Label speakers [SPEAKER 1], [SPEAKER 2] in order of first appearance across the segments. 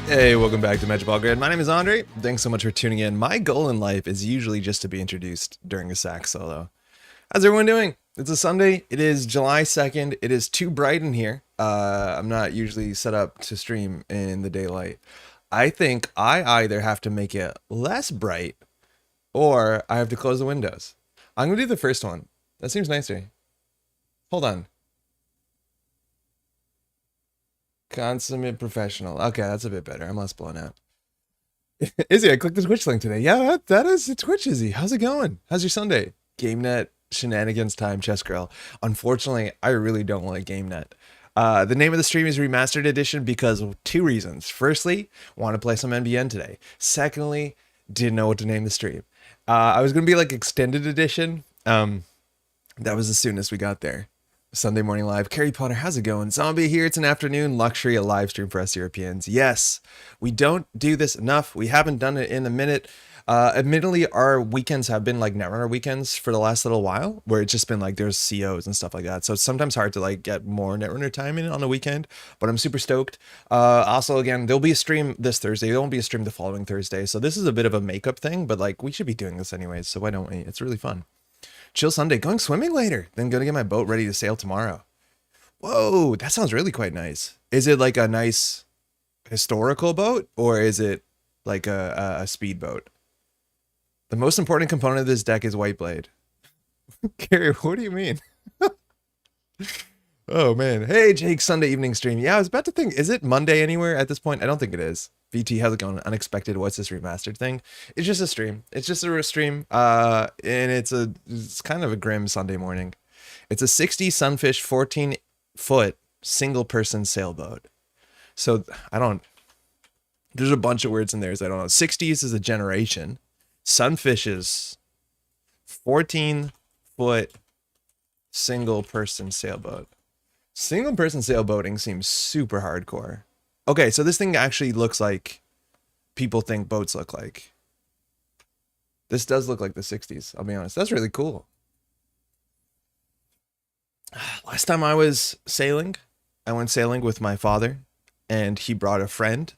[SPEAKER 1] Hey, welcome back to Métropole Grid. My name is Andre. Thanks so much for tuning in. My goal in life is usually just to be introduced during a sax solo. How's everyone doing? It's a Sunday. It is July 2nd. It is too bright in here. I'm not usually set up to stream in the daylight. I think I either have to make it less bright or I have to close the windows. I'm going to do the first one. That seems nicer. Hold on. Consummate professional. Okay, that's a bit better. I'm less blown out. Izzy, I clicked the Twitch link today. Yeah, that is Twitch, Izzy. How's it going? How's your Sunday? GameNet shenanigans time, Chess Girl. Unfortunately, I really don't like GameNet. The name of the stream is Remastered Edition because of two reasons. Firstly, want to play some NBN today. Secondly, didn't know what to name the stream. I was going to be like Extended Edition. That was the soonest we got there. Sunday morning live. Carrie Potter, how's it going? Zombie here. It's an afternoon luxury, a live stream for us Europeans. Yes, we don't do this enough. We haven't done it in a minute. Admittedly, our weekends have been like Netrunner weekends for the last little while, where it's just been like there's COs and stuff like that. So it's sometimes hard to like get more Netrunner time in on the weekend, but I'm super stoked. Also, again, there'll be a stream this Thursday. There won't be a stream the following Thursday. So this is a bit of a makeup thing, but like we should be doing this anyways. So why don't we? It's really fun. Chill Sunday, going swimming later, then gonna get my boat ready to sail tomorrow. Whoa, that sounds really quite nice. Is it like a nice historical boat or is it like a speed boat? The most important component of this deck is white blade. Gary, what do you mean? Oh man. Hey Jake, Sunday evening stream. Yeah, I was about to think, is it Monday anywhere at this point? I don't think it is. VT, how's it going? Unexpected, what's this remastered thing? It's just a stream. It's just a stream. And it's kind of a grim Sunday morning. It's a 60 Sunfish 14-foot single person sailboat. So there's a bunch of words in there, so I don't know. 60s is a generation. Sunfish is 14-foot single person sailboat. Single person sailboating seems super hardcore. Okay, so this thing actually looks like people think boats look like. This does look like the 60s, I'll be honest. That's really cool. Last time I was sailing, I went sailing with my father, and he brought a friend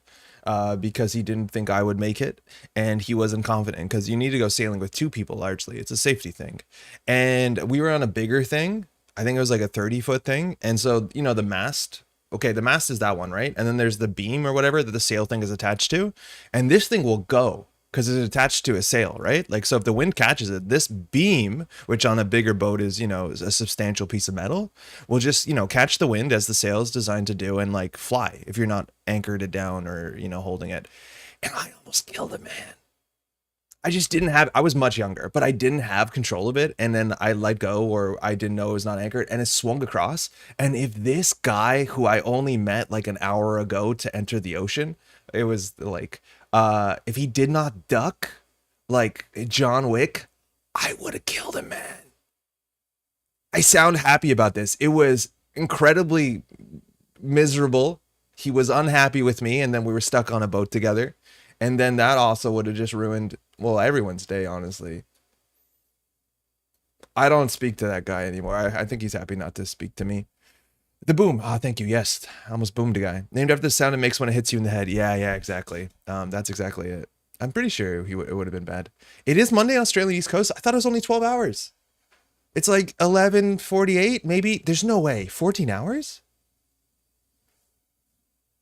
[SPEAKER 1] because he didn't think I would make it, and he wasn't confident because you need to go sailing with two people largely. It's a safety thing. And we were on a bigger thing. I think it was like a 30-foot thing. And so, you know, the mast... Okay, the mast is that one, right? And then there's the beam or whatever that the sail thing is attached to. And this thing will go because it's attached to a sail, right? Like, so if the wind catches it, this beam, which on a bigger boat is, you know, a substantial piece of metal, will just, you know, catch the wind as the sail is designed to do and like fly if you're not anchored it down or, you know, holding it. And I almost killed a man. I just didn't have, I was much younger, but I didn't have control of it. And then I let go, or I didn't know it was not anchored, and it swung across. And if this guy who I only met like an hour ago to enter the ocean, it was like, if he did not duck like John Wick, I would have killed him, man. I sound happy about this. It was incredibly miserable. He was unhappy with me, and then we were stuck on a boat together. And then that also would have just ruined, well, everyone's day, honestly. I don't speak to that guy anymore. I think he's happy not to speak to me. The boom. Ah, thank you. Yes. I almost boomed a guy. Named after the sound it makes when it hits you in the head. Yeah, exactly. That's exactly it. I'm pretty sure it would have been bad. It is Monday, Australia East Coast. I thought it was only 12 hours. It's like 11:48, maybe. There's no way. 14 hours?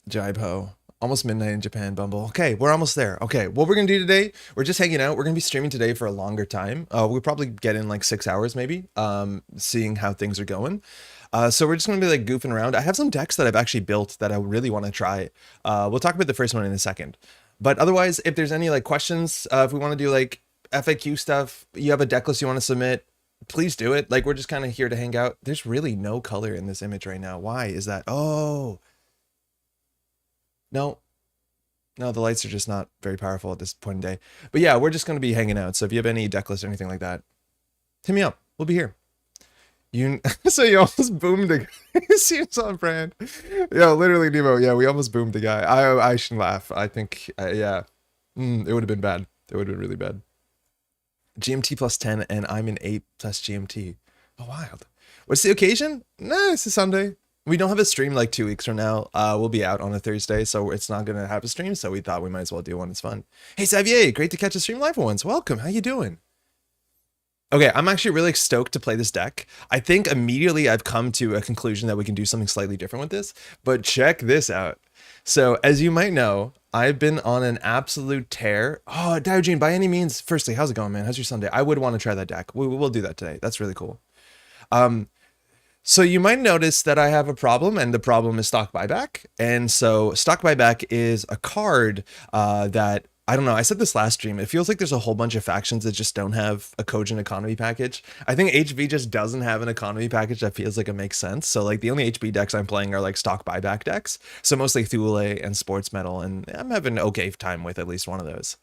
[SPEAKER 1] Jibe ho. Almost midnight in Japan, Bumble. Okay, we're almost there. Okay, what we're gonna do today, we're just hanging out. We're gonna be streaming today for a longer time. We'll probably get in like 6 hours maybe, seeing how things are going. So we're just gonna be like goofing around. I have some decks that I've actually built that I really want to try. We'll talk about the first one in a second. But otherwise, if there's any like questions, if we want to do like FAQ stuff, you have a deck list you want to submit, please do it. Like, we're just kind of here to hang out. There's really no color in this image right now. Why is that? Oh. No, the lights are just not very powerful at this point in day. But yeah, we're just going to be hanging out. So if you have any deck lists or anything like that, hit me up. We'll be here. So you almost boomed a guy. It seems on brand. Yeah, literally, Nemo. Yeah, we almost boomed a guy. I shouldn't laugh. I think, yeah, it would have been bad. It would have been really bad. GMT plus 10, and I'm in 8 plus GMT. Oh, wild. What's the occasion? No, it's a Sunday. We don't have a stream like 2 weeks from now. We'll be out on a Thursday, so it's not gonna have a stream. So we thought we might as well do one. It's fun. Hey Xavier, great to catch a stream live for once. Welcome. How you doing? Okay, I'm actually really stoked to play this deck. I think immediately I've come to a conclusion that we can do something slightly different with this, but check this out. So as you might know, I've been on an absolute tear. Oh, Diogen, by any means, firstly, how's it going, man? How's your Sunday? I would want to try that deck. We'll do that today. That's really cool. So you might notice that I have a problem, and the problem is stock buyback. And so stock buyback is a card that, I don't know, I said this last stream, it feels like there's a whole bunch of factions that just don't have a cogent economy package. I think HB just doesn't have an economy package that feels like it makes sense. So like the only HB decks I'm playing are like stock buyback decks. So mostly Thule and Sports Metal, and I'm having an okay time with at least one of those.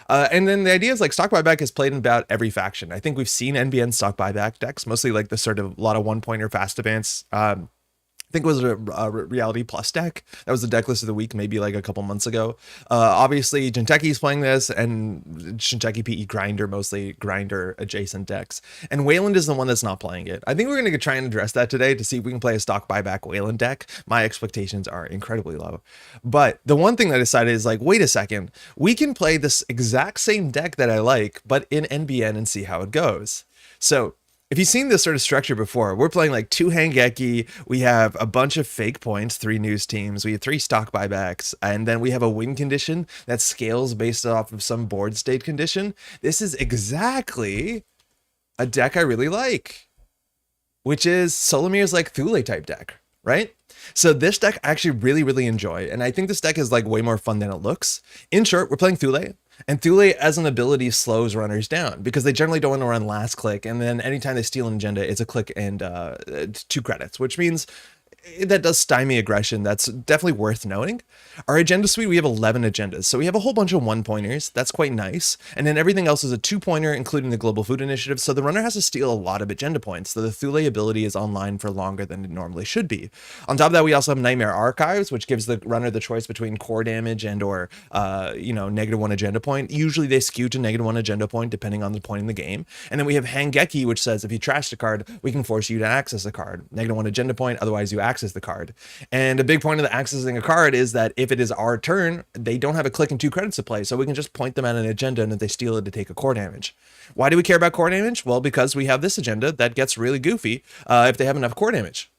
[SPEAKER 1] And then the idea is like stock buyback is played in about every faction. I think we've seen NBN stock buyback decks, mostly like the sort of a lot of one-pointer fast advance. I think it was a Reality Plus deck. That was the deck list of the week, maybe like a couple months ago. Obviously, Jinteki's playing this, and Shinteki PE Grinder, mostly Grinder adjacent decks. And Wayland is the one that's not playing it. I think we're going to try and address that today to see if we can play a stock buyback Wayland deck. My expectations are incredibly low. But the one thing that I decided is like, wait a second, we can play this exact same deck that I like, but in NBN and see how it goes. So if you've seen this sort of structure before, we're playing like 2 Hangeki, we have a bunch of fake points, 3 news teams, we have 3 stock buybacks, and then we have a win condition that scales based off of some board state condition. This is exactly a deck I really like, which is Solomir's like Thule type deck, right? So this deck I actually really enjoy, and I think this deck is like way more fun than it looks. In short, we're playing Thule. And Thule as an ability slows runners down because they generally don't want to run last click. And then anytime they steal an agenda, it's a click and 2 credits, which means that does stymie aggression. That's definitely worth knowing. Our agenda suite, we have 11 agendas. So we have a whole bunch of 1-pointers. That's quite nice. And then everything else is a 2-pointer, including the Global Food Initiative. So the runner has to steal a lot of agenda points. So the Thule ability is online for longer than it normally should be. On top of that, we also have Nightmare Archives, which gives the runner the choice between core damage and or, -1 agenda point. Usually they skew to -1 agenda point, depending on the point in the game. And then we have Hangeki, which says if you trash the card, we can force you to access the card. -1 agenda point, otherwise you access the card. And a big point of the accessing a card is that if it is our turn, they don't have a click and 2 credits to play, so we can just point them at an agenda, and if they steal it, to take a core damage. Why do we care about core damage? Well, because we have this agenda that gets really goofy if they have enough core damage.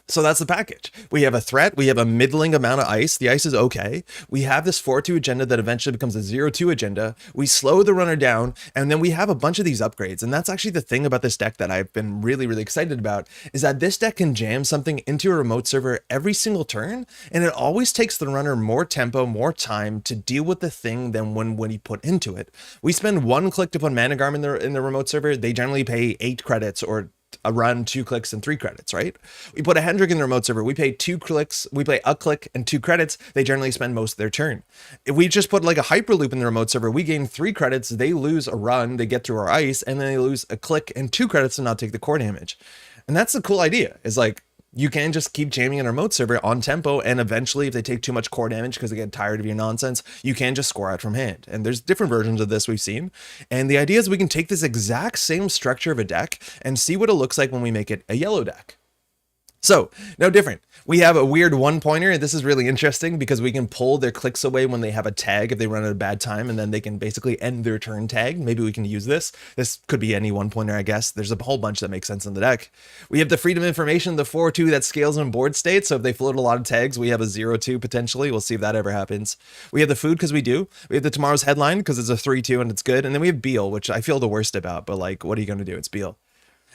[SPEAKER 1] So that's the package. We have a threat. We have a middling amount of ice. The ice is okay. We have this 4-2 agenda that eventually becomes a 0-2 agenda. We slow the runner down, and then we have a bunch of these upgrades. And that's actually the thing about this deck that I've been really excited about, is that this deck can jam something into a remote server every single turn, and it always takes the runner more tempo, more time to deal with the thing than when he put into it. We spend 1 click to put Managarm in the remote server. They generally pay 8 credits or a run, 2 clicks, and 3 credits, right? We put a Hendrick in the remote server. We pay 2 clicks, we play a click and 2 credits. They generally spend most of their turn. If we just put like a Hyperloop in the remote server, we gain 3 credits, they lose a run, they get through our ice, and then they lose a click and 2 credits to not take the core damage. And that's the cool idea, is like, you can just keep jamming in a remote server on tempo, and eventually if they take too much core damage because they get tired of your nonsense, you can just score out from hand. And there's different versions of this we've seen. And the idea is we can take this exact same structure of a deck and see what it looks like when we make it a yellow deck. So, no different. We have a weird 1-pointer, and this is really interesting because we can pull their clicks away when they have a tag if they run at a bad time, and then they can basically end their turn tag. Maybe we can use this. This could be any 1-pointer, I guess. There's a whole bunch that makes sense in the deck. We have the Freedom Information, the 4-2 that scales in board state, so if they float a lot of tags, we have a 0-2 potentially. We'll see if that ever happens. We have the Food because we do. We have the Tomorrow's Headline because it's a 3-2 and it's good. And then we have Beal, which I feel the worst about, but like, what are you going to do? It's Beal.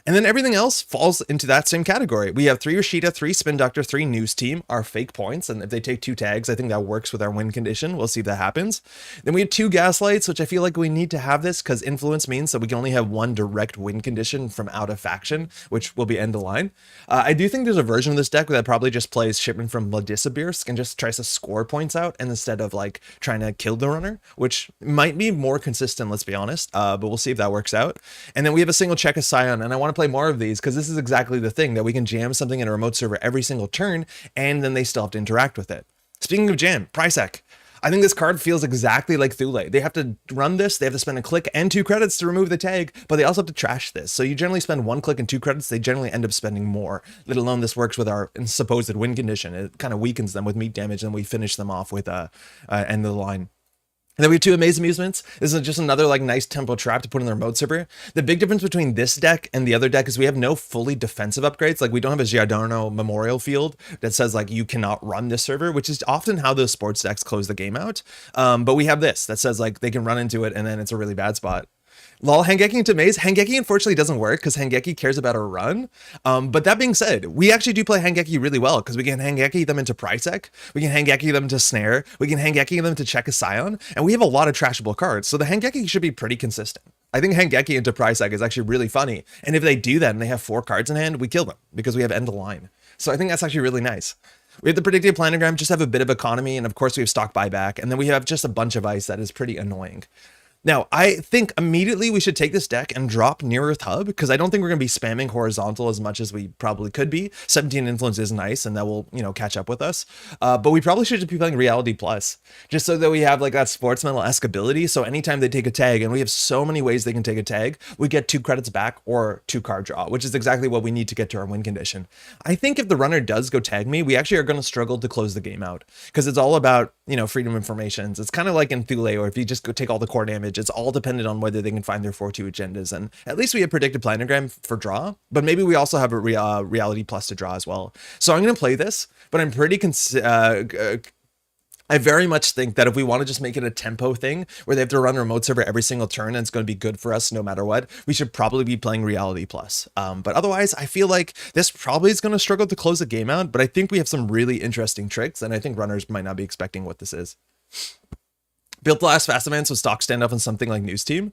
[SPEAKER 1] And then everything else falls into that same category. We have 3 Rashida, 3 Spin Doctor, 3 News Team, our fake points. And if they take 2 tags, I think that works with our win condition. We'll see if that happens. Then we have 2 Gaslights, which I feel like we need to have this because influence means that we can only have 1 direct win condition from out of faction, which will be end of line. I do think there's a version of this deck that probably just plays Shipment from Vladisibirsk and just tries to score points out, and instead of like trying to kill the runner, which might be more consistent, let's be honest. But we'll see if that works out. And then we have a single check of Scion, and I want to play more of these because this is exactly the thing, that we can jam something in a remote server every single turn, and then they still have to interact with it. Speaking of jam, Prysac. I think this card feels exactly like Thule. They have to run this, they have to spend a click and 2 credits to remove the tag, but they also have to trash this. So you generally spend 1 click and 2 credits, they generally end up spending more, let alone this works with our supposed win condition. It kind of weakens them with meat damage, and we finish them off with end of the line. And then we have 2 Amaze Amusements. This is just another like nice tempo trap to put in the remote server. The big difference between this deck and the other deck is we have no fully defensive upgrades. Like we don't have a Giordano Memorial Field that says like you cannot run this server, which is often how those sports decks close the game out. But we have this that says like they can run into it and then it's a really bad spot. Lol, Hangeki into Maze. Hangeki unfortunately doesn't work because Hangeki cares about a run. But that being said, we actually do play Hangeki really well because we can Hangeki them into Prisek, we can Hangeki them to Snare, we can Hangeki them to check a Scion, and we have a lot of trashable cards. So the Hangeki should be pretty consistent. I think Hangeki into Prisek is actually really funny. And if they do that and they have 4 cards in hand, we kill them because we have end of line. So I think that's actually really nice. We have the predictive planogram, just have a bit of economy, and of course we have stock buyback, and then we have just a bunch of ice that is pretty annoying. Now, I think immediately we should take this deck and drop Near Earth Hub, because I don't think we're going to be spamming horizontal as much as we probably could be. 17 influence is nice, and that will, catch up with us. But we probably should just be playing Reality Plus, just so that we have like that sportsmanlesque ability. So anytime they take a tag, and we have so many ways they can take a tag, we get 2 credits back or 2 card draw, which is exactly what we need to get to our win condition. I think if the runner does go tag me, we actually are going to struggle to close the game out, because it's all about, freedom of informations. It's kind of like in Thule, or if you just go take all the core damage, it's all dependent on whether they can find their 4-2 agendas. And at least we have predicted planogram for draw, but maybe we also have a reality plus to draw as well. So I'm going to play this, but I'm pretty I very much think that if we want to just make it a tempo thing where they have to run remote server every single turn and it's going to be good for us no matter what, we should probably be playing Reality Plus. But otherwise, I feel like this probably is going to struggle to close the game out, but I think we have some really interesting tricks, and I think runners might not be expecting what this is. Built to last fast events with stock standoff on something like News Team.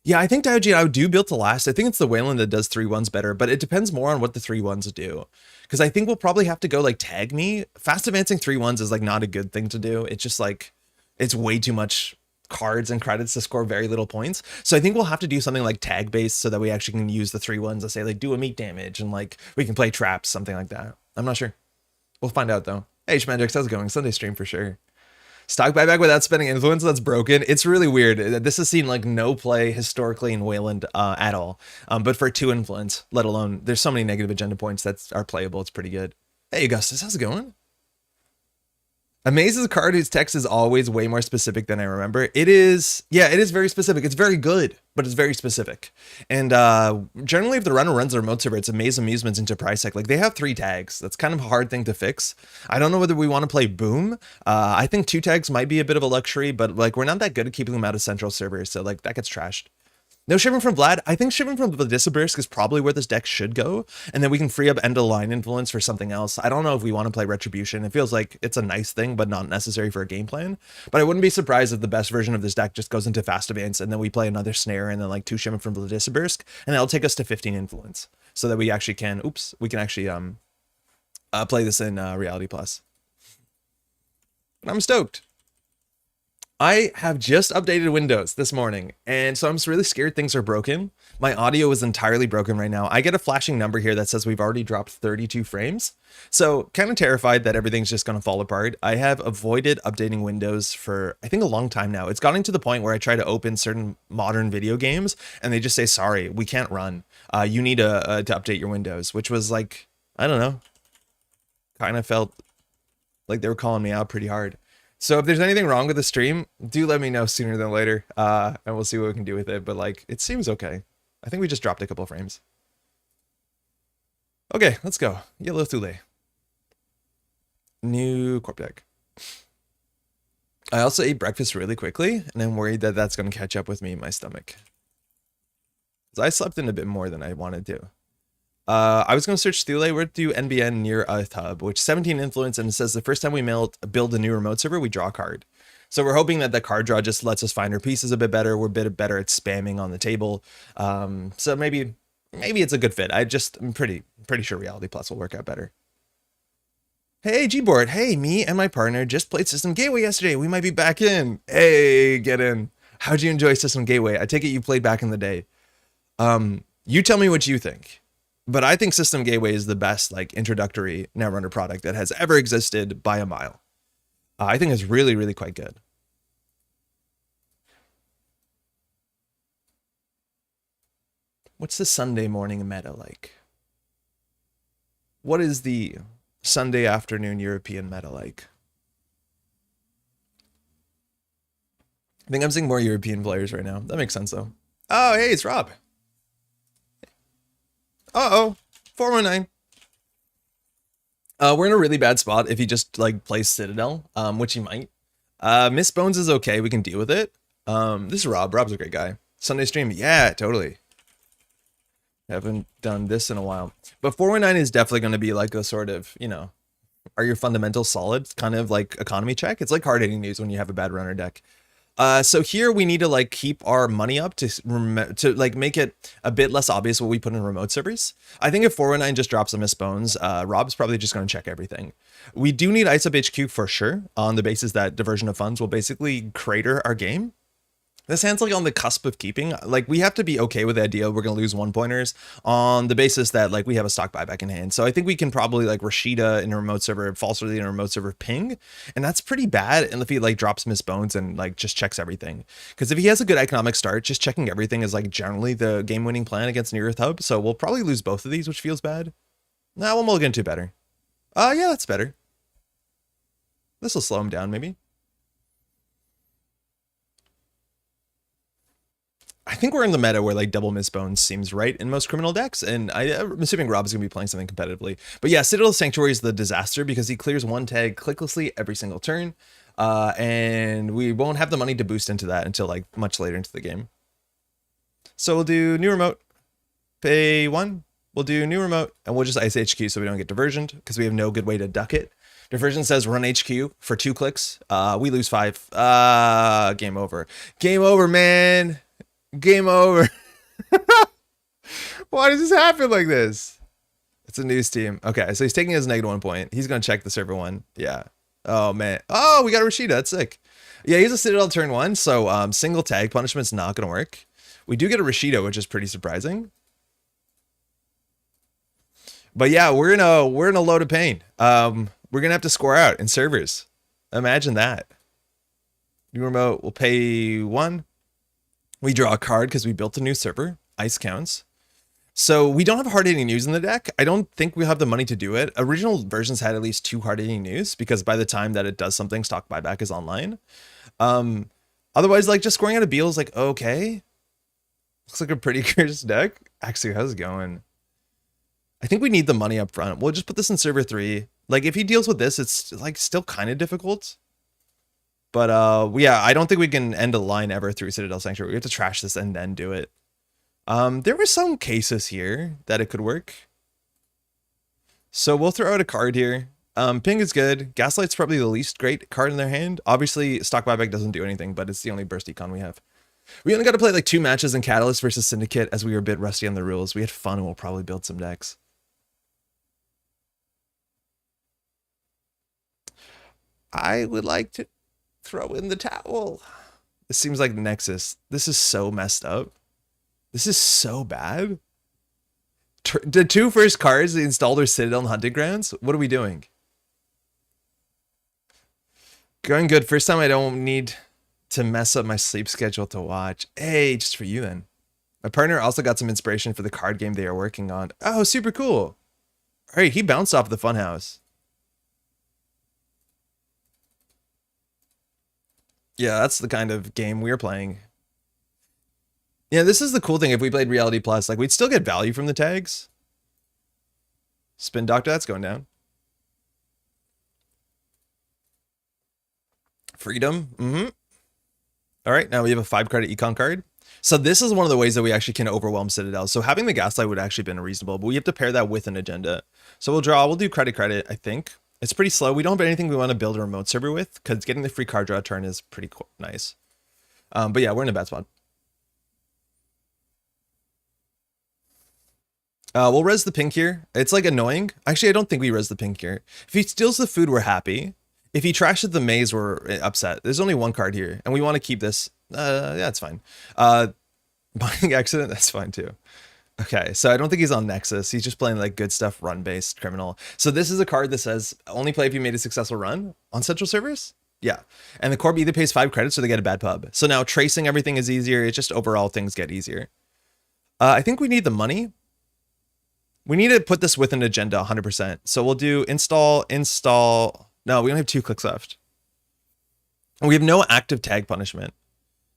[SPEAKER 1] Yeah, I think Diogen, I would do built to last. I think it's the Wayland that does 3-1s better, but it depends more on what the 3-1s do. Because I think we'll probably have to go like tag me. Fast advancing 3-1s is like not a good thing to do. It's just like, it's way too much cards and credits to score very little points. So I think we'll have to do something like tag based so that we actually can use the 3-1s to say like do a meat damage and like we can play traps, something like that. I'm not sure. We'll find out though. Hey, Schmandrix, how's it going? Sunday stream for sure. Stock buyback without spending influence, that's broken. It's really weird. This has seen like no play historically in Wayland at all. But for 2 influence, let alone, there's so many negative agenda points that are playable. It's pretty good. Hey, Augustus, how's it going? Amaze is a card whose text is always way more specific than I remember. It is, yeah, it is very specific. It's very good, but it's very specific. And generally, if the runner runs a remote server, it's Amaze Amusements into Prisek. Like, they have 3 tags. That's kind of a hard thing to fix. I don't know whether we want to play Boom. I think 2 tags might be a bit of a luxury, but like, we're not that good at keeping them out of central servers, so like, that gets trashed. No shipping from Vlad. I think shipping from Vladisibirsk is probably where this deck should go, and then we can free up end of line influence for something else. I don't know if we want to play Retribution. It feels like it's a nice thing, but not necessary for a game plan. But I wouldn't be surprised if the best version of this deck just goes into fast advance, and then we play another snare, and then like 2 shipping from Vladisibirsk, and that'll take us to 15 influence, so that we actually can. We can actually play this in Reality Plus. And I'm stoked. I have just updated Windows this morning, and so I'm just really scared things are broken. My audio is entirely broken right now. I get a flashing number here that says we've already dropped 32 frames. So kind of terrified that everything's just going to fall apart. I have avoided updating Windows for, I think, a long time now. It's gotten to the point where I try to open certain modern video games, and they just say, sorry, we can't run. You need to update your Windows, which was like, I don't know, kind of felt like they were calling me out pretty hard. So if there's anything wrong with the stream, do let me know sooner than later, and we'll see what we can do with it. But like, it seems okay. I think we just dropped a couple frames. Okay, let's go. Yellow Thule. New corp deck. I also ate breakfast really quickly, and I'm worried that that's going to catch up with me in my stomach. So I slept in a bit more than I wanted to. I was going to search Thule. We're to do NBN Near Earth Hub, which 17 influence, and it says the first time we build a new remote server, we draw a card. So we're hoping that the card draw just lets us find our pieces a bit better. We're a bit better at spamming on the table. So maybe it's a good fit. I'm pretty sure Reality Plus will work out better. Hey, Gboard. Hey, me and my partner just played System Gateway yesterday. We might be back in. Hey, get in. How'd you enjoy System Gateway? I take it you played back in the day. You tell me what you think. But I think System Gateway is the best like introductory Netrunner product that has ever existed by a mile. I think it's really, really quite good. What's the Sunday morning meta like? What is the Sunday afternoon European meta like? I think I'm seeing more European players right now. That makes sense though. Oh, hey, it's Rob. Uh-oh, 419. We're in a really bad spot if he just like plays Citadel, which he might. Miss Bones is okay. We can deal with it. This is Rob. Rob's a great guy. Sunday stream. Yeah, totally. Haven't done this in a while. But 419 is definitely going to be like a sort of, you know, are your fundamentals solid? Kind of like economy check. It's like hard hitting news when you have a bad runner deck. So here we need to like keep our money up to like make it a bit less obvious what we put in remote servers. I think if 419 just drops a Miss Bones, Rob's probably just going to check everything. We do need ISUP HQ for sure on the basis that diversion of funds will basically crater our game. This hand's like on the cusp of keeping. Like we have to be okay with the idea we're gonna lose 1-pointers on the basis that like we have a stock buyback in hand. So I think we can probably like Rashida in a remote server, falsely in a remote server ping, and that's pretty bad. And if he like drops Miss Bones and like just checks everything, because if he has a good economic start, just checking everything is like generally the game-winning plan against Near Earth Hub. So we'll probably lose both of these, which feels bad. Nah, one mulligan two better. Yeah, that's better. This will slow him down maybe. I think we're in the meta where like double Miss Bones seems right in most criminal decks, and I'm assuming Rob's gonna be playing something competitively. But yeah, Citadel Sanctuary is the disaster because he clears one tag clicklessly every single turn, and we won't have the money to boost into that until like much later into the game. So we'll do new remote, pay 1. We'll do new remote, and we'll just ice HQ so we don't get diversioned because we have no good way to duck it. Diversion says run HQ for 2 clicks. We lose 5. Game over. Game over, man. Game over. Why does this happen like this? It's a news team. Okay, so he's taking his -1 point. He's gonna check the server 1. Yeah. Oh man. Oh, we got a Rashida. That's sick. Yeah, he's a Citadel turn 1, so single tag punishment's not gonna work. We do get a Rashida, which is pretty surprising. But yeah, we're in a load of pain. We're gonna have to score out in servers. Imagine that. New remote will pay 1. We draw a card because we built a new server. Ice counts. So we don't have hard-hitting news in the deck. I don't think we have the money to do it. Original versions had at least 2 hard-hitting news because by the time that it does something, stock buyback is online. Otherwise, like just scoring out a Beal is like, okay. Looks like a pretty cursed deck. Actually, how's it going? I think we need the money up front. We'll just put this in server 3. Like if he deals with this, it's like still kind of difficult. But yeah, I don't think we can end a line ever through Citadel Sanctuary. We have to trash this and then do it. There were some cases here that it could work. So we'll throw out a card here. Ping is good. Gaslight's probably the least great card in their hand. Obviously, stock buyback doesn't do anything, but it's the only burst econ we have. We only got to play like 2 matches in Catalyst versus Syndicate as we were a bit rusty on the rules. We had fun and we'll probably build some decks. I would like to throw in the towel. This seems like Nexus. This is so messed up. This is so bad. The 2 first cards installed are Citadel and Hunting Grounds. What are we doing? Going good. First time I don't need to mess up my sleep schedule to watch. Hey, just for you then. My partner also got some inspiration for the card game they are working on. Oh, super cool. All right, he bounced off the funhouse. Yeah, that's the kind of game we're playing. Yeah, this is the cool thing. If we played Reality Plus, like we'd still get value from the tags. Spin Doctor, that's going down. Freedom. All right, now we have a 5 credit econ card. So this is one of the ways that we actually can overwhelm Citadel. So having the Gaslight would actually been reasonable, but we have to pair that with an agenda. So we'll draw, we'll do credit, I think. It's pretty slow. We don't have anything we want to build a remote server with because getting the free card draw turn is pretty nice. But yeah, we're in a bad spot. We'll res the pink here. It's like annoying. Actually, I don't think we res the pink here. If he steals the food, we're happy. If he trashes the maze, we're upset. There's only 1 card here, and we want to keep this. Yeah, it's fine. Buying accident, that's fine too. Okay, so I don't think he's on Nexus. He's just playing like good stuff, run-based criminal. So this is a card that says only play if you made a successful run on central servers. Yeah. And the corp either pays 5 credits or they get a bad pub. So now tracing everything is easier. It's just overall things get easier. I think we need the money. We need to put this with an agenda 100%. So we'll do install. No, we only have 2 clicks left. And we have no active tag punishment.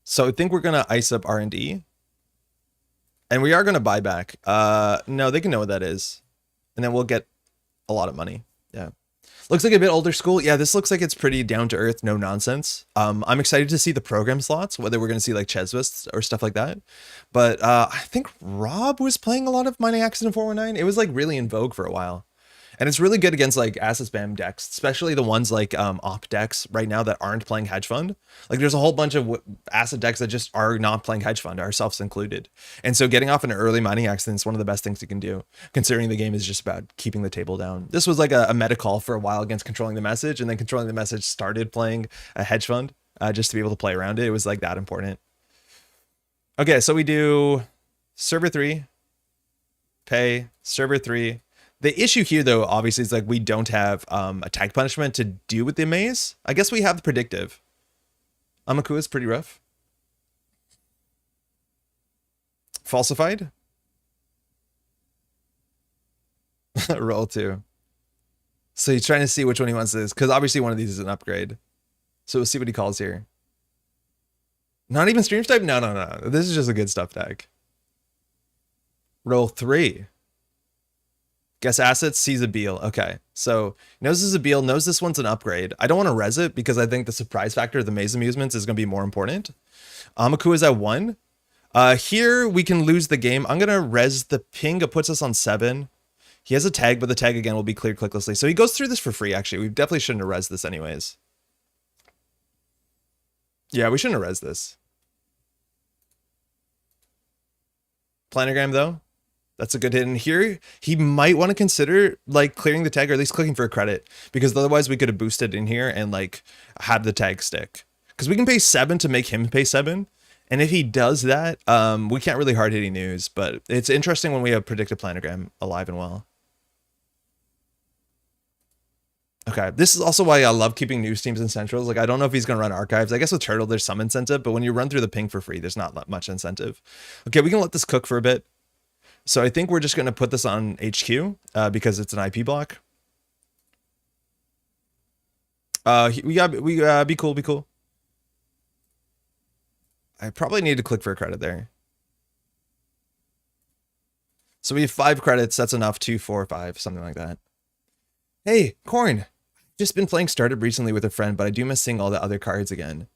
[SPEAKER 1] So I think we're going to ice up R&D. And we are going to buy back. No, they can know what that is. And then we'll get a lot of money. Yeah. Looks like a bit older school. Yeah, this looks like it's pretty down to earth, no nonsense. I'm excited to see the program slots, whether we're going to see like Cheswists or stuff like that. But I think Rob was playing a lot of Mining Accident 419. It was like really in vogue for a while. And it's really good against like asset spam decks, especially the ones like op decks right now that aren't playing hedge fund. Like there's a whole bunch of asset decks that just are not playing hedge fund, ourselves included. And so getting off an early mining accident is one of the best things you can do, considering the game is just about keeping the table down. This was like a meta call for a while against controlling the message, and then controlling the message started playing a hedge fund just to be able to play around it. It was like that important. Okay, so we do server 3, pay, server 3. The issue here, though, obviously, is like we don't have a tag punishment to do with the maze. I guess we have the predictive. Amaku is pretty rough. Falsified. Roll 2. So he's trying to see which one he wants this, because obviously one of these is an upgrade. So we'll see what he calls here. Not even stream type? No. This is just a good stuff tag. Roll 3. Guess assets, sees a Beal. Okay, so knows this is a Beal, knows this one's an upgrade. I don't want to res it because I think the surprise factor of the maze amusements is going to be more important. Amaku is at 1. Here we can lose the game. I'm going to res the ping. It puts us on 7. He has a tag, but the tag again will be cleared clicklessly. So he goes through this for free, actually. We definitely shouldn't have res this anyways. Yeah, we shouldn't have res this. Planogram, though. That's a good hit. And here, he might want to consider like clearing the tag or at least clicking for a credit, because otherwise we could have boosted in here and like had the tag stick. Because we can pay 7 to make him pay 7. And if he does that, we can't really hard hit any news, but it's interesting when we have predicted planogram alive and well. Okay, this is also why I love keeping news teams in centrals. Like, I don't know if he's going to run archives. I guess with Turtle, there's some incentive, but when you run through the ping for free, there's not much incentive. Okay, we can let this cook for a bit. So I think we're just going to put this on HQ because it's an IP block. Be cool. I probably need to click for a credit there. So we have 5 credits. That's enough. 2, 4, 5, something like that. Hey, Corn. Just been playing Startup recently with a friend, but I do miss seeing all the other cards again.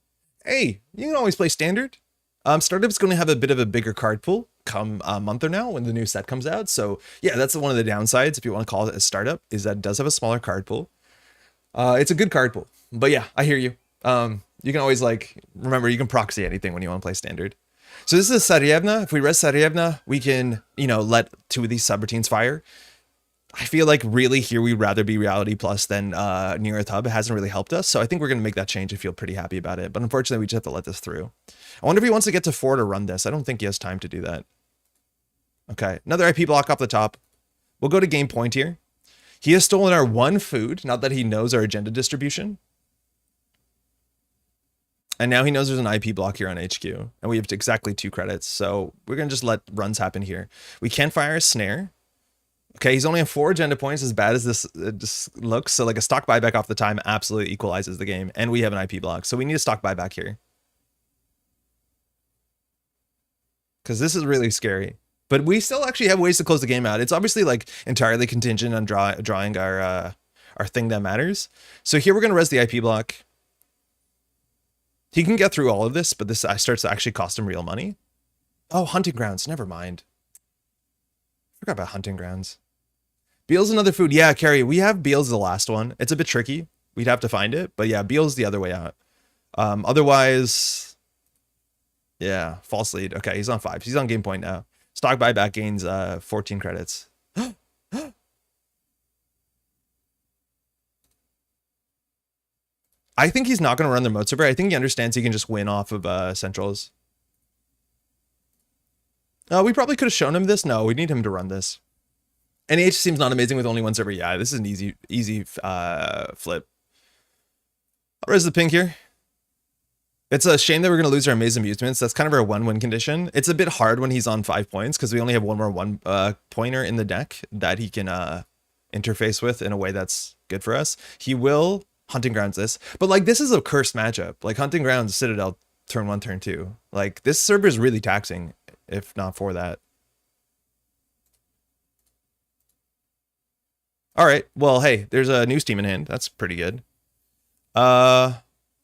[SPEAKER 1] Hey, you can always play Standard. Startup's going to have a bit of a bigger card pool come a month or now when the new set comes out. So yeah, that's one of the downsides, if you want to call it a startup, is that it does have a smaller card pool. It's a good card pool, but yeah, I hear you. You can always like, remember, you can proxy anything when you want to play Standard. So this is a Sarievna. If we res Sarievna, we can, let 2 of these subroutines fire. I feel like really here we'd rather be Reality Plus than Near Earth Hub. It hasn't really helped us. So I think we're going to make that change and feel pretty happy about it. But unfortunately, we just have to let this through. I wonder if he wants to get to 4 to run this. I don't think he has time to do that. Okay, another IP block off the top. We'll go to game point here. He has stolen our 1 food, not that he knows our agenda distribution. And now he knows there's an IP block here on HQ. And we have exactly 2 credits. So we're going to just let runs happen here. We can fire a snare. Okay, he's only on 4 agenda points, as bad as this looks. So like a stock buyback off the time absolutely equalizes the game. And we have an IP block. So we need a stock buyback here. Because this is really scary. But we still actually have ways to close the game out. It's obviously like entirely contingent on drawing our thing that matters. So here we're going to res the IP block. He can get through all of this, but this starts to actually cost him real money. Oh, Hunting Grounds. Never mind. Forgot about Hunting Grounds. Beal's another food. Yeah, Carrie, we have Beal's the last one. It's a bit tricky. We'd have to find it. But yeah, Beal's the other way out. Otherwise, yeah, false lead. Okay, he's on 5. He's on game point now. Stock buyback gains 14 credits. I think he's not going to run the remote server. I think he understands he can just win off of centrals. We probably could have shown him this. No, we need him to run this. NEH seems not amazing with only 1 server. Yeah, this is an easy flip. I'll raise the pink here. It's a shame that we're going to lose our Maze Amusements. That's kind of our 1-win condition. It's a bit hard when he's on 5 points because we only have one more pointer in the deck that he can interface with in a way that's good for us. He will Hunting Grounds this, but like this is a cursed matchup. Like Hunting Grounds, Citadel, turn 1, turn 2. Like this server is really taxing if not for that. All right, well, hey, there's a new Steam in hand. That's pretty good. I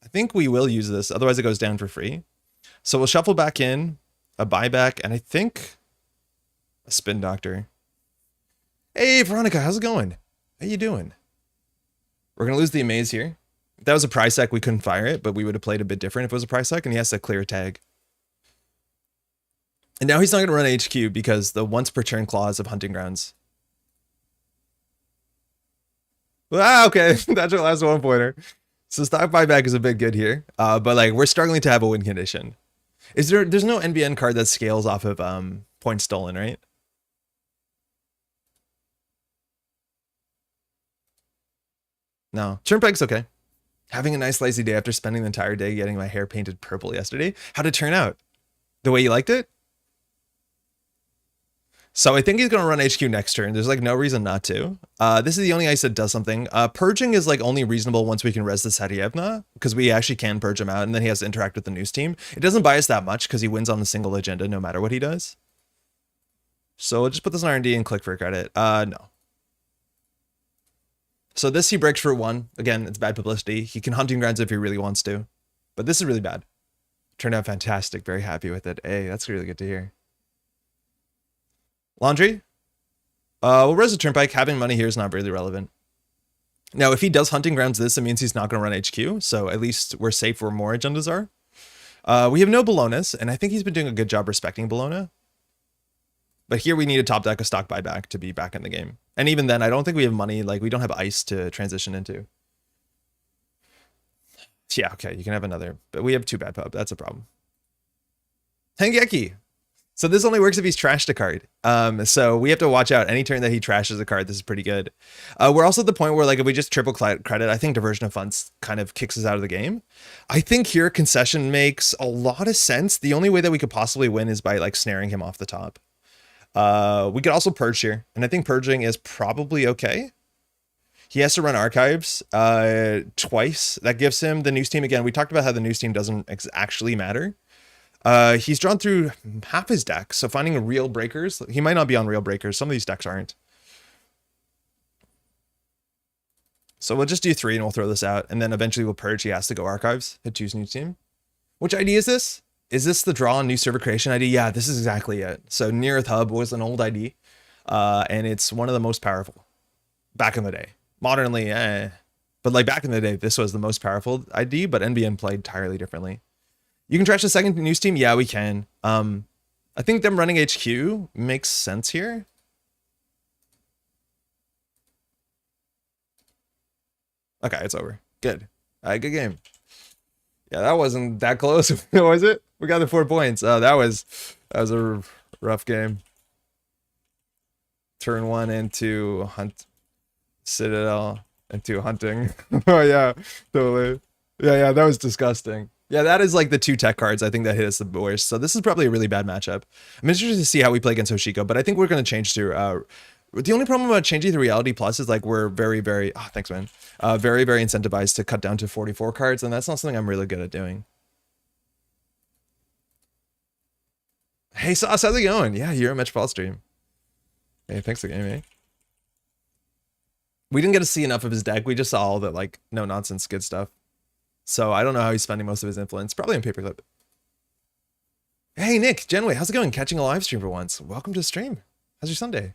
[SPEAKER 1] think we will use this, otherwise it goes down for free. So we'll shuffle back in, a buyback, and I think a Spin Doctor. Hey, Veronica, how's it going? How you doing? We're going to lose the Amaze here. If that was a prize deck, we couldn't fire it, but we would have played a bit different if it was a prize deck, and he has to clear a tag. And now he's not going to run HQ because the once per turn clause of Hunting Grounds. Ah, okay, that's your last 1-pointer. So stock buyback is a bit good here, but like we're struggling to have a win condition. There's no NBN card that scales off of points stolen, right? No, Turnpike's okay. Having a nice lazy day after spending the entire day getting my hair painted purple yesterday. How'd it turn out? The way you liked it? So I think he's going to run HQ next turn. There's like no reason not to. This is the only ice that does something. Purging is like only reasonable once we can res the Sadievna, because we actually can purge him out, and then he has to interact with the news team. It doesn't buy us that much because he wins on the single agenda no matter what he does. So we'll just put this on R&D and click for credit. No. So this he breaks for 1. Again, it's bad publicity. He can Hunting Grounds if he really wants to. But this is really bad. Turned out fantastic. Very happy with it. Hey, that's really good to hear. Laundry? We'll res a Turnpike. Having money here is not really relevant. Now, if he does Hunting Grounds this, it means he's not going to run HQ. So at least we're safe where more agendas are. We have no Bolognas, and I think he's been doing a good job respecting Bologna. But here we need a top deck of stock buyback to be back in the game. And even then, I don't think we have money. Like, we don't have ice to transition into. Yeah, okay, you can have another. But we have 2 bad pub. That's a problem. Hengeki. So this only works if he's trashed a card. So we have to watch out. Any turn that he trashes a card, this is pretty good. We're also at the point where, like, if we just triple credit, I think Diversion of Funds kind of kicks us out of the game. I think here Concession makes a lot of sense. The only way that we could possibly win is by, like, snaring him off the top. We could also Purge here, and I think Purging is probably okay. He has to run Archives twice. That gives him the news team again. We talked about how the news team doesn't actually matter. He's drawn through half his deck, so finding real breakers. He might not be on real breakers. Some of these decks aren't. So we'll just do 3 and we'll throw this out, and then eventually we'll Purge. He has to go Archives and choose new team. Which ID is this? Is this the draw on new server creation ID? Yeah, this is exactly it. So Near Earth Hub was an old ID, and it's one of the most powerful back in the day. Modernly, but like back in the day, this was the most powerful ID, but NBN played entirely differently. You can trash the second news team? Yeah, we can. I think them running HQ makes sense here. Okay, it's over. Good. Good game. Yeah, that wasn't that close, was it? We got the 4 points. That was a rough game. Turn 1 into Hunt Citadel into Hunting. Oh yeah, totally. Yeah, that was disgusting. Yeah, that is like the 2 tech cards I think that hit us the worst. So this is probably a really bad matchup. I'm interested to see how we play against Hoshiko, but I think we're going to change to... the only problem about changing to Reality Plus is like we're very, very... Oh, thanks, man. Very, very incentivized to cut down to 44 cards, and that's not something I'm really good at doing. Hey, Sauce, how's it going? Yeah, you're a Metropolitan stream. Hey, thanks again, mate. We didn't get to see enough of his deck. We just saw all the, like, no-nonsense good stuff. So I don't know how he's spending most of his influence. Probably on Paperclip. Hey, Nick, Genway, how's it going? Catching a live stream for once. Welcome to the stream. How's your Sunday?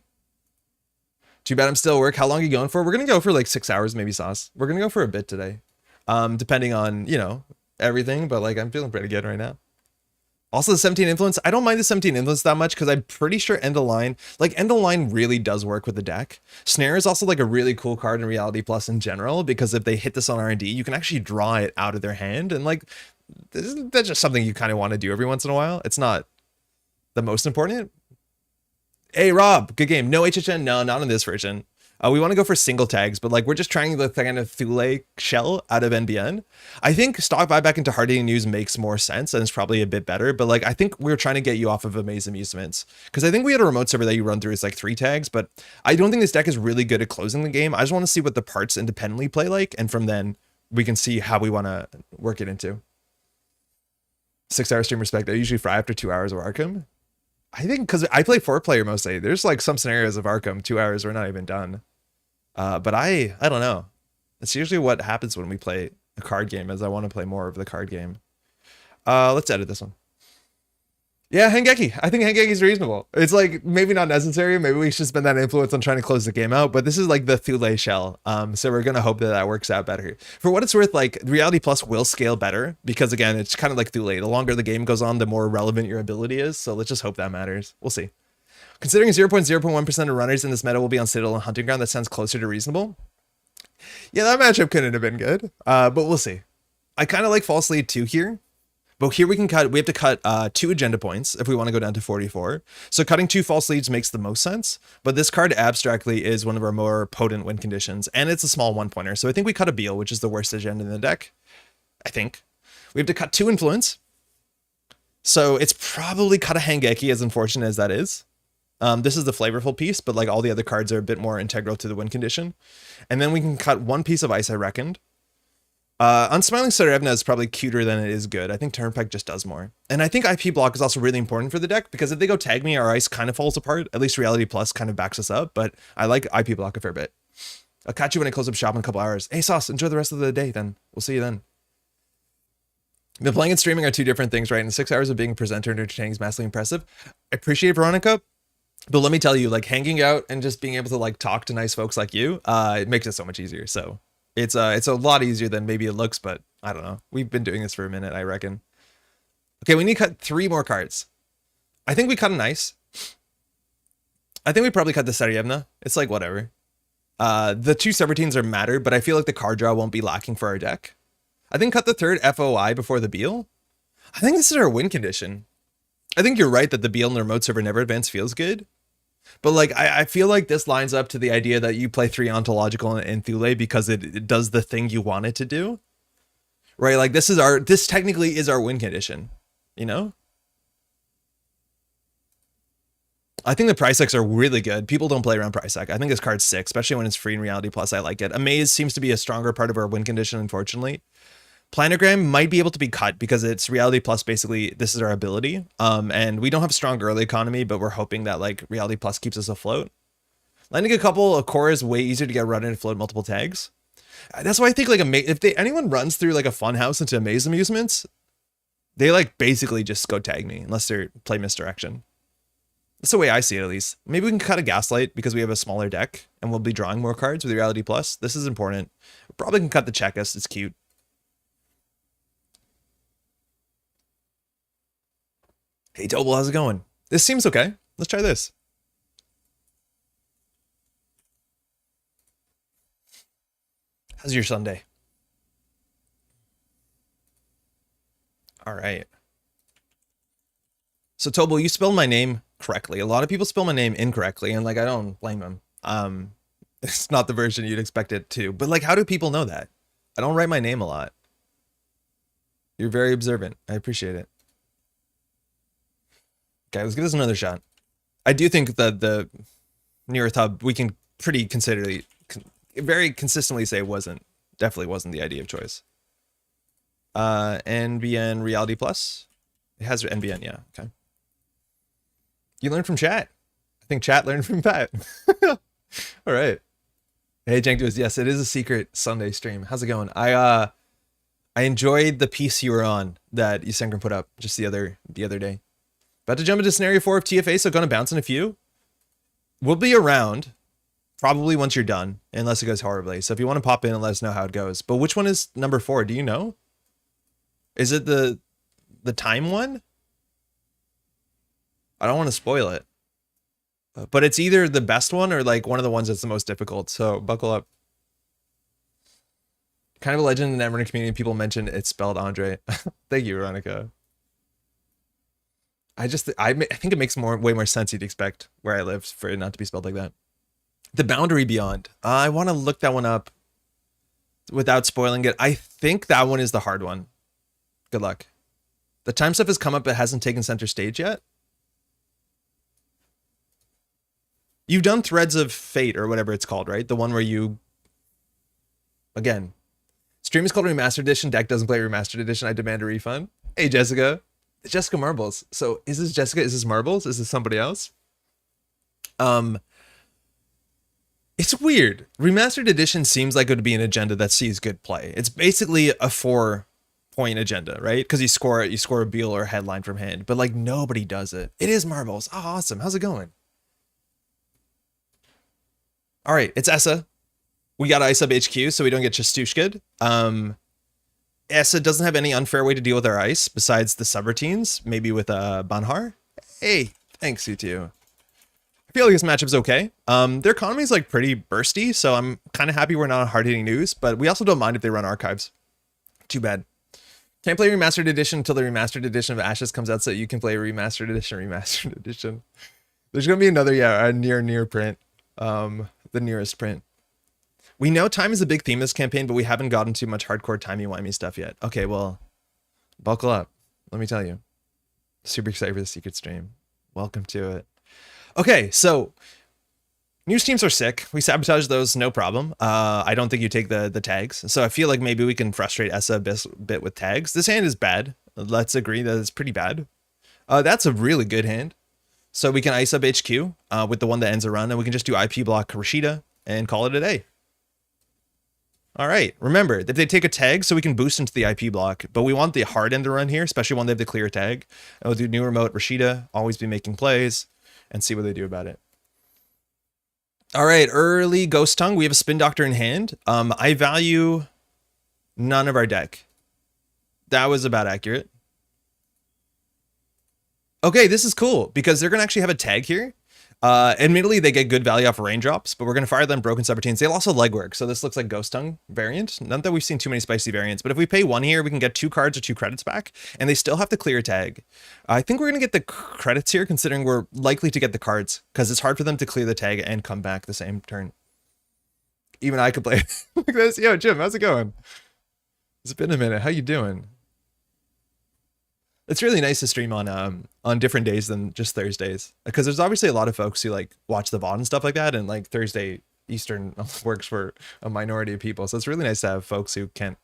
[SPEAKER 1] Too bad I'm still at work. How long are you going for? We're going to go for like 6 hours, maybe, Sauce. We're going to go for a bit today. Depending on, you know, everything. But, like, I'm feeling pretty good right now. Also, the 17 influence. I don't mind the 17 influence that much because I'm pretty sure End of Line, like End of Line really does work with the deck. Snare is also like a really cool card in Reality Plus in general because if they hit this on R&D, you can actually draw it out of their hand. And like, that's just something you kind of want to do every once in a while. It's not the most important. Hey, Rob, good game. No HHN? No, not in this version. We want to go for single tags, but like we're just trying the kind of Thule shell out of NBN. I think stock buyback into Hardy News makes more sense and it's probably a bit better, but like I think we're trying to get you off of Amaze Amusements because I think we had a remote server that you run through is like 3 tags, but I don't think this deck is really good at closing the game. I just want to see what the parts independently play like, and from then we can see how we want to work it into. 6-hour stream respect. I usually fry after 2 hours of Arkham. I think because I play 4-player mostly. There's like some scenarios of Arkham 2 hours we're not even done. But I don't know. It's usually what happens when we play a card game, as I want to play more of the card game. Let's edit this one. Yeah, Hengeki. I think Hengeki is reasonable. It's like maybe not necessary. Maybe we should spend that influence on trying to close the game out. But this is like the Thule shell. So we're gonna hope that that works out better. For what it's worth, like Reality Plus will scale better because again, it's kind of like Thule. The longer the game goes on, the more relevant your ability is. So let's just hope that matters. We'll see. Considering 0.01% of runners in this meta will be on Citadel and Hunting Ground, that sounds closer to reasonable. Yeah, that matchup couldn't have been good. But we'll see. I kind of like False Lead 2 here. But here we have to cut 2 agenda points if we want to go down to 44. So cutting 2 false leads makes the most sense. But this card abstractly is one of our more potent win conditions. And it's a small 1-pointer. So I think we cut a Beal, which is the worst agenda in the deck. I think. We have to cut 2 influence. So it's probably cut a Hengeki, as unfortunate as that is. This is the flavorful piece, but like all the other cards are a bit more integral to the win condition. And then we can cut 1 piece of ice, I reckoned. Unsmiling Tsarevna is probably cuter than it is good. I think Turnpike just does more. And I think IP block is also really important for the deck because if they go tag me, our ice kind of falls apart. At least Reality Plus kind of backs us up, but I like IP block a fair bit. I'll catch you when I close up shop in a couple hours. Hey Sauce, enjoy the rest of the day then. We'll see you then. The playing and streaming are 2 different things, right? And 6 hours of being a presenter and entertaining is massively impressive. I appreciate Veronica, but let me tell you, like hanging out and just being able to like talk to nice folks like you, it makes it so much easier. So it's a lot easier than maybe it looks, but I don't know. We've been doing this for a minute, I reckon. Okay, we need to cut 3 more cards. I think we cut an ice. I think we probably cut the Tsarevna. It's like whatever. The 2 Subroutines are matter, but I feel like the card draw won't be lacking for our deck. I think cut the 3rd FOI before the Beal. I think this is our win condition. I think you're right that the Beal and the remote server never advance feels good. But like, I feel like this lines up to the idea that you play 3 ontological in Thule because it does the thing you want it to do. Right? Like this technically is our win condition, you know? I think the price decks are really good. People don't play around price deck. I think this card's sick, especially when it's free in Reality Plus. I like it. Amaze seems to be a stronger part of our win condition, unfortunately. Planogram might be able to be cut because it's Reality Plus. Basically, this is our ability. And we don't have strong early economy, but we're hoping that like Reality Plus keeps us afloat. Landing a couple of core is way easier to get run and float multiple tags. That's why I think like if anyone runs through like a fun house into Amaze Amusements, they like basically just go tag me unless they play Misdirection. That's the way I see it, at least. Maybe we can cut a Gaslight because we have a smaller deck and we'll be drawing more cards with Reality Plus. This is important. We probably can cut the Checkus. It's cute. Hey, Doble, how's it going? This seems okay. Let's try this. How's your Sunday? All right. So, Tobo, you spelled my name correctly. A lot of people spell my name incorrectly, and like I don't blame them. It's not the version you'd expect it to. But like, how do people know that? I don't write my name a lot. You're very observant. I appreciate it. Okay, let's give this another shot. I do think that the Near Earth Hub, we can very consistently say definitely wasn't the idea of choice. NBN Reality Plus. It has NBN, yeah, okay. You learned from chat. I think chat learned from Pat. All right. Hey, Jenkins, yes, it is a secret Sunday stream. How's it going? I enjoyed the piece you were on that Yusenkran put up just the other day. About to jump into scenario 4 of TFA, so gonna bounce in a few. We'll be around probably once you're done, unless it goes horribly. So if you want to pop in and let us know how it goes. But which one is number 4? Do you know? Is it the time one? I don't want to spoil it. But it's either the best one or like one of the ones that's the most difficult. So buckle up. Kind of a legend in the Netrunner community. People mention it's spelled Andre. Thank you, Veronica. I think it makes way more sense you'd expect where I live for it not to be spelled like that. The Boundary Beyond. I want to look that one up without spoiling it. I think that one is the hard one. Good luck. The time stuff has come up, but hasn't taken center stage yet. You've done Threads of Fate or whatever it's called, right? The one where you, again, stream is called Remastered Edition. Deck doesn't play Remastered Edition. I demand a refund. Hey, Jessica. Jessica Marbles. So is this Jessica? Is this Marbles? Is this somebody else? It's weird. Remastered Edition seems like it would be an agenda that sees good play. It's basically a 4-point agenda, right? Because you score a Beal or a headline from hand, but like nobody does it. It is Marbles. Oh, awesome. How's it going? All right, it's Essa. We got ice up HQ so we don't get Chastushka'd. Essa doesn't have any unfair way to deal with our ice besides the subroutines, maybe with Banhar. Hey, thanks, you two. I feel like this matchup's okay. Their economy is like pretty bursty, so I'm kind of happy we're not on hard-hitting news, but we also don't mind if they run archives. Too bad. Can't play Remastered Edition until the Remastered Edition of Ashes comes out so you can play Remastered Edition. There's going to be another, a near print. The nearest print. We know time is a big theme this campaign, but we haven't gotten too much hardcore timey-wimey stuff yet. Okay, well, buckle up. Let me tell you. Super excited for the secret stream. Welcome to it. Okay, so news teams are sick. We sabotage those, no problem. I don't think you take the tags. So I feel like maybe we can frustrate Essa a bit with tags. This hand is bad. Let's agree that it's pretty bad. That's a really good hand. So we can ice up HQ with the one that ends a run, and we can just do IP block Rashida and call it a day. All right, remember that they take a tag so we can boost into the IP block, but we want the hard end to run here, especially when they have to clear a tag. And we'll do new remote Rashida, always be making plays, and see what they do about it. All right, early Ghost Tongue. We have a Spin Doctor in hand. I value none of our deck. That was about accurate. Okay, this is cool because they're going to actually have a tag here. Admittedly, they get good value off of raindrops, but we're going to fire them broken subroutines. They also legwork, so this looks like Ghost Tongue variant. Not that we've seen too many spicy variants, but if we pay 1 here, we can get 2 cards or 2 credits back, and they still have to clear a tag. I think we're going to get the credits here, considering we're likely to get the cards, because it's hard for them to clear the tag and come back the same turn. Even I could play like this. Yo, Jim, how's it going? It's been a minute. How you doing? It's really nice to stream on different days than just Thursdays, because there's obviously a lot of folks who like watch the VOD and stuff like that, and like Thursday Eastern works for a minority of people. So it's really nice to have folks who can't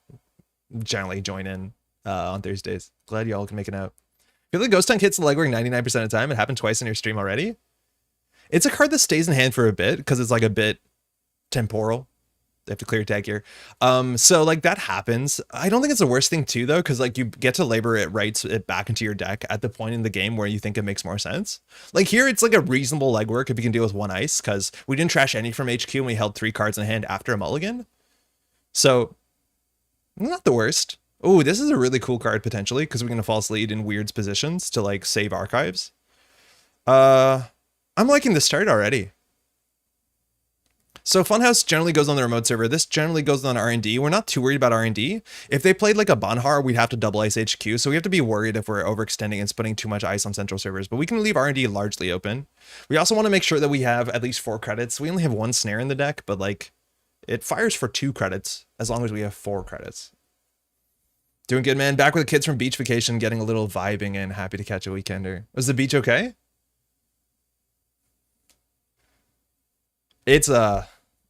[SPEAKER 1] generally join in on Thursdays. Glad y'all can make it out. I feel like Ghost Tongue hits the legwork 99% of the time. It happened twice in your stream already. It's a card that stays in hand for a bit because it's like a bit temporal. They have to clear tag here. So like that happens. I don't think it's the worst thing too though, because like you get to labor it, writes it back into your deck at the point in the game where you think it makes more sense. Like here, it's like a reasonable legwork if you can deal with 1 ice, because we didn't trash any from HQ and we held 3 cards in hand after a mulligan. So not the worst. Oh, this is a really cool card potentially, because we're gonna false lead in Weird's positions to like save archives. I'm liking the start already. So Funhouse generally goes on the remote server. This generally goes on R&D. We're not too worried about R&D. If they played like a Banhar, we'd have to double ice HQ. So we have to be worried if we're overextending and putting too much ice on central servers. But we can leave R&D largely open. We also want to make sure that we have at least 4 credits. We only have 1 snare in the deck, but like it fires for 2 credits as long as we have 4 credits. Doing good, man. Back with the kids from beach vacation, getting a little vibing in. Happy to catch a weekender. Was the beach okay? It's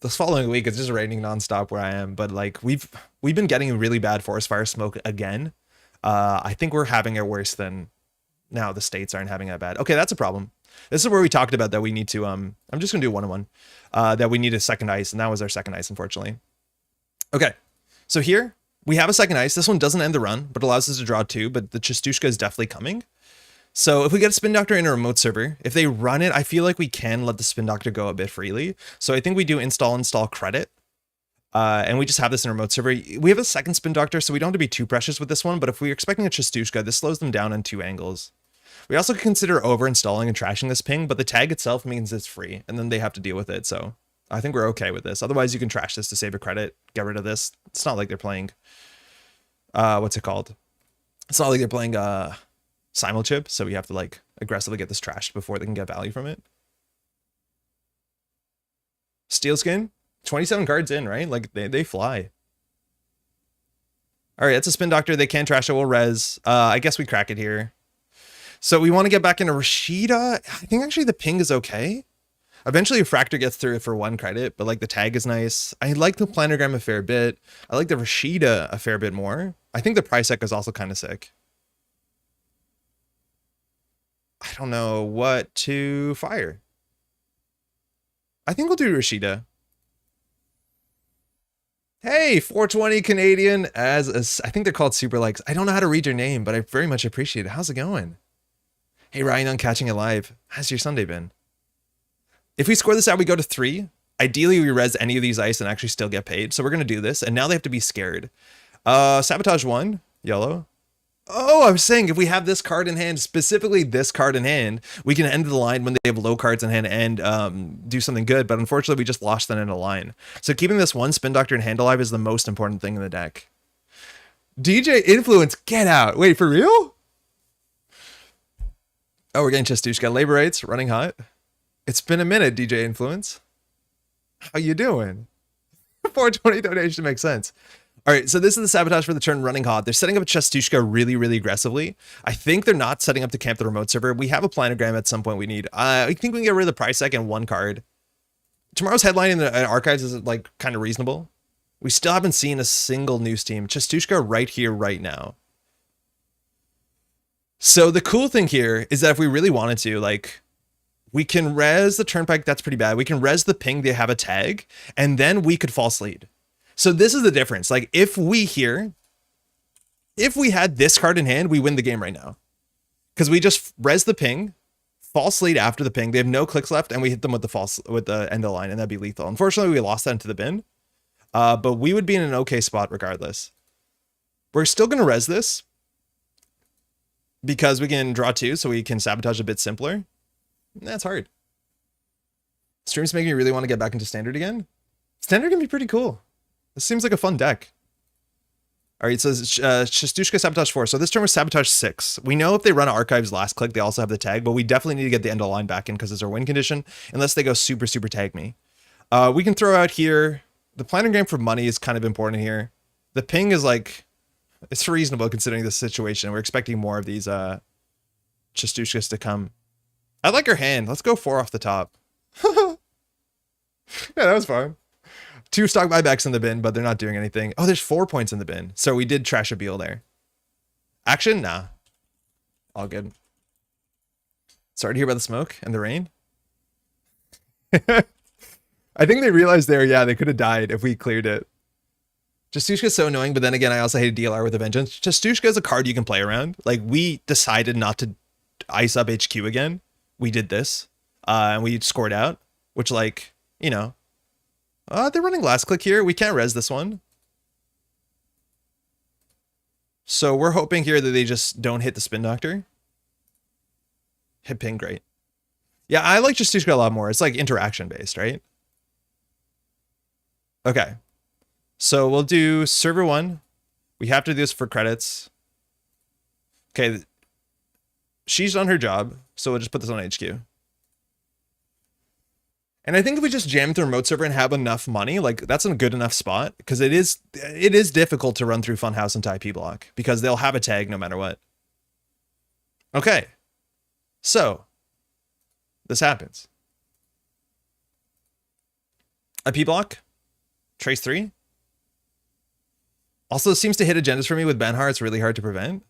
[SPEAKER 1] this following week, it's just raining nonstop where I am, but like we've been getting really bad forest fire smoke again. I think we're having it worse than now. The states aren't having that bad. Okay, that's a problem. This is where we talked about that we need to I'm just gonna do 1-on-1. That we need a second ice, and that was our second ice, unfortunately. Okay, so here we have a second ice. This one doesn't end the run, but allows us to draw 2, but the Chastushka is definitely coming. So if we get a Spin Doctor in a remote server, if they run it, I feel like we can let the Spin Doctor go a bit freely. So I think we do install credit. And we just have this in a remote server. We have a second Spin Doctor, so we don't have to be too precious with this one. But if we're expecting a Chastushka, this slows them down on 2 angles. We also consider over-installing and trashing this ping, but the tag itself means it's free, and then they have to deal with it. So I think we're okay with this. Otherwise, you can trash this to save a credit, get rid of this. It's not like they're playing, what's it called? It's not like they're playing Simulchip, so we have to like aggressively get this trashed before they can get value from it. Steel Skin, 27 cards in, right? Like they fly. All right, it's a Spin Doctor. They can trash it. We'll res. I guess we crack it here. So we want to get back into Rashida. I think actually the ping is okay. Eventually, a Fractor gets through it for 1 credit, but like the tag is nice. I like the Planogram a fair bit. I like the Rashida a fair bit more. I think the price deck is also kind of sick. I don't know what to fire. I think we'll do Rashida. Hey, 420 Canadian I think they're called Super Likes. I don't know how to read your name, but I very much appreciate it. How's it going? Hey, Ryan on Catching It Live. How's your Sunday been? If we score this out, we go to 3. Ideally, we res any of these ice and actually still get paid. So we're going to do this. And now they have to be scared. Sabotage 1, yellow. Oh, I was saying if we have this card in hand, specifically this card in hand, we can end the line when they have low cards in hand and do something good. But unfortunately, we just lost that in a line. So keeping this 1 Spin Doctor in hand alive is the most important thing in the deck. DJ Influence, get out. Wait, for real? Oh, we're getting Chestushka. Labor rates, running hot. It's been a minute, DJ Influence. How you doing? 420 donation makes sense. All right, so this is the Sabotage for the turn running hot. They're setting up a Chestushka really, really aggressively. I think they're not setting up to camp the remote server. We have a planogram at some point we need. I think we can get rid of the price deck and 1 card. Tomorrow's headline in the archives is like kind of reasonable. We still haven't seen a single news team. Chestushka right here, right now. So the cool thing here is that if we really wanted to, like, we can res the turnpike. That's pretty bad. We can res the ping. They have a tag, and then we could false lead. So this is the difference. Like if we had this card in hand, we win the game right now. Because we just res the ping, false lead after the ping. They have no clicks left, and we hit them with the end of line, and that'd be lethal. Unfortunately, we lost that into the bin. But we would be in an okay spot regardless. We're still gonna res this because we can draw 2, so we can sabotage a bit simpler. That's hard. Stream's making me really want to get back into standard again. Standard can be pretty cool. This seems like a fun deck. All right, it says Chestushka Sabotage 4. So this turn was Sabotage 6. We know if they run Archives last click, they also have the tag, but we definitely need to get the end of line back in because it's our win condition, unless they go super, super tag me. We can throw out here. The planogram for money is kind of important here. The ping is like, it's reasonable considering the situation. We're expecting more of these Chestushkas to come. I like her hand. Let's go 4 off the top. Yeah, that was fun. 2 stock buybacks in the bin, but they're not doing anything. Oh, there's 4 points in the bin. So we did trash a Beal there. Action? Nah. All good. Sorry to hear about the smoke and the rain. I think they realized there, yeah, they could have died if we cleared it. Chestushka's so annoying, but then again, I also hate DLR with a vengeance. Chestushka is a card you can play around. Like, we decided not to ice up HQ again. We did this, and we scored out, which, like, you know. They're running last click here. We can't res this one. So we're hoping here that they just don't hit the Spin Doctor. Hit ping, great. Yeah, I like Chestushka a lot more. It's like interaction based, right? Okay. So we'll do server 1. We have to do this for credits. Okay. She's done her job, so we'll just put this on HQ. And I think if we just jam through remote server and have enough money, like that's a good enough spot, because it is difficult to run through Funhouse and IP block because they'll have a tag no matter what. Okay. So this happens. IP block, trace 3. Also seems to hit agendas for me with Benhar. It's really hard to prevent.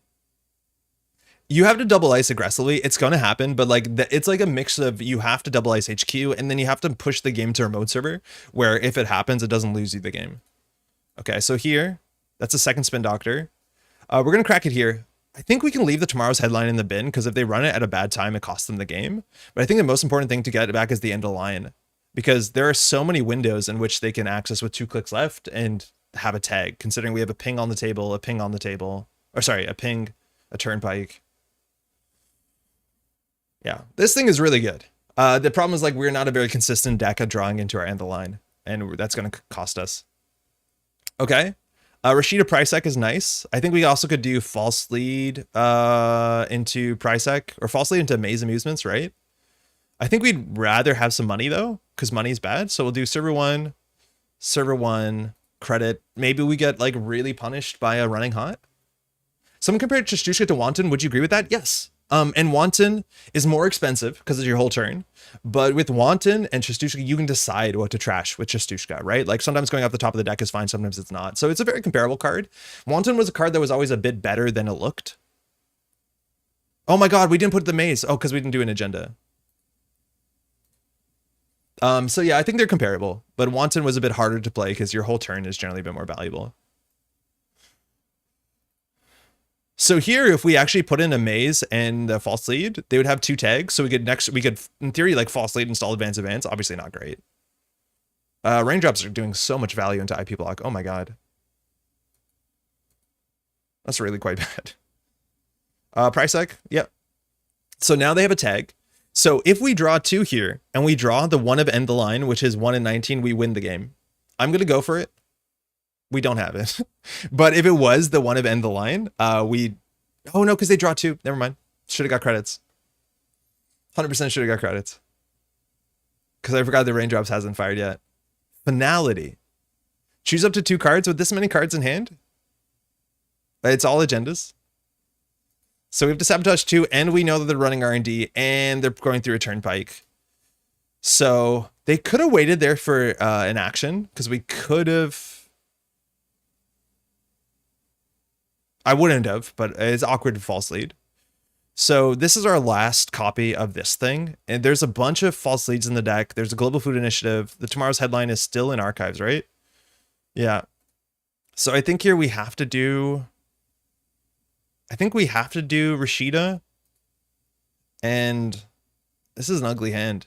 [SPEAKER 1] You have to double ice aggressively. It's going to happen, but like it's like a mix of you have to double ice HQ and then you have to push the game to remote server where if it happens, it doesn't lose you the game. Okay, so here, that's a second Spin Doctor. We're going to crack it here. I think we can leave the tomorrow's headline in the bin because if they run it at a bad time, it costs them the game. But I think the most important thing to get back is the end of line because there are so many windows in which they can access with 2 clicks left and have a tag, considering we have a ping on the table, a ping on the table, or sorry, a ping, a turnpike. Yeah, this thing is really good. The problem is like we're not a very consistent deck at drawing into our end of the line, and that's going to cost us. Okay, Rashida Prysac is nice. I think we also could do false lead into Prysac or false lead into Maze Amusements, right? I think we'd rather have some money though, because money's bad. So we'll do server one, credit. Maybe we get like really punished by a running hot. Someone compared Chestushka to Wanton. Would you agree with that? Yes. And Wanton is more expensive because of your whole turn. But with Wanton and Chestushka, you can decide what to trash with Chestushka, right? Like sometimes going off the top of the deck is fine, sometimes it's not. So it's a very comparable card. Wanton was a card that was always a bit better than it looked. Oh my god, we didn't put the maze. Oh, because we didn't do an agenda. So yeah, I think they're comparable. But Wanton was a bit harder to play because your whole turn is generally a bit more valuable. So here, if we actually put in a maze and a false lead, they would have 2 tags. So we could in theory like false lead, install advance. Obviously not great. Raindrops are doing so much value into IP block. Oh my god, that's really quite bad. Price tag, yep. So now they have a tag. So if we draw 2 here and we draw the one of end the line, which is 1 in 19, we win the game. I'm gonna go for it. We don't have it. But if it was the one of end the line, oh no, because they draw 2. Never mind. Should have got credits. 100% should have got credits. Because I forgot the raindrops hasn't fired yet. Finality. Choose up to 2 cards with this many cards in hand. It's all agendas. So we have to sabotage 2, and we know that they're running R&D, and they're going through a turnpike. So they could have waited there for an action, because we could have... I wouldn't have, but it's awkward to false lead. So this is our last copy of this thing. And there's a bunch of false leads in the deck. There's a Global Food Initiative. The Tomorrow's Headline is still in archives, right? Yeah. So I think here we have to do... I think we have to do Rashida. And this is an ugly hand.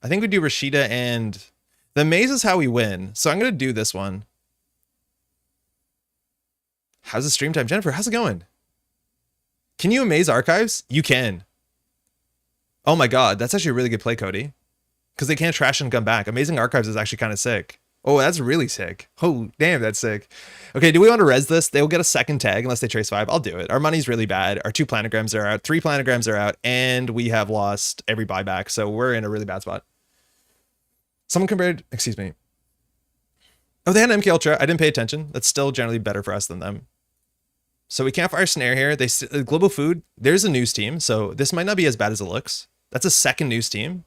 [SPEAKER 1] I think we do Rashida and... The maze is how we win. So I'm going to do this one. How's the stream time? Jennifer, how's it going? Can you amaze archives? You can. Oh my god, that's actually a really good play, Cody. Because they can't trash and come back. Amazing archives is actually kind of sick. Oh, that's really sick. Oh, damn, that's sick. Okay, do we want to res this? They will get a second tag unless they trace 5. I'll do it. Our money's really bad. Our 2 planograms are out. 3 planograms are out. And we have lost every buyback. So we're in a really bad spot. Someone compared... Excuse me. Oh, they had an MK Ultra. I didn't pay attention. That's still generally better for us than them. So we can't fire Snare here. Global Food, there's a news team. So this might not be as bad as it looks. That's a second news team.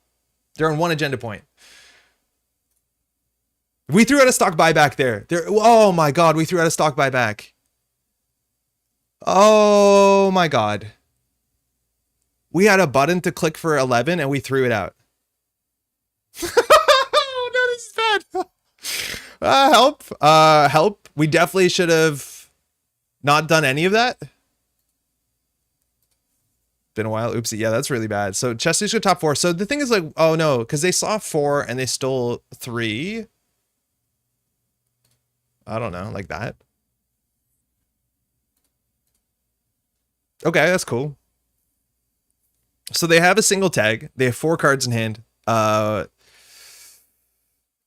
[SPEAKER 1] They're on 1 agenda point. We threw out a stock buyback there. Oh my god, we threw out a stock buyback. Oh my god. We had a button to click for 11 and we threw it out. Oh no, this is bad. Help. Help. We definitely should have not done any of that. Been a while. Oopsie. Yeah, that's really bad. So Chester's got top 4. So the thing is like, oh no, because they saw 4 and they stole 3. I don't know, like that. Okay, that's cool. So they have a single tag. They have 4 cards in hand.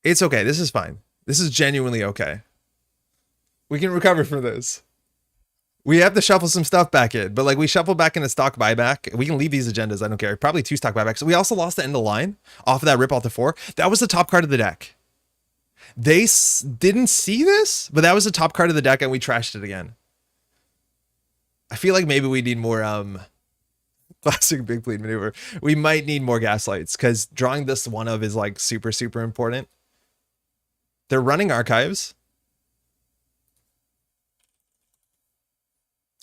[SPEAKER 1] It's okay. This is fine. This is genuinely okay. We can recover from this. We have to shuffle some stuff back in, but like we shuffle back in a stock buyback. We can leave these agendas. I don't care. Probably 2 stock buybacks. We also lost the end of the line off of that rip off the 4. That was the top card of the deck. They didn't see this, but that was the top card of the deck and we trashed it again. I feel like maybe we need more classic big bleed maneuver. We might need more gaslights because drawing this one of is like super, super important. They're running archives.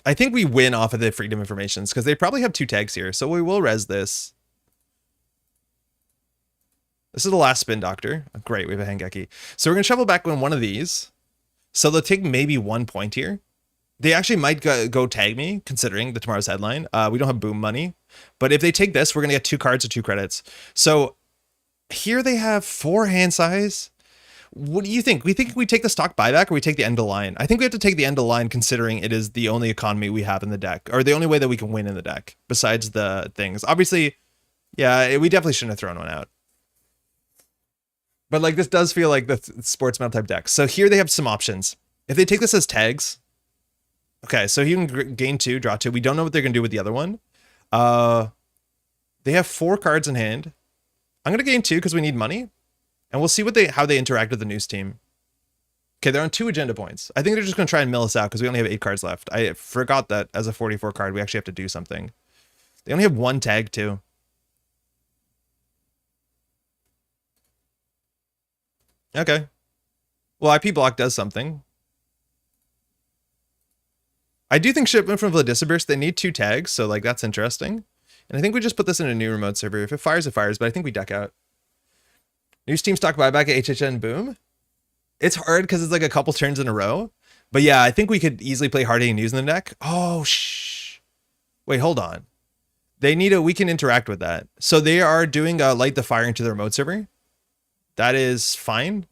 [SPEAKER 1] I think we win off of the freedom informations because they probably have 2 tags here. So we will res this. This is the last spin doctor. Oh, great, we have a Hangeki. So we're going to shuffle back on one of these. So they'll take maybe 1 point here. They actually might go tag me, considering the Tomorrow's Headline. We don't have boom money. But if they take this, we're going to get 2 cards or 2 credits. So here they have 4 hand size. What do you think? We think we take the stock buyback or we take the end of line? I think we have to take the end of line considering it is the only economy we have in the deck, or the only way that we can win in the deck besides the things. Obviously, yeah, we definitely shouldn't have thrown one out. But like this does feel like the sports metal type deck. So here they have some options. If they take this as tags, okay, so he can gain 2, draw 2. We don't know what they're going to do with the other one. They have 4 cards in hand. I'm gonna gain 2 because we need money, and we'll see how they interact with the news team. Okay, they're on 2 agenda points. I think they're just gonna try and mill us out because we only have 8 cards left. I forgot that as a 44 card, we actually have to do something. They only have 1 tag too. Okay. Well, IP block does something. I do think shipment from Vladisburst, they need 2 tags, so like that's interesting. And I think we just put this in a new remote server. If it fires, it fires, but I think we deck out. News team stock buyback at HHN, boom. It's hard because it's like a couple turns in a row. But yeah, I think we could easily play hard-hitting news in the deck. Oh, shh. Wait, hold on. They need we can interact with that. So they are doing light the fire into the remote server. That is fine.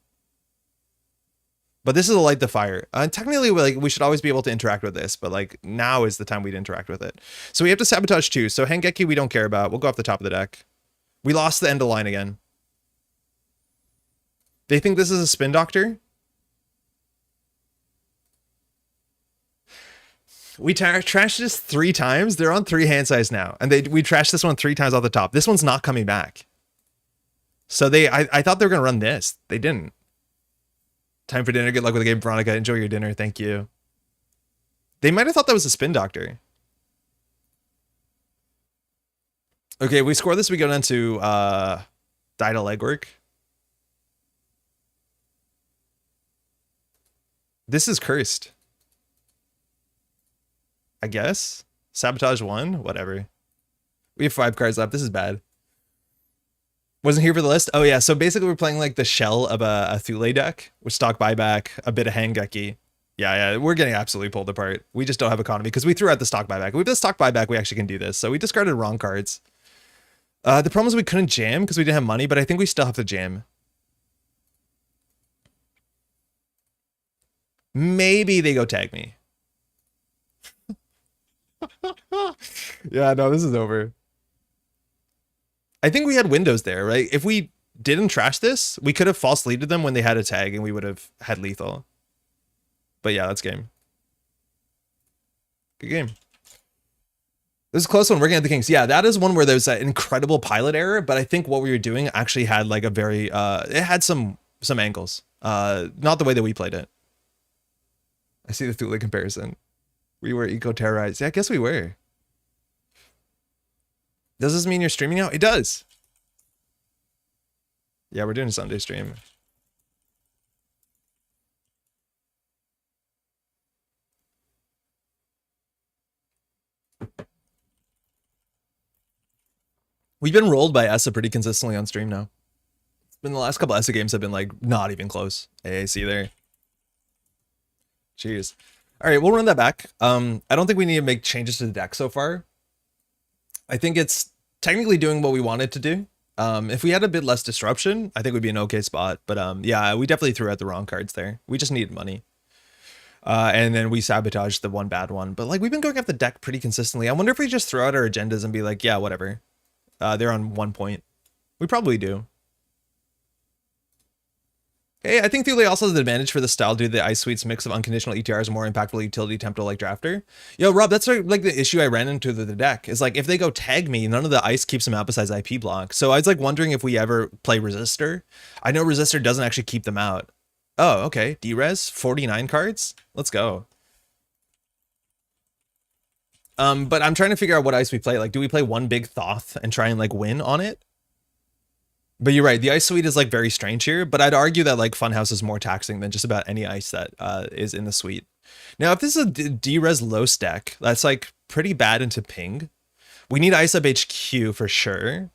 [SPEAKER 1] But this is a light the fire. Technically, we should always be able to interact with this, but like now is the time we'd interact with it. So we have to sabotage 2. So Hengeki we don't care about. We'll go off the top of the deck. We lost the end of line again. They think this is a spin doctor. We trashed this 3 times. They're on 3 hand size now. And we trashed this one 3 times off the top. This one's not coming back. So I thought they were going to run this. They didn't. Time for dinner. Good luck with the game, Veronica. Enjoy your dinner. Thank you. They might have thought that was a spin doctor. Okay, we score this. We go down to die to legwork. This is cursed. I guess. Sabotage 1. Whatever. We have 5 cards left. This is bad. Wasn't here for the list? Oh yeah, so basically we're playing like the shell of a Thule deck with stock buyback, a bit of Hengeki. Yeah, we're getting absolutely pulled apart. We just don't have economy because we threw out the stock buyback. If we have the stock buyback, we actually can do this. So we discarded wrong cards. The problem is we couldn't jam because we didn't have money, but I think we still have to jam. Maybe they go tag me. Yeah, no, this is over. I think we had windows there, right? If we didn't trash this, we could have false leaded them when they had a tag and we would have had lethal. But yeah, that's game. Good game. This is a close one, working at the Kings. Yeah, that is one where there's that incredible pilot error, but I think what we were doing actually had like a very, it had some angles. Not the way that we played it. I see the Thule comparison. We were eco-terrorized. Yeah, I guess we were. Does this mean you're streaming now? It does. Yeah, we're doing a Sunday stream. We've been rolled by ESA pretty consistently on stream now. It's been the last couple ESA games have been like not even close. AAC there. Cheers. All right, we'll run that back. I don't think we need to make changes to the deck so far. I think it's technically doing what we wanted to do. If we had a bit less disruption, I think we'd be an okay spot. But yeah, we definitely threw out the wrong cards there. We just needed money. And then we sabotaged the one bad one. But like we've been going up the deck pretty consistently. I wonder if we just throw out our agendas and be like, yeah, whatever. They're on 1 point. We probably do. Hey, I think Thule also has an advantage for the style due to the Ice Sweets mix of unconditional ETRs, more impactful utility tempo like Drafter. Yo, Rob, that's like the issue I ran into the deck. Is like if they go tag me, none of the ice keeps them out besides IP block. So I was like wondering if we ever play Resistor. I know Resistor doesn't actually keep them out. Oh, okay. D-Res, 49 cards? Let's go. But I'm trying to figure out what ice we play. Like, do we play one big Thoth and try and like win on it? But you're right, the ice suite is like very strange here, but I'd argue that like Funhouse is more taxing than just about any ice that is in the suite. Now, if this is a D-Res low stack, that's like pretty bad into ping. We need ice up HQ for sure.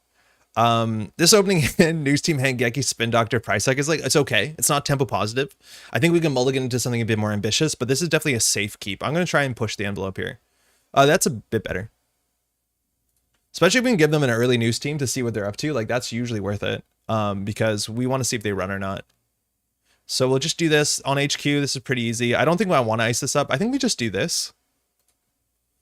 [SPEAKER 1] This opening in News Team Hengeki Spin Doctor price hike is like, it's okay. It's not tempo positive. I think we can mulligan into something a bit more ambitious, but this is definitely a safe keep. I'm going to try and push the envelope here. That's a bit better. Especially if we can give them an early news team to see what they're up to. Like, that's usually worth it. Because we want to see if they run or not. So we'll just do this on HQ. This is pretty easy. I don't think I want to ice this up. I think we just do this.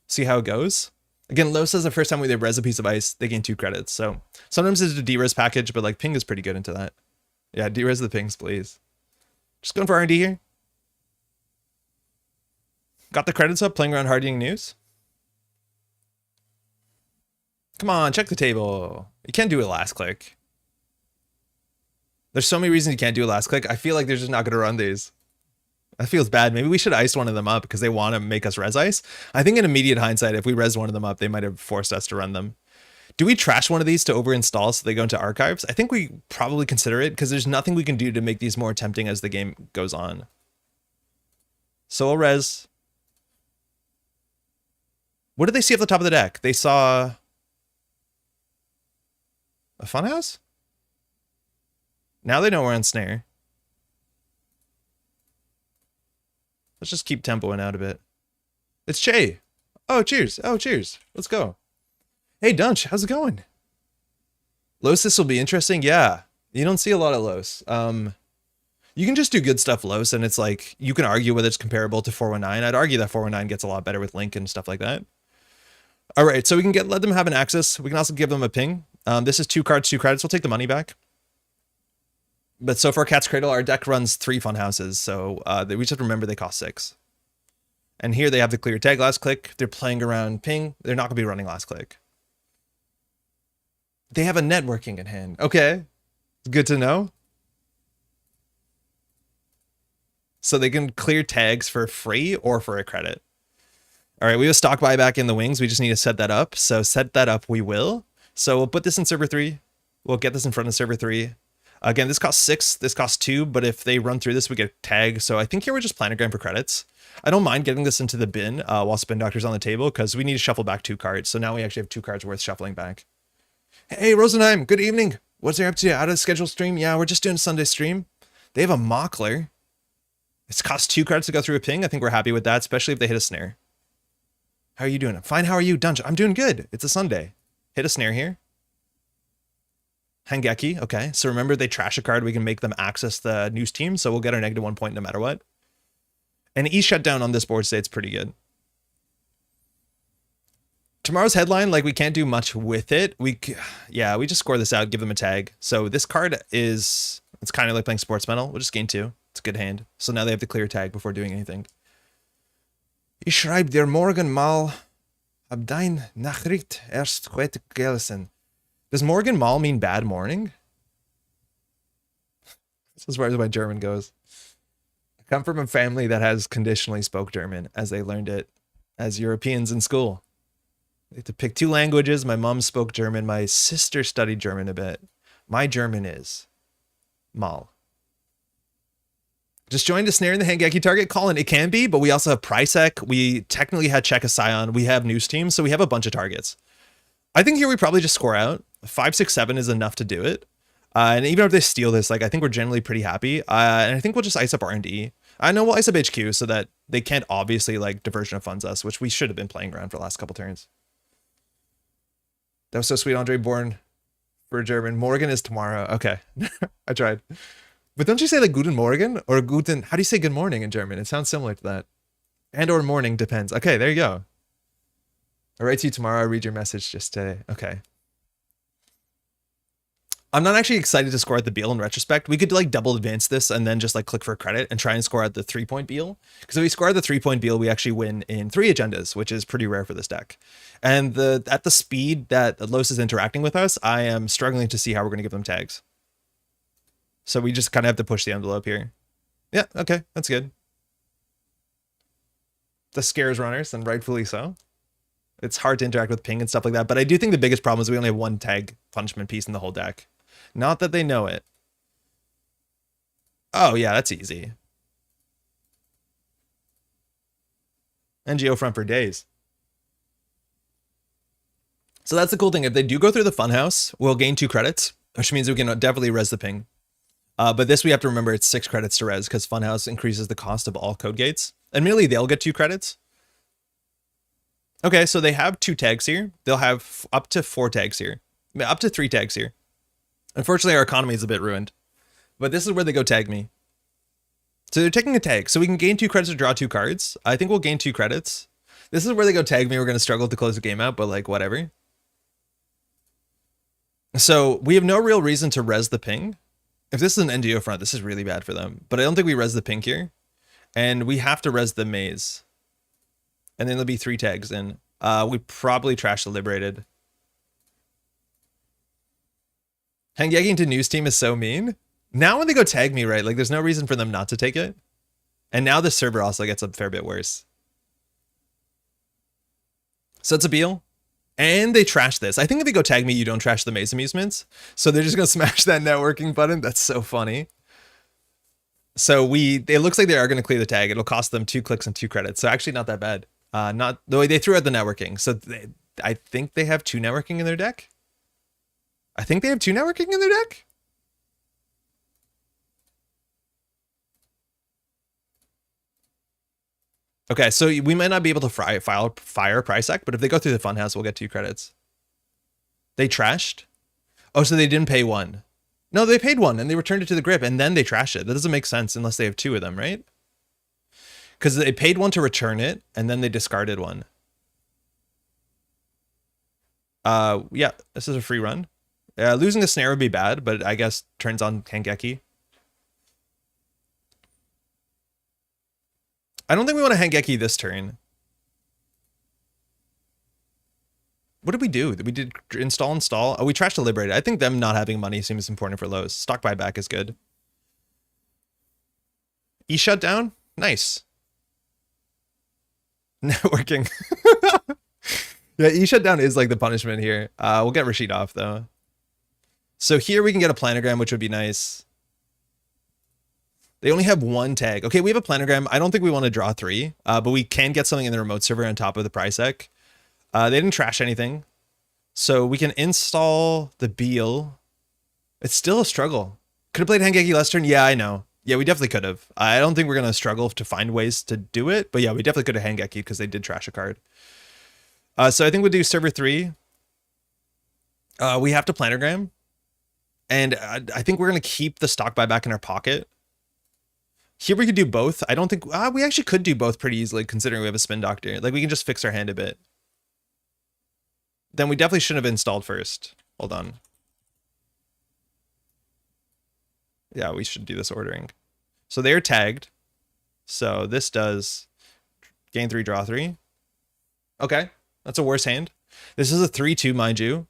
[SPEAKER 1] See how it goes. Again, Lo says the first time we did res a piece of ice, they gain 2 credits. So sometimes it's a D-res package, but like ping is pretty good into that. Yeah, D-res the pings, please. Just going for R&D here. Got the credits up, playing around hardening news. Come on, check the table. You can't do it last click. There's so many reasons you can't do a last click. I feel like they're just not going to run these. That feels bad. Maybe we should ice one of them up because they want to make us res ice. I think in immediate hindsight, if we res one of them up, they might have forced us to run them. Do we trash one of these to overinstall so they go into archives? I think we probably consider it because there's nothing we can do to make these more tempting as the game goes on. So we'll res. What did they see off the top of the deck? They saw a funhouse? Now they know we're on snare. Let's just keep tempoing out a bit. It's Che. Oh, cheers. Oh, cheers. Let's go. Hey, Dunch, how's it going? Los, this will be interesting. Yeah, you don't see a lot of Los. You can just do good stuff Los, and it's like, you can argue whether it's comparable to 419. I'd argue that 419 gets a lot better with Link and stuff like that. All right, so we can let them have an access. We can also give them a ping. This is 2 cards, 2 credits. We'll take the money back. But so for Cat's Cradle, our deck runs 3 fun houses, so we just have to remember they cost 6. And here they have the clear tag last click. If they're playing around ping, they're not going to be running last click. They have a networking in hand. Okay, good to know. So they can clear tags for free or for a credit. All right, we have a stock buyback in the wings. We just need to set that up. So set that up, we will. So we'll put this in server 3. We'll get this in front of server 3. Again, this costs 6, this costs 2, but if they run through this, we get tag. So I think here we're just planogram for credits. I don't mind getting this into the bin while Spin Doctor's on the table because we need to shuffle back 2 cards. So now we actually have 2 cards worth shuffling back. Hey, Rosenheim, good evening. What's there up to? Out of schedule stream? Yeah, we're just doing Sunday stream. They have a Mockler. It's cost 2 cards to go through a ping. I think we're happy with that, especially if they hit a snare. How are you doing? Fine, how are you? Dungeon, I'm doing good. It's a Sunday. Hit a snare here. Hangeki, okay. So remember, they trash a card. We can make them access the news team, so we'll get our -1 point no matter what. And E shutdown on this board state's pretty good. Tomorrow's headline, like, we can't do much with it. We just score this out, give them a tag. So this card is, it's kind of like playing Sports Medal. We'll just gain 2. It's a good hand. So now they have to clear tag before doing anything. Ich schreibe dir morgen mal, hab dein Nachricht erst heute gelesen. Does Morgan Mal mean bad morning? This is as far as my German goes. I come from a family that has conditionally spoke German as they learned it as Europeans in school. They had to pick 2 languages. My mom spoke German. My sister studied German a bit. My German is Mal. Just joined a snare in the Hangeki target. Colin, it can be, but we also have Prysek. We technically had Check a Scion. We have News Team, so we have a bunch of targets. I think here we probably just score out. 5, 6, 7 is enough to do it. And even if they steal this, like, I think we're generally pretty happy. And I think we'll just ice up R&D. I know we'll ice up HQ so that they can't obviously, like, diversion of funds us, which we should have been playing around for the last couple turns. That was so sweet, Andre, born for German. Morgan is tomorrow. Okay, I tried. But don't you say, like, Guten Morgen or Guten... How do you say good morning in German? It sounds similar to that. And or morning depends. Okay, there you go. I'll write to you tomorrow. I'll read your message just today. Okay. I'm not actually excited to score at the Beal in retrospect. We could like double advance this and then just like click for credit and try and score at the 3-point Beal. Because if we score at the 3-point Beal, we actually win in 3 agendas, which is pretty rare for this deck. And at the speed that Los is interacting with us, I am struggling to see how we're going to give them tags. So we just kind of have to push the envelope here. Yeah, okay, that's good. The scares runners, and rightfully so. It's hard to interact with ping and stuff like that, but I do think the biggest problem is we only have 1 tag punishment piece in the whole deck. Not that they know it. Oh yeah, that's easy. NGO front for days. So that's the cool thing. If they do go through the funhouse, we'll gain 2 credits, which means we can definitely res the ping. But this we have to remember it's 6 credits to res because funhouse increases the cost of all code gates. Admittedly, they'll get 2 credits. Okay, so they have 2 tags here. They'll have up to 4 tags here. Up to 3 tags here. Unfortunately, our economy is a bit ruined. But this is where they go tag me. So they're taking a tag. So we can gain 2 credits to draw 2 cards. I think we'll gain 2 credits. This is where they go tag me. We're going to struggle to close the game out, but like whatever. So we have no real reason to res the ping. If this is an NGO front, this is really bad for them. But I don't think we res the ping here. And we have to res the maze. And then there'll be 3 tags in. We probably trash the Liberated. Hangyegging to news team is so mean. Now when they go tag me, right, like there's no reason for them not to take it. And now the server also gets a fair bit worse. So it's a Beal. And they trash this. I think if they go tag me, you don't trash the Maze Amusements. So they're just going to smash that networking button. That's so funny. So it looks like they are going to clear the tag. It'll cost them 2 clicks and 2 credits. So actually not that bad. Not the way they threw out the networking. So I think they have 2 networking in their deck. I think they have 2 networking in their deck. Okay, so we might not be able to fire price act, but if they go through the funhouse, we'll get 2 credits. They trashed? Oh, so they didn't pay 1. No, they paid 1 and they returned it to the grip and then they trashed it. That doesn't make sense unless they have 2 of them, right? Because they paid 1 to return it and then they discarded 1. Yeah, this is a free run. Losing the snare would be bad, but I guess turns on Hangeki. I don't think we want to Hangeki this turn. What did we do? We did install. Oh, we trashed the Liberated. I think them not having money seems important for lows. Stock buyback is good. E shutdown? Nice. Networking. Yeah, E shutdown is like the punishment here. We'll get Rashid off though. So here we can get a planogram, which would be nice. They only have 1 tag. Okay, we have a planogram. I don't think we want to draw 3, but we can get something in the remote server on top of the price deck. They didn't trash anything. So we can install the Beal. It's still a struggle. Could have played Hangeki last turn? Yeah, I know. Yeah, we definitely could have. I don't think we're going to struggle to find ways to do it. But yeah, we definitely could have Hangeki because they did trash a card. So I think we'll do server 3. We have to planogram. And I think we're going to keep the stock buyback in our pocket. Here we could do both. I don't think... we actually could do both pretty easily considering we have a Spin Doctor. Like we can just fix our hand a bit. Then we definitely shouldn't have installed first. Hold on. Yeah, we should do this ordering. So they're tagged. So this does gain 3, draw 3. Okay, that's a worse hand. This is a 3-2, mind you.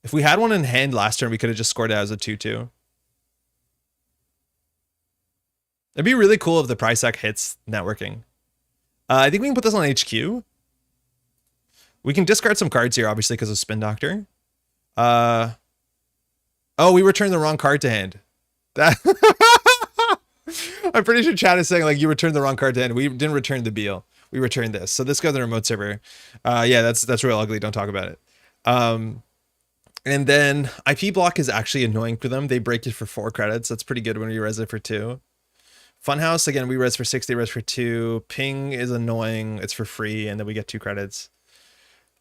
[SPEAKER 1] If we had one in hand last turn, we could have just scored it as a 2-2. It'd be really cool if the price deck hits networking. I think we can put this on HQ. We can discard some cards here, obviously, because of Spin Doctor. Oh, we returned the wrong card to hand. That I'm pretty sure chat is saying, like, you returned the wrong card to hand. We didn't return the Beal. We returned this. So this goes to the remote server. Yeah, that's real ugly. Don't talk about it. And then IP block is actually annoying for them. They break it for 4 credits. That's pretty good when we res it for 2. Funhouse, again, we res for 6, they res for 2. Ping is annoying. It's for free, and then we get 2 credits.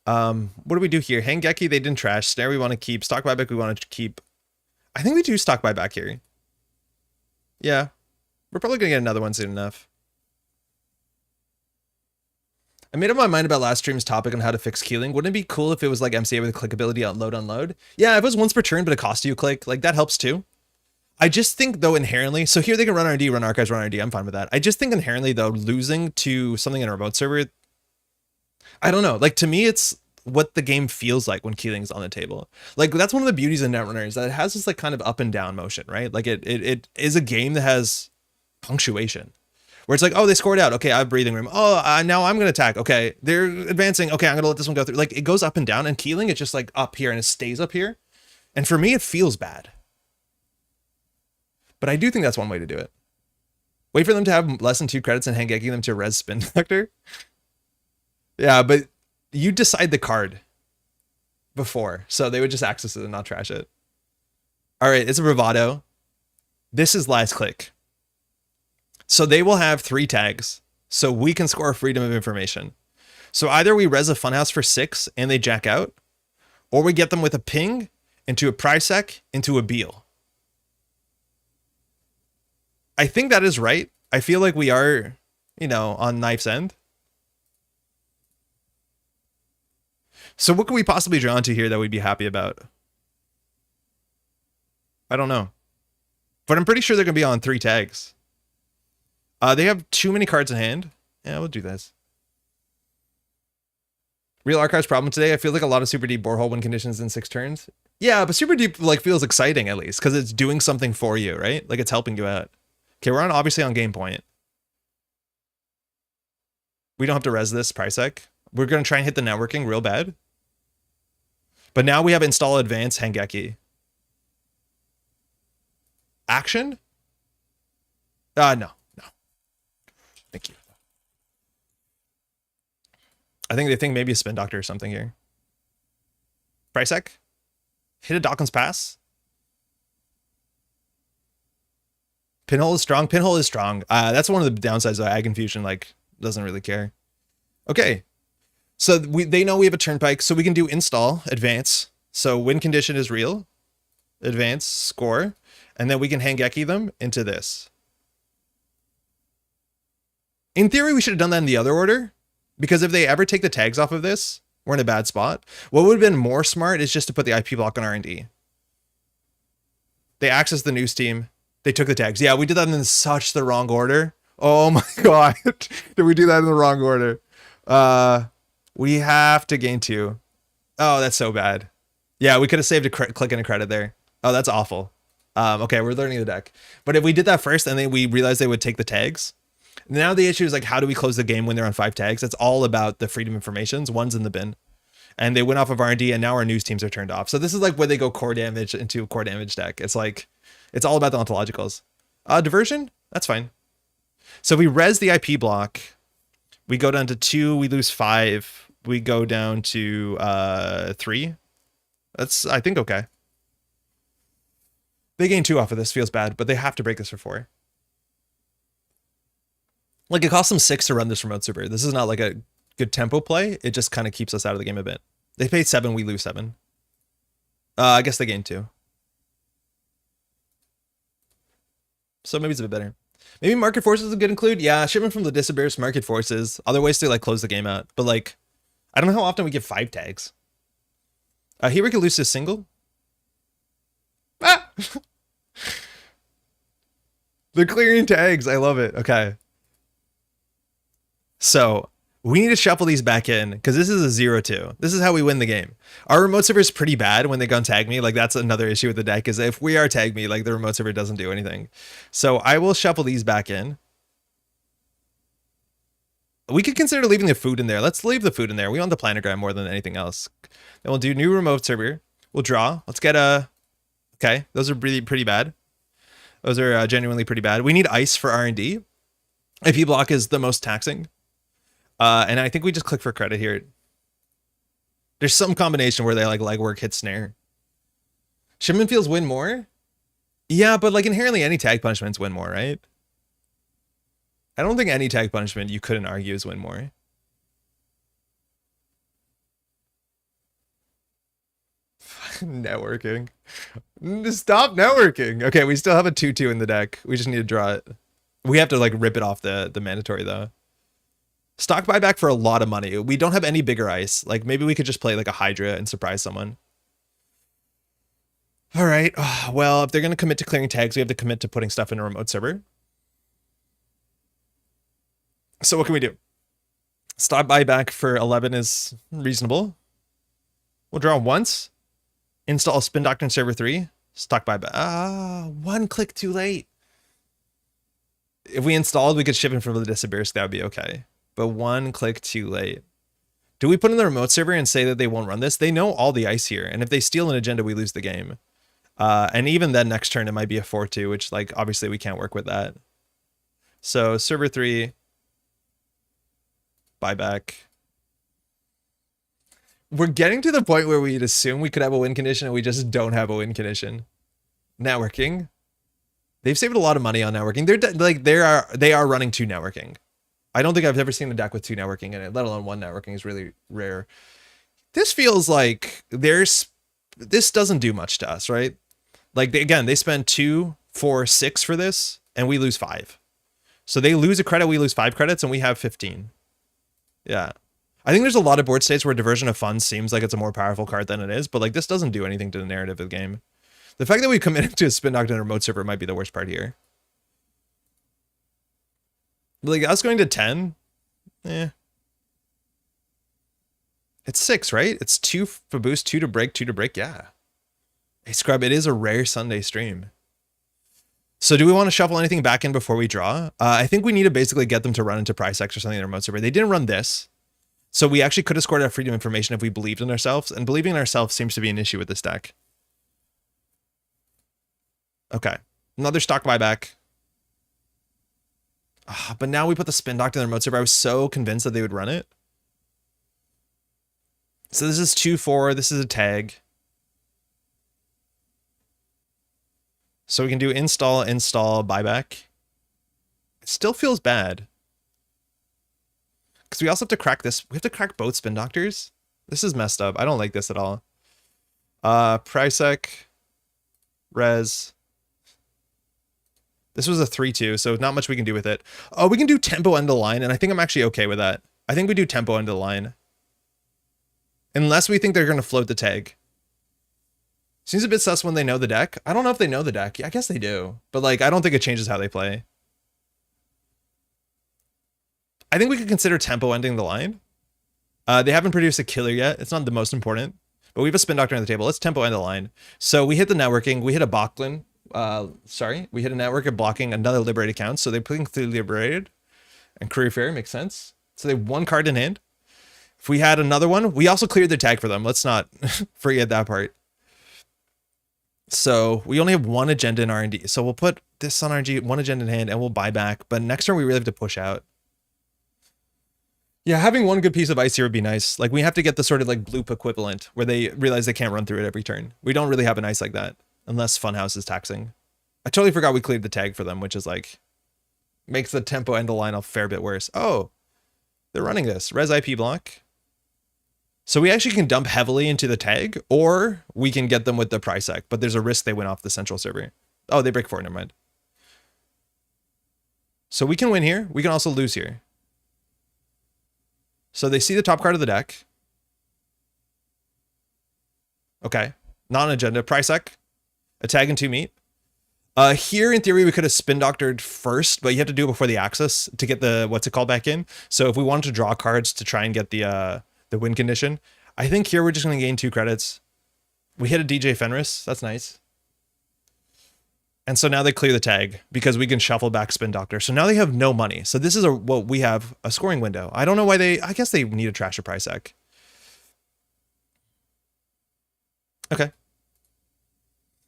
[SPEAKER 1] What do we do here? Hangeki, they didn't trash. Snare we want to keep. Stock buyback we want to keep. I think we do stock buyback here. Yeah. We're probably going to get another one soon enough. I made up my mind about last stream's topic on how to fix keeling. Wouldn't it be cool if it was like MCA with clickability on load unload? Yeah, if it was once per turn, but it cost you a click, like that helps too. I just think though inherently, so here they can run RD, run archives, run RD. I'm fine with that. I just think inherently though, losing to something in a remote server, I don't know. Like to me, it's what the game feels like when keeling's on the table. Like that's one of the beauties of Netrunner is that it has this like kind of up and down motion, right? Like it is a game that has punctuation. Where it's like, oh, they scored out. Okay, I have breathing room. Oh, now I'm going to attack. Okay, they're advancing. Okay, I'm going to let this one go through. Like, it goes up and down, and keeling, it's just like up here, and it stays up here. And for me, it feels bad. But I do think that's one way to do it. Wait for them to have less than 2 credits and Hangeki them to res Spin Doctor. Yeah, but you decide the card before. So they would just access it and not trash it. All right, it's a bravado. This is last click. So they will have 3 tags. So we can score freedom of information. So either we res a funhouse for 6 and they jack out, or we get them with a ping into a Prisec into a Beal. I think that is right. I feel like we are, you know, on knife's end. So what can we possibly draw into here that we'd be happy about? I don't know. But I'm pretty sure they're going to be on 3 tags. They have too many cards in hand. Yeah, we'll do this. Real Archive's problem today, I feel like a lot of super deep borehole win conditions in 6 turns. Yeah, but super deep like feels exciting at least, because it's doing something for you, right? Like it's helping you out. Okay, we're obviously on game point. We don't have to res this Prisec. We're gonna try and hit the networking real bad. But now we have install advanced Hangeki. Action? No. Thank you. I think they think maybe a spin doctor or something here. Prisec? Hit a Dawkins pass. Pinhole is strong. Pinhole is strong. That's one of the downsides of Ag Infusion, like, doesn't really care. Okay. So they know we have a turnpike, so we can do install, advance. So win condition is real. Advance, score. And then we can Hangeki them into this. In theory, we should have done that in the other order, because if they ever take the tags off of this, we're in a bad spot. What would have been more smart is just to put the IP block on R&D. They accessed the news team. They took the tags. Yeah, we did that in such the wrong order. Oh my god. Did we do that in the wrong order? We have to gain 2. Oh, that's so bad. Yeah, we could have saved a click and a credit there. Oh, that's awful. Okay, we're learning the deck. But if we did that first and then we realized they would take the tags, now the issue is like, how do we close the game when they're on 5 tags? It's all about the freedom informations. 1's in the bin. And they went off of R&D and now our news teams are turned off. So this is like where they go core damage into a core damage deck. It's like, it's all about the ontologicals. Diversion? That's fine. So we res the IP block. We go down to 2. We lose 5. We go down to 3. That's, I think, okay. They gain 2 off of this. Feels bad, but they have to break this for 4. Like, it costs them 6 to run this remote server. This is not like a good tempo play. It just kind of keeps us out of the game a bit. They paid 7, we lose 7. I guess they gain 2. So maybe it's a bit better. Maybe market forces is a good include. Yeah, shipment from the Disabers, market forces. Other ways to like close the game out. But like, I don't know how often we give 5 tags. Here we can lose this single. Ah! They're clearing tags. I love it. Okay. So we need to shuffle these back in because this is a 0-2. This is how we win the game. Our remote server is pretty bad when they go and tag me. Like that's another issue with the deck is if we are tag me, like the remote server doesn't do anything. So I will shuffle these back in. We could consider leaving the food in there. Let's leave the food in there. We want the planogram more than anything else. Then we'll do new remote server. We'll draw. Let's get a... Okay, those are pretty bad. Those are genuinely pretty bad. We need ice for R&D. IP block is the most taxing. And I think we just click for credit here. There's some combination where they like legwork, hit snare. Shipment fields win more? Yeah, but like inherently any tag punishments win more, right? I don't think any tag punishment you couldn't argue is win more. Networking. Stop networking. Okay, we still have a 2-2 in the deck. We just need to draw it. We have to like rip it off the mandatory though. Stock buyback for a lot of money. We don't have any bigger ice. Like maybe we could just play like a Hydra and surprise someone. All right. Well, if they're going to commit to clearing tags, we have to commit to putting stuff in a remote server. So what can we do? Stock buyback for 11 is reasonable. We'll draw once. Install Spin Doctrine Server 3. Stock buyback. 1 click too late. If we installed, we could ship in from the Disabers. That would be okay. But 1 click too late. Do we put in the remote server and say that they won't run this? They know all the ice here. And if they steal an agenda, we lose the game. And even then next turn, it might be a 4-2, which like, obviously we can't work with that. So server 3, buyback. We're getting to the point where we'd assume we could have a win condition and we just don't have a win condition. Networking. They've saved a lot of money on networking. They are running 2 networking. I don't think I've ever seen a deck with 2 networking in it, let alone 1 networking is really rare. This feels like this doesn't do much to us, right? Like again, they spend 2, 4, 6 for this and we lose 5. So they lose a credit, we lose 5 credits and we have 15. Yeah. I think there's a lot of board states where diversion of funds seems like it's a more powerful card than it is, but like this doesn't do anything to the narrative of the game. The fact that we committed to a Spin Doctrine remote server might be the worst part here. Like us going to 10, It's 6, right? It's 2 for boost, 2 to break, 2 to break. Yeah. Hey, Scrub, it is a rare Sunday stream. So do we want to shuffle anything back in before we draw? I think we need to basically get them to run into Price X or something in their remote server. They didn't run this. So we actually could have scored our freedom information if we believed in ourselves. And believing in ourselves seems to be an issue with this deck. Okay. Another stock buyback. But now we put the Spin Doctor in the remote server. I was so convinced that they would run it. So this is 2-4. This is a tag. So we can do install, buyback. It still feels bad. Because we also have to crack this. We have to crack both Spin Doctors. This is messed up. I don't like this at all. Prisec. Res. This was a 3-2, so not much we can do with it. Oh, we can do tempo end of line, and I think I'm actually okay with that. I think we do tempo end of line. Unless we think they're going to float the tag. Seems a bit sus when they know the deck. I don't know if they know the deck. I guess they do. But, like, I don't think it changes how they play. I think we could consider tempo ending the line. They haven't produced a killer yet. It's not the most important. But we have a Spin Doctor on the table. Let's tempo end the line. So we hit the networking. We hit a Bocklin. We hit a network of blocking another liberated count. So they're putting through liberated. And Career Fair makes sense. So they have 1 card in hand. If we had another one, we also cleared their tag for them. Let's not forget that part. So we only have 1 agenda in R&D. So we'll put this on RNG, 1 agenda in hand, and we'll buy back. But next turn, we really have to push out. Yeah, having 1 good piece of ice here would be nice. Like, we have to get the sort of like bloop equivalent where they realize they can't run through it every turn. We don't really have an ice like that unless Funhouse is taxing. I totally forgot we cleared the tag for them, which is like, makes the tempo end the line a fair bit worse. Oh, they're running this. Res IP block. So we actually can dump heavily into the tag, or we can get them with the Prisec, but there's a risk they win off the central server. Oh, they break 4, never mind. So we can win here. We can also lose here. So they see the top card of the deck. Okay. Non-agenda. Prisec. A tag and 2 meet. Here, in theory, we could have Spin Doctored first, but you have to do it before the Axis to get the, what's it called, back in. So if we wanted to draw cards to try and get the win condition, I think here we're just going to gain 2 credits. We hit a DJ Fenris. That's nice. And so now they clear the tag because we can shuffle back Spin Doctor. So now they have no money. So this is what we have a scoring window. I don't know why I guess they need to trash a Prisec. Okay.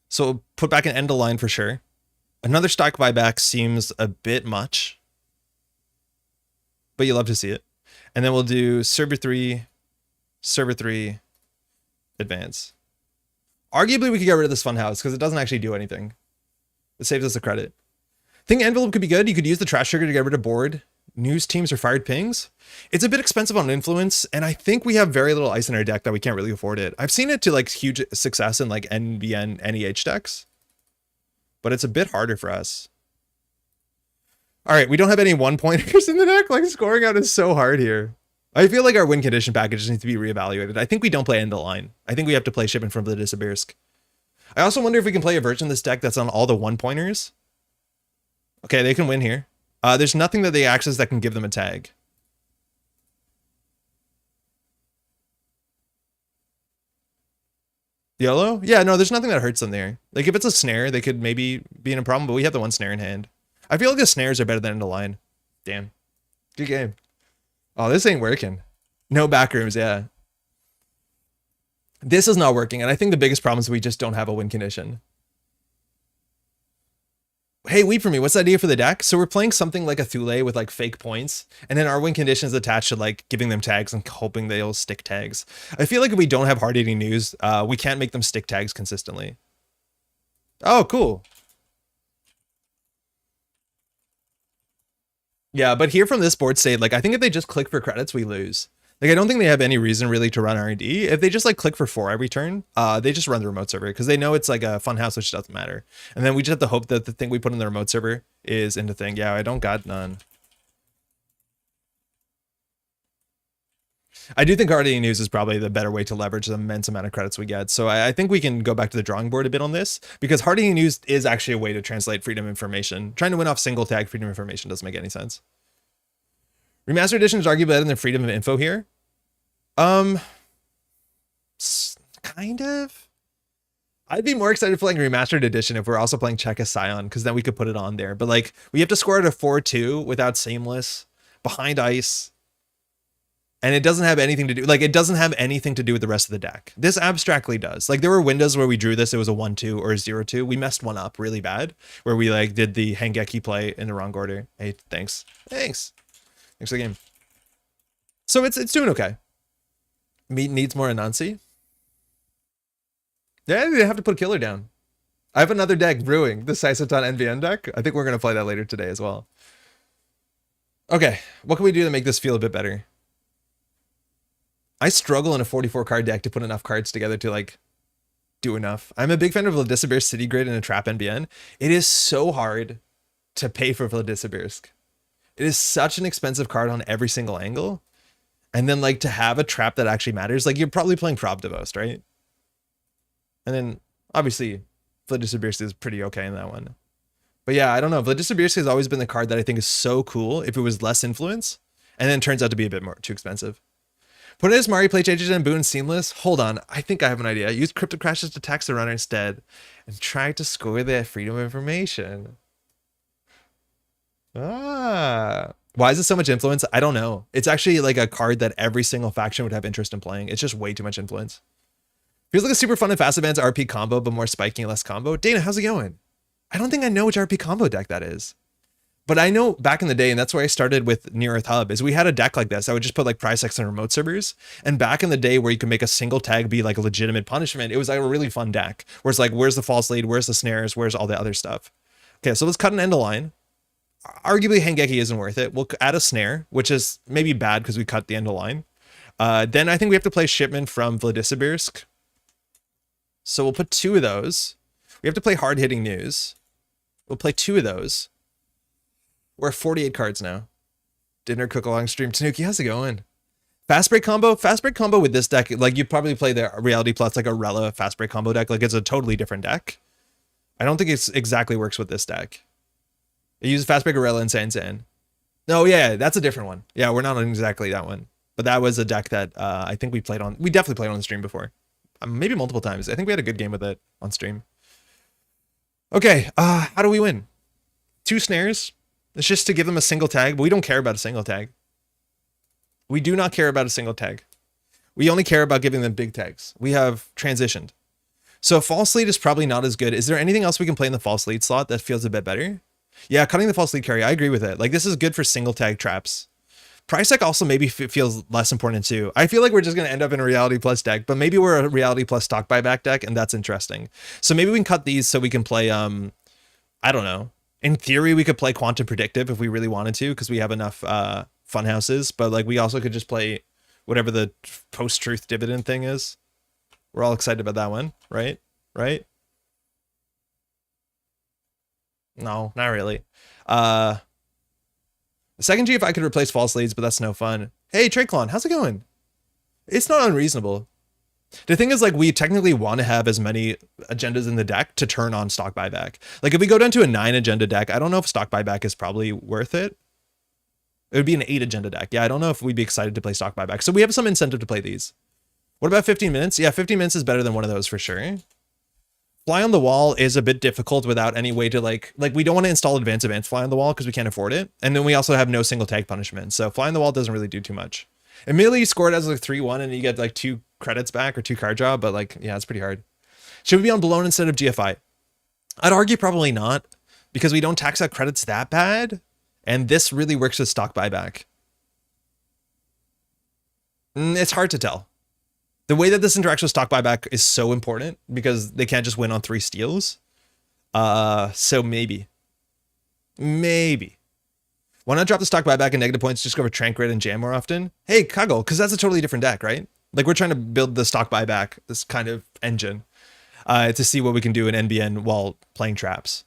[SPEAKER 1] So put back an end of line for sure. Another stock buyback seems a bit much, but you love to see it. And then we'll do server 3, advance. Arguably, we could get rid of this Funhouse because it doesn't actually do anything. It saves us a credit. I think Envelope could be good. You could use the trash trigger to get rid of board. News teams or fired pings. It's a bit expensive on influence, and I think we have very little ice in our deck that we can't really afford it. I've seen it to like huge success in like NBN, NEH decks, but it's a bit harder for us. All right, we don't have any 1-pointers in the deck. Like, scoring out is so hard here. I feel like our win condition package needs to be reevaluated. I think we don't play end of line. I think we have to play Ship in front of the Disabirsk. I also wonder if we can play a version of this deck that's on all the 1-pointers. Okay, they can win here. There's nothing that they access that can give them a tag. YOLO? Yeah, no, there's nothing that hurts them there. Like, if it's a snare, they could maybe be in a problem, but we have the 1 snare in hand. I feel like the snares are better than end of line. Damn. Good game. Oh, this ain't working. No backrooms, yeah. This is not working, and I think the biggest problem is we just don't have a win condition. Hey, Weep for me, what's the idea for the deck? So we're playing something like a Thule with like fake points, and then our win condition is attached to like giving them tags and hoping they'll stick tags. I feel like if we don't have hard-hitting news, we can't make them stick tags consistently. Oh, cool. Yeah, but here from this board state, like, I think if they just click for credits, we lose. Like, I don't think they have any reason really to run R&D. If they just like click for 4 every turn, they just run the remote server because they know it's like a Funhouse, which doesn't matter. And then we just have to hope that the thing we put in the remote server is into thing. Yeah, I don't got none. I do think RD News is probably the better way to leverage the immense amount of credits we get. So I think we can go back to the drawing board a bit on this because Hardy News is actually a way to translate freedom information. Trying to win off single tag freedom information doesn't make any sense. Remastered edition is arguably better than freedom of info here. kind of. I'd be more excited for playing Remastered Edition if we're also playing Czech Scion, because then we could put it on there. But like, we have to score at a 4-2 without Seamless, behind ice. And it doesn't have anything to do, like, it doesn't have anything to do with the rest of the deck. This abstractly does. Like, there were windows where we drew this, it was a 1-2 or a 0-2. We messed one up really bad, where we, like, did the Hengeki play in the wrong order. Hey, thanks. Thanks. Thanks for the game. So it's doing okay. Meat needs more Anansi. Yeah, they have to put a killer down. I have another deck brewing, the Saisaton NBN deck. I think we're going to play that later today as well. Okay, what can we do to make this feel a bit better? I struggle in a 44 card deck to put enough cards together to like do enough. I'm a big fan of Vladislavir City Grid and a Trap NBN. It is so hard to pay for Vladislavirsk. It is such an expensive card on every single angle. And then like to have a trap that actually matters, like you're probably playing Probdavost, right? And then obviously Vladislavirsk is pretty okay in that one. But yeah, I don't know. Vladislavirsk has always been the card that I think is so cool if it was less influence, and then it turns out to be a bit more too expensive. Put it as Mari, play changes and Boon Seamless. Hold on, I think I have an idea. Use Crypto Crashes to tax the runner instead, and try to score the Freedom of Information. Ah, why is it so much influence? I don't know. It's actually like a card that every single faction would have interest in playing. It's just way too much influence. Feels like a super fun and fast advance RP combo, but more spiking and less combo. Dana, how's it going? I don't think I know which RP combo deck that is. But I know back in the day, and that's where I started with Near Earth Hub, is we had a deck like this. I would just put like price X on remote servers. And back in the day where you could make a single tag be like a legitimate punishment, it was like a really fun deck. Where it's like, where's the false lead? Where's the snares? Where's all the other stuff? Okay, so let's cut an end of line. Arguably, Hengeki isn't worth it. We'll add a snare, which is maybe bad because we cut the end of line. Then I think we have to play Shipment from Vladislavirsk. So we'll put 2 of those. We have to play Hard-Hitting News. We'll play 2 of those. We're at 48 cards now. Dinner, cook along, stream. Tanuki, how's it going? Fast break combo? Fast break combo with this deck, like you'd probably play the Reality Plus, like a Rella fast break combo deck. Like it's a totally different deck. I don't think it's exactly works with this deck. It uses fast break Rella and San. No, yeah, that's a different one. Yeah, we're not on exactly that one. But that was a deck that I think we played on. We definitely played on the stream before. Maybe multiple times. I think we had a good game with it on stream. Okay, how do we win? 2 snares. It's just to give them a single tag, but we don't care about a single tag. We do not care about a single tag. We only care about giving them big tags. We have transitioned. So false lead is probably not as good. Is there anything else we can play in the false lead slot that feels a bit better? Yeah, cutting the false lead carry, I agree with it. Like this is good for single tag traps. Price tag also maybe feels less important too. I feel like we're just going to end up in a Reality Plus deck, but maybe we're a Reality Plus stock buyback deck, and that's interesting. So maybe we can cut these so we can play, I don't know. In theory, we could play Quantum Predictive if we really wanted to, because we have enough fun houses, but like we also could just play whatever the post-truth dividend thing is. We're all excited about that one, right? Right? No, not really. Second G if I could replace false leads, but that's no fun. Hey, Trayclon, how's it going? It's not unreasonable. The thing is, like, we technically want to have as many agendas in the deck to turn on stock buyback. Like, if we go down to a 9 agenda deck, I don't know if stock buyback is probably worth it. It would be an 8 agenda deck. Yeah, I don't know if we'd be excited to play stock buyback. So we have some incentive to play these. What about 15 minutes? Yeah, 15 minutes is better than one of those for sure. Fly on the Wall is a bit difficult without any way to like we don't want to install advance Fly on the Wall because we can't afford it. And then we also have no single tag punishment. So Fly on the Wall doesn't really do too much. Immediately you score it as like 3-1 and you get like 2 credits back or 2 card draw, but like, yeah, it's pretty hard. Should we be on Blown instead of GFI? I'd argue probably not, because we don't tax out credits that bad. And this really works with stock buyback. It's hard to tell. The way that this interacts with stock buyback is so important because they can't just win on 3 steals. So maybe. Why not drop the stock buyback and negative points, just go for Trank Grid and Jam more often? Hey, Kuggle, because that's a totally different deck, right? Like we're trying to build the stock buyback, this kind of engine, to see what we can do in NBN while playing traps,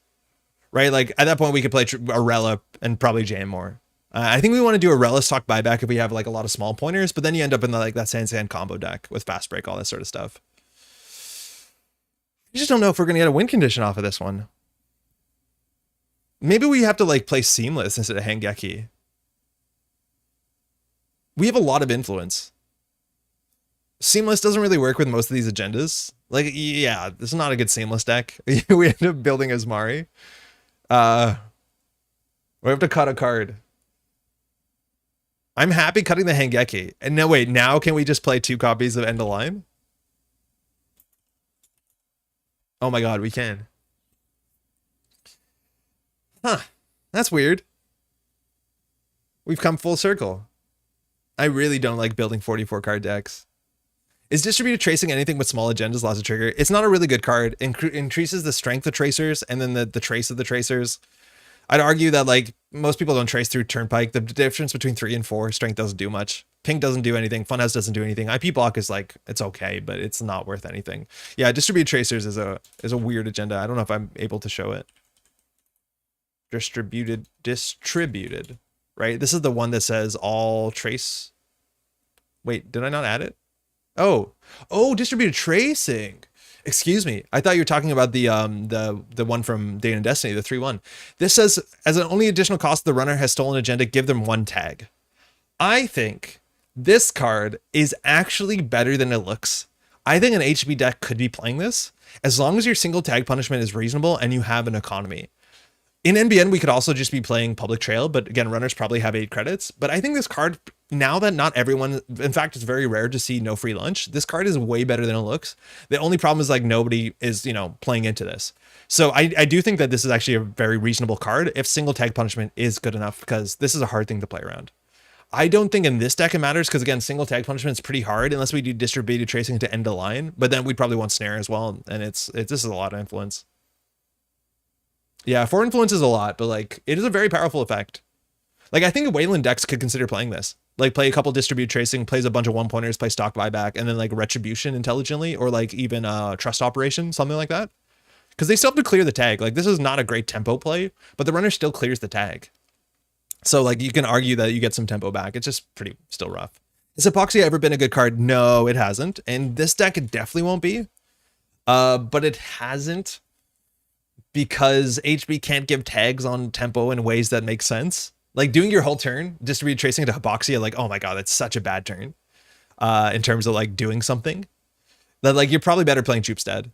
[SPEAKER 1] right? Like at that point we could play Arella and probably Jam more. I think we want to do a Rella stock buyback if we have like a lot of small pointers, but then you end up in like that San combo deck with fast break, all that sort of stuff. I just don't know if we're going to get a win condition off of this one. Maybe we have to like play Seamless instead of Hengeki. We have a lot of influence. Seamless doesn't really work with most of these agendas. Like, yeah, this is not a good seamless deck. We end up building as Mari. We have to cut a card. I'm happy cutting the Hangeki. And no, wait, now can we just play 2 copies of End of Line? Oh my god, we can. Huh. That's weird. We've come full circle. I really don't like building 44 card decks. Is distributed tracing anything with small agendas lots of trigger? It's not a really good card. Increases the strength of tracers and then the trace of the tracers. I'd argue that like most people don't trace through Turnpike. The difference between 3 and 4 strength doesn't do much. Pink doesn't do anything. Funhouse doesn't do anything. IP block is like, it's okay, but it's not worth anything. Yeah, distributed tracers is a weird agenda. I don't know if I'm able to show it. Distributed, right? This is the one that says all trace. Wait, did I not add it? Oh, distributed tracing. Excuse me. I thought you were talking about the one from Dane and Destiny, the 3-1. This says, as an only additional cost, the runner has stolen agenda, give them 1 tag. I think this card is actually better than it looks. I think an HB deck could be playing this as long as your single tag punishment is reasonable and you have an economy. In NBN, we could also just be playing Public Trail, but again, runners probably have 8 credits. But I think this card, now that not everyone, in fact, it's very rare to see no free lunch, this card is way better than it looks. The only problem is like nobody is, playing into this. So I do think that this is actually a very reasonable card if single tag punishment is good enough, because this is a hard thing to play around. I don't think in this deck it matters, because again, single tag punishment is pretty hard unless we do distributed tracing to end the line, but then we'd probably want snare as well, and this is a lot of influence. Yeah, 4 influence is a lot, but like it is a very powerful effect. Like I think Wayland decks could consider playing this. Like play a couple distribute tracing, plays a bunch of 1-pointers, play stock buyback, and then like retribution intelligently, or like even trust operation, something like that. Because they still have to clear the tag. Like this is not a great tempo play, but the runner still clears the tag. So like you can argue that you get some tempo back. It's just pretty still rough. Has Epoxy ever been a good card? No, it hasn't. And this deck it definitely won't be. But it hasn't because HB can't give tags on tempo in ways that make sense. Like doing your whole turn, distribute tracing to Hypoxia, like, oh my god, that's such a bad turn. In terms of like doing something. That like you're probably better playing Jupstead.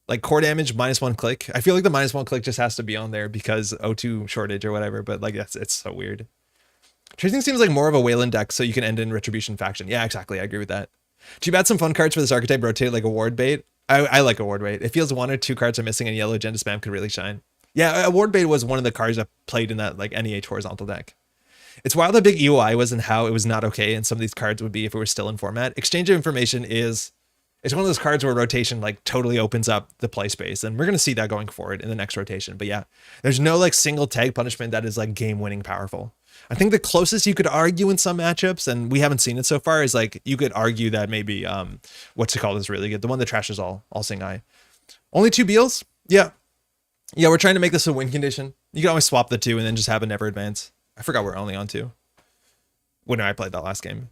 [SPEAKER 1] Like core damage, -1 click. I feel like the -1 click just has to be on there because O2 shortage or whatever, but like it's so weird. Tracing seems like more of a Wayland deck, so you can end in Retribution faction. Yeah, exactly. I agree with that. Do you add some fun cards for this archetype, rotate like a ward bait? I like a ward bait. It feels 1 or 2 cards are missing and yellow agenda spam could really shine. Yeah, a ward bait was one of the cards I played in that like NEH horizontal deck. It's wild how big EOI was and how it was not okay, and some of these cards would be if it were still in format. Exchange of information it's one of those cards where rotation like totally opens up the play space, and we're gonna see that going forward in the next rotation. But yeah, there's no like single tag punishment that is like game winning powerful. I think the closest you could argue in some matchups, and we haven't seen it so far, is like you could argue that maybe what's it called is really good. The one that trashes all sing eye. Only 2 Beals? Yeah. Yeah, we're trying to make this a win condition. You can always swap the 2 and then just have a never advance. I forgot we're only on 2. When I played that last game.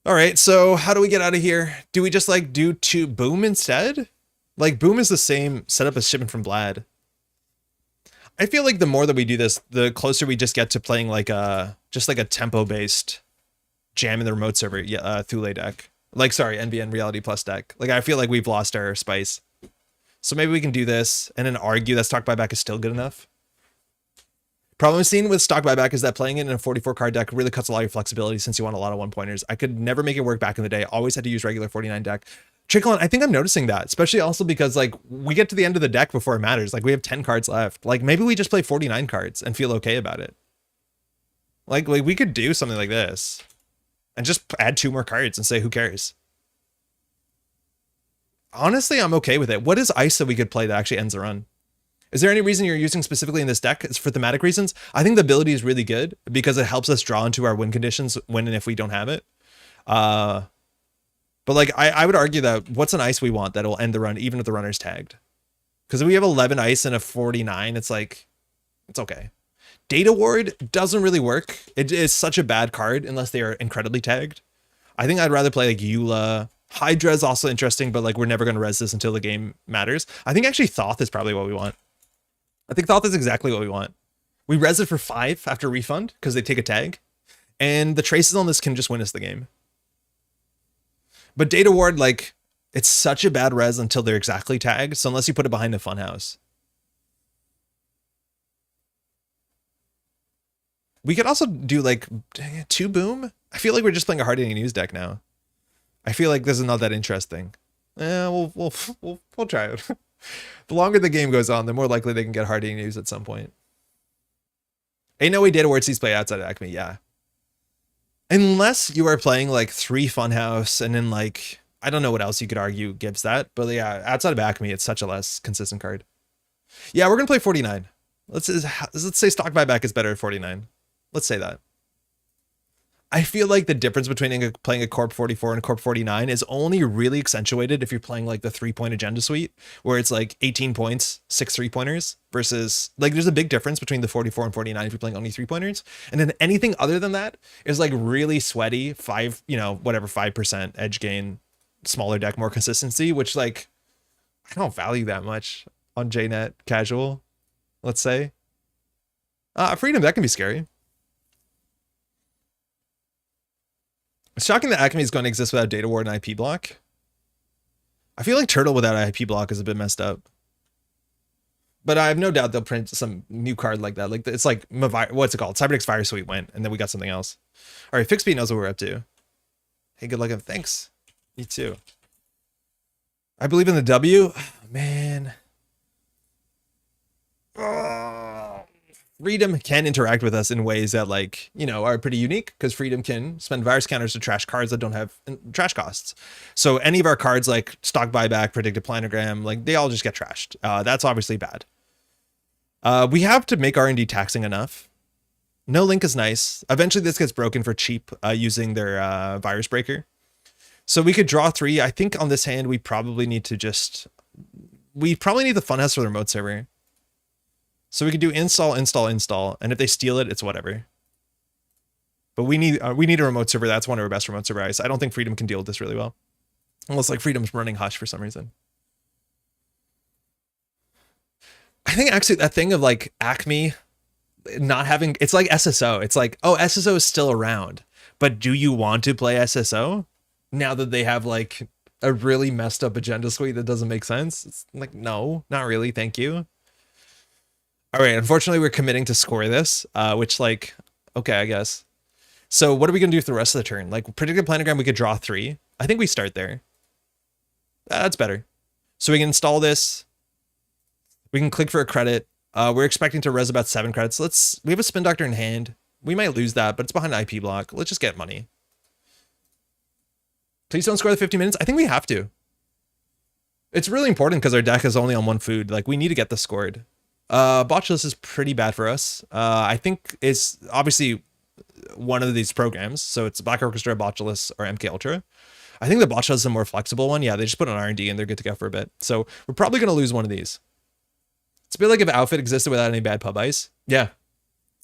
[SPEAKER 1] All right, so how do we get out of here? Do we just like do 2 Boom instead? Like Boom is the same setup as Shipment from Vlad. I feel like the more that we do this, the closer we just get to playing like just like a tempo based jam in the remote server Thule deck. Like sorry, NBN Reality Plus deck. Like I feel like we've lost our spice. So maybe we can do this and then argue that stock buyback is still good enough. Problem I'm seeing with stock buyback is that playing it in a 44 card deck really cuts a lot of your flexibility since you want a lot of 1-pointers. I could never make it work back in the day. Always had to use regular 49 deck. Trickle on, I think I'm noticing that, especially also because like we get to the end of the deck before it matters. Like we have 10 cards left. Like maybe we just play 49 cards and feel okay about it. Like we could do something like this and just add 2 more cards and say, who cares? Honestly, I'm okay with it. What is ice that we could play that actually ends the run? Is there any reason you're using specifically in this deck? It's for thematic reasons. I think the ability is really good because it helps us draw into our win conditions when and if we don't have it. But like, I would argue that what's an ice we want that will end the run even if the runner's tagged? Because if we have 11 ice and a 49, it's like, it's okay. Data Ward doesn't really work. It is such a bad card unless they are incredibly tagged. I think I'd rather play like Eula. Hydra is also interesting, but like we're never going to res this until the game matters. I think actually Thoth is probably what we want. I think Thoth is exactly what we want. We res it for 5 after refund because they take a tag, and the traces on this can just win us the game. But Data Ward, like, it's such a bad res until they're exactly tagged. So unless you put it behind a funhouse. We could also do like 2 boom. I feel like we're just playing a Hardy News deck now. I feel like this is not that interesting. We'll try it. The longer the game goes on, the more likely they can get Hardy News at some point. Ain't no way Data Ward sees play outside of Acme, yeah. Unless you are playing like 3 Funhouse and then like, I don't know what else you could argue gives that, but yeah, outside of Acme, it's such a less consistent card. Yeah, we're gonna play 49. Let's say stock buyback is better at 49. Let's say that. I feel like the difference between playing a Corp 44 and a Corp 49 is only really accentuated if you're playing like the 3-point agenda suite, where it's like 18 points, 6 3-pointers, versus like there's a big difference between the 44 and 49 if you're playing only 3-pointers. And then anything other than that is like really sweaty, 5% edge gain, smaller deck, more consistency, which like I don't value that much on JNet casual, let's say. Freedom, that can be scary. It's shocking that Acme is going to exist without Data Ward and IP block. I feel like Turtle without IP block is a bit messed up. But I have no doubt they'll print some new card like that. Like it's like, what's it called? Cyberdeck's Fire Suite went, and then we got something else. All right, Fixbeat knows what we're up to. Hey, good luck and thanks. You too. I believe in the W. Oh, man. Freedom can interact with us in ways that, like, you know, are pretty unique, because Freedom can spend virus counters to trash cards that don't have trash costs. So any of our cards like stock buyback, predictive planogram, like they all just get trashed. That's obviously bad. We have to make R&D taxing enough. No link is nice. Eventually this gets broken for cheap using their virus breaker. So we could draw 3. I think on this hand we probably need to just... We probably need the funhouse for the remote server. So we could do install, and if they steal it, it's whatever. But we need a remote server. That's one of our best remote server ice. I don't think Freedom can deal with this really well. Unless like Freedom's running Hush for some reason. I think actually that thing of like Acme not having, it's like SSO. It's like, oh, SSO is still around, but do you want to play SSO now that they have like a really messed up agenda suite that doesn't make sense? It's like, no, not really. Thank you. All right, unfortunately, we're committing to score this, which, like, okay, I guess. So what are we going to do for the rest of the turn? Like, predictive planogram, we could draw 3. I think we start there. That's better. So we can install this. We can click for a credit. We're expecting to res about 7 credits. We have a Spin Doctor in hand. We might lose that, but it's behind an IP block. Let's just get money. Please don't score the 50 minutes. I think we have to. It's really important because our deck is only on 1 food. Like, we need to get this scored. Botchless is pretty bad for us. I think it's obviously one of these programs. So it's Black Orchestra, Botchless, or MK Ultra. I think the Botchless is a more flexible one. Yeah, they just put on R&D and they're good to go for a bit. So we're probably going to lose one of these. It's a bit like if Outfit existed without any bad pub ice. Yeah.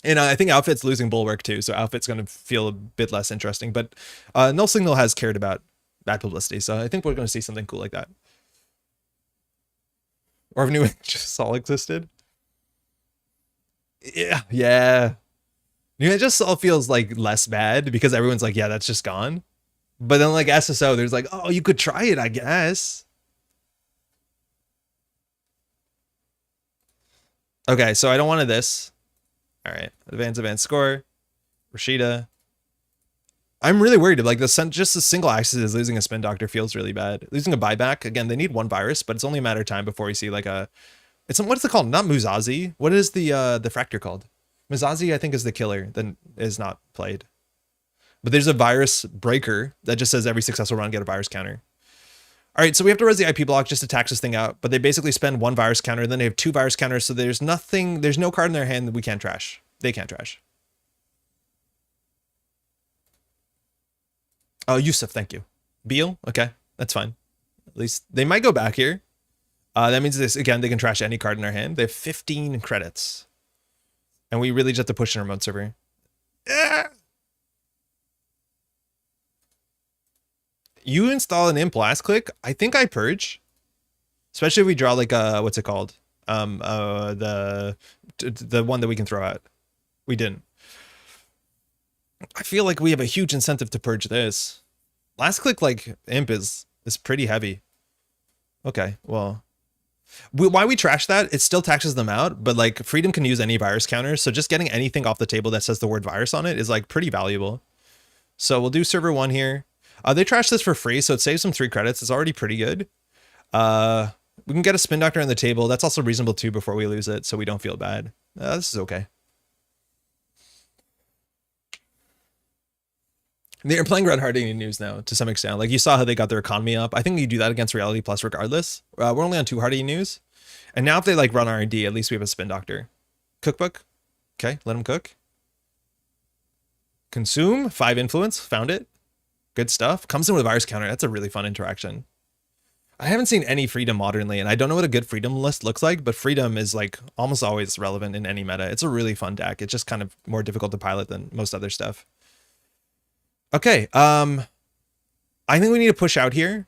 [SPEAKER 1] And I think Outfit's losing Bulwark too. So Outfit's going to feel a bit less interesting. But Null Signal has cared about bad publicity. So I think we're going to see something cool like that. Or if New Sol existed. Yeah. New Just all feels like less bad because everyone's like, yeah, that's just gone. But then like SSO, there's like, oh, you could try it, I guess. Okay, so I don't want this. All right, advance score. Rashida. I'm really worried. Like just the single axis is losing a Spin Doctor feels really bad. Losing a buyback again. They need 1 virus, but it's only a matter of time before we see like a. It's what's it called? Not Muzazi. What is the Fractor called? Muzazi, I think, is the killer that is not played. But there's a virus breaker that just says every successful run get a virus counter. All right, so we have to res the IP block just to tax this thing out. But they basically spend 1 virus counter, and then they have 2 virus counters. So there's no card in their hand that we can't trash. They can't trash. Oh, Yusuf, thank you. Beal, okay, that's fine. At least they might go back here. That means this again, they can trash any card in their hand. They have 15 credits. And we really just have to push in our remote server. You install an imp last click. I think I purge. Especially if we draw like what's it called? The one that we can throw out. We didn't. I feel like we have a huge incentive to purge this. Last click, like, imp is pretty heavy. Okay, well. Why we trash that, it still taxes them out, but like Freedom can use any virus counters, so just getting anything off the table that says the word virus on it is like pretty valuable. So we'll do server 1 here. They trash this for free, so it saves them 3 credits. It's already pretty good. We can get a spin doctor on the table. That's also reasonable too before we lose it, so we don't feel bad. This is okay. They're playing Red Harding News now to some extent. Like you saw how they got their economy up. I think you do that against Reality Plus regardless. We're only on 2 Harding News. And now if they like run R&D, at least we have a spin doctor. Cookbook. Okay, let them cook. Consume, 5 influence, found it. Good stuff. Comes in with a virus counter. That's a really fun interaction. I haven't seen any Freedom modernly, and I don't know what a good Freedom list looks like, but Freedom is like almost always relevant in any meta. It's a really fun deck. It's just kind of more difficult to pilot than most other stuff. Okay, I think we need to push out here.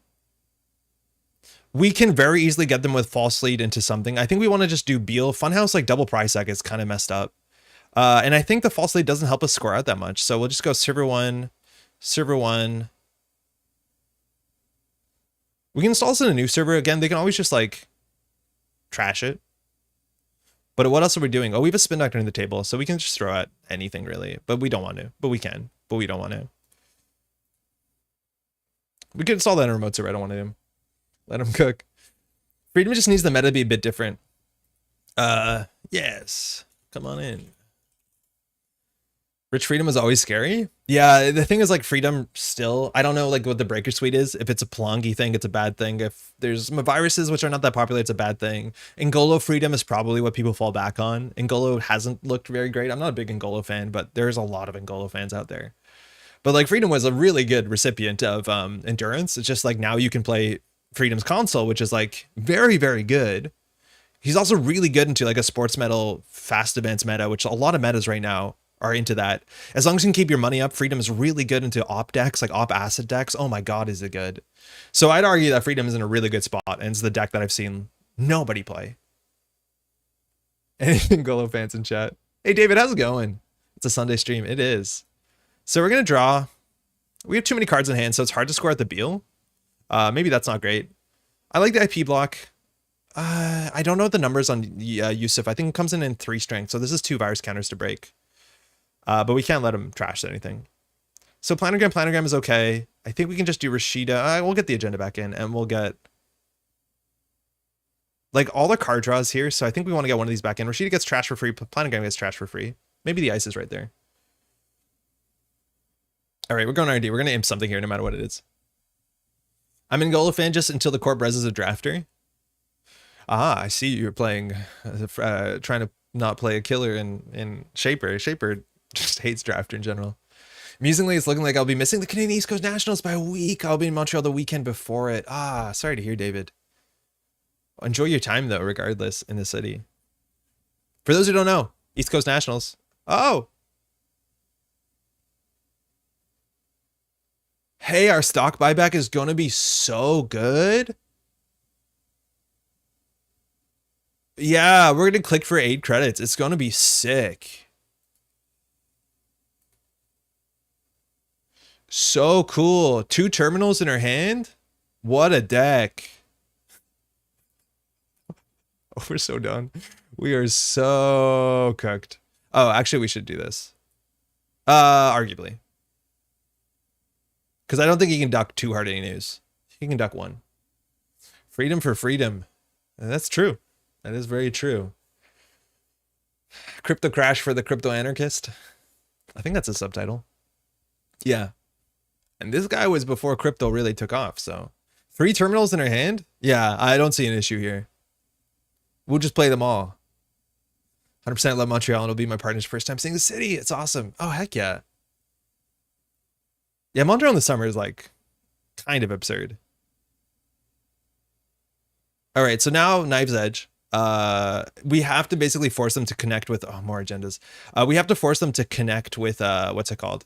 [SPEAKER 1] We can very easily get them with false lead into something. I think we want to just do Beal. Funhouse, like double price deck is kind of messed up. And I think the false lead doesn't help us score out that much. So we'll just go server 1, server 1. We can install this in a new server. Again, they can always just like trash it. But what else are we doing? Oh, we have a spin doctor in the table, so we can just throw out anything really. But we don't want to. But we can. But we don't want to. We could install that in a remote server. I don't want to. Let him cook. Freedom just needs the meta to be a bit different. Yes. Come on in. Rich Freedom is always scary. Yeah, the thing is like Freedom still, I don't know like what the breaker suite is. If it's a plongy thing, it's a bad thing. If there's some viruses which are not that popular, it's a bad thing. Ngolo Freedom is probably what people fall back on. Ngolo hasn't looked very great. I'm not a big Ngolo fan, but there's a lot of Ngolo fans out there. But like Freedom was a really good recipient of endurance. It's just like now you can play Freedom's console, which is like very, very good. He's also really good into like a sports metal fast events meta, which a lot of metas right now are into that. As long as you can keep your money up, Freedom is really good into op decks, like op acid decks. Oh my God, is it good? So I'd argue that Freedom is in a really good spot, and it's the deck that I've seen nobody play. Anything Golo fans in chat? Hey David, how's it going? It's a Sunday stream. It is. So we're gonna draw. We have too many cards in hand, so it's hard to score at the Beal. Maybe that's not great. I like the IP block. I don't know what the numbers on Yusuf. I think it comes in 3 strength, so this is 2 virus counters to break. But we can't let him trash anything. So planogram is okay. I think we can just do Rashida. We'll get the agenda back in, and we'll get like all the card draws here. So I think we want to get one of these back in. Rashida gets trash for free. Planogram gets trash for free. Maybe the ice is right there. All right, we're going R&D. We're going to imp something here no matter what it is. I'm an Ngolo fan just until the Corp Res is a drafter. Ah, I see you're playing, trying to not play a killer in Shaper. Shaper just hates drafter in general. Amusingly, it's looking like I'll be missing the Canadian East Coast Nationals by a week. I'll be in Montreal the weekend before it. Ah, sorry to hear, David. Enjoy your time, though, regardless, in the city. For those who don't know, East Coast Nationals. Oh! Hey, our stock buyback is going to be so good. Yeah, we're going to click for 8 credits. It's going to be sick. So cool. 2 terminals in her hand. What a deck. Oh, we're so done. We are so cooked. Oh, actually, we should do this. Arguably. Because I don't think he can duck 2 hard any news. He can duck 1. Freedom for freedom. And that's true. That is very true. Crypto crash for the crypto anarchist. I think that's a subtitle. Yeah. And this guy was before crypto really took off, so. 3 terminals in her hand? Yeah, I don't see an issue here. We'll just play them all. 100% love Montreal, and it'll be my partner's first time seeing the city. It's awesome. Oh, heck yeah. Yeah, Montreal in the summer is like kind of absurd. All right, so now Knife's Edge. We have to basically force them to connect with more agendas. We have to force them to connect with what's it called?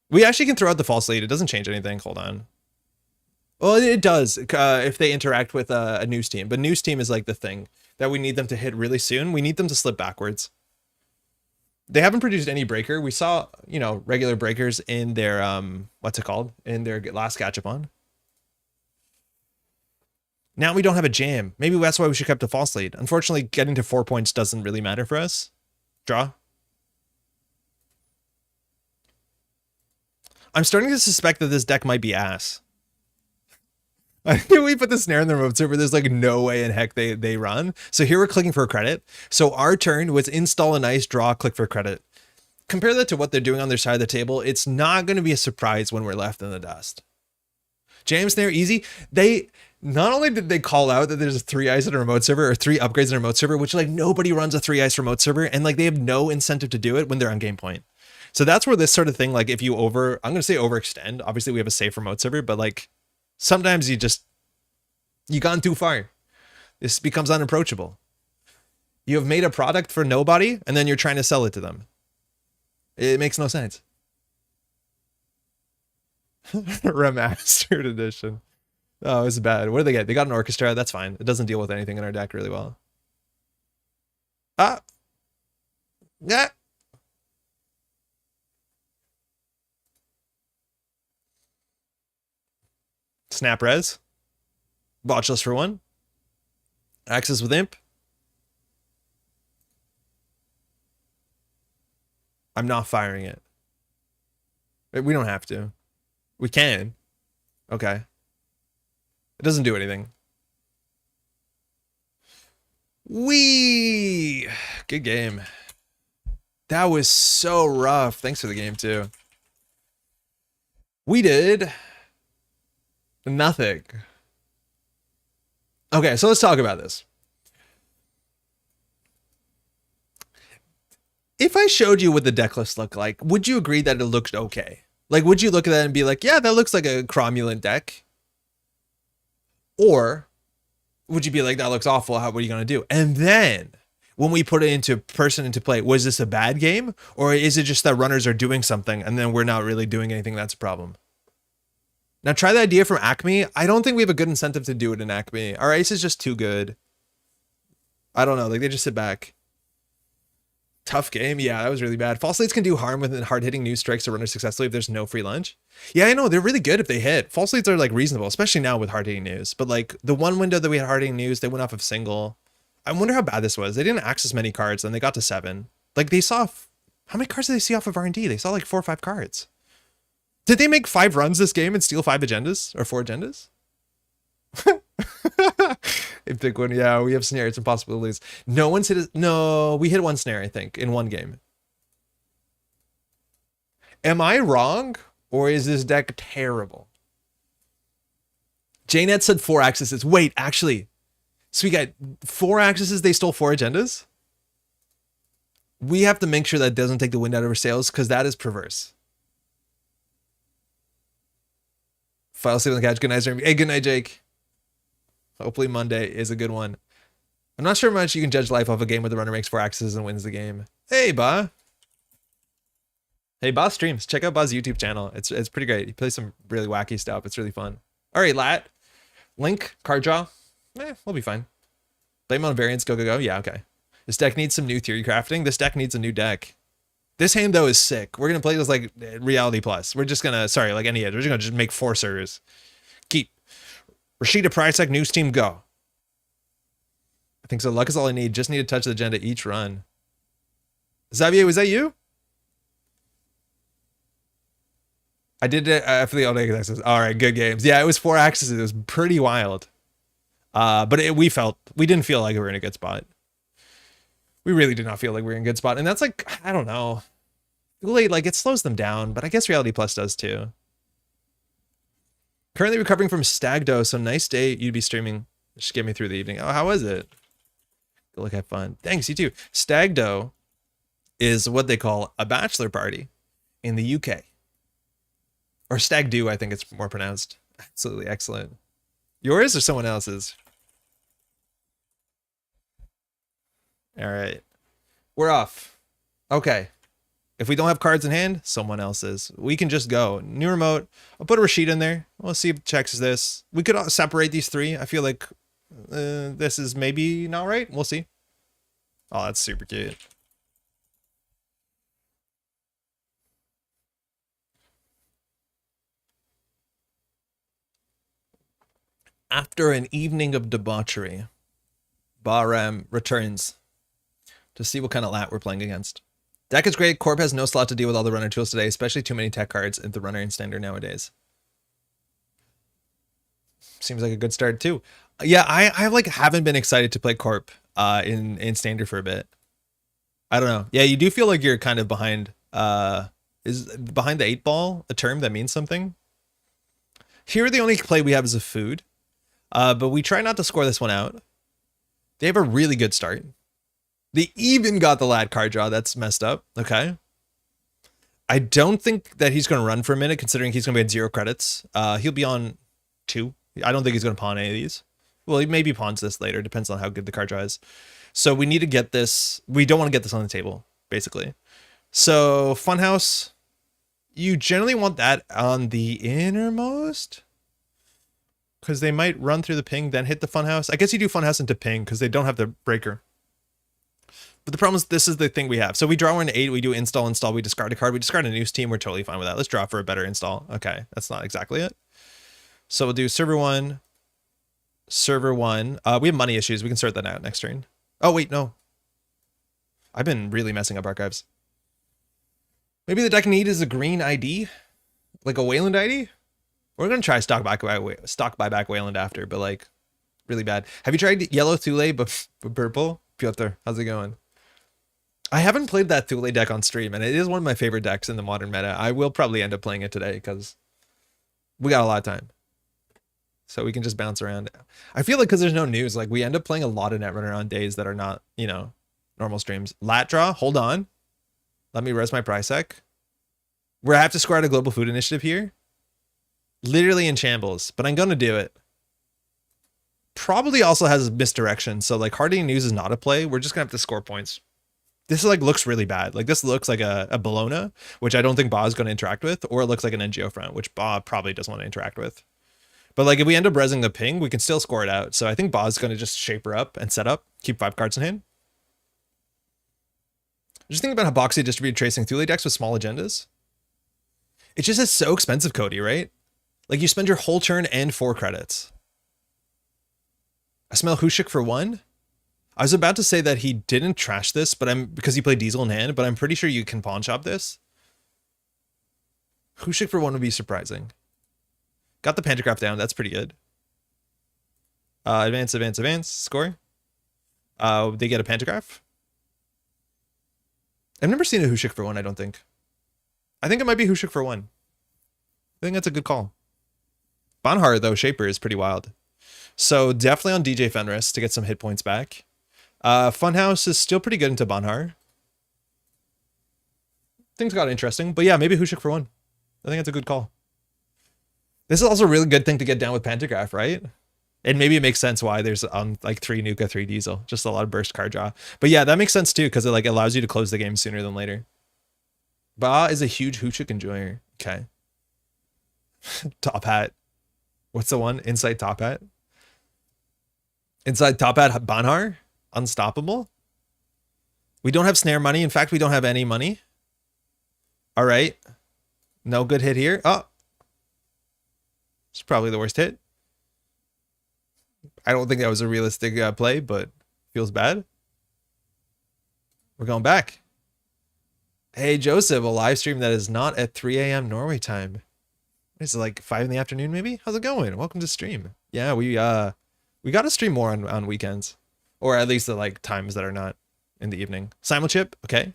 [SPEAKER 1] We actually can throw out the false lead. It doesn't change anything. Hold on. Well, it does if they interact with a news team. But news team is like the thing that we need them to hit really soon. We need them to slip backwards. They haven't produced any breaker. We saw, you know, regular breakers in their what's it called? In their last Gachapon. Now we don't have a jam. Maybe that's why we should keep the false lead. Unfortunately, getting to 4 points doesn't really matter for us. Draw. I'm starting to suspect that this deck might be ass. I think we put the snare in the remote server. There's like no way in heck they run. So here we're clicking for a credit. So our turn was install a nice, draw, click for credit. Compare that to what they're doing on their side of the table. It's not going to be a surprise when we're left in the dust. Jam snare easy. They not only did they call out that there's 3 ice in a remote server or 3 upgrades in a remote server, which like nobody runs a 3 ice remote server, and like they have no incentive to do it when they're on game point. So that's where this sort of thing, like if you I'm going to say overextend. Obviously we have a safe remote server, but like sometimes you gone too far. This becomes unapproachable. You have made a product for nobody and then you're trying to sell it to them. It makes no sense. Remastered edition. Oh, it's bad. What do they get? They got an orchestra. That's fine. It doesn't deal with anything in our deck really well. Ah. Yeah. Snap res. Botchless for 1. Access with imp. I'm not firing it. We don't have to. We can. Okay. It doesn't do anything. Wee! Good game. That was so rough. Thanks for the game too. We did nothing. Okay, so let's talk about this. If I showed you what the deck list looked like, would you agree that it looked okay? Like, would you look at that and be like, yeah, that looks like a cromulent deck? Or would you be like, that looks awful, what are you going to do? And then when we put it into play, was this a bad game? Or is it just that runners are doing something and then we're not really doing anything that's a problem? Now try the idea from Acme. I don't think we have a good incentive to do it in Acme. Our ice is just too good. I don't know, like they just sit back. Tough game. Yeah, that was really bad. False leads can do harm with hard-hitting new strikes to runners successfully if there's no free lunch. Yeah, I know. They're really good if they hit. False leads are like reasonable, especially now with hard-hitting news. But like the one window that we had hard-hitting news, they went off of single. I wonder how bad this was. They didn't access many cards, and they got to 7. Like they saw, how many cards did they see off of R&D? They saw like 4 or 5 cards. Did they make 5 runs this game and steal 5 agendas or 4 agendas? If pick one, yeah, we have snare. It's impossible to lose. No one's hit. No, we hit 1 snare, I think, in 1 game. Am I wrong, or is this deck terrible? JNet said 4 accesses. Wait, actually, so we got 4 accesses. They stole 4 agendas. We have to make sure that doesn't take the wind out of our sails because that is perverse. File save on the couch. Good night, Jeremy. Hey, good night, Jake. Hopefully Monday is a good one. I'm not sure how much you can judge life off a game where the runner makes 4 accesses and wins the game. Hey, Ba. Hey, Ba streams. Check out Ba's YouTube channel. It's pretty great. He plays some really wacky stuff. It's really fun. All right, Lat. Link, card draw. We'll be fine. Blame on variants. Go, go, go. Yeah, okay. This deck needs some new theory crafting. This deck needs a new deck. This hand, though, is sick. We're going to play this like Reality Plus. We're just going to, sorry, like any edge. We're just going to make forcers. Keep. Rashida Prytek, news team, go. I think so. Luck is all I need. Just need to touch the agenda each run. Xavier, was that you? I did it for the all-day access. All right, good games. Yeah, it was 4 accesses. It was pretty wild. But we didn't feel like we were in a good spot. We really did not feel like we were in a good spot. And that's like, I don't know. Thule, like, it slows them down, but I guess Reality Plus does too. Currently recovering from stag dough, so nice day. You'd be streaming. Just get me through the evening. Oh, how was it? Good luck, have fun. Thanks, you too. Stag dough is what they call a bachelor party in the UK. Or stag do, I think it's more pronounced. Absolutely excellent. Yours or someone else's? All right. We're off. Okay. If we don't have cards in hand, someone else's. We can just go. New remote. I'll put a Rashid in there. We'll see if it checks this. We could separate these 3. I feel like this is maybe not right. We'll see. Oh, that's super cute. After an evening of debauchery, Bahram returns to see what kind of lat we're playing against. Deck is great. Corp has no slot to deal with all the runner tools today, especially too many tech cards in the runner and standard nowadays. Seems like a good start too. Yeah, I like haven't been excited to play Corp in standard for a bit. I don't know. Yeah, you do feel like you're kind of behind. Is behind the 8-ball a term that means something? Here, the only play we have is a food, but we try not to score this one out. They have a really good start. They even got the lad card draw. That's messed up. Okay. I don't think that he's going to run for a minute, considering he's going to be at 0 credits. He'll be on 2. I don't think he's going to pawn any of these. Well, he maybe pawns this later. Depends on how good the card draw is. So we need to get this. We don't want to get this on the table, basically. So Funhouse, you generally want that on the innermost, because they might run through the ping, then hit the Funhouse. I guess you do Funhouse into ping because they don't have the breaker. But the problem is this is the thing we have. So we draw an 8, we do install, we discard a card, we discard a news team, we're totally fine with that. Let's draw for a better install. Okay, that's not exactly it. So we'll do server 1, server 1. We have money issues. We can sort that out next turn. Oh, wait, no. I've been really messing up archives. Maybe the deck need is a green ID? Like a Wayland ID? We're going to try stock buyback Wayland after, but like really bad. Have you tried yellow Thule but purple? Piotr, how's it going? I haven't played that Thule deck on stream, and it is one of my favorite decks in the modern meta. I will probably end up playing it today because we got a lot of time. So we can just bounce around. I feel like because there's no news, like we end up playing a lot of Netrunner on days that are not, you know, normal streams. Lat draw, hold on. Let me res my price sec. We're gonna have to score out a global food initiative here. Literally in shambles, but I'm going to do it. Probably also has misdirection. So like hardening news is not a play. We're just gonna have to score points. This like looks really bad. Like this looks like a Bologna, which I don't think Ba is going to interact with, or it looks like an NGO front, which Ba probably doesn't want to interact with. But like if we end up resing the ping, we can still score it out. So I think Ba is going to just shape her up and set up, keep 5 cards in hand. Just think about how Boxy distributed tracing Thule decks with small agendas. It just is so expensive, Cody, right? Like you spend your whole turn and 4 credits. I smell Hushik for 1. I was about to say that he didn't trash this, but because he played Diesel in hand, but I'm pretty sure you can pawn shop this. Hushik for 1 would be surprising. Got the pantograph down. That's pretty good. Advance, advance, advance. Score. They get a pantograph. I've never seen a Hushik for 1, I don't think. I think it might be Hushik for 1. I think that's a good call. Banhar, though, Shaper is pretty wild. So definitely on DJ Fenris to get some hit points back. Funhouse is still pretty good into Banhar. Things got interesting. But yeah, maybe Hushik for 1. I think that's a good call. This is also a really good thing to get down with Pantograph, right? And maybe it makes sense why there's like 3 Nuka, 3 Diesel. Just a lot of burst card draw. But yeah, that makes sense too, because it like allows you to close the game sooner than later. Ba is a huge Hushik enjoyer. Okay. Top Hat. What's the one? Inside Top Hat? Inside Top Hat Banhar? Unstoppable? We don't have snare money. In fact, we don't have any money. All right. No good hit here. Oh. It's probably the worst hit. I don't think that was a realistic play, but feels bad. We're going back. Hey, Joseph, a live stream that is not at 3 a.m. Norway time. It's like 5 in the afternoon, maybe? How's it going? Welcome to stream. Yeah, we got to stream more on weekends. Or at least at like times that are not in the evening. Simulchip, okay.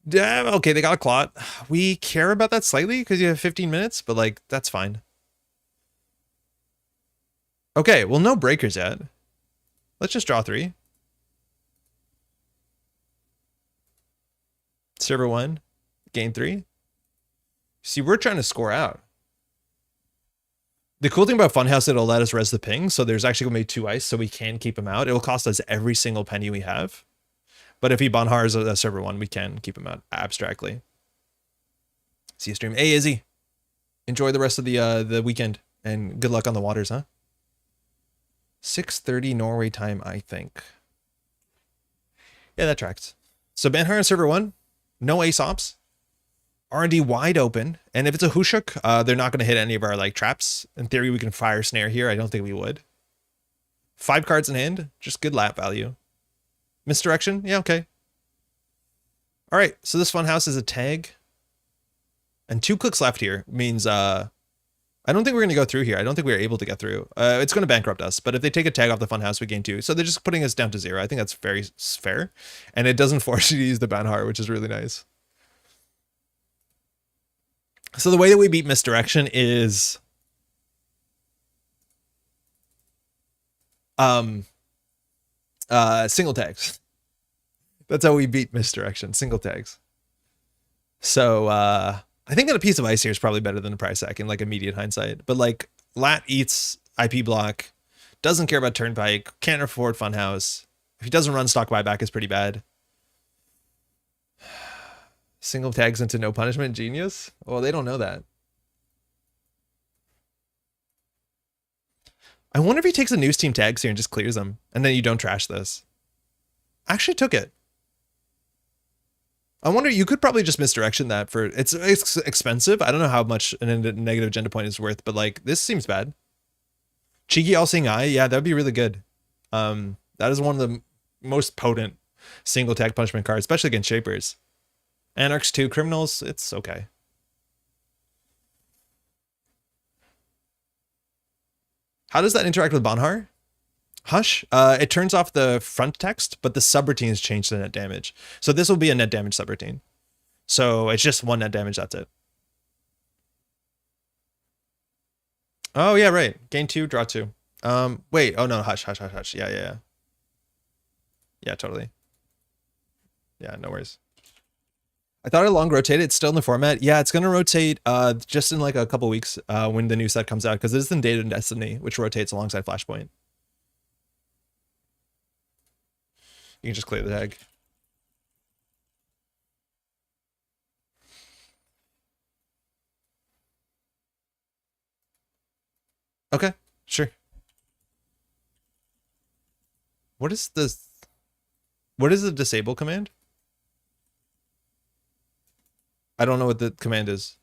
[SPEAKER 1] Yeah, okay, they got a clot. We care about that slightly because you have 15 minutes, but like, that's fine. Okay, well, no breakers yet. Let's just draw 3. Server 1, gain 3. See, we're trying to score out. The cool thing about Funhouse, it'll let us res the ping, so there's actually going to be 2 ice, so we can keep him out. It'll cost us every single penny we have. But if he Banhars a server 1, we can keep him out abstractly. See you stream. Hey, Izzy. Enjoy the rest of the weekend, and good luck on the waters, huh? 6:30 Norway time, I think. Yeah, that tracks. So Banhar server 1, no ace ops. R&D wide open. And if it's a Hushuk, they're not going to hit any of our like traps. In theory, we can fire snare here. I don't think we would. 5 cards in hand, just good lap value. Misdirection, yeah, okay. All right, so this funhouse is a tag. And 2 clicks left here means I don't think we're going to go through here. I don't think we're able to get through. It's going to bankrupt us, but if they take a tag off the funhouse, we gain 2. So they're just putting us down to 0. I think that's very fair. And it doesn't force you to use the Banhar, which is really nice. So the way that we beat misdirection is single tags. That's how we beat misdirection, single tags. So I think that a piece of ice here is probably better than a price sack in like immediate hindsight. But like Lat eats IP block, doesn't care about turnpike, can't afford funhouse. If he doesn't run stock buyback, is pretty bad. Single tags into no punishment, genius. Well, they don't know that. I wonder if he takes a news team tags here and just clears them, and then you don't trash this. I actually took it. I wonder, you could probably just misdirection that for, it's expensive. I don't know how much a negative agenda point is worth, but like, this seems bad. Cheeky All-Seeing Eye, yeah, that would be really good. That is one of the most potent single tag punishment cards, especially against Shapers. Anarchs 2, Criminals, it's okay. How does that interact with Banhar? Hush, it turns off the front text, but the subroutines change the net damage. So this will be a net damage subroutine. So it's just 1 net damage, that's it. Oh yeah, right. Gain 2, draw 2. Wait, oh no, hush. Yeah. Yeah, totally. Yeah, no worries. I thought it long rotated. It's still in the format. Yeah, it's going to rotate just in like a couple weeks when the new set comes out, because it is in Data and Destiny, which rotates alongside Flashpoint. You can just clear the tag. Okay, sure. What is this? What is the disable command? I don't know what the command is.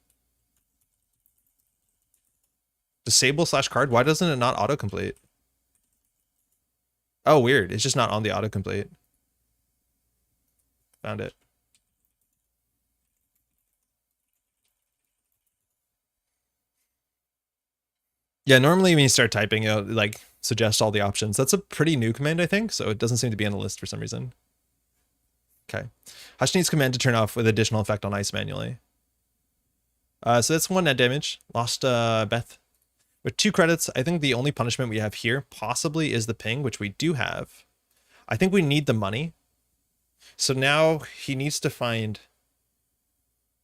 [SPEAKER 1] Disable / card? Why doesn't it not autocomplete? Oh, weird. It's just not on the autocomplete. Found it. Yeah, normally when you start typing, it'll like suggest all the options. That's a pretty new command, I think, so it doesn't seem to be on the list for some reason. Okay. Hush needs command to turn off with additional effect on ice manually. So that's 1 net damage. Lost Beth. With 2 credits, I think the only punishment we have here possibly is the ping, which we do have. I think we need the money. So now he needs to find,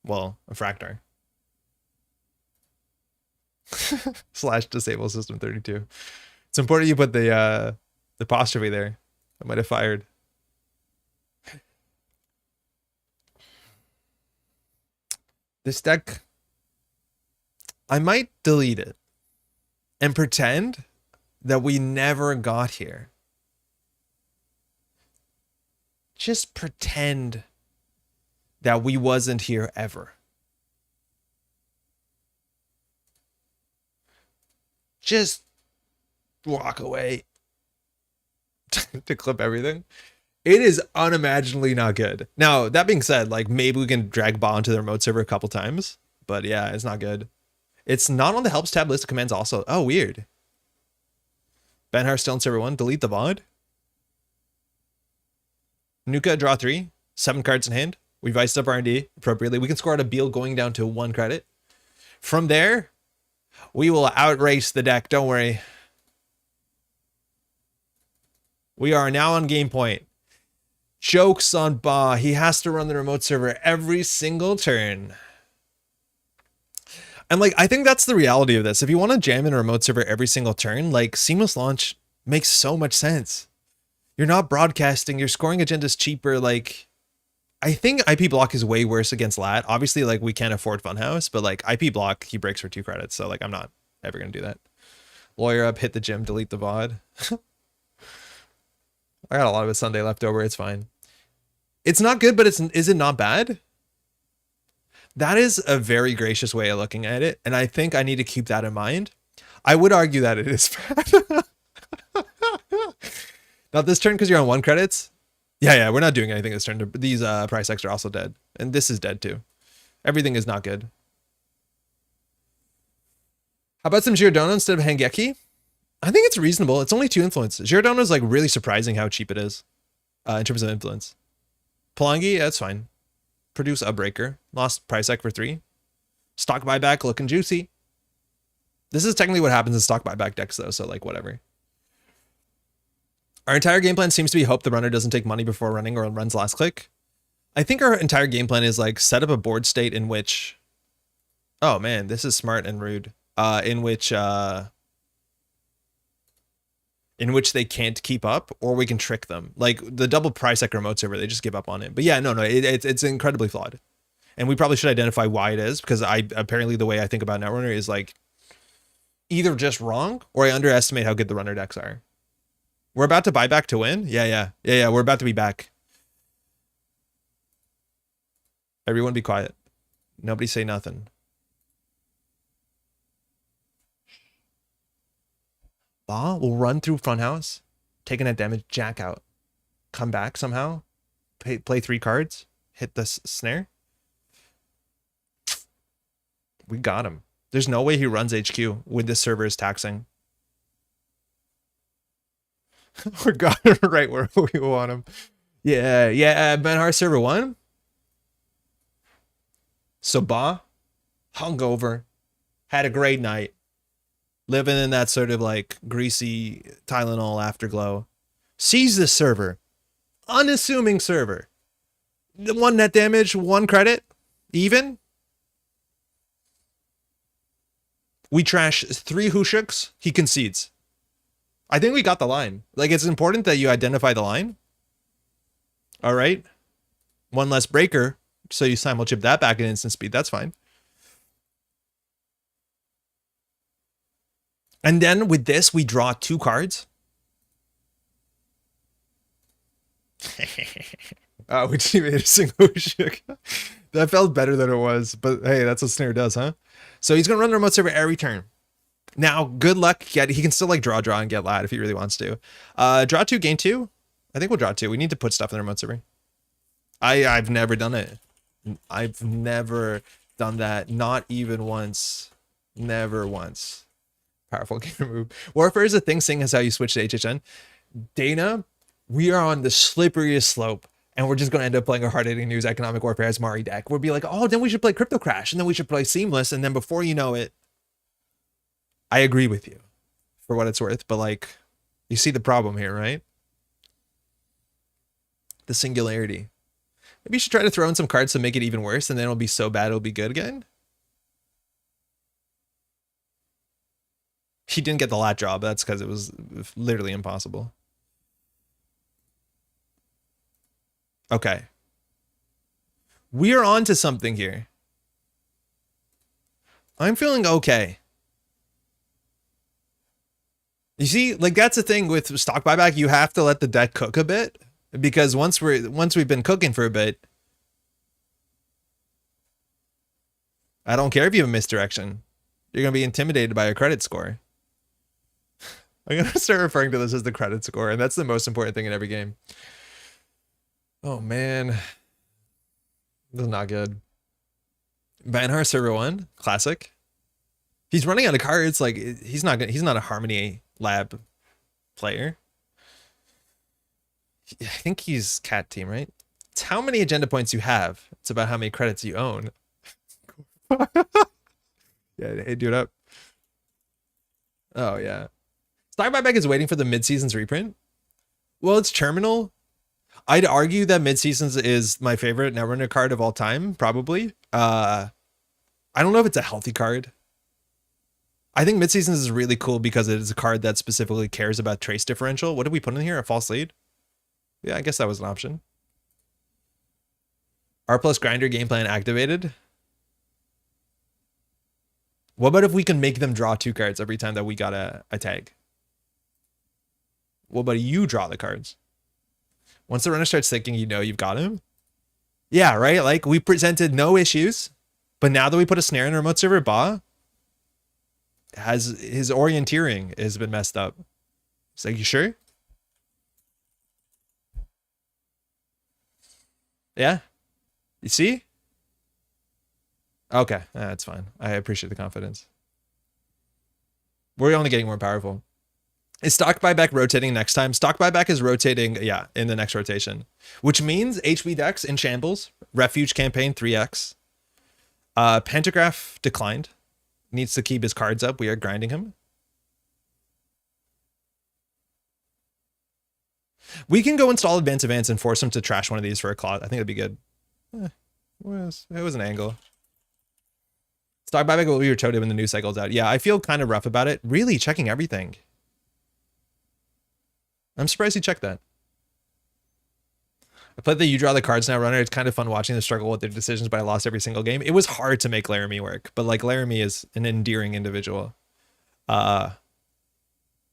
[SPEAKER 1] well, a Fractar. / disable system 32. It's important you put the apostrophe there. I might have fired. This deck, I might delete it and pretend that we never got here. Just pretend that we wasn't here ever. Just walk away to clip everything. It is unimaginably not good. Now, that being said, like maybe we can drag Ba into the remote server a couple times, but yeah, it's not good. It's not on the helps tab list of commands also. Oh, weird. Banhar still in server 1. Delete the VOD. Nuka, draw 3. 7 cards in hand. We've iced up R&D appropriately. We can score out a Beal going down to 1 credit. From there, we will outrace the deck. Don't worry. We are now on game point. Jokes on Ba. He has to run the remote server every single turn. And like, I think that's the reality of this. If you want to jam in a remote server every single turn, like seamless launch makes so much sense. You're not broadcasting, your scoring agenda's cheaper. Like, I think IP block is way worse against Lat. Obviously, like we can't afford Funhouse, but like IP block, he breaks for 2 credits. So like, I'm not ever going to do that. Lawyer up, hit the gym, delete the VOD. I got a lot of it Sunday left over. It's fine. It's not good, but is it not bad? That is a very gracious way of looking at it, and I think I need to keep that in mind. I would argue that it is bad. Not this turn because you're on 1 credits. Yeah, we're not doing anything this turn. These price decks are also dead, and this is dead too. Everything is not good. How about some Giordano instead of Hangeki? I think it's reasonable. It's only 2 influence. Giordano is like really surprising how cheap it is in terms of influence. Palangi, that's fine. Produce a breaker. Lost price deck for 3. Stock buyback looking juicy. This is technically what happens in stock buyback decks though, so like whatever. Our entire game plan seems to be hope the runner doesn't take money before running or runs last click. I think our entire game plan is like set up a board state in which, oh man, this is smart and rude. In which they can't keep up, or we can trick them. Like the double price deck remote server, they just give up on it. But yeah, no, it's incredibly flawed. And we probably should identify why it is, because apparently the way I think about Netrunner is like either just wrong or I underestimate how good the runner decks are. We're about to buy back to win? Yeah, we're about to be back. Everyone be quiet. Nobody say nothing. Ba will run through front house, taking that damage, jack out, come back somehow, play 3 cards, hit the snare. We got him. There's no way he runs HQ when this server is taxing. We got him right where we want him. Yeah, Benhar server 1. So Ba, hungover, had a great night. Living in that sort of like greasy Tylenol afterglow. Sees this server. Unassuming server. 1 net damage, 1 credit. Even. We trash 3 Hushuks. He concedes. I think we got the line. Like, it's important that you identify the line. All right. 1 less breaker. So you simul-chip that back in instant speed. That's fine. And then with this, we draw 2 cards. Which he made a single Hushuk. That felt better than it was. But hey, that's what Snare does, huh? So he's going to run the remote server every turn. Now, good luck. He can still like draw and get lad if he really wants to. Draw 2, gain 2. I think we'll draw 2. We need to put stuff in the remote server. I've never done it. I've never done that. Not even once. Never once. Powerful game move. Warfare is a thing, seeing as how you switch to HHN. Dana, we are on the slipperiest slope, and we're just going to end up playing a hard-hitting news economic warfare as Mari deck. We'll be like, oh, then we should play Crypto Crash, and then we should play Seamless, and then before you know it, I agree with you for what it's worth, but like, you see the problem here, right? The singularity. Maybe you should try to throw in some cards to make it even worse, and then it'll be so bad it'll be good again. He didn't get the lat job. That's because it was literally impossible. Okay. We are on to something here. I'm feeling okay. You see, like that's the thing with stock buyback. You have to let the deck cook a bit, because once we've been cooking for a bit, I don't care if you have a misdirection. You're gonna be intimidated by a credit score. I'm gonna start referring to this as the credit score, and that's the most important thing in every game. Oh man, this is not good. Banhar server 1, classic. He's running out of cards. Like he's not a Harmony Lab player. I think he's cat team, right? It's how many agenda points you have. It's about how many credits you own. Yeah, hey, dude up. Oh yeah. Stock buyback is waiting for the mid-seasons reprint. Well, it's terminal. I'd argue that mid-seasons is my favorite Netrunner card of all time, probably. I don't know if it's a healthy card. I think mid-seasons is really cool because it is a card that specifically cares about trace differential. What did we put in here? A false lead? Yeah, I guess that was an option. R plus grinder game plan activated. What about if we can make them draw 2 cards every time that we got a tag? What about you draw the cards? Once the runner starts thinking, you know you've got him. Yeah, right? Like we presented no issues. But now that we put a snare in a remote server, Ba has his orienteering has been messed up. It's like, you sure? Yeah. You see? Okay, that's fine. I appreciate the confidence. We're only getting more powerful. Is stock buyback rotating next time? Stock buyback is rotating, yeah, in the next rotation. Which means HB decks in shambles. Refuge campaign 3x. Pantograph declined. Needs to keep his cards up. We are grinding him. We can go install Advance and force him to trash one of these for a Clot. I think that'd be good. It was an angle. Stock buyback will be your totem when the new cycle's out. Yeah, I feel kind of rough about it. Really checking everything. I'm surprised he checked that. I played the You Draw the Cards Now runner. It's kind of fun watching the struggle with their decisions, but I lost every single game. It was hard to make Laramie work, but like Laramie is an endearing individual. But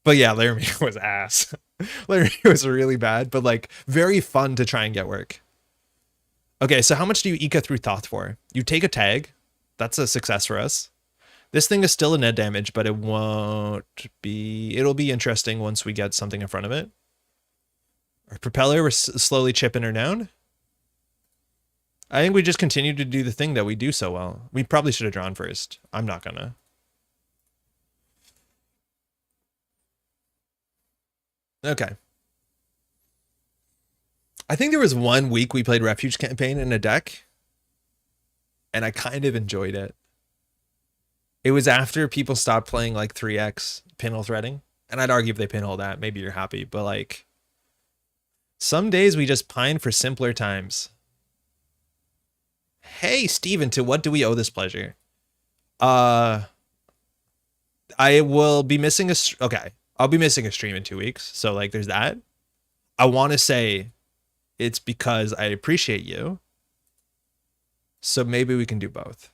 [SPEAKER 1] yeah, Laramie was ass. Laramie was really bad, but like very fun to try and get work. Okay, so how much do you Eka through Thoth for? You take a tag. That's a success for us. This thing is still a net damage, but it won't be... It'll be interesting once we get something in front of it. Our propeller, we're slowly chipping her down. I think we just continue to do the thing that we do so well. We probably should have drawn first. I'm not gonna. Okay. I think there was 1 week we played Refuge campaign in a deck, and I kind of enjoyed it. It was after people stopped playing like 3x pinhole threading. And I'd argue if they pinhole that, maybe you're happy. But like, some days we just pine for simpler times. Hey, Steven, to what do we owe this pleasure? I will be missing a... Okay, I'll be missing a stream in 2 weeks. So like, there's that. I want to say it's because I appreciate you. So maybe we can do both.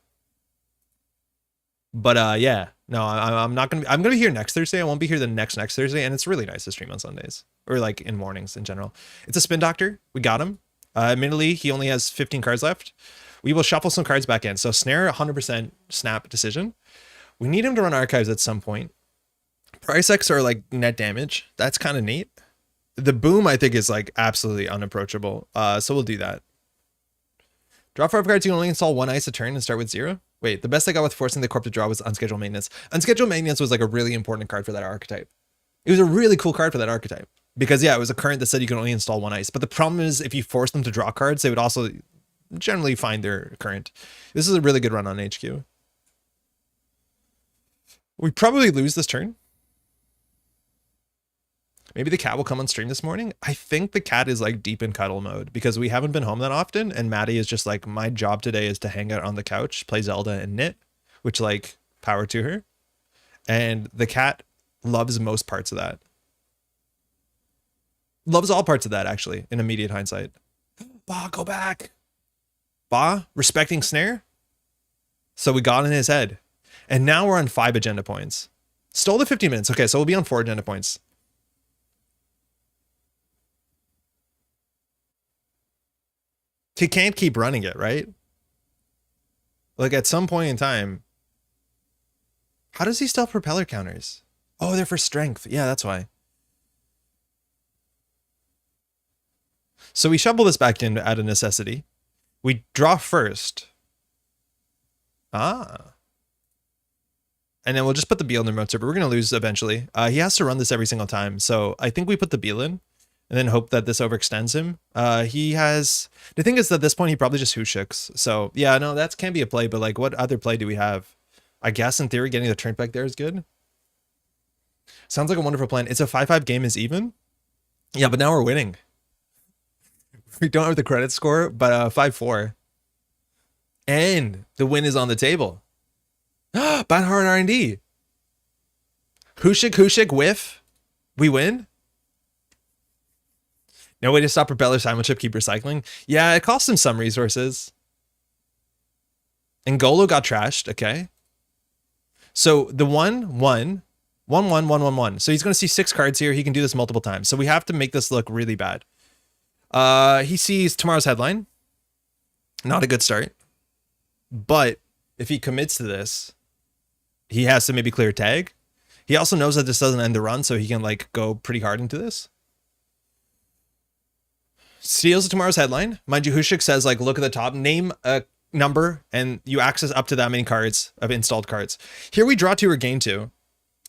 [SPEAKER 1] But yeah, no, I'm not gonna. I'm gonna be here next Thursday. I won't be here the next Thursday, and it's really nice to stream on Sundays or like in mornings in general. It's a spin doctor. We got him. Admittedly, he only has 15 cards left. We will shuffle some cards back in. So snare 100% snap decision. We need him to run archives at some point. Price X are like net damage. That's kind of neat. The boom I think is like absolutely unapproachable. So we'll do that. Draw 5 cards. You can only install 1 ice a turn and start with 0. Wait, the best I got with forcing the corp to draw was unscheduled maintenance. Unscheduled maintenance was like a really important card for that archetype. It was a really cool card for that archetype. Because yeah, it was a current that said you can only install 1 ice. But the problem is if you force them to draw cards, they would also generally find their current. This is a really good run on HQ. We probably lose this turn. Maybe the cat will come on stream this morning. I think the cat is like deep in cuddle mode because we haven't been home that often. And Maddie is just like, my job today is to hang out on the couch, play Zelda and knit, which like power to her. And the cat loves most parts of that. Loves all parts of that actually in immediate hindsight. Ba, go back. Ba, respecting snare. So we got in his head. And now we're on 5 agenda points. Stole the 15 minutes. Okay, so we'll be on 4 agenda points. He can't keep running it, right? Like at some point in time. How does he still have propeller counters? Oh, they're for strength. Yeah, that's why. So we shovel this back in out of necessity. We draw first. Ah. And then we'll just put the Beal in the remote server. We're going to lose eventually. He has to run this every single time. So I think we put the Beal in. And then hope that this overextends him. He has... The thing is, at this point, he probably just Hushooks. So, yeah, no, that can be a play. But, like, what other play do we have? I guess, in theory, getting the turn back there is good. Sounds like a wonderful plan. It's a 5-5 game is even. Yeah, but now we're winning. We don't have the credit score, but 5-4. And the win is on the table. Banhart R&D. Hushik, whiff. We win. No way to stop propeller Simon chip, keep recycling. Yeah, it cost him some resources. And Golo got trashed. Okay. So the 1-1. So he's going to see 6 cards here. He can do this multiple times. So we have to make this look really bad. He sees tomorrow's headline. Not a good start. But if he commits to this, he has to maybe clear tag. He also knows that this doesn't end the run, so he can like go pretty hard into this. Steals tomorrow's headline. Mind you, Hushik says like, look at the top, name a number, and you access up to that many cards of installed cards. Here we draw 2 or gain 2.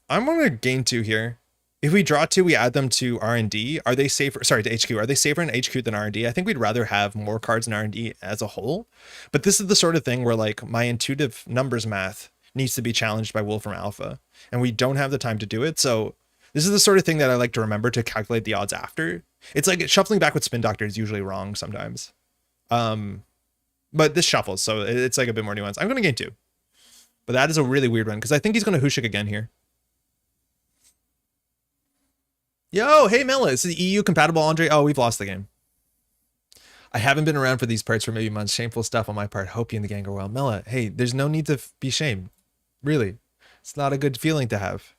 [SPEAKER 1] I'm going to gain 2 here. If we draw 2, we add them to R&D. Are they safer? Sorry, to HQ. Are they safer in HQ than R&D? I think we'd rather have more cards in R&D as a whole. But this is the sort of thing where like my intuitive numbers math needs to be challenged by Wolfram Alpha, and we don't have the time to do it. So this is the sort of thing that I like to remember to calculate the odds after. It's like shuffling back with Spin Doctor is usually wrong sometimes. But this shuffles, so it's like a bit more nuanced. I'm going to gain 2. But that is a really weird one, because I think he's going to Hushik again here. Yo, hey Mela, is the EU compatible, Andre? Oh, we've lost the game. I haven't been around for these parts for maybe months. Shameful stuff on my part. Hope you and the gang are well. Mela, hey, there's no need to be shamed. Really. It's not a good feeling to have.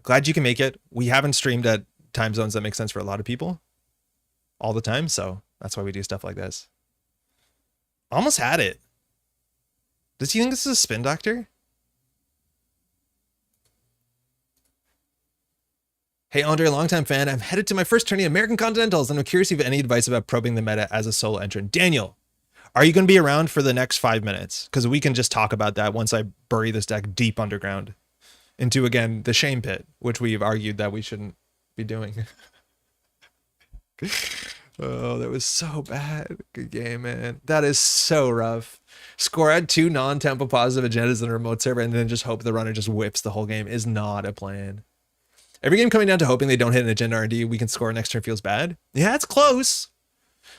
[SPEAKER 1] Glad you can make it. We haven't streamed at time zones that make sense for a lot of people all the time, so that's why we do stuff like this. Almost had it. Does he think this is a Spin Doctor? Hey, Andre, longtime fan. I'm headed to my first tourney at American Continentals, and I'm curious if you have any advice about probing the meta as a solo entrant. Daniel, are you going to be around for the next 5 minutes? Because we can just talk about that once I bury this deck deep underground into, again, the shame pit, which we've argued that we shouldn't be doing. Oh, that was so bad. Good game, man. That is so rough. Score at 2 non-tempo positive agendas in a remote server and then just hope the runner just whips the whole game is not a plan. Every game coming down to hoping they don't hit an agenda R&D, we can score next turn feels bad. Yeah, it's close.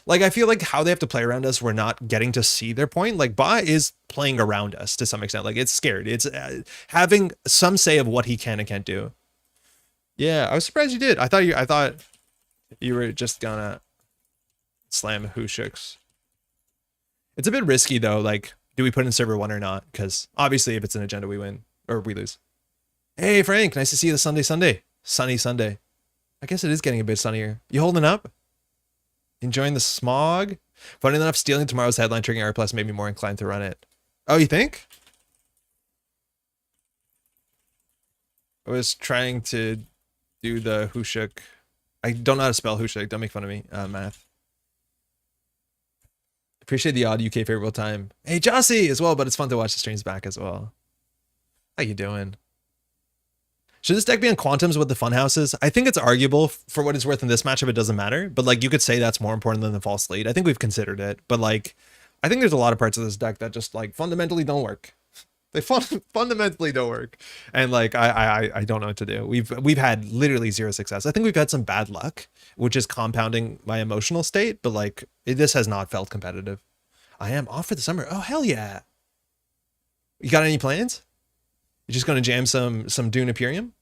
[SPEAKER 1] Like, I feel like how they have to play around us, we're not getting to see their point. Like, Ba is playing around us to some extent. Like, it's scared. It's having some say of what he can and can't do. Yeah, I was surprised you did. I thought you were just gonna slam Hushik's. It's a bit risky, though. Like, do we put in server 1 or not? Because, obviously, if it's an agenda, we win. Or we lose. Hey, Frank. Nice to see you this Sunday. Sunny Sunday. I guess it is getting a bit sunnier. You holding up? Enjoying the smog? Funny enough, stealing tomorrow's headline triggering R+ made me more inclined to run it. Oh, you think? I was trying to do the Hushik. I don't know how to spell Hushik. Don't make fun of me. Math. Appreciate the odd UK favorable time. Hey, Jossie as well, but it's fun to watch the streams back as well. How you doing? Should this deck be on Quantums with the Funhouses? I think it's arguable for what it's worth in this matchup. It doesn't matter, but like you could say that's more important than the false lead. I think we've considered it, but like I think there's a lot of parts of this deck that just like fundamentally don't work. They fundamentally don't work, and like I don't know what to do. We've had literally 0 success. I think we've had some bad luck, which is compounding my emotional state. But like this has not felt competitive. I am off for the summer. Oh hell yeah! You got any plans? You're just going to jam some Dune Imperium?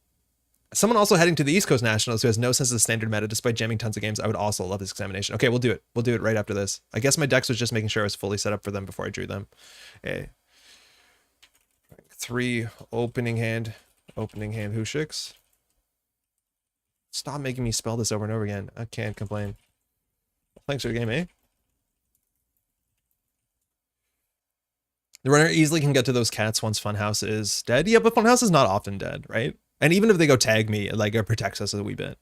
[SPEAKER 1] Someone also heading to the East Coast Nationals who has no sense of the standard meta despite jamming tons of games. I would also love this examination. Okay, we'll do it. We'll do it right after this. I guess my decks was just making sure I was fully set up for them before I drew them. Okay. 3 opening hand Hushiks. Stop making me spell this over and over again. I can't complain. Thanks for the game, eh? The runner easily can get to those cats once Funhouse is dead. Yeah, but Funhouse is not often dead, right? And even if they go tag me, like it protects us a wee bit.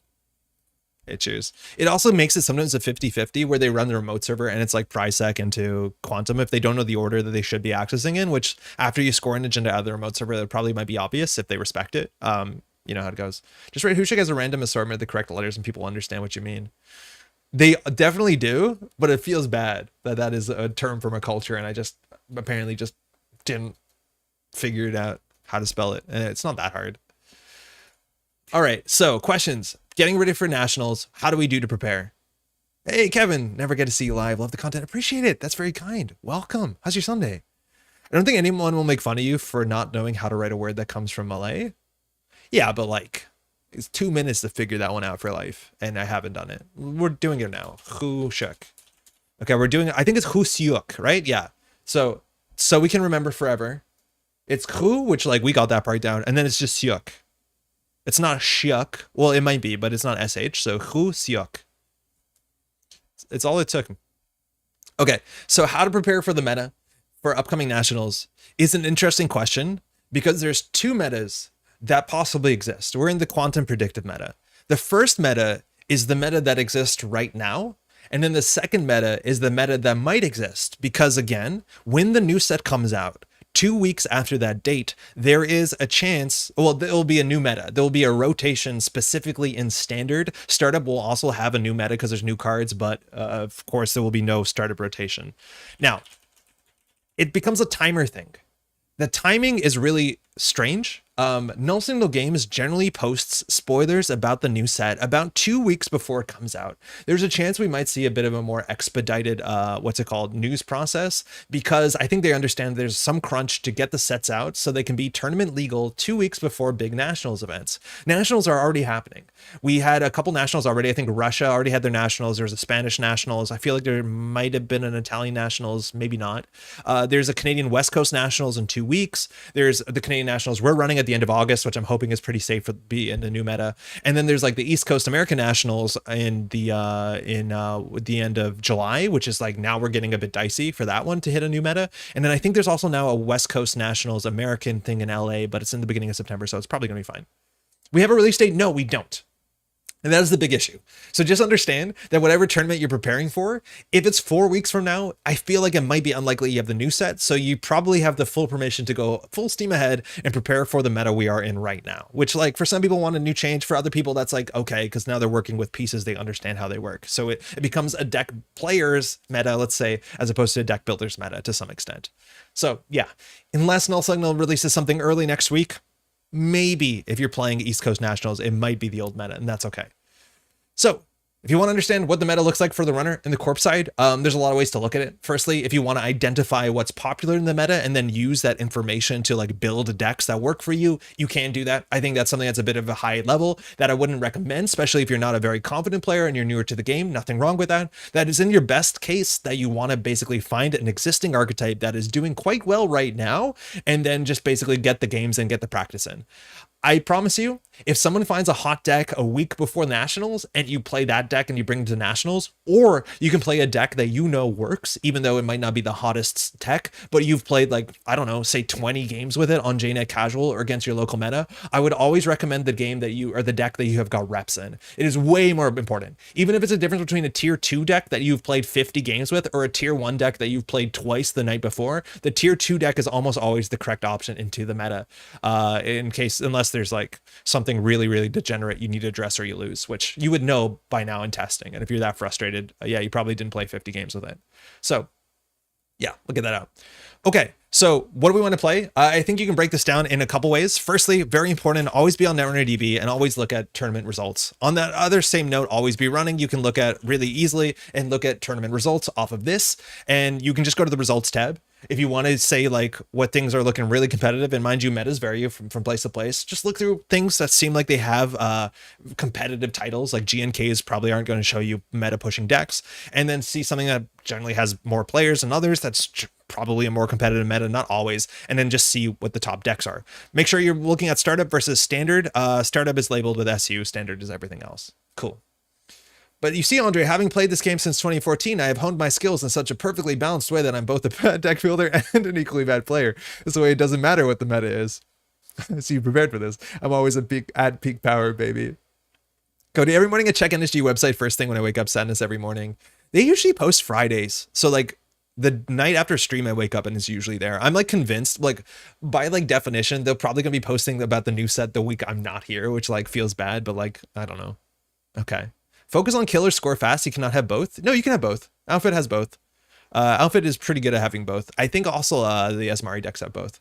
[SPEAKER 1] It cheers. It also makes it sometimes a 50-50 where they run the remote server and it's like Prisec into Quantum if they don't know the order that they should be accessing in, which after you score an agenda out of the remote server, that probably might be obvious if they respect it. You know how it goes. Just write Hushik has a random assortment of the correct letters and people understand what you mean. They definitely do, but it feels bad that that is a term from a culture and I just apparently just didn't figure it out how to spell it. And it's not that hard. All right, so questions. Getting ready for nationals. How do we do to prepare? Hey, Kevin, never get to see you live. Love the content. Appreciate it. That's very kind. Welcome. How's your Sunday? I don't think anyone will make fun of you for not knowing how to write a word that comes from Malay. Yeah, but like, it's 2 minutes to figure that one out for life, and I haven't done it. We're doing it now. Hushuk. Okay, we're doing it. I think it's Husyuk, right? Yeah. So we can remember forever. It's Hu, which like we got that part down, and then it's just Syuk. It's not Shiuk. Well, it might be, but it's not SH. So Hu Syuk. It's all it took. Okay, so how to prepare for the meta. for upcoming nationals is an interesting question because there's two metas that possibly exist. We're in the quantum predictive meta. The first meta is the meta that exists right now. And then the second meta is the meta that might exist because, again, when the new set comes out, 2 weeks after that date, there is a chance, well, there will be a new meta. There will be a rotation specifically in standard. Startup will also have a new meta because there's new cards, but of course there will be no startup rotation. Now, it becomes a timer thing. The timing is really strange. Null Signal Games generally posts spoilers about the new set about 2 weeks before it comes out. There's a chance we might see a bit of a more expedited, news process, because I think they understand there's some crunch to get the sets out so they can be tournament legal 2 weeks before big nationals events. Nationals are already happening. We had a couple nationals already. I think Russia already had their nationals. There was a Spanish nationals. I feel like there might have been an Italian nationals, maybe not. There's a Canadian West Coast nationals in 2 weeks. There's the Canadian nationals we're running at the end of August, which I'm hoping is pretty safe for be in the new meta. And then there's like the East Coast American Nationals in the end of July, which is like now we're getting a bit dicey for that one to hit a new meta. And then I think there's also now a West Coast Nationals American thing in LA, but it's in the beginning of September, so it's probably gonna be fine. We have a release date? No, we don't. And that is the big issue. So just understand that whatever tournament you're preparing for, if it's 4 weeks from now, I feel like it might be unlikely you have the new set. So you probably have the full permission to go full steam ahead and prepare for the meta we are in right now, which like for some people want a new change. For other people, that's like, okay, because now they're working with pieces. They understand how they work. So it becomes a deck player's meta, let's say, as opposed to a deck builder's meta to some extent. So yeah, unless Null Signal releases something early next week, maybe if you're playing East Coast Nationals, it might be the old meta, and that's okay. So if you want to understand what the meta looks like for the runner and the corp side, there's a lot of ways to look at it. Firstly, if you want to identify what's popular in the meta and then use that information to like build decks that work for you, you can do that. I think that's something that's a bit of a high level that I wouldn't recommend, especially if you're not a very confident player and you're newer to the game. Nothing wrong with that. That is in your best case that you want to basically find an existing archetype that is doing quite well right now and then just basically get the games and get the practice in. I promise you, if someone finds a hot deck a week before nationals and you play that deck and you bring it to nationals, or you can play a deck that you know works, even though it might not be the hottest tech, but you've played like, I don't know, say 20 games with it on JNet casual or against your local meta, I would always recommend the game that you, or the deck that you have got reps in. It is way more important. Even if it's a difference between a tier 2 deck that you've played 50 games with or a tier 1 deck that you've played twice the night before, the tier 2 deck is almost always the correct option into the meta, unless there's like something really degenerate you need to address or you lose, which you would know by now in testing. And if you're that frustrated, yeah, you probably didn't play 50 games with it. So yeah, we'll get that out. Okay, so what do we want to play? I think you can break this down in a couple ways. Firstly, very important, always be on Netrunner DB and always look at tournament results. On that other same note, always be running. You can look at really easily and look at tournament results off of this, and you can just go to the results tab. If you want to say like what things are looking really competitive, and mind you, metas vary from place to place, just look through things that seem like they have competitive titles, like GNKs probably aren't going to show you meta pushing decks, and then see something that generally has more players than others that's probably a more competitive meta, not always, and then just see what the top decks are. Make sure you're looking at startup versus standard. Startup is labeled with SU, standard is everything else. Cool. But you see, Andre, having played this game since 2014, I have honed my skills in such a perfectly balanced way that I'm both a bad deck builder and an equally bad player. This way it doesn't matter what the meta is. So you prepared for this. I'm always at peak power, baby. Cody, every morning I check NSG website first thing when I wake up, sadness every morning. They usually post Fridays. So like the night after stream, I wake up and it's usually there. I'm like convinced, like by like definition, they're probably gonna be posting about the new set the week I'm not here, which like feels bad, but like, I don't know. Okay. Focus on killers, score fast. You cannot have both. No, you can have both. Outfit has both. Outfit is pretty good at having both. I think also the Asmari decks have both.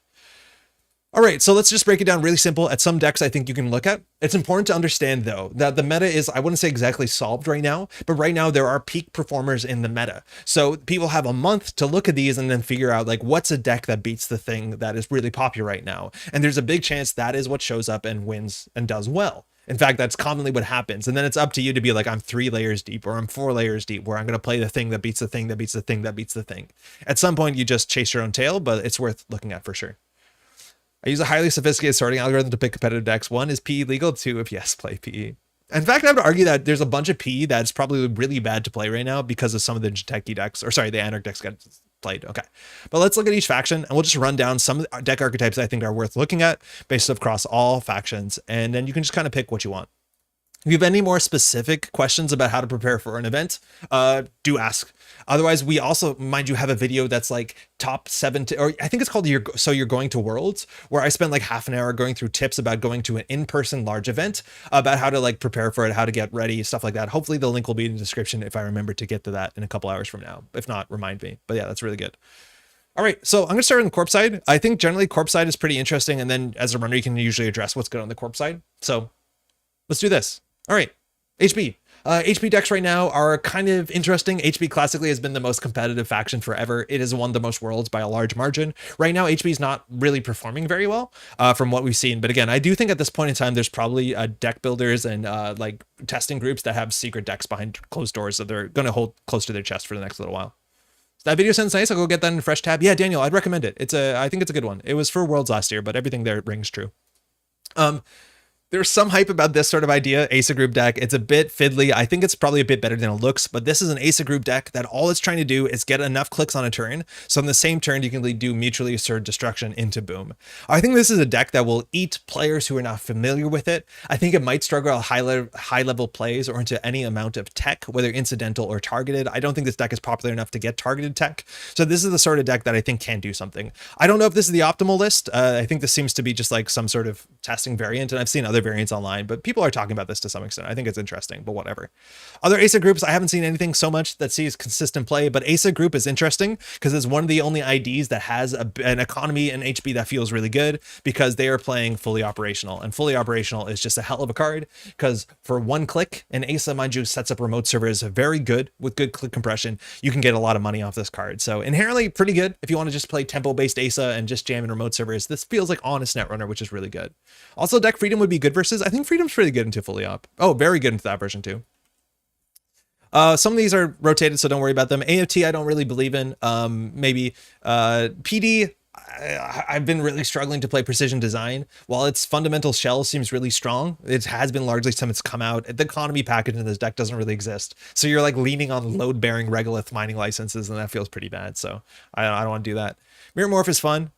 [SPEAKER 1] All right, so let's just break it down really simple. At some decks I think you can look at. It's important to understand though that the meta is, I wouldn't say exactly solved right now, but right now there are peak performers in the meta. So people have a month to look at these and then figure out like what's a deck that beats the thing that is really popular right now. And there's a big chance that is what shows up and wins and does well. In fact, that's commonly what happens. And then it's up to you to be like, I'm 3 layers deep or I'm 4 layers deep, where I'm going to play the thing that beats the thing that beats the thing that beats the thing. At some point, you just chase your own tail, but it's worth looking at for sure. I use a highly sophisticated sorting algorithm to pick competitive decks. 1, is PE legal? 2, if yes, play PE. In fact, I would argue that there's a bunch of PE that's probably really bad to play right now because of some of the techie decks, or sorry, the Anarch decks got played. Okay, but let's look at each faction and we'll just run down some deck archetypes I think are worth looking at based across all factions, and then you can just kind of pick what you want. If you have any more specific questions about how to prepare for an event, do ask. Otherwise, we also, mind you, have a video that's like top 7 or I think it's called You're Going to Worlds, where I spend like half an hour going through tips about going to an in-person large event, about how to like prepare for it, how to get ready, stuff like that. Hopefully the link will be in the description if I remember to get to that in a couple hours from now. If not, remind me. But yeah, that's really good. All right, so I'm gonna start on the corp side. I think generally corp side is pretty interesting, and then as a runner, you can usually address what's good on the corp side. So let's do this. All right, HB. HB decks right now are kind of interesting. HB classically has been the most competitive faction forever. It has won the most worlds by a large margin. Right now, HB is not really performing very well from what we've seen. But again, I do think at this point in time, there's probably deck builders and like testing groups that have secret decks behind closed doors that they're going to hold close to their chest for the next little while. So that video sounds nice. I'll go get that in a fresh tab. Yeah, Daniel, I'd recommend it. I think it's a good one. It was for Worlds last year, but everything there rings true. There's some hype about this sort of idea, Asa group deck. It's a bit fiddly. I think it's probably a bit better than it looks, but this is an Asa group deck that all it's trying to do is get enough clicks on a turn. So on the same turn, you can do mutually assured destruction into boom. I think this is a deck that will eat players who are not familiar with it. I think it might struggle at high level plays or into any amount of tech, whether incidental or targeted. I don't think this deck is popular enough to get targeted tech. So this is the sort of deck that I think can do something. I don't know if this is the optimal list. I think this seems to be just like some sort of testing variant, and I've seen other variants online, but people are talking about this to some extent. I think it's interesting, but whatever. Other Asa groups, I haven't seen anything so much that sees consistent play, but Asa group is interesting because it's one of the only IDs that has an economy in HB that feels really good because they are playing fully operational, and fully operational is just a hell of a card because for one click, and Asa, mind you, sets up remote servers very good with good click compression. You can get a lot of money off this card. So inherently pretty good if you want to just play tempo based Asa and just jam in remote servers. This feels like honest Netrunner, which is really good. Also, deck Freedom would be good versus, I think Freedom's pretty good into fully op. Oh, very good into that version too. Some of these are rotated, so don't worry about them. AFT, I don't really believe in. Maybe PD, I've been really struggling to play Precision Design. While its fundamental shell seems really strong, it has been largely since it's come out. The economy package in this deck doesn't really exist. So you're like leaning on load-bearing regolith mining licenses, and that feels pretty bad. So I don't want to do that. Mirror Morph is fun.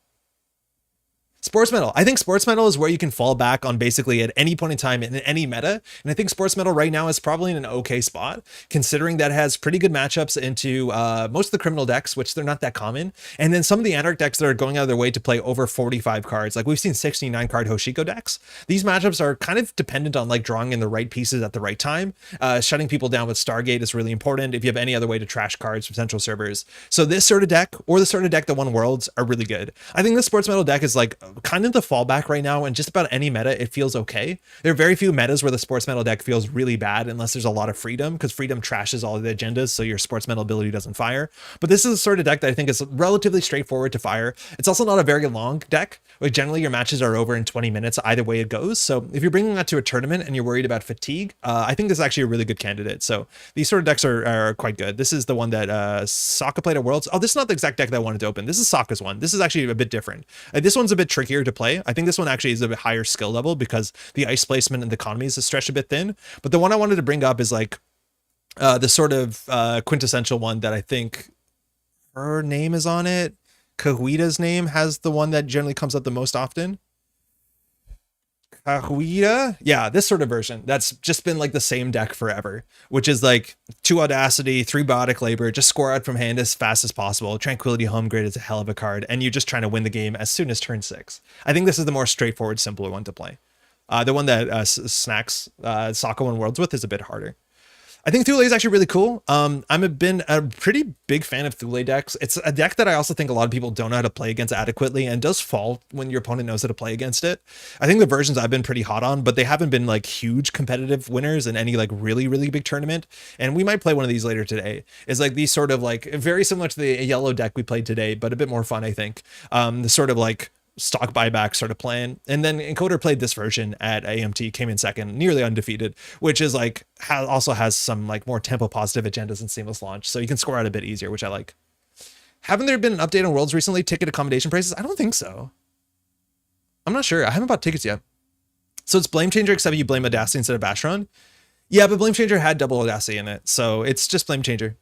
[SPEAKER 1] Sports Metal. I think Sports Metal is where you can fall back on basically at any point in time in any meta. And I think Sports Metal right now is probably in an okay spot, considering that it has pretty good matchups into most of the criminal decks, which they're not that common. And then some of the Anarch decks that are going out of their way to play over 45 cards. Like we've seen 69 card Hoshiko decks. These matchups are kind of dependent on like drawing in the right pieces at the right time. Shutting people down with Stargate is really important if you have any other way to trash cards from central servers. So this sort of deck or the sort of deck that won Worlds are really good. I think the Sports Metal deck is like kind of the fallback right now, and just about any meta it feels okay. There are very few metas where the Sports Metal deck feels really bad unless there's a lot of freedom, because freedom trashes all of the agendas, so your Sports Metal ability doesn't fire. But this is the sort of deck that I think is relatively straightforward to fire. It's also not a very long deck. Like generally your matches are over in 20 minutes either way it goes. So if you're bringing that to a tournament and you're worried about fatigue, I think this is actually a really good candidate. So these sort of decks are quite good. This is the one that Sokka played at Worlds. Oh, this is not the exact deck that I wanted to open. This is Sokka's one. This is actually a bit different. This one's a bit trickier to play. I think this one actually is a bit higher skill level because the ice placement and the economy is stretched a bit thin. But the one I wanted to bring up is like the sort of quintessential one that I think her name is on it. Kahuita's name has the one that generally comes up the most often. Kahuita? Yeah, this sort of version. That's just been like the same deck forever, which is like 2 Audacity, 3 Biotic Labor, just score out from hand as fast as possible. Tranquility Home Grid is a hell of a card, and you're just trying to win the game as soon as turn 6. I think this is the more straightforward, simpler one to play. The one that Snacks Sokka won Worlds with is a bit harder. I think Thule is actually really cool. I've been a pretty big fan of Thule decks. It's a deck that I also think a lot of people don't know how to play against adequately, and does fall when your opponent knows how to play against it. I think the versions I've been pretty hot on, but they haven't been like huge competitive winners in any like really, really big tournament. And we might play one of these later today. It's like these sort of like very similar to the yellow deck we played today, but a bit more fun, I think. The sort of like stock buyback sort of plan. And then Encoder played this version at AMT, came in second, nearly undefeated, which is like also has some like more tempo positive agendas and seamless launch, so you can score out a bit easier, which I like. Haven't there been an update on Worlds recently? Ticket accommodation prices? I don't think so. I'm not sure. I haven't bought tickets yet. So it's Blame Changer, except you blame Audacity instead of Bashron. Yeah, but Blame Changer had double Audacity in it, so it's just Blame Changer.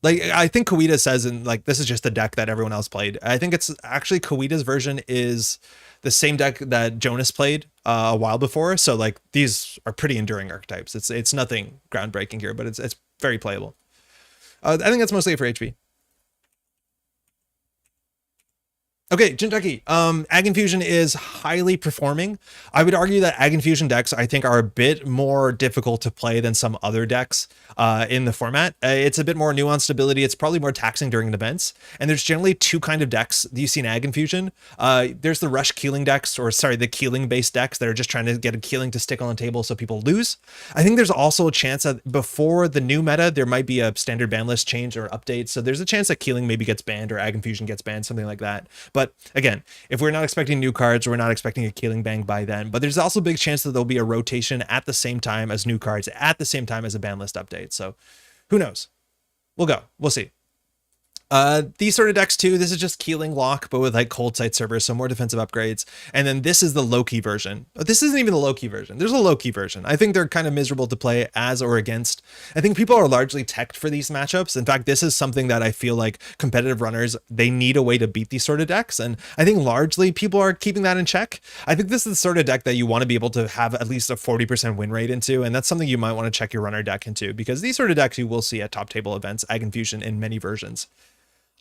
[SPEAKER 2] Like, I think Koita says, and like, this is just the deck that everyone else played. I think it's actually Koita's version is the same deck that Jonas played a while before. So like, these are pretty enduring archetypes. It's nothing groundbreaking here, but it's very playable. I think that's mostly it for HP. Okay, Jinteki. Ag Infusion is highly performing. I would argue that Ag Infusion decks, I think, are a bit more difficult to play than some other decks in the format. It's a bit more nuanced ability. It's probably more taxing during events. And there's generally two kind of decks that you see in Ag Infusion. There's the Rush Keeling decks, or sorry, the Keeling-based decks that are just trying to get a Keeling to stick on the table so people lose. I think there's also a chance that before the new meta, there might be a standard ban list change or update. So there's a chance that Keeling maybe gets banned or Ag Infusion gets banned, something like that. But again, if we're not expecting new cards, we're not expecting a Keeling bang by then. But there's also a big chance that there'll be a rotation at the same time as new cards, at the same time as a ban list update. So who knows? We'll see. These sort of decks too, this is just Keeling lock, but with like cold site servers, so more defensive upgrades. And then this is the low-key version. This isn't even the low-key version. There's a low-key version. I think they're kind of miserable to play as or against. I think people are largely teched for these matchups. In fact, this is something that I feel like competitive runners, they need a way to beat these sort of decks. And I think largely people are keeping that in check. I think this is the sort of deck that you want to be able to have at least a 40% win rate into. And that's something you might want to check your runner deck into, because these sort of decks you will see at top table events, Ag Infusion in many versions.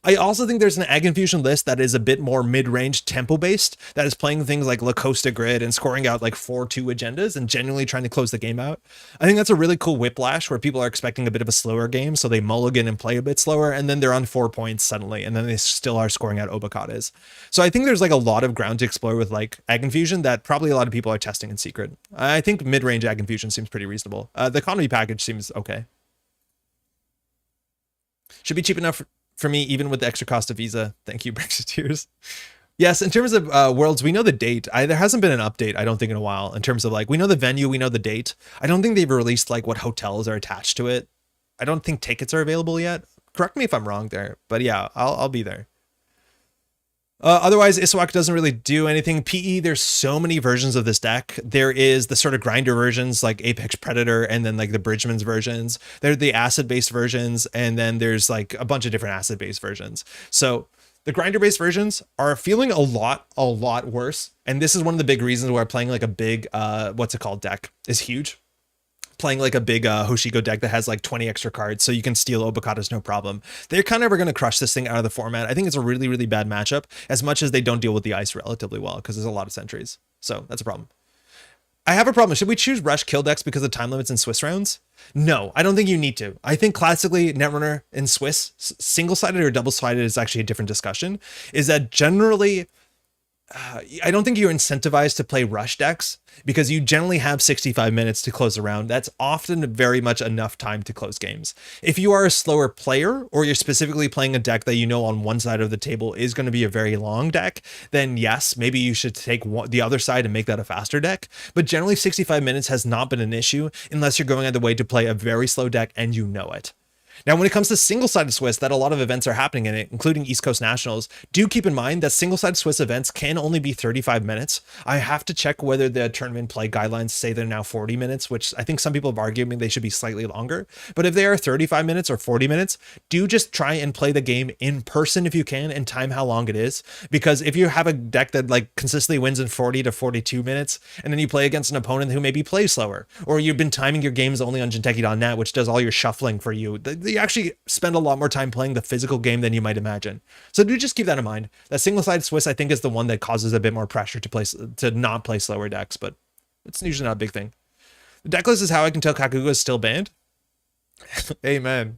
[SPEAKER 2] I also think there's an Ag Infusion list that is a bit more mid-range tempo-based, that is playing things like La Costa Grid and scoring out like 4-2 agendas and genuinely trying to close the game out. I think that's a really cool whiplash where people are expecting a bit of a slower game, so they mulligan and play a bit slower, and then they're on 4 points suddenly, and then they still are scoring out Obacadas. So I think there's like a lot of ground to explore with like Ag Infusion that probably a lot of people are testing in secret. I think mid-range Ag Infusion seems pretty reasonable. The economy package seems okay. Should be cheap enough for me, even with the extra cost of Visa. Thank you, Brexiteers. Yes, in terms of Worlds, we know the date. There hasn't been an update, I don't think, in a while. In terms of like, we know the venue, we know the date. I don't think they've released like what hotels are attached to it. I don't think tickets are available yet. Correct me if I'm wrong there, but yeah, I'll be there. Otherwise, Iswak doesn't really do anything. PE, there's so many versions of this deck. There is the sort of grinder versions like Apex Predator, and then like the Bridgman's versions. There's the acid-based versions, and then there's like a bunch of different acid-based versions. So the grinder-based versions are feeling a lot worse. And this is one of the big reasons why playing like a big, deck is huge. Playing like a big Hoshigo deck that has like 20 extra cards so you can steal Obacadas no problem. They're kind of going to crush this thing out of the format. I think it's a really bad matchup, as much as they don't deal with the ice relatively well, because there's a lot of sentries. So that's a problem. I have a problem. Should we choose rush kill decks because of time limits in Swiss rounds? No, I don't think you need to. I think classically Netrunner in Swiss, single-sided or double-sided is actually a different discussion, is that generally I don't think you're incentivized to play rush decks because you generally have 65 minutes to close a round. That's often very much enough time to close games. If you are a slower player, or you're specifically playing a deck that you know on one side of the table is going to be a very long deck, then yes, maybe you should take the other side and make that a faster deck. But generally 65 minutes has not been an issue unless you're going out of the way to play a very slow deck and you know it. Now, when it comes to single-sided Swiss, that a lot of events are happening in it, including East Coast Nationals, do keep in mind that single-sided Swiss events can only be 35 minutes. I have to check whether the tournament play guidelines say they're now 40 minutes, which I think some people have argued they should be slightly longer. But if they are 35 minutes or 40 minutes, do just try and play the game in person if you can and time how long it is. Because if you have a deck that like consistently wins in 40 to 42 minutes, and then you play against an opponent who maybe plays slower, or you've been timing your games only on Jinteki.net, which does all your shuffling for you, you actually spend a lot more time playing the physical game than you might imagine. So do just keep that in mind. That single-sided Swiss, I think, is the one that causes a bit more pressure to not play slower decks, but it's usually not a big thing. The deck list is how I can tell Kakuga is still banned. Amen.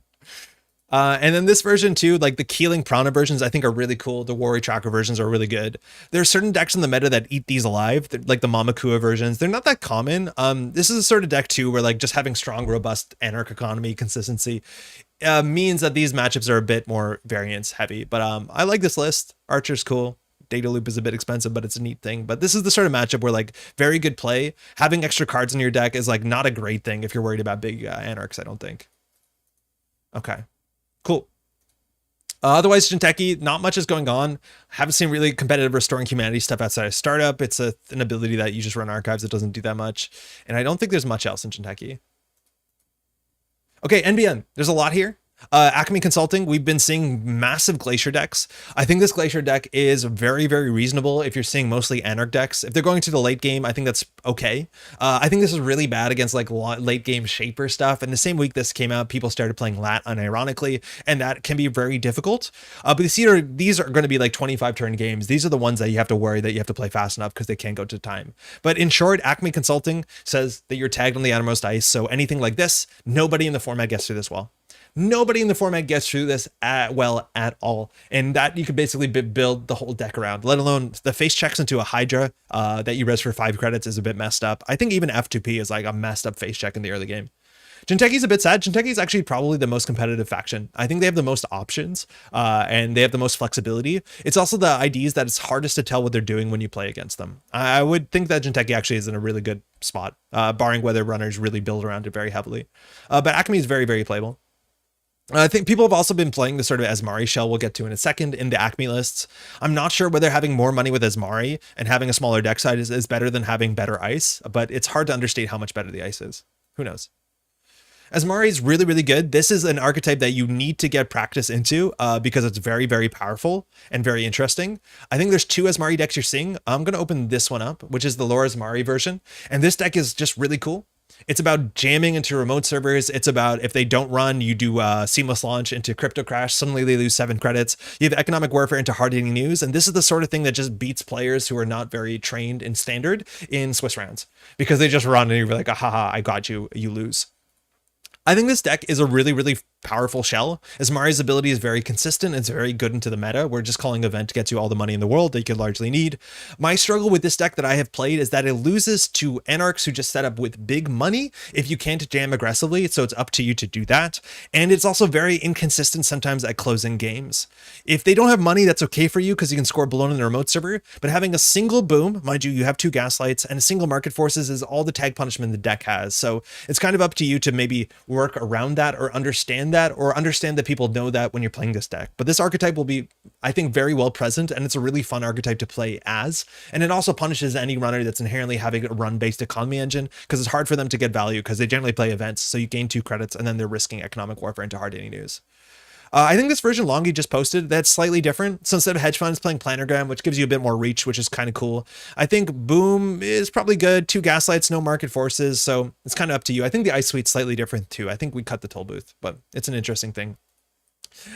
[SPEAKER 2] And then this version too, like the Keeling Prana versions, I think are really cool. The Worry Tracker versions are really good. There are certain decks in the meta that eat these alive, like the Mamakua versions. They're not that common. This is a sort of deck too, where like just having strong, robust Anarch economy consistency means that these matchups are a bit more variance heavy. But I like this list. Archer's cool. Data Loop is a bit expensive, but it's a neat thing. But this is the sort of matchup where like very good play. Having extra cards in your deck is like not a great thing if you're worried about big Anarchs, I don't think. Okay. Cool. Otherwise, Jinteki, not much is going on. Haven't seen really competitive Restoring Humanity stuff outside of Startup. It's an ability that you just run archives. It doesn't do that much. And I don't think there's much else in Jinteki. Okay, NBN. There's a lot here. Acme Consulting, we've been seeing massive Glacier decks. I think this Glacier deck is very, very reasonable if you're seeing mostly Anarch decks. If they're going to the late game, I think that's okay. I think this is really bad against like late game Shaper stuff. And the same week this came out, people started playing Lat unironically, and that can be very difficult. But these are going to be like 25 turn games. These are the ones that you have to worry that you have to play fast enough because they can't go to time. But in short, Acme Consulting says that you're tagged on the outermost ice. So anything like this, nobody in the format gets through this well. Nobody in the format gets through this well at all. And that you could basically build the whole deck around, let alone the face checks into a Hydra that you res for 5 credits is a bit messed up. I think even F2P is like a messed up face check in the early game. Jinteki's a bit sad. Jinteki's actually probably the most competitive faction. I think they have the most options and they have the most flexibility. It's also the IDs that it's hardest to tell what they're doing when you play against them. I would think that Jinteki actually is in a really good spot, barring whether runners really build around it very heavily. But Acme is very, very playable. I think people have also been playing the sort of Asmari shell we'll get to in a second in the Acme lists. I'm not sure whether having more money with Asmari and having a smaller deck size is better than having better ice, but it's hard to understate how much better the ice is. Who knows? Asmari is really, really good. This is an archetype that you need to get practice into because it's very, very powerful and very interesting. I think there's 2 Asmari decks you're seeing. I'm going to open this one up, which is the Lore Asmari version. And this deck is just really cool. It's about jamming into remote servers. It's about if they don't run, you do seamless launch into Crypto Crash. Suddenly they lose 7 credits. You have economic warfare into hard-hitting news. And this is the sort of thing that just beats players who are not very trained in standard in Swiss rounds because they just run and you're like, haha, I got you, you lose. I think this deck is a really, really powerful shell. Asmari's ability is very consistent. It's very good into the meta. We're just calling event gets you all the money in the world that you could largely need. My struggle with this deck that I have played is that it loses to Anarchs who just set up with big money if you can't jam aggressively, so it's up to you to do that. And it's also very inconsistent sometimes at closing games. If they don't have money, that's okay for you because you can score below in the remote server, but having a single boom, mind you, you have 2 gaslights, and a single market forces is all the tag punishment the deck has. So it's kind of up to you to maybe work around that or understand that people know that when you're playing this deck. But this archetype will be, I think, very well present, and it's a really fun archetype to play as. And it also punishes any runner that's inherently having a run-based economy engine because it's hard for them to get value because they generally play events. So you gain 2 credits and then they're risking economic warfare into hard-hitting news. I think this version Longy just posted, that's slightly different. So instead of hedge funds playing Planogram, which gives you a bit more reach, which is kind of cool. I think Boom is probably good. 2 gaslights, no market forces. So it's kind of up to you. I think the Ice Suite's slightly different too. I think we cut the toll booth, but it's an interesting thing.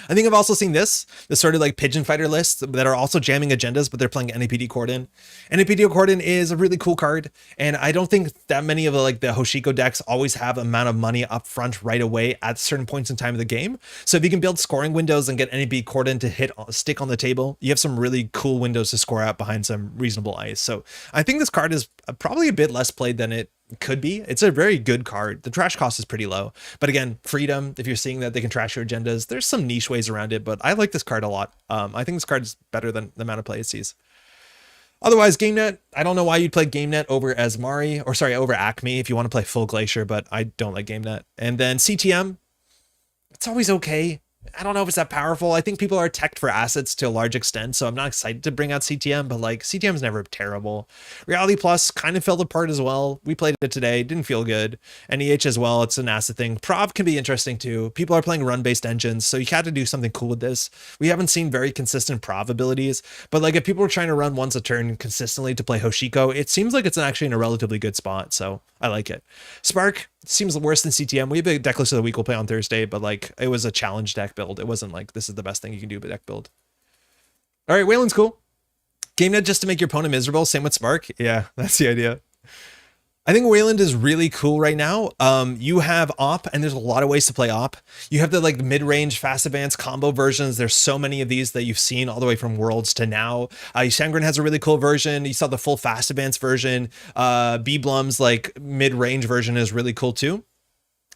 [SPEAKER 2] I think I've also seen this sort of like pigeon fighter lists that are also jamming agendas, but they're playing NAPD Cordon. NAPD Cordon is a really cool card, and I don't think that many of the Hoshiko decks always have amount of money up front right away at certain points in time of the game. So if you can build scoring windows and get NAPD Cordon to stick on the table, you have some really cool windows to score out behind some reasonable ice. So I think this card is probably a bit less played than it could be. It's a very good card. The trash cost is pretty low, but again, freedom, if you're seeing that they can trash your agendas, there's some niche ways around it, but I like this card a lot. I think this card is better than the amount of play it sees. Otherwise, GameNet, I don't know why you'd play GameNet over Asmari, or sorry, over Acme if you want to play full Glacier, but I don't like GameNet. And then CTM, it's always okay. I don't know if it's that powerful. I think people are teched for assets to a large extent, so I'm not excited to bring out CTM, but like CTM is never terrible. Reality Plus kind of fell apart as well. We played it today, didn't feel good. NEH as well, it's an asset thing. Prov can be interesting too. People are playing run-based engines, so you had to do something cool with this. We haven't seen very consistent Prov abilities, but like if people are trying to run once a turn consistently to play Hoshiko, it seems like it's actually in a relatively good spot, so I like it. Spark seems worse than CTM. We have a deck list of the week we'll play on Thursday, but like it was a challenge deck build. It wasn't like this is the best thing you can do with deck build. All right, Wayland's cool. GameNet just to make your opponent miserable. Same with Spark. Yeah, that's the idea. I think Wayland is really cool right now. You have Op, and there's a lot of ways to play Op. You have the like mid-range fast advance combo versions. There's so many of these that you've seen all the way from Worlds to now. Sangren has a really cool version. You saw the full fast advance version. B-Blum's like mid-range version is really cool too.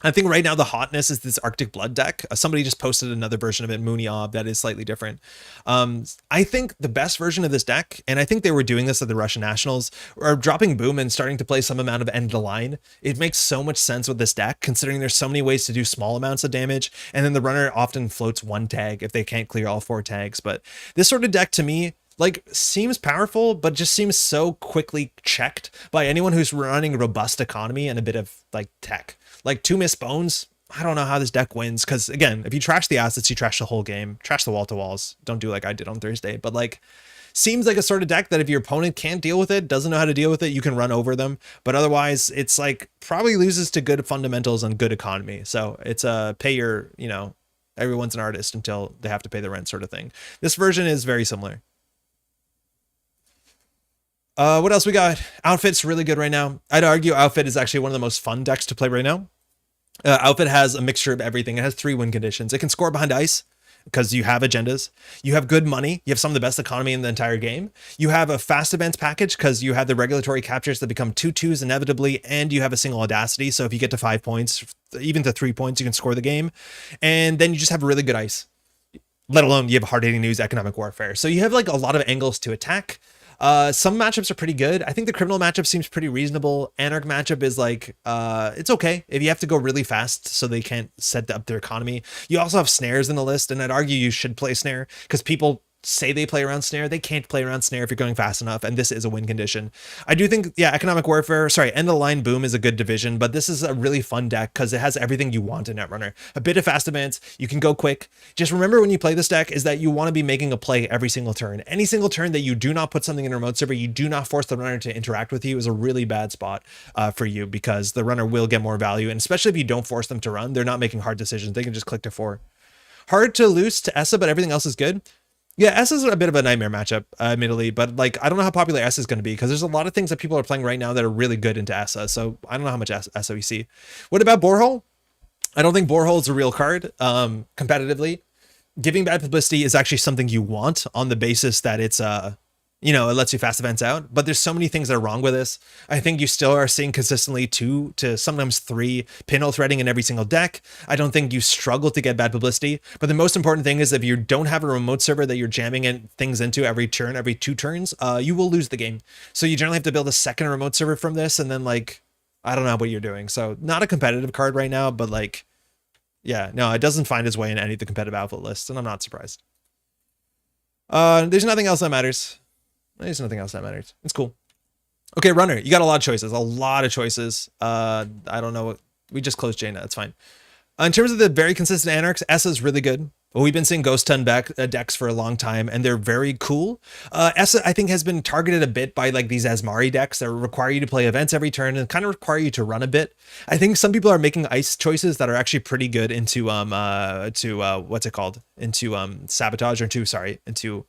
[SPEAKER 2] I think right now the hotness is this Arctic Blood deck. Somebody just posted another version of it, Mooniob, that is slightly different. I think the best version of this deck, and I think they were doing this at the Russian Nationals, are dropping Boom and starting to play some amount of end of the line. It makes so much sense with this deck, considering there's so many ways to do small amounts of damage, and then the runner often floats 1 tag if they can't clear all 4 tags. But this sort of deck to me, like, seems powerful, but just seems so quickly checked by anyone who's running robust economy and a bit of like tech. Like 2 missed bones, I don't know how this deck wins, because again, if you trash the assets, you trash the whole game. Trash the wall to walls. Don't do like I did on Thursday. But like, seems like a sort of deck that if your opponent can't deal with it, doesn't know how to deal with it, you can run over them. But otherwise, it's like probably loses to good fundamentals and good economy. So it's a pay your, you know, everyone's an artist until they have to pay the rent sort of thing. This version is very similar. What else we got? Outfit's really good right now. I'd argue Outfit is actually one of the most fun decks to play right now. Outfit has a mixture of everything. It has 3 win conditions. It can score behind ice because you have agendas. You have good money. You have some of the best economy in the entire game. You have a fast events package because you have the regulatory captures that become 2/2s inevitably, and you have a single audacity. So if you get to 5 points, even to 3 points, you can score the game. And then you just have really good ice, let alone you have hard-hitting news, economic warfare. So you have like a lot of angles to attack. Some matchups are pretty good. I think the criminal matchup seems pretty reasonable. Anarch matchup is like, it's okay if you have to go really fast so they can't set up their economy. You also have snares in the list, and I'd argue you should play snare because people say they play around snare. They can't play around snare if you're going fast enough, and this is a win condition. I do think, yeah, economic warfare, sorry, end of the line boom is a good division, but this is a really fun deck because it has everything you want in Netrunner. A bit of fast advance, you can go quick. Just remember when you play this deck is that you want to be making a play every single turn. Any single turn that you do not put something in a remote server, you do not force the runner to interact with you is a really bad spot for you, because the runner will get more value, and especially if you don't force them to run, they're not making hard decisions. They can just click to 4. Hard to lose to Essa, but everything else is good. Yeah, S is a bit of a nightmare matchup, admittedly, but like I don't know how popular S is going to be because there's a lot of things that people are playing right now that are really good into Essa, so I don't know how much Essa we see. What about Borehole? I don't think Borehole is a real card competitively. Giving bad publicity is actually something you want on the basis that it's you know, it lets you fast events out, but there's so many things that are wrong with this. I think you still are seeing consistently 2 to sometimes 3 pinhole threading in every single deck. I don't think you struggle to get bad publicity, but the most important thing is if you don't have a remote server that you're jamming in things into every turn, every 2 turns, you will lose the game. So you generally have to build a second remote server from this, and then like, I don't know what you're doing. So not a competitive card right now, but like, yeah, no, it doesn't find its way in any of the competitive outfit lists, and I'm not surprised. There's nothing else that matters. There's nothing else that matters. It's cool. Okay, runner. You got a lot of choices. A lot of choices. I don't know. We just closed Jaina. That's fine. In terms of the very consistent anarchs, Essa is really good. We've been seeing Ghost Ton decks for a long time, and they're very cool. Essa, I think, has been targeted a bit by like these Asmari decks that require you to play events every turn and kind of require you to run a bit. I think some people are making ice choices that are actually pretty good into what's it called? Into sabotage or into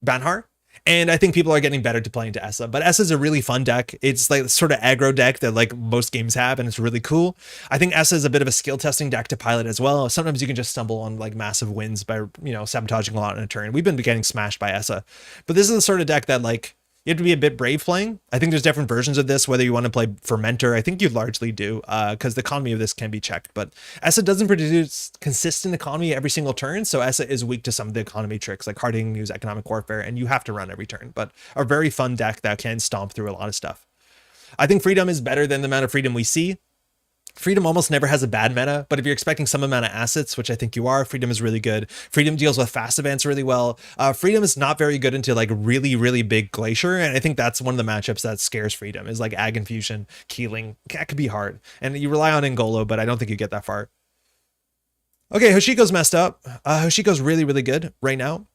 [SPEAKER 2] Banhar. And I think people are getting better to play into Essa, but Essa is a really fun deck. It's like sort of aggro deck that like most games have, and it's really cool. I think Essa is a bit of a skill testing deck to pilot as well. Sometimes you can just stumble on like massive wins by, you know, sabotaging a lot in a turn. We've been getting smashed by Essa, but this is the sort of deck that like you have to be a bit brave playing. I think there's different versions of this, whether you want to play Fermenter. I think you largely do, because the economy of this can be checked, but Essa doesn't produce consistent economy every single turn, so Essa is weak to some of the economy tricks, like hard-hitting news, economic warfare, and you have to run every turn, but a very fun deck that can stomp through a lot of stuff. I think Freedom is better than the amount of Freedom we see. Freedom almost never has a bad meta, but if you're expecting some amount of assets, which I think you are, Freedom is really good. Freedom deals with fast events really well. Freedom is not very good into like really, really big Glacier, and I think that's one of the matchups that scares Freedom, is like Ag Infusion, Keeling. That could be hard, and you rely on Ngolo, but I don't think you get that far. Okay, Hoshiko's messed up. Hoshiko's really, really good right now.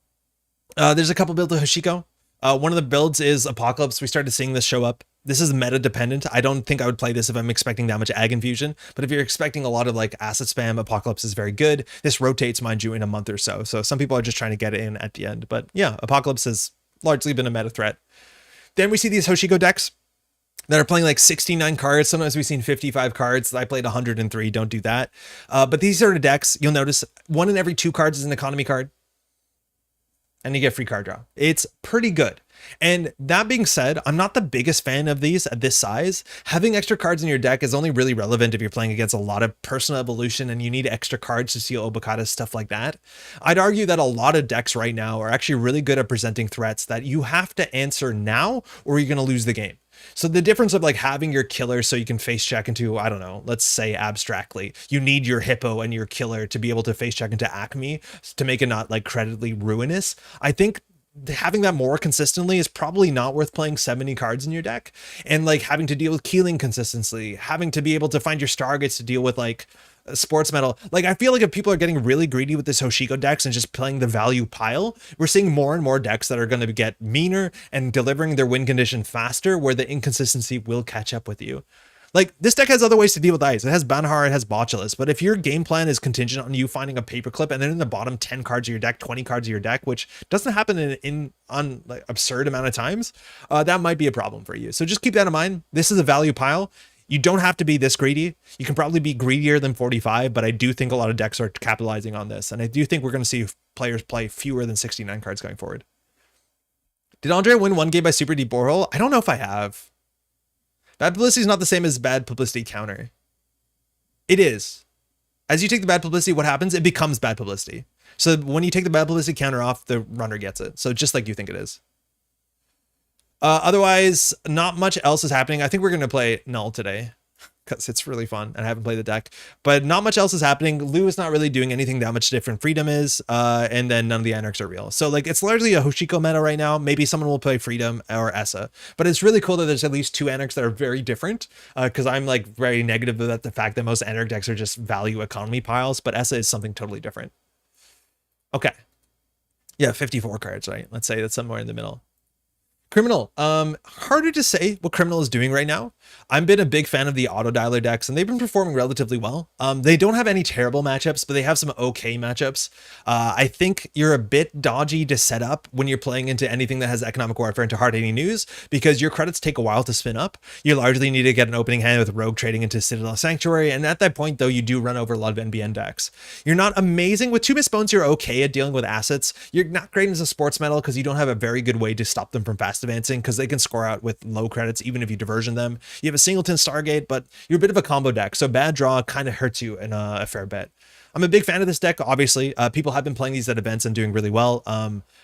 [SPEAKER 2] There's a couple builds of Hoshiko. One of the builds is Apocalypse. We started seeing this show up. This is meta dependent. I don't think I would play this if I'm expecting that much Ag Infusion, but if you're expecting a lot of like asset spam, Apocalypse is very good. This rotates, mind you, in a month or so. So some people are just trying to get it in at the end, but yeah, Apocalypse has largely been a meta threat. Then we see these Hoshiko decks that are playing like 69 cards. Sometimes we've seen 55 cards. I played 103. Don't do that. But these sort of decks, you'll notice 1 in every 2 cards is an economy card, and you get free card draw. It's pretty good. And that being said, I'm not the biggest fan of these at this size. Having extra cards in your deck is only really relevant if you're playing against a lot of personal evolution and you need extra cards to seal Obokata, stuff like that. I'd argue that a lot of decks right now are actually really good at presenting threats that you have to answer now or you're going to lose the game. So the difference of like having your killer so you can face check into, I don't know, let's say abstractly, you need your hippo and your killer to be able to face check into Acme to make it not like credibly ruinous. I think having that more consistently is probably not worth playing 70 cards in your deck, and like having to deal with keeling consistency, having to be able to find your stargates to deal with like sports metal. Like, I feel like if people are getting really greedy with this Hoshiko decks and just playing the value pile, we're seeing more and more decks that are going to get meaner and delivering their win condition faster, where the inconsistency will catch up with you. Like, this deck has other ways to deal with ice. It has Banhar, it has Botulus, but if your game plan is contingent on you finding a paperclip and then in the bottom 10 cards of your deck, 20 cards of your deck, which doesn't happen on like absurd amount of times, that might be a problem for you. So just keep that in mind. This is a value pile. You don't have to be this greedy. You can probably be greedier than 45, but I do think a lot of decks are capitalizing on this. And I do think we're going to see players play fewer than 69 cards going forward. Did Andre win one game by Super Deep Borehole? I don't know if I have. Bad publicity is not the same as bad publicity counter. It is. As you take the bad publicity, what happens? It becomes bad publicity. So when you take the bad publicity counter off, the runner gets it. So just like you think it is. Otherwise, not much else is happening. I think we're going to play Null today because it's really fun and I haven't played the deck, but not much else is happening. Lou is not really doing anything that much different. Freedom is, and then none of the Anarchs are real. So like, it's largely a Hoshiko meta right now. Maybe someone will play Freedom or Essa, but it's really cool that there's at least two Anarchs that are very different. Cause I'm like very negative about the fact that most Anarch decks are just value economy piles, but Essa is something totally different. Okay. Yeah. 54 cards, right? Let's say that's somewhere in the middle. Criminal, harder to say what Criminal is doing right now. I've been a big fan of the auto dialer decks and they've been performing relatively well. They don't have any terrible matchups, but they have some okay matchups. I think you're a bit dodgy to set up when you're playing into anything that has economic warfare into hard-hitting news, because your credits take a while to spin up. You largely need to get an opening hand with Rogue trading into Citadel Sanctuary, and at that point though, you do run over a lot of NBN decks. You're not amazing with 2 Miss Bones. You're okay at dealing with assets. You're not great as a sports metal because you don't have a very good way to stop them from fast advancing, because they can score out with low credits even if you diversion them. You have a singleton Stargate, but you're a bit of a combo deck, so bad draw kind of hurts you in a fair bit. I'm a big fan of this deck, obviously. People have been playing these at events and doing really well.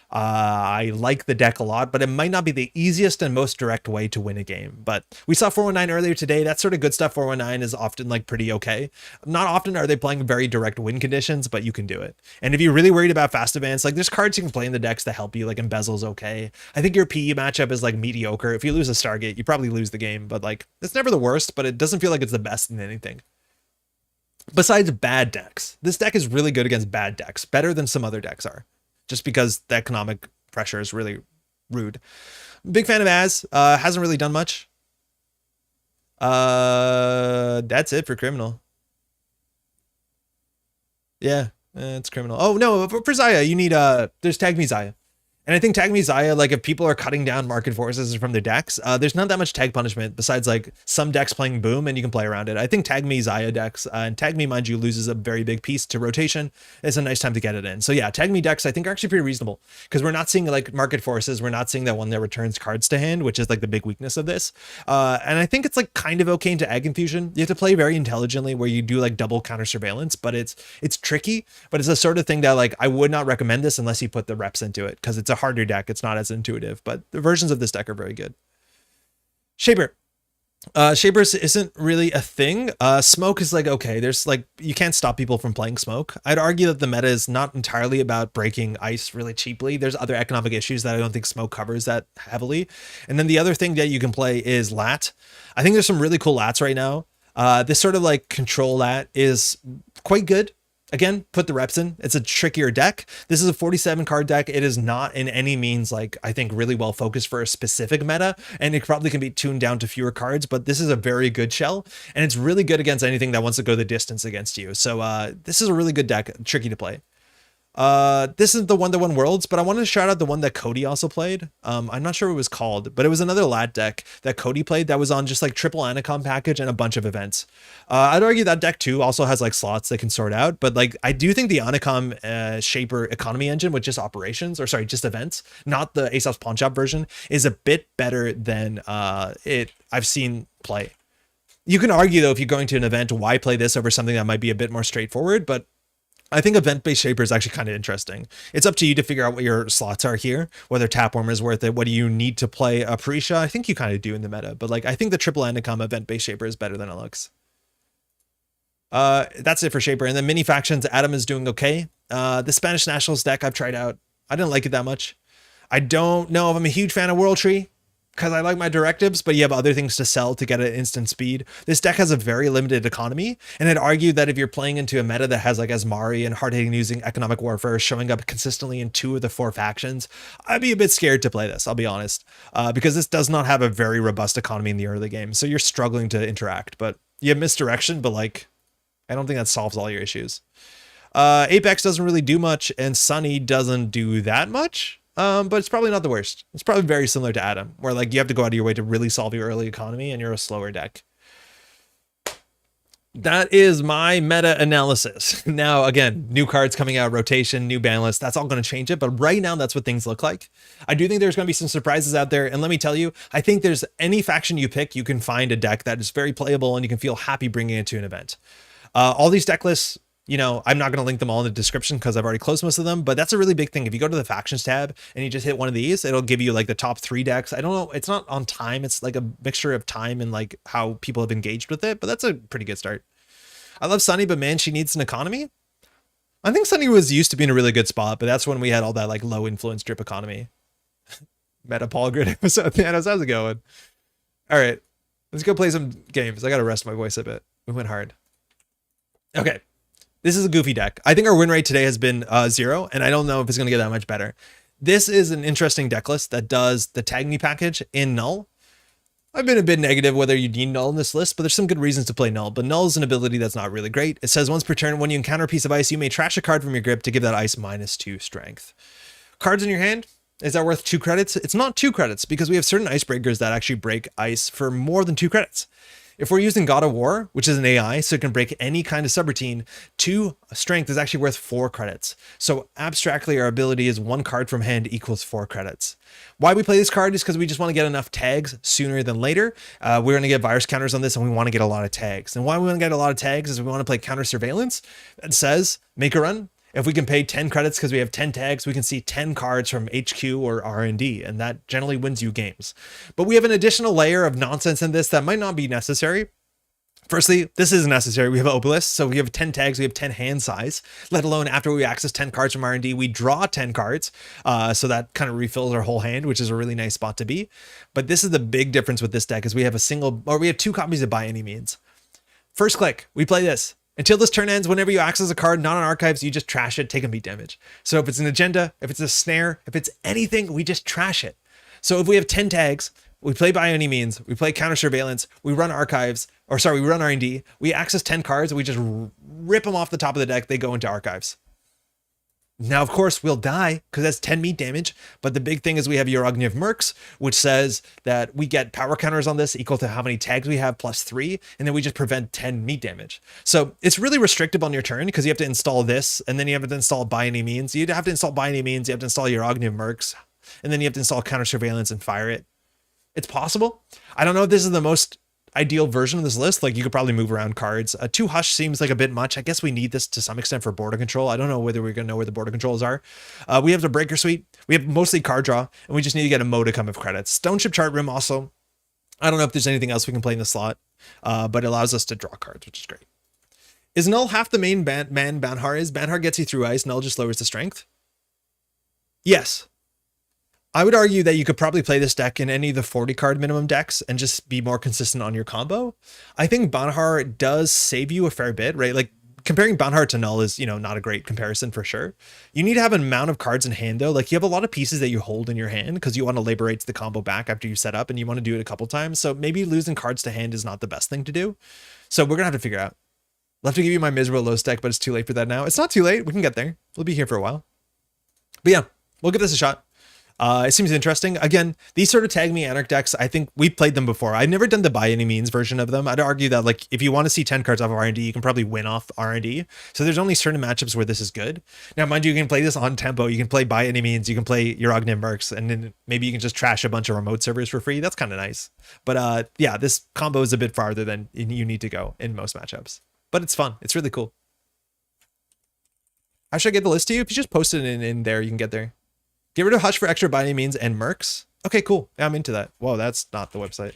[SPEAKER 2] I like the deck a lot, but it might not be the easiest and most direct way to win a game. But we saw 419 earlier today. That's sort of good stuff. 419 is often like pretty okay. Not often are they playing very direct win conditions, but you can do it. And if you're really worried about fast advance, like there's cards you can play in the decks to help you, like Embezzle's okay. I think your PE matchup is like mediocre. If you lose a Stargate, you probably lose the game, but like it's never the worst, but it doesn't feel like it's the best in anything. Besides bad decks, this deck is really good against bad decks, better than some other decks are, just because the economic pressure is really rude. Big fan of Az, hasn't really done much. That's it for Criminal. Yeah, it's Criminal. Oh no, for Zaya, you need there's Tag Me Zaya. And I think Tag Me Zaya, like if people are cutting down market forces from their decks, there's not that much tag punishment besides like some decks playing Boom and you can play around it. I think Tag Me Zaya decks, and Tag Me, mind you, loses a very big piece to rotation. It's a nice time to get it in. So yeah, Tag Me decks I think are actually pretty reasonable because we're not seeing like market forces. We're not seeing that one that returns cards to hand, which is like the big weakness of this. And I think it's like kind of okay into Ag Infusion. You have to play very intelligently where you do like double counter surveillance, but it's tricky, but it's a sort of thing that like I would not recommend this unless you put the reps into it, because it's a harder deck. It's not as intuitive, but the versions of this deck are very good. Shaper. Shapers isn't really a thing. Smoke is like, okay, there's like, you can't stop people from playing Smoke. I'd argue that the meta is not entirely about breaking ice really cheaply. There's other economic issues that I don't think Smoke covers that heavily. And then the other thing that you can play is Lat. I think there's some really cool Lats right now. This sort of like control Lat is quite good. Again, put the reps in. It's a trickier deck. This is a 47 card deck. It is not in any means like, I think, really well focused for a specific meta, and it probably can be tuned down to fewer cards, but this is a very good shell, and it's really good against anything that wants to go the distance against you. So this is a really good deck, tricky to play. This is the 1-to-1 Worlds, but I wanted to shout out the one that Cody also played. I'm not sure what it was called, but it was another Lat deck that Cody played that was on just like triple Anacom package and a bunch of events. I'd argue that deck too also has like slots they can sort out, but like I do think the Anacom Shaper economy engine with just operations, or sorry, just events, not the Aesop's Pawn Shop version, is a bit better than I've seen play. You can argue though, if you're going to an event, why play this over something that might be a bit more straightforward, but I think event-based Shaper is actually kind of interesting. It's up to you to figure out what your slots are here, whether Tapworm is worth it. What do you need to play a Parisha? I think you kind of do in the meta, but like I think the triple Anacom event-based Shaper is better than it looks. That's it for Shaper. And then mini factions, Adam is doing okay. The Spanish Nationals deck I've tried out. I didn't like it that much. I don't know if I'm a huge fan of World Tree because I like my directives, but you have other things to sell to get an instant speed. This deck has a very limited economy, and I'd argue that if you're playing into a meta that has like Asmari and hard-hitting using economic warfare showing up consistently in 2 of the 4 factions, I'd be a bit scared to play this, I'll be honest, because this does not have a very robust economy in the early game, so you're struggling to interact, but you have misdirection, but like, I don't think that solves all your issues. Apex doesn't really do much, and Sunny doesn't do that much. But it's probably not the worst. It's probably very similar to Adam, where like you have to go out of your way to really solve your early economy and you're a slower deck. That is my meta analysis. Now, again, new cards coming out, rotation, new ban list, that's all going to change it. But right now, that's what things look like. I do think there's going to be some surprises out there. And let me tell you, I think there's any faction you pick, you can find a deck that is very playable and you can feel happy bringing it to an event. All these deck lists, you know, I'm not going to link them all in the description because I've already closed most of them, but that's a really big thing. If you go to the factions tab and you just hit one of these, it'll give you like the top 3 decks. I don't know. It's not on time. It's like a mixture of time and like how people have engaged with it, but that's a pretty good start. I love Sunny, but man, she needs an economy. I think Sunny was used to be in a really good spot, but that's when we had all that like low influence drip economy. Métropole Grid episode. How's it going? All right, let's go play some games. I got to rest my voice a bit. We went hard. Okay. This is a goofy deck. I think our win rate today has been 0, and I don't know if it's going to get that much better. This is an interesting deck list that does the Tag Me package in Null. I've been a bit negative whether you need Null in this list, but there's some good reasons to play Null. But Null is an ability that's not really great. It says once per turn, when you encounter a piece of ice, you may trash a card from your grip to give that ice -2 strength. Cards in your hand, is that worth 2 credits? It's not 2 credits because we have certain icebreakers that actually break ice for more than 2 credits. If we're using God of War, which is an AI, so it can break any kind of subroutine, 2 strength is actually worth 4 credits. So abstractly, our ability is 1 card from hand equals 4 credits. Why we play this card is because we just want to get enough tags sooner than later. We're going to get virus counters on this, and we want to get a lot of tags. And why we want to get a lot of tags is we want to play counter surveillance. It says, make a run. If we can pay 10 credits because we have 10 tags, we can see 10 cards from HQ or R&D, and that generally wins you games. But we have an additional layer of nonsense in this that might not be necessary. Firstly, this is necessary. We have Obelisk, so we have 10 tags, we have 10 hand size, let alone after we access 10 cards from R&D, we draw 10 cards, so that kind of refills our whole hand, which is a really nice spot to be. But this is the big difference with this deck is we have 2 copies of By Any Means. First click, we play this. Until this turn ends, whenever you access a card not on archives, you just trash it, take and beat damage. So if it's an agenda, if it's a snare, if it's anything, we just trash it. So if we have 10 tags, we play By Any Means, we play counter surveillance, we run archives, we run R&D, we access 10 cards, and we just rip them off the top of the deck, they go into archives. Now, of course, we'll die because that's 10 meat damage. But the big thing is we have Urogniv Mercs, which says that we get power counters on this equal to how many tags we have +3. And then we just prevent 10 meat damage. So it's really restrictive on your turn because you have to install this. And then you have to install By Any Means. You have to install By Any Means. You have to install Urogniv Mercs. And then you have to install counter surveillance and fire it. It's possible. I don't know if this is the most ideal version of this list. Like you could probably move around cards. 2 Hush seems like a bit much. I guess we need this to some extent for border control. I don't know whether we're going to know where the border controls are. We have the Breaker Suite. We have mostly card draw, and we just need to get a modicum of credits. Stoneship Chart Room also. I don't know if there's anything else we can play in the slot, but it allows us to draw cards, which is great. Is Null half the main man Banhar is? Banhar gets you through ice. Null just lowers the strength. Yes. I would argue that you could probably play this deck in any of the 40 card minimum decks and just be more consistent on your combo. I think Banhar does save you a fair bit, right? Like comparing Banhar to Null is, not a great comparison for sure. You need to have an amount of cards in hand though. Like you have a lot of pieces that you hold in your hand because you want to liberate the combo back after you set up and you want to do it a couple times. So maybe losing cards to hand is not the best thing to do. So we're going to have to figure out. I'll have to give you my miserable low stack, but it's too late for that now. It's not too late. We can get there. We'll be here for a while. But yeah, we'll give this a shot. It seems interesting. Again, these sort of Tag Me Anarch decks, I think we played them before. I've never done the By Any Means version of them. I'd argue that like if you want to see 10 cards off of R&D, you can probably win off R&D. So there's only certain matchups where this is good. Now, mind you can play this on tempo. You can play By Any Means. You can play Urogniv Mercs, and then maybe you can just trash a bunch of remote servers for free. That's kind of nice. But yeah, this combo is a bit farther than you need to go in most matchups. But it's fun. It's really cool. How should I get the list to you? If you just post it in there, you can get there. Get rid of Hush for extra By Any Means and Mercs. Okay, cool. Yeah, I'm into that. Whoa, that's not the website.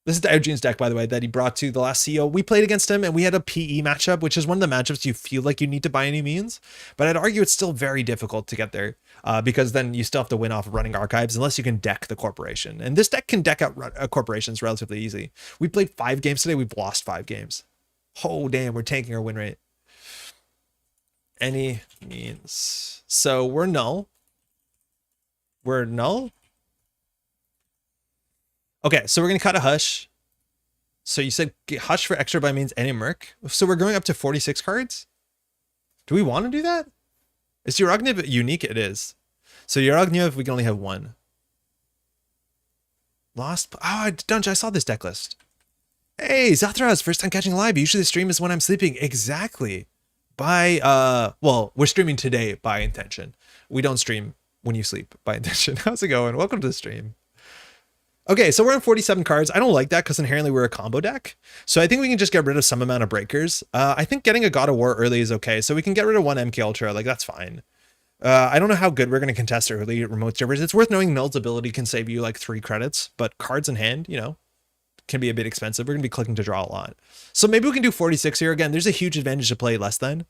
[SPEAKER 2] This is Diogenes' deck, by the way, that he brought to the last CEO. We played against him and we had a PE matchup, which is one of the matchups you feel like you need to by any means. But I'd argue it's still very difficult to get there because then you still have to win off of running archives unless you can deck the corporation. And this deck can deck out corporations relatively easy. We played 5 games today. We've lost 5 games. Oh, damn. We're tanking our win rate. Any means. So we're null. We're null. Okay, so we're going to cut a hush. So you said hush for extra by means any merc. So we're going up to 46 cards? Do we want to do that? Is Yerognev unique? It is. So Yerognev, we can only have 1. Lost. Oh, Dunge, I saw this deck list. Hey, Zathras, first time catching live. Usually the stream is when I'm sleeping. Exactly. Well, we're streaming today by intention. We don't stream when you sleep by intention. How's it going? Welcome to the stream. Okay, so we're on 47 cards. I don't like that because inherently we're a combo deck. So I think we can just get rid of some amount of breakers. I think getting a God of War early is okay. So we can get rid of 1 MK Ultra. Like, that's fine. I don't know how good we're going to contest early remote servers. It's worth knowing Null's ability can save you like 3 credits, but cards in hand, you know, can be a bit expensive. We're going to be clicking to draw a lot. So maybe we can do 46 here. Again, there's a huge advantage to play less than.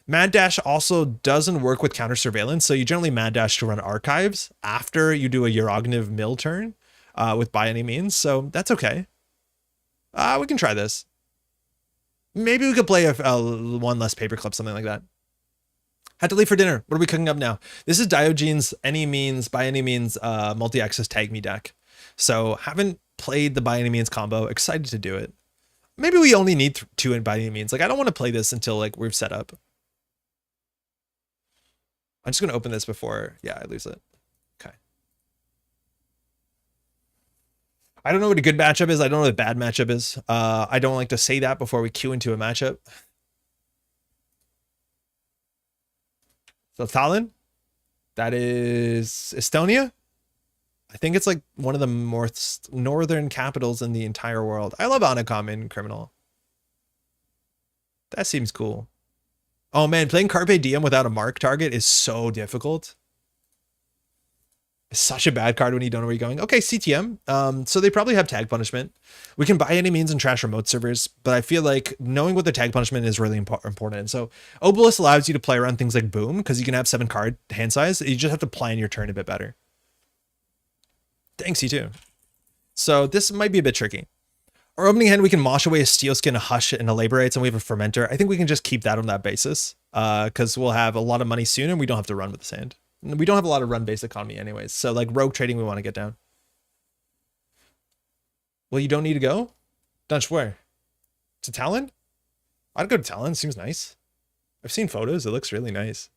[SPEAKER 2] Mad Dash also doesn't work with counter surveillance. So you generally Mad Dash to run archives after you do a Yerognev mill turn. With by any means, so that's okay. We can try this. Maybe we could play a 1 less paperclip, something like that. Had to leave for dinner. What are we cooking up now? This is Diogenes' any means, by any means, multi-access tag me deck. So haven't played the by any means combo. Excited to do it. Maybe we only need 2 in by any means. Like, I don't want to play this until like we've set up. I'm just gonna open this before, I lose it. Okay. I don't know what a good matchup is. I don't know what a bad matchup is. I don't like to say that before we queue into a matchup. So Tallinn, that is Estonia. I think it's like one of the most northern capitals in the entire world. I love Anacom in Criminal. That seems cool. Oh man, playing Carpe Diem without a mark target is so difficult. It's such a bad card when you don't know where you're going. Okay, CTM. So they probably have tag punishment. We can by any means and trash remote servers, but I feel like knowing what the tag punishment is really important. So Obelisk allows you to play around things like Boom because you can have 7 card hand size. You just have to plan your turn a bit better. Thanks, you too. So this might be a bit tricky. Our opening hand, we can mosh away a Steel Skin, a Hush, and a Laborites, and we have a Fermenter. I think we can just keep that on that basis because we'll have a lot of money soon and we don't have to run with this hand. We don't have a lot of run-based economy anyways. So like rogue trading, we want to get down. Well, you don't need to go? Dunch, where? To Tallinn? I'd go to Tallinn. Seems nice. I've seen photos. It looks really nice.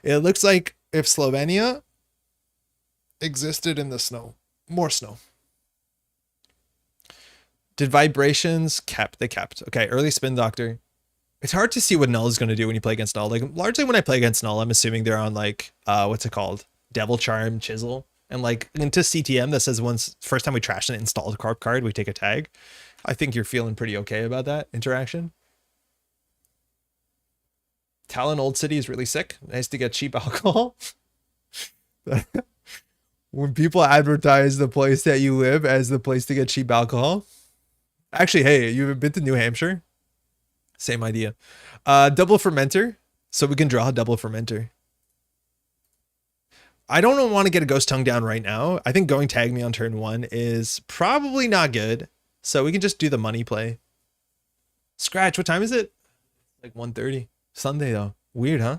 [SPEAKER 2] It looks like if Slovenia existed in the snow. More snow. Did vibrations kept? They kept. Okay, early Spin Doctor. It's hard to see what Null is going to do when you play against Null. Like, largely when I play against Null, I'm assuming they're on, like, what's it called? Devil Charm, Chisel. And, like, into CTM that says first time we trash an installed carp card, we take a tag. I think you're feeling pretty okay about that interaction. Tallinn Old City is really sick. Nice to get cheap alcohol. When people advertise the place that you live as the place to get cheap alcohol. Actually, hey, you've been to New Hampshire? Same idea. Double Fermenter. So we can draw a double Fermenter. I don't want to get a Ghost Tongue down right now. I think going tag me on turn 1 is probably not good. So we can just do the money play. Scratch, what time is it? Like 1:30. Sunday though. Weird, huh?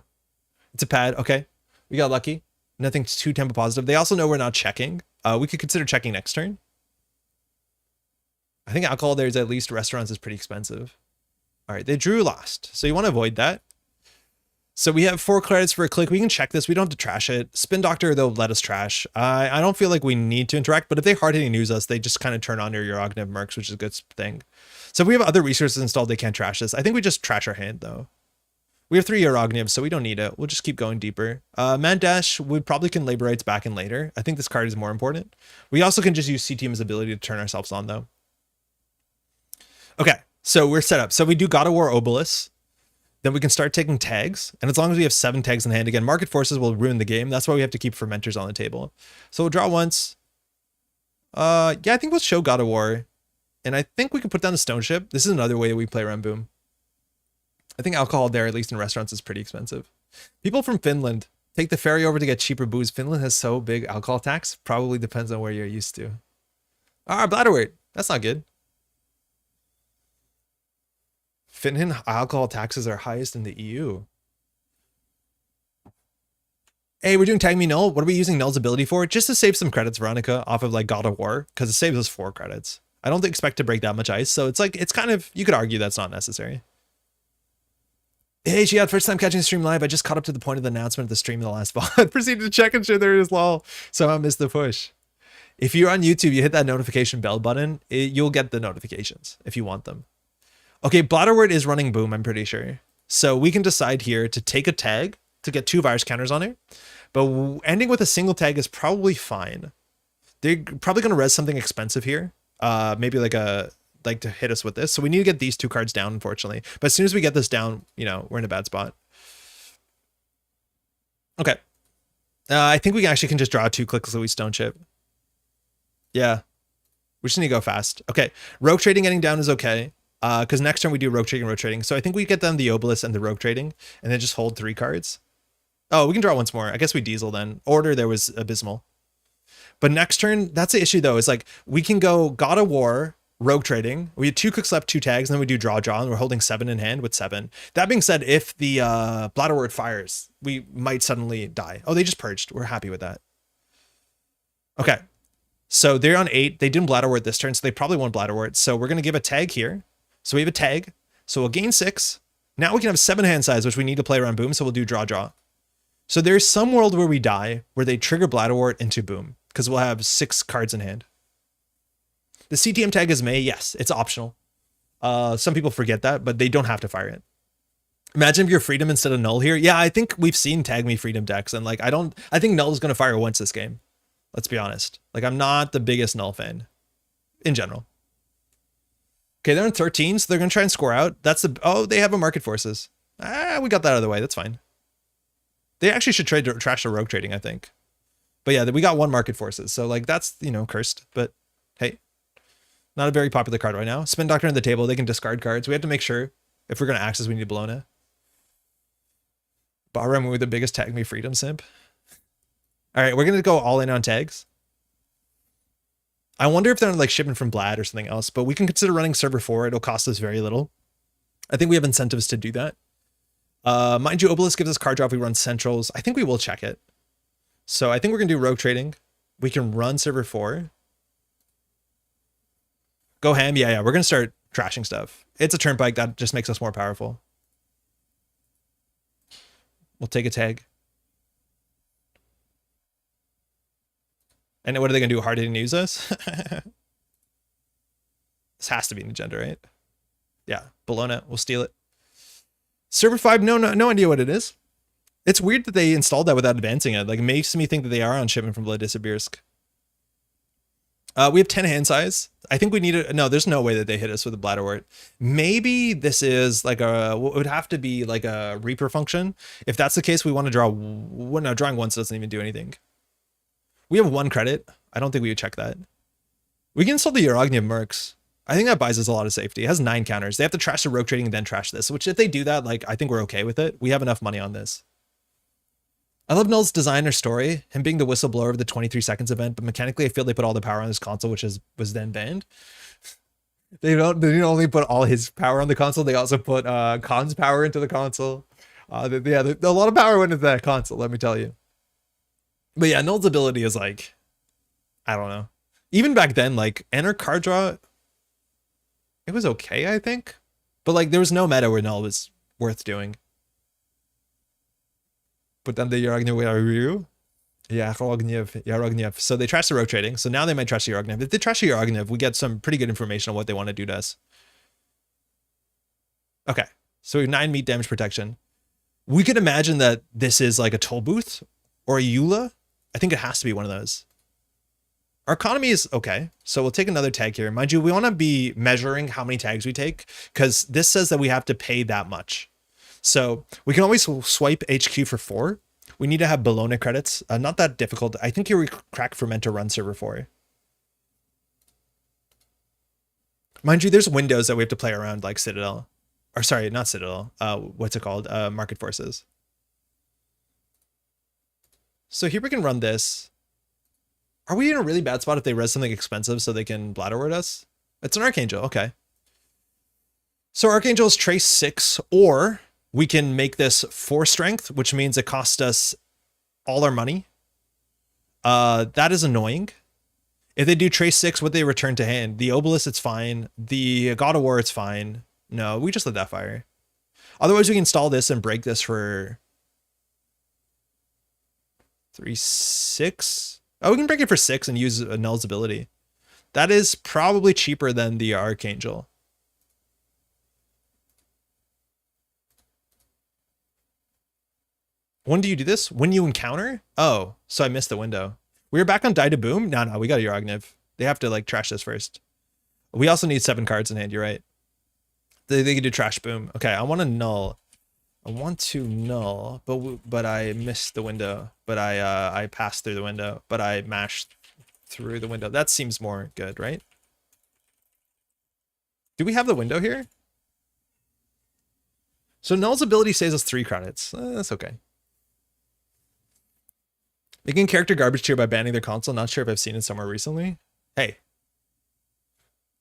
[SPEAKER 2] It's a pad. Okay. We got lucky. Nothing too tempo positive. They also know we're not checking. We could consider checking next turn. I think alcohol there's at least restaurants is pretty expensive. All right, they drew last. So you want to avoid that. So we have 4 credits for a click. We can check this. We don't have to trash it. Spin Doctor, they'll let us trash. I don't feel like we need to interact, but if they hard-hitting news us, they just kind of turn on your Yerognev Mercs, which is a good thing. So if we have other resources installed, they can't trash this. I think we just trash our hand, though. We have 3 Yerognevs, so we don't need it. We'll just keep going deeper. Man Dash, we probably can Laborites back in later. I think this card is more important. We also can just use CTM's ability to turn ourselves on, though. Okay, so we're set up. So we do God of War Obelisk. Then we can start taking tags. And as long as we have 7 tags in hand, again, Market Forces will ruin the game. That's why we have to keep Fermenters on the table. So we'll draw once. Yeah, I think we'll show God of War. And I think we can put down a stone ship. This is another way we play around boom. I think alcohol there, at least in restaurants, is pretty expensive. People from Finland take the ferry over to get cheaper booze. Finland has so big alcohol tax. Probably depends on where you're used to. Bladderweight. That's not good. Finland alcohol taxes are highest in the EU. Hey, we're doing Tag Me Null. What are we using Null's ability for? Just to save some credits, Veronica, off of like God of War, because it saves us 4 credits. I don't expect to break that much ice, so it's like, it's kind of, you could argue that's not necessary. Hey, Giad, first time catching the stream live. I just caught up to the point of the announcement of the stream in the last VOD. Proceeded to check and sure there is lol. So I missed the push. If you're on YouTube, you hit that notification bell button, you'll get the notifications if you want them. Okay, Bladderwort is running boom, I'm pretty sure. So we can decide here to take a tag to get 2 virus counters on it. But ending with a single tag is probably fine. They're probably going to res something expensive here. Maybe like to hit us with this. So we need to get these 2 cards down, unfortunately. But as soon as we get this down, you know, we're in a bad spot. Okay. I think we actually can just draw 2 clicks Louis Stone Chip. Yeah. We just need to go fast. Okay. Rogue trading getting down is okay. Because next turn we do rogue trading. So I think we get them the obelisk and the rogue trading, and then just hold 3 cards. Oh, we can draw once more. I guess we diesel then. Order there was abysmal. But next turn, that's the issue though, is like we can go God of War, rogue trading. We have 2 clicks left, 2 tags, and then we do draw, and we're holding 7 in hand with 7. That being said, if the Bladderwort fires, we might suddenly die. Oh, they just purged. We're happy with that. Okay. So they're on 8. They didn't Bladderwort this turn, so they probably won't Bladderwort. So we're going to give a tag here. So we have a tag. So we'll gain 6. Now we can have 7 hand size, which we need to play around boom. So we'll do draw. So there's some world where we die, where they trigger Bladderwort into boom, because we'll have 6 cards in hand. The CTM tag is May. Yes, it's optional. Some people forget that, but they don't have to fire it. Imagine if you're Freedom instead of Null here. Yeah, I think we've seen Tag Me Freedom decks, and like I think Null is going to fire once this game. Let's be honest. Like, I'm not the biggest Null fan in general. Okay, they're in 13, so they're going to try and score out. Oh, they have a Market Forces. We got that out of the way. That's fine. They actually should trash the rogue trading, I think. But yeah, we got 1 Market Forces. So like, that's, you know, cursed, but hey, not a very popular card right now. Spin Doctor on the table. They can discard cards. We have to make sure if we're going to access, we need Bologna. Bahram with the biggest Tag Me Freedom simp. All right, we're going to go all in on tags. I wonder if they're like shipping from Blad or something else, but we can consider running server 4. It'll cost us very little. I think we have incentives to do that. Mind you, Obelisk gives us card draw if we run centrals. I think we will check it. So I think we're going to do rogue trading. We can run server 4. Go ham. Yeah. We're going to start trashing stuff. It's a turnpike. That just makes us more powerful. We'll take a tag. And what are they going to do? Hard hitting use us? This has to be an agenda, right? Yeah. Bologna. We'll steal it. Server 5. No idea what it is. It's weird that they installed that without advancing it. Like, it makes me think that they are on shipment from Vladisibirsk. We have 10 hand size. I think we need it. No, there's no way that they hit us with a Bladderwort. Maybe this is like it would have to be like a Reaper function. If that's the case, we want to draw. Well, no, drawing once doesn't even do anything. We have 1 credit. I don't think we would check that. We can install the Yarogni of Mercs. I think that buys us a lot of safety. It has 9 counters. They have to trash the rogue trading and then trash this, which if they do that, like, I think we're okay with it. We have enough money on this. I love Null's designer story, him being the whistleblower of the 23 seconds event, but mechanically I feel they put all the power on his console, which was then banned. They didn't only put all his power on the console, they also put Khan's power into the console. A lot of power went into that console, let me tell you. But yeah, Null's ability is like, I don't know. Even back then, like, enter card draw, it was okay, I think. But like, there was no meta where Null was worth doing. But then the Yarognev, Yarognev. So they trash the rogue trading. So now they might trash the Yarognev. If they trash the Yarognev, we get some pretty good information on what they want to do to us. Okay, so we have 9 meat damage protection. We could imagine that this is like a toll booth or a Eula. I think it has to be one of those. Our economy is okay, so we'll take another tag here. Mind you, we want to be measuring how many tags we take, because this says that we have to pay that much. So we can always swipe HQ for 4. We need to have Bologna credits. Not that difficult. I think you crack Ferment to run server 4. Mind you, there's windows that we have to play around, like Citadel. Or sorry, not Citadel. What's it called? Market Forces. So here we can run this. Are we in a really bad spot if they res something expensive so they can Bladder Word us? It's an Archangel, okay. So Archangel is Trace 6, or we can make this 4 strength, which means it costs us all our money. That is annoying. If they do Trace 6, what they return to hand? The Obelisk, it's fine. The God of War, it's fine. No, we just let that fire. Otherwise, we can install this and break this for 3-6. Oh, we can break it for 6 and use Null's ability. That is probably cheaper than the Archangel. When do you do this? When you encounter? Oh, so I missed the window. We were back on Die to Boom? No, we got a Yarogniv. They have to like trash this first. We also need 7 cards in hand, you're right. They can do Trash Boom. Okay, I want to Null. I want to Null, but I missed the window. But I passed through the window. But I mashed through the window. That seems more good, right? Do we have the window here? So Null's ability saves us 3 credits. That's okay. Making character garbage tier by banning their console. Not sure if I've seen it somewhere recently. Hey.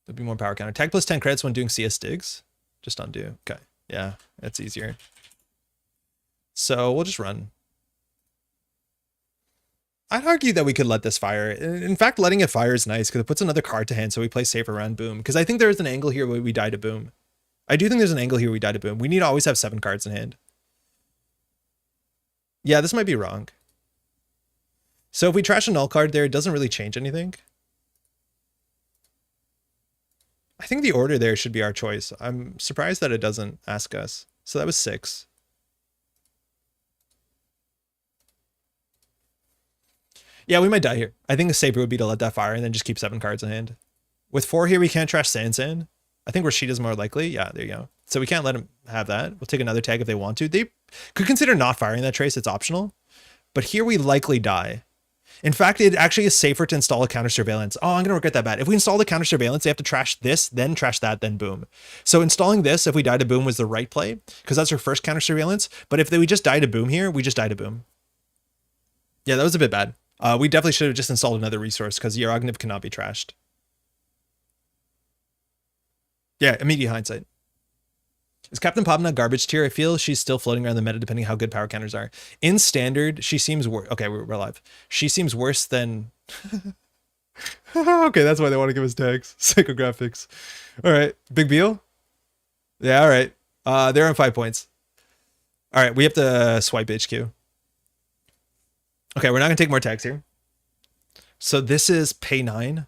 [SPEAKER 2] There'll be more power counter. Tag plus 10 credits when doing CS digs. Just undo. Okay. Yeah, that's easier. So we'll just run. I'd argue that we could let this fire. In fact, letting it fire is nice because it puts another card to hand so we play safer around Boom. Because I think there's an angle here where we die to Boom. I do think there's an angle here where we die to Boom. We need to always have 7 cards in hand. Yeah, this might be wrong. So if we trash a Null card there, it doesn't really change anything. I think the order there should be our choice. I'm surprised that it doesn't ask us. So that was 6. Yeah, we might die here. I think the safer would be to let that fire and then just keep 7 cards in hand. With 4 here, we can't trash Sand. I think Rashida's more likely. Yeah, there you go. So we can't let him have that. We'll take another tag if they want to. They could consider not firing that trace. It's optional. But here we likely die. In fact, it actually is safer to install a counter surveillance. Oh, I'm going to regret that bad. If we install the counter surveillance, they have to trash this, then trash that, then Boom. So installing this, if we die to Boom, was the right play because that's our first counter surveillance. But if we just die to Boom here, we just die to Boom. Yeah, that was a bit bad. We definitely should have just installed another resource because Yarogniv cannot be trashed. Yeah, immediate hindsight. Is Captain Padma garbage tier? I feel she's still floating around the meta depending how good power counters are. In standard, she seems worse. Okay, we're live. She seems worse than... Okay, that's why they want to give us tags. Psychographics. All right, Big Beal? Yeah, all right. They're on 5 points. All right, we have to swipe HQ. Okay, we're not going to take more tags here. So this is pay 9.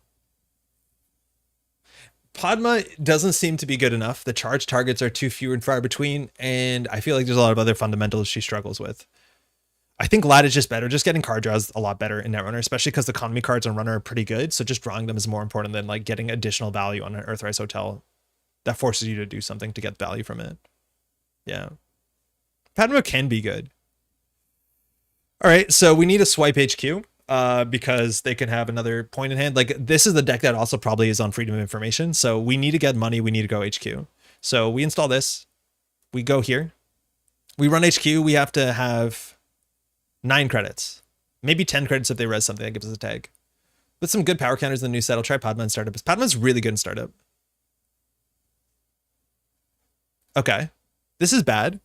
[SPEAKER 2] Padma doesn't seem to be good enough. The charge targets are too few and far between, and I feel like there's a lot of other fundamentals she struggles with. I think Lad is just better. Just getting card draws a lot better in Netrunner, especially because the economy cards on Runner are pretty good. So just drawing them is more important than like getting additional value on an Earthrise Hotel. That forces you to do something to get value from it. Yeah. Padma can be good. All right, so we need a swipe HQ. Because they can have another point in hand. Like this is the deck that also probably is on Freedom of Information. So we need to get money. We need to go HQ. So we install this. We go here. We run HQ. We have to have 9 credits. Maybe 10 credits if they res something that gives us a tag. With some good power counters in the new set, I'll try Padma in startup. Padma's really good in startup. Okay. This is bad.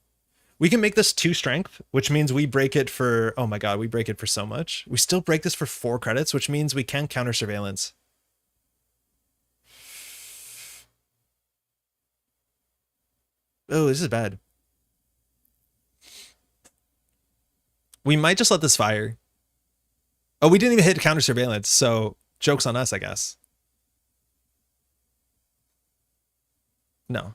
[SPEAKER 2] We can make this 2 strength, which means we break it for, oh my god, we break it for so much. We still break this for 4 credits, which means we can counter surveillance. Oh, this is bad. We might just let this fire. Oh, we didn't even hit counter surveillance, so joke's on us, I guess. No.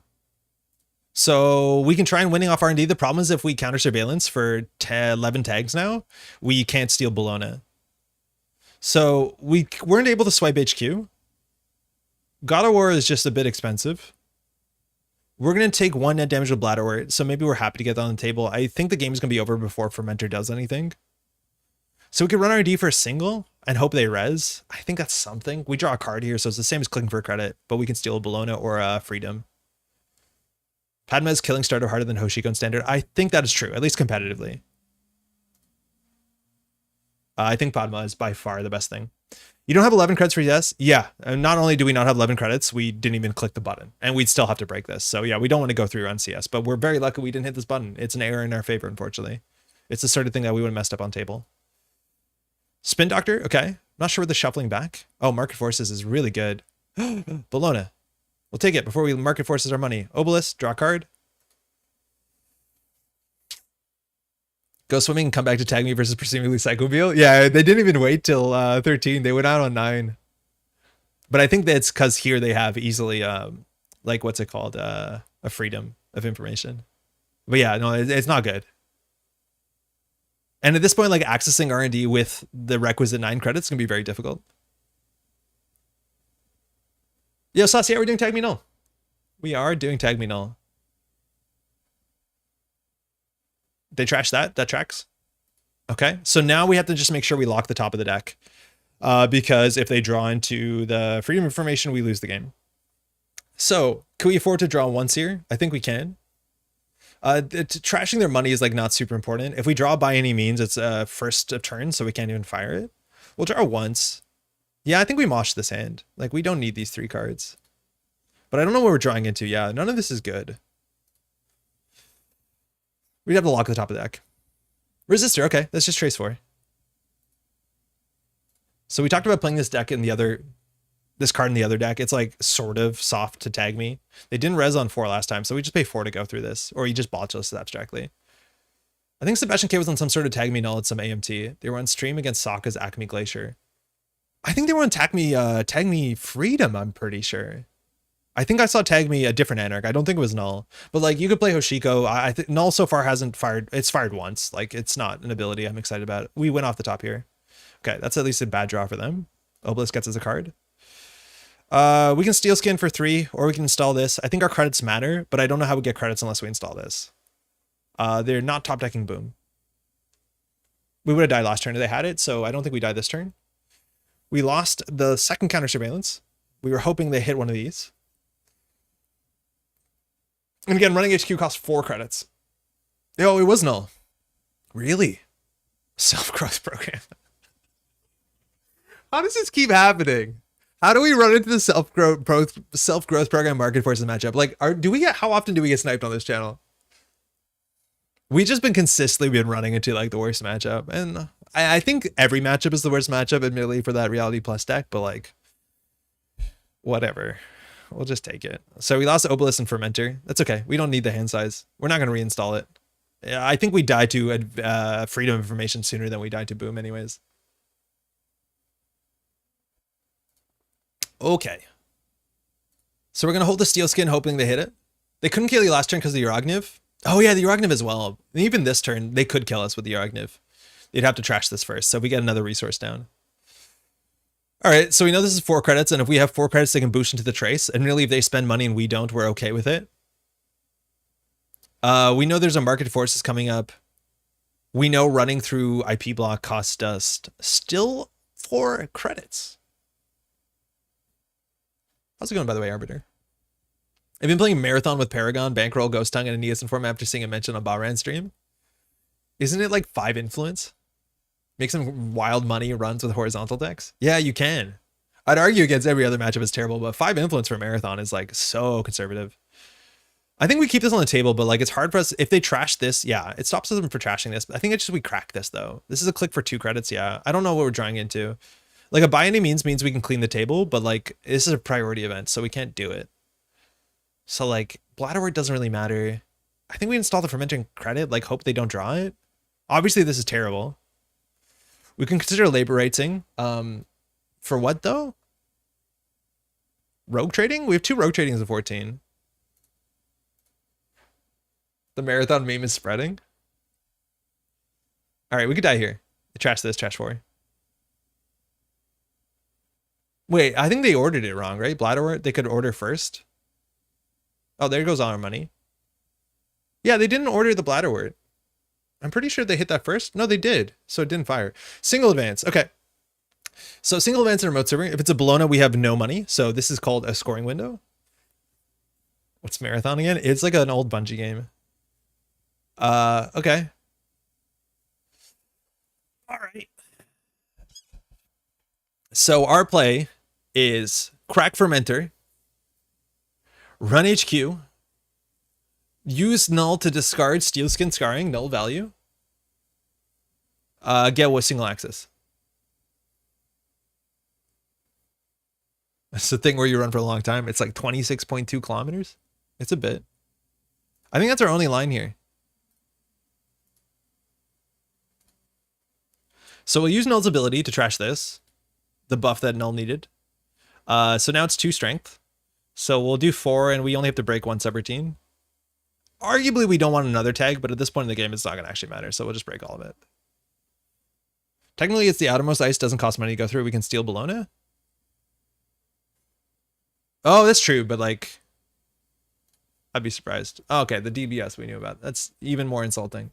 [SPEAKER 2] So we can try and winning off R&D. The problem is if we counter surveillance for 11 tags now, we can't steal Bologna. So we weren't able to swipe HQ. God of War is just a bit expensive. We're going to take 1 net damage with Bladder, so maybe we're happy to get that on the table. I think the game is going to be over before Fermenter does anything. So we could run R&D for a single and hope they res. I think that's something. We draw a card here, so it's the same as clicking for a credit, but we can steal a Bologna or a Freedom. Padma's killing starter harder than Hoshiko in standard. I think that is true, at least competitively. I think Padma is by far the best thing. You don't have 11 credits for yes? Yeah. And not only do we not have 11 credits, we didn't even click the button. And we'd still have to break this. So yeah, we don't want to go through on CS, but we're very lucky we didn't hit this button. It's an error in our favor, unfortunately. It's the sort of thing that we would have messed up on table. Spin Doctor, okay. Not sure with the shuffling back. Oh, Market Forces is really good. Bologna. We'll take it before we Market Forces our money. Obelisk, draw a card. Go swimming, come back to tag me versus presumably Psychomobile. Yeah, they didn't even wait till 13. They went out on 9. But I think that's because here they have easily, like, what's it called? A freedom of information. But yeah, no, it's not good. And at this point, like, accessing R&D with the requisite 9 credits can be very difficult. Yo, Saucy, we're doing Tag Me Null. We are doing Tag Me Null. They trash that? That tracks? Okay, so now we have to just make sure we lock the top of the deck. Because if they draw into the freedom information, we lose the game. So, can we afford to draw once here? I think we can. Trashing their money is like not super important. If we draw by any means, it's first of turn, so we can't even fire it. We'll draw once. Yeah, I think we mosh this hand. Like, we don't need these 3 cards. But I don't know what we're drawing into. Yeah, none of this is good. We'd have to lock the top of the deck. Resistor, okay, let's just trace 4. So we talked about playing this deck in the other, this card in the other deck. It's like sort of soft to tag me. They didn't res on 4 last time, so we just pay 4 to go through this, or you just botch us abstractly. I think Sebastian K was on some sort of tag me null at some AMT. They were on stream against Sokka's Acme Glacier. I think they were on tag me Freedom, I'm pretty sure. I think I saw tag me a different Anarch. I don't think it was null, but like you could play Hoshiko. I think null so far hasn't fired. It's fired once. Like it's not an ability I'm excited about. We went off the top here. Okay, that's at least a bad draw for them. Obelisk gets us a card. We can steal skin for 3, or we can install this. I think our credits matter, but I don't know how we get credits unless we install this. They're not top decking Boom. We would have died last turn if they had it, so I don't think we died this turn. We lost the second counter surveillance. We were hoping they hit one of these. And again, running HQ costs 4 credits. Oh, it was null. Really? Self-growth program. How does this keep happening? How do we run into the self-growth program Market Forces matchup? Like, how often do we get sniped on this channel? We just been consistently running into like the worst matchup, and I think every matchup is the worst matchup, admittedly, for that Reality Plus deck. But like, whatever. We'll just take it. So we lost Obelisk and Fermenter. That's okay. We don't need the hand size. We're not going to reinstall it. Yeah, I think we died to freedom of information sooner than we died to Boom anyways. Okay. So we're going to hold the Steel Skin hoping they hit it. They couldn't kill you last turn because of the Uragniv. Oh yeah, the Uragniv as well. And even this turn, they could kill us with the Uragniv. They'd have to trash this first. So we get another resource down. All right, so we know this is 4 credits, and if we have 4 credits, they can boost into the trace. And really, if they spend money and we don't, we're okay with it. We know there's a Market Forces coming up. We know running through IP block costs us still 4 credits. How's it going, by the way, Arbiter? I've been playing Marathon with Paragon, Bankroll, Ghost Tongue, and Aeneas Inform after seeing a mention on Bahrain stream. Isn't it like 5 influence? Make some wild money runs with horizontal decks? Yeah, you can. I'd argue against every other matchup is terrible, but 5 influence for Marathon is like so conservative. I think we keep this on the table, but like it's hard for us. If they trash this, yeah, it stops them from trashing this. I think it's just we crack this though. This is a click for 2 credits, yeah. I don't know what we're drawing into. Like a by any means we can clean the table, but like this is a priority event, so we can't do it. So like Bladderwort doesn't really matter. I think we install the fermenting credit, like hope they don't draw it. Obviously this is terrible. We can consider labor rating. For what though? Rogue trading? We have 2 rogue tradings of 14. The Marathon meme is spreading. All right, we could die here. Trash this, trash 4. Wait, I think they ordered it wrong, right? Bladderwort, they could order first. Oh, there goes all our money. Yeah, they didn't order the Bladderwort. I'm pretty sure they hit that first. No, they did. So it didn't fire. Single advance. Okay. So single advance in remote serving. If it's a Bologna, we have no money. So this is called a scoring window. What's marathon again? It's like an old Bungie game. Okay. All right. So our play is crack fermenter, run HQ, use null to discard steelskin scarring, null value. Get with single axis. That's the thing where you run for a long time. It's like 26.2 kilometers. It's a bit. I think that's our only line here. So we'll use null's ability to trash this, the buff that null needed. So now it's 2 strength. So we'll do 4 and we only have to break 1 subroutine. Arguably we don't want another tag, but at this point in the game, it's not gonna actually matter. So we'll just break all of it. Technically it's the outermost ice, doesn't cost money to go through. We can steal Bologna. Oh, that's true, but like, I'd be surprised. Oh, okay, the DBS we knew about. That's even more insulting.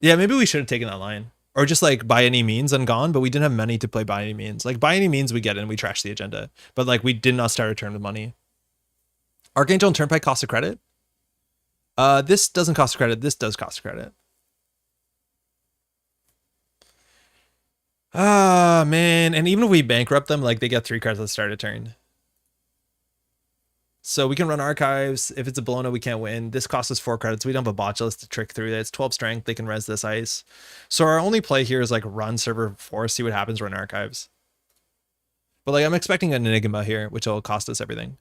[SPEAKER 2] Yeah, maybe we should have taken that line. Or just like by any means and gone, but we didn't have money to play by any means. Like by any means we get in, we trash the agenda. But like we did not start a turn with money. Archangel and Turnpike cost a credit. This doesn't cost a credit. This does cost a credit. Ah, man. And even if we bankrupt them, like they get 3 cards at the start of turn. So we can run archives. If it's a Bologna, we can't win. This costs us 4 credits. We don't have a botulus to trick through that. It's 12 strength. They can res this ice. So our only play here is like run server 4, see what happens, run archives. But like I'm expecting an Enigma here, which will cost us everything.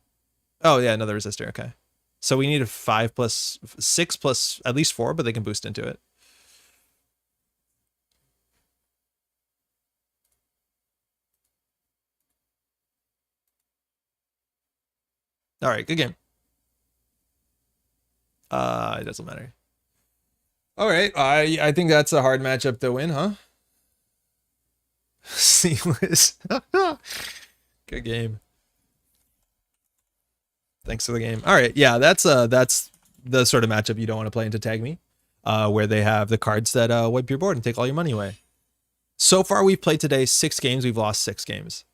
[SPEAKER 2] Oh yeah, another resistor. Okay. So we need a 5 plus 6 plus at least 4, but they can boost into it. All right, good game. It doesn't matter. All right, I think that's a hard matchup to win, huh? Seamless. Good game. Thanks for the game. All right, yeah, that's the sort of matchup you don't want to play into Tag Me, where they have the cards that wipe your board and take all your money away. So far, we've played today 6 games. We've lost 6 games.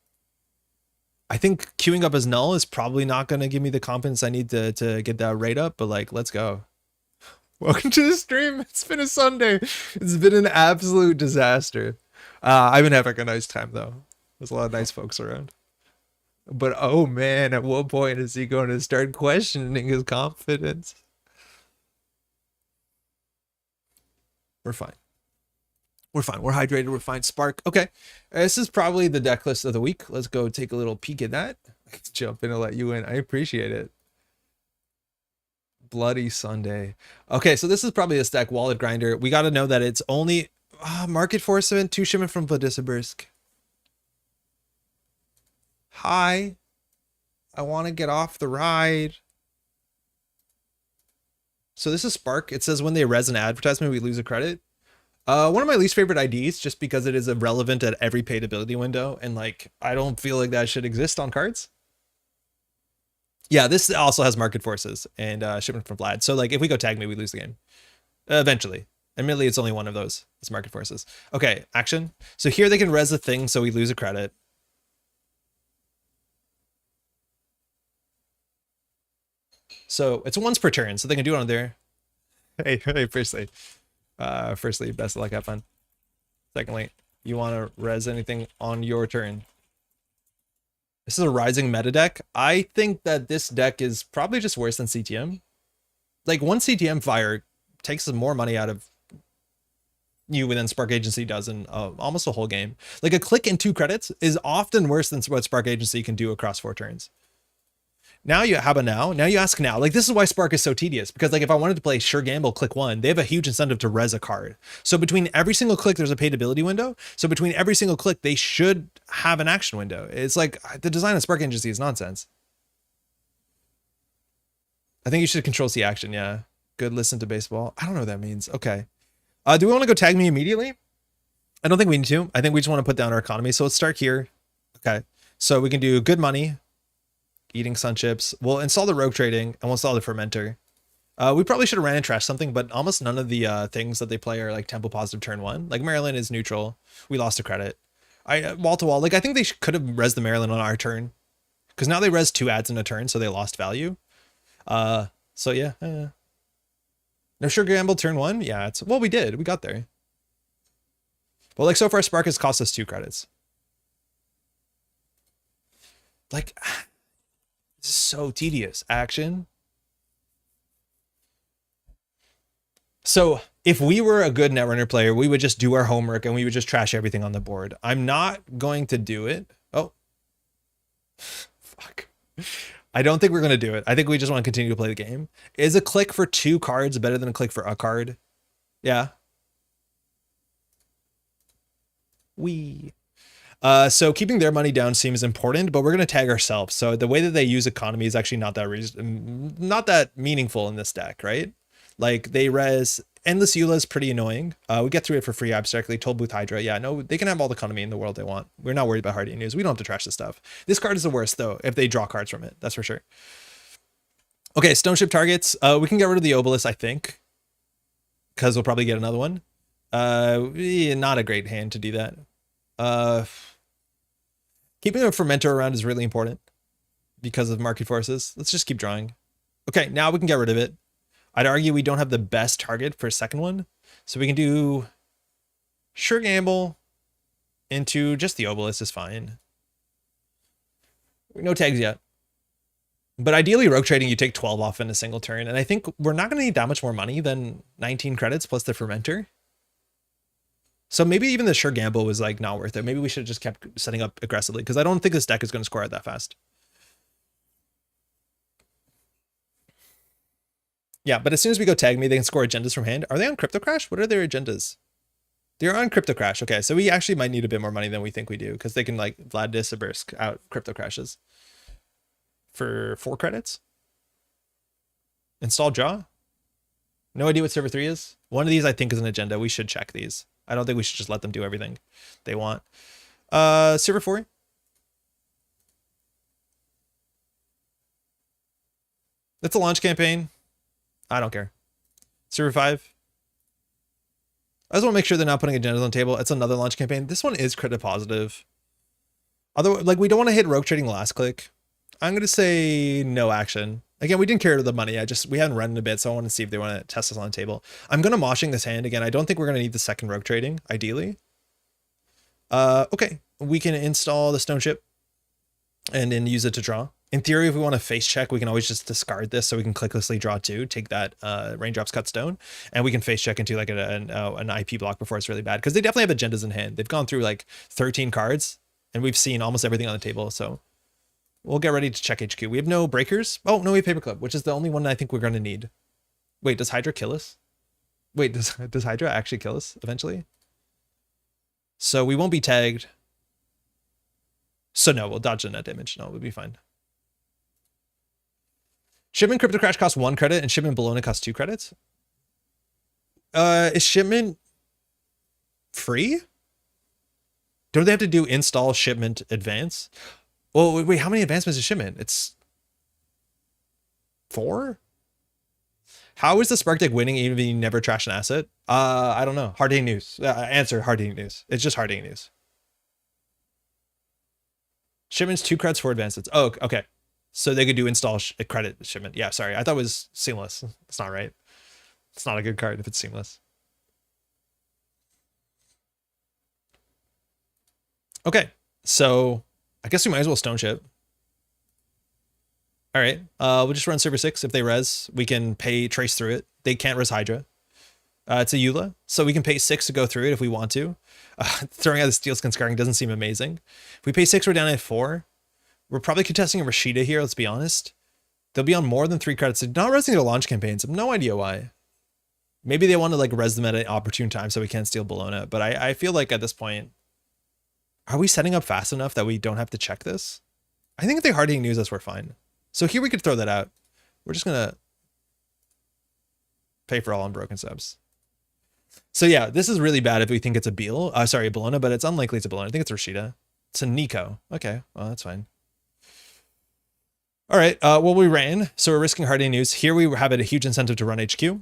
[SPEAKER 2] I think queuing up as null is probably not going to give me the confidence I need to get that rate up, but like, let's go. Welcome to the stream. It's been a Sunday. It's been an absolute disaster. I've been having a nice time though. There's a lot of nice folks around. But oh man, at what point is he going to start questioning his confidence? We're fine. We're fine. We're hydrated. We're fine. Spark. Okay. This is probably the deck list of the week. Let's go take a little peek at that. Let's jump in and let you in. I appreciate it. Bloody Sunday. Okay, so this is probably a stack wallet grinder. We got to know that it's only market force event 2 shipment from Vladisibirsk. Hi. I want to get off the ride. So this is Spark. It says when they res an advertisement, we lose a credit. One of my least favorite IDs, just because it is irrelevant at every paid ability window, and like I don't feel like that should exist on cards. Yeah, this also has market forces and shipment from Vlad. So like if we go Tag Me, we lose the game. Eventually. Admittedly, it's only one of those. It's market forces. Okay, action. So here they can res a thing, so we lose a credit. So it's once per turn, so they can do it on there. Hey, firstly, best of luck, have fun. Secondly, you want to res anything on your turn. This is a rising meta deck. I think that this deck is probably just worse than CTM. Like one CTM fire takes some more money out of you than Spark Agency does in almost a whole game. Like a click and 2 credits is often worse than what Spark Agency can do across 4 turns. Now you have a now you ask now, like this is why Spark is so tedious, because like if I wanted to play Sure Gamble click 1, they have a huge incentive to res a card. So between every single click, there's a paid ability window. So between every single click, they should have an action window. It's like the design of Spark Agency is nonsense. I think you should control C action. Yeah. Good. Listen to baseball. I don't know what that means. Okay. Do we want to go Tag Me immediately? I don't think we need to. I think we just want to put down our economy. So let's start here. Okay. So we can do good money. Eating sun chips. We'll install the rogue trading and we'll install the fermenter. We probably should have ran and trashed something, but almost none of the things that they play are like tempo positive turn one. Like Maryland is neutral. We lost a credit. Wall to wall. Like I think they could have res the Maryland on our turn, because now they res 2 ads in a turn, so they lost value. So yeah. No sure gamble turn one. Yeah, we did. We got there. Well, like so far, Spark has cost us 2 credits. Like, this is so tedious. Action. So if we were a good Netrunner player, we would just do our homework and we would just trash everything on the board. I'm not going to do it. Oh, fuck. I don't think we're going to do it. I think we just want to continue to play the game. Is a click for 2 cards better than a click for a card? Yeah. So keeping their money down seems important, but we're going to tag ourselves. So the way that they use economy is actually not that meaningful in this deck, right? Like they res Endless Eula is pretty annoying. We get through it for free abstractly. Toll Booth Hydra. Yeah, no, they can have all the economy in the world they want. We're not worried about Hardy News. We don't have to trash this stuff. This card is the worst though, if they draw cards from it. That's for sure. Okay, Stone Ship targets. We can get rid of the Obelisk, I think, because we'll probably get another one. Not a great hand to do that. Keeping a Fermenter around is really important because of market forces. Let's just keep drawing. Okay, now we can get rid of it. I'd argue we don't have the best target for a second one. So we can do Sure Gamble into just the Obelisk is fine. No tags yet. But ideally, rogue trading, you take 12 off in a single turn. And I think we're not going to need that much more money than 19 credits plus the Fermenter. So maybe even the Sure Gamble was like not worth it. Maybe we should have just kept setting up aggressively because I don't think this deck is going to score out that fast. Yeah, but as soon as we go tag me, they can score agendas from hand. Are they on Crypto Crash? What are their agendas? They're on Crypto Crash. Okay, so we actually might need a bit more money than we think we do because they can like Vlad Disabirsk out Crypto Crashes for 4 credits. Install Jaw. No idea what server 3 is. One of these I think is an agenda. We should check these. I don't think we should just let them do everything they want. Server 4. That's a launch campaign. I don't care. Server 5. I just want to make sure they're not putting agendas on the table. It's another launch campaign. This one is credit positive. Otherwise, like we don't want to hit rogue trading last click. I'm going to say no action. Again, we didn't care the money. We haven't run in a bit, so I want to see if they want to test us on the table. I'm going to moshing this hand again. I don't think we're going to need the second rogue trading, ideally. Okay, we can install the Stone Ship and then use it to draw. In theory, if we want to face check, we can always just discard this so we can clicklessly draw 2, take that Raindrops Cut Stone, and we can face check into like an IP block before it's really bad. Because they definitely have agendas in hand. They've gone through like 13 cards, and we've seen almost everything on the table, so we'll get ready to check HQ. We have no breakers. Oh, no, we have Paperclip, which is the only one I think we're going to need. Wait, does Hydra kill us? Wait, does Hydra actually kill us eventually? So we won't be tagged. So no, we'll dodge the net damage. No, we'll be fine. Shipment Crypto Crash costs 1 credit and Shipment Bologna costs 2 credits. Is Shipment free? Don't they have to do install Shipment advance? Well, wait, how many advancements is Shipment? It's 4? How is the Spark deck winning even if you never trash an asset? I don't know. Hard hitting news. Answer hard hitting news. It's just hard hitting news. Shipment's 2 credits for advances. Oh, okay. So they could do install credit shipment. Yeah, sorry. I thought it was seamless. It's not right. It's not a good card if it's seamless. Okay, so I guess we might as well Stone Ship. All right, we'll just run server 6. If they res, we can pay trace through it. They can't res Hydra. It's a Eula, so we can pay 6 to go through it if we want to. Throwing out the Steel Skin Scarring doesn't seem amazing. If we pay 6, we're down at 4. We're probably contesting a Rashida here, let's be honest. They'll be on more than 3 credits. They're not resing their launch campaigns. I have no idea why. Maybe they want to like res them at an opportune time so we can't steal Bologna. But I feel like at this point, are we setting up fast enough that we don't have to check this? I think if they hard hitting news us, we're fine. So here we could throw that out. We're just going to pay for all unbroken subs. So yeah, this is really bad if we think it's a Beal. Sorry, a Bologna, but it's unlikely it's a Bologna. I think it's Rashida. It's a Nico. Okay, well, that's fine. All right. Well, we ran, so we're risking hard news. Here we have a huge incentive to run HQ.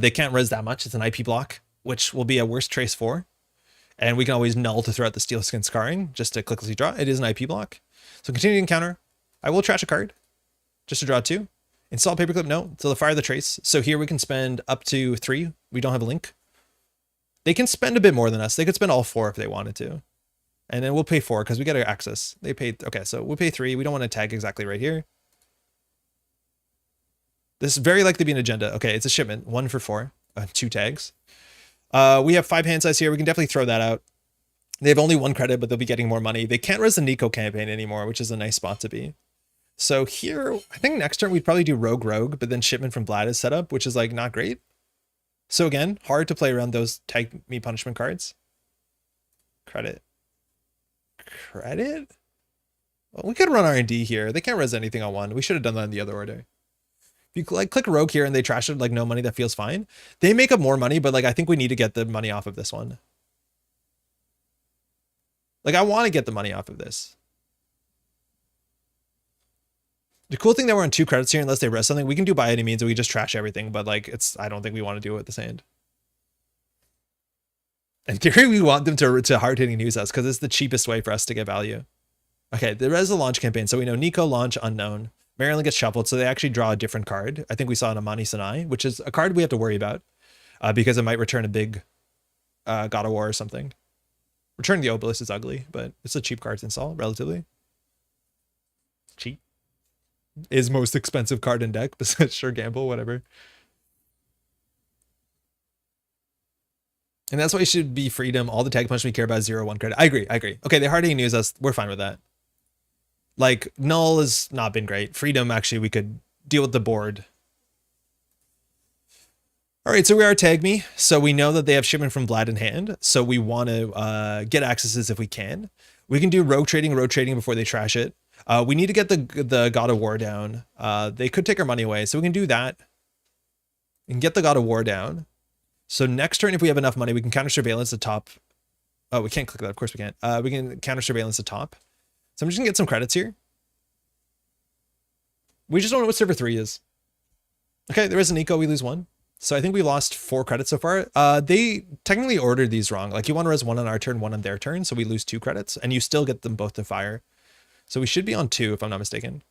[SPEAKER 2] They can't res that much. It's an IP block, which will be a worst trace 4. And we can always null to throw out the Steel Skin Scarring just to clicklessly draw. It is an IP block. So continue to encounter. I will trash a card just to draw 2. Install Paperclip, no. So they'll fire the trace. So here we can spend up to 3. We don't have a link. They can spend a bit more than us. They could spend all 4 if they wanted to. And then we'll pay 4 because we get our access. They paid, okay, so we'll pay 3. We don't want to tag exactly right here. This is very likely to be an agenda. Okay, it's a shipment. 1 for 4. 2 tags. We have 5 hand size here. We can definitely throw that out. They have only 1 credit, but they'll be getting more money. They can't res the Nico campaign anymore, which is a nice spot to be. So here, I think next turn we'd probably do Rogue, but then shipment from Vlad is set up, which is like not great. So again, hard to play around those tag me punishment cards. Credit. Well, we could run R&D here. They can't res anything on 1. We should have done that in the other order. If you like click Rogue here and they trash it like no money, that feels fine. They make up more money, but like I think we need to get the money off of this one. Like I want to get the money off of this. The cool thing that we're on 2 credits here, unless they res something, we can do by any means and we just trash everything, but like I don't think we want to do it at this hand. In theory, we want them to hard-hitting news us because it's the cheapest way for us to get value. Okay, there is a launch campaign, so we know Nico launch unknown. Maryland gets shuffled, so they actually draw a different card. I think we saw an Amani Sanai, which is a card we have to worry about because it might return a big God of War or something. Return the Obelisk is ugly, but it's a cheap card to install, relatively. Cheap. Is most expensive card in deck, besides sure gamble, whatever. And that's why it should be freedom. All the tag punch we care about is 0-1 credit. I agree. Okay, they hardly news us. We're fine with that. Like, null has not been great. Freedom, actually, we could deal with the board. All right, so we are tag me. So we know that they have shipment from Vlad in hand. So we want to get accesses if we can. We can do rogue trading before they trash it. We need to get the God of War down. They could take our money away, so we can do that. And get the God of War down. So next turn, if we have enough money, we can counter surveillance at top. Oh, we can't click that. Of course we can't. We can counter surveillance at top. So I'm just gonna get some credits here. We just don't know what server 3 is. Okay, there is an eco. We lose 1. So I think we lost 4 credits so far. They technically ordered these wrong. Like you want to res 1 on our turn, 1 on their turn. So we lose 2 credits and you still get them both to fire. So we should be on 2 if I'm not mistaken.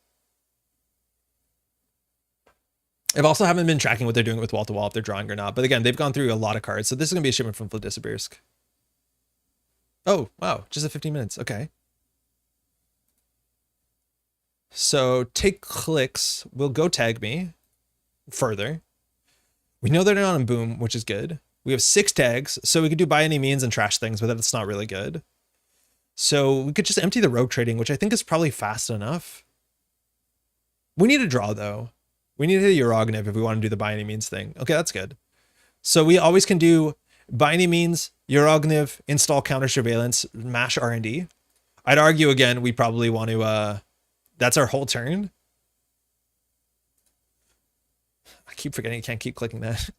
[SPEAKER 2] I also haven't been tracking what they're doing with wall to wall, if they're drawing or not. But again, they've gone through a lot of cards. So this is going to be a shipment from Vladisibirsk. Oh, wow. Just at 15 minutes. Okay. So take clicks. We'll go tag me further. We know they're not on boom, which is good. We have 6 tags. So we could do by any means and trash things, but that's not really good. So we could just empty the rogue trading, which I think is probably fast enough. We need a draw, though. We need to hit a Urogniv if we want to do the by any means thing. Okay, that's good. So we always can do by any means, Urogniv, install counter surveillance, mash R&D. I'd argue again, we probably want to, that's our whole turn. I keep forgetting, you can't keep clicking that.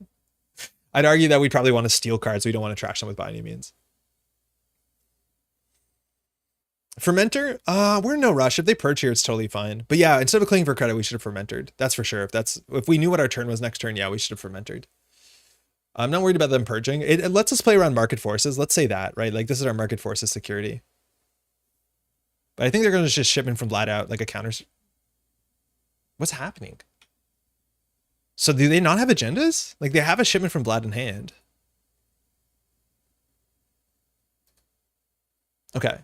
[SPEAKER 2] I'd argue that we probably want to steal cards. We don't want to trash them with by any means. Fermenter, we're in no rush. If they purge here, it's totally fine. But yeah, instead of clicking for credit, we should have fermented. That's for sure. If we knew what our turn was next turn, yeah, we should have fermented. I'm not worried about them purging. It lets us play around market forces. Let's say that, right? Like this is our market forces security. But I think they're going to just ship in from Vlad out like a counter. What's happening? So do they not have agendas? Like they have a shipment from Vlad in hand. Okay.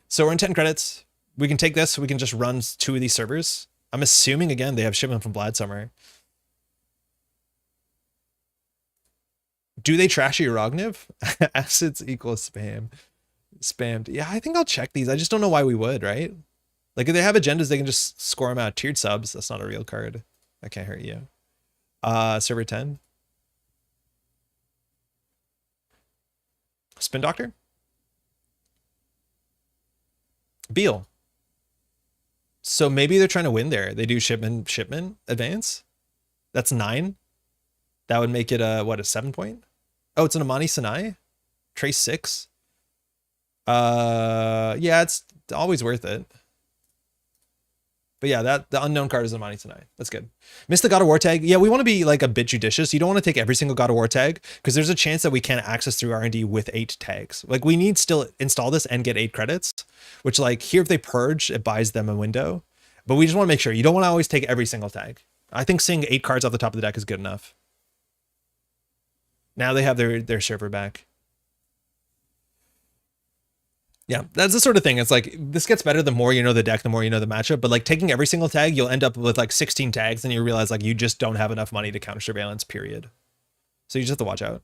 [SPEAKER 2] So we're in 10 credits. We can take this. We can just run 2 of these servers. I'm assuming, again, they have shipment from Vlad somewhere. Do they trash Urogniv? Assets equals spam. Spammed. Yeah, I think I'll check these. I just don't know why we would, right? Like, if they have agendas, they can just score them out. Tiered subs. That's not a real card. That can't hurt you. Server 10. Spin Doctor? Beal. So maybe they're trying to win there. They do shipment advance. That's 9. That would make it a 7 point? Oh, it's an Amani Sanai. Trace 6. Yeah, it's always worth it. But yeah, the unknown card is the money tonight. That's good. Missed the God of War tag. Yeah, we want to be like a bit judicious. You don't want to take every single God of War tag because there's a chance that we can't access through R&D with 8 tags. Like we need still install this and get 8 credits, which like here if they purge, it buys them a window. But we just want to make sure you don't want to always take every single tag. I think seeing 8 cards off the top of the deck is good enough. Now they have their server back. Yeah, that's the sort of thing. It's like, this gets better the more you know the deck, the more you know the matchup. But like taking every single tag, you'll end up with like 16 tags and you realize like you just don't have enough money to counter surveillance, period. So you just have to watch out.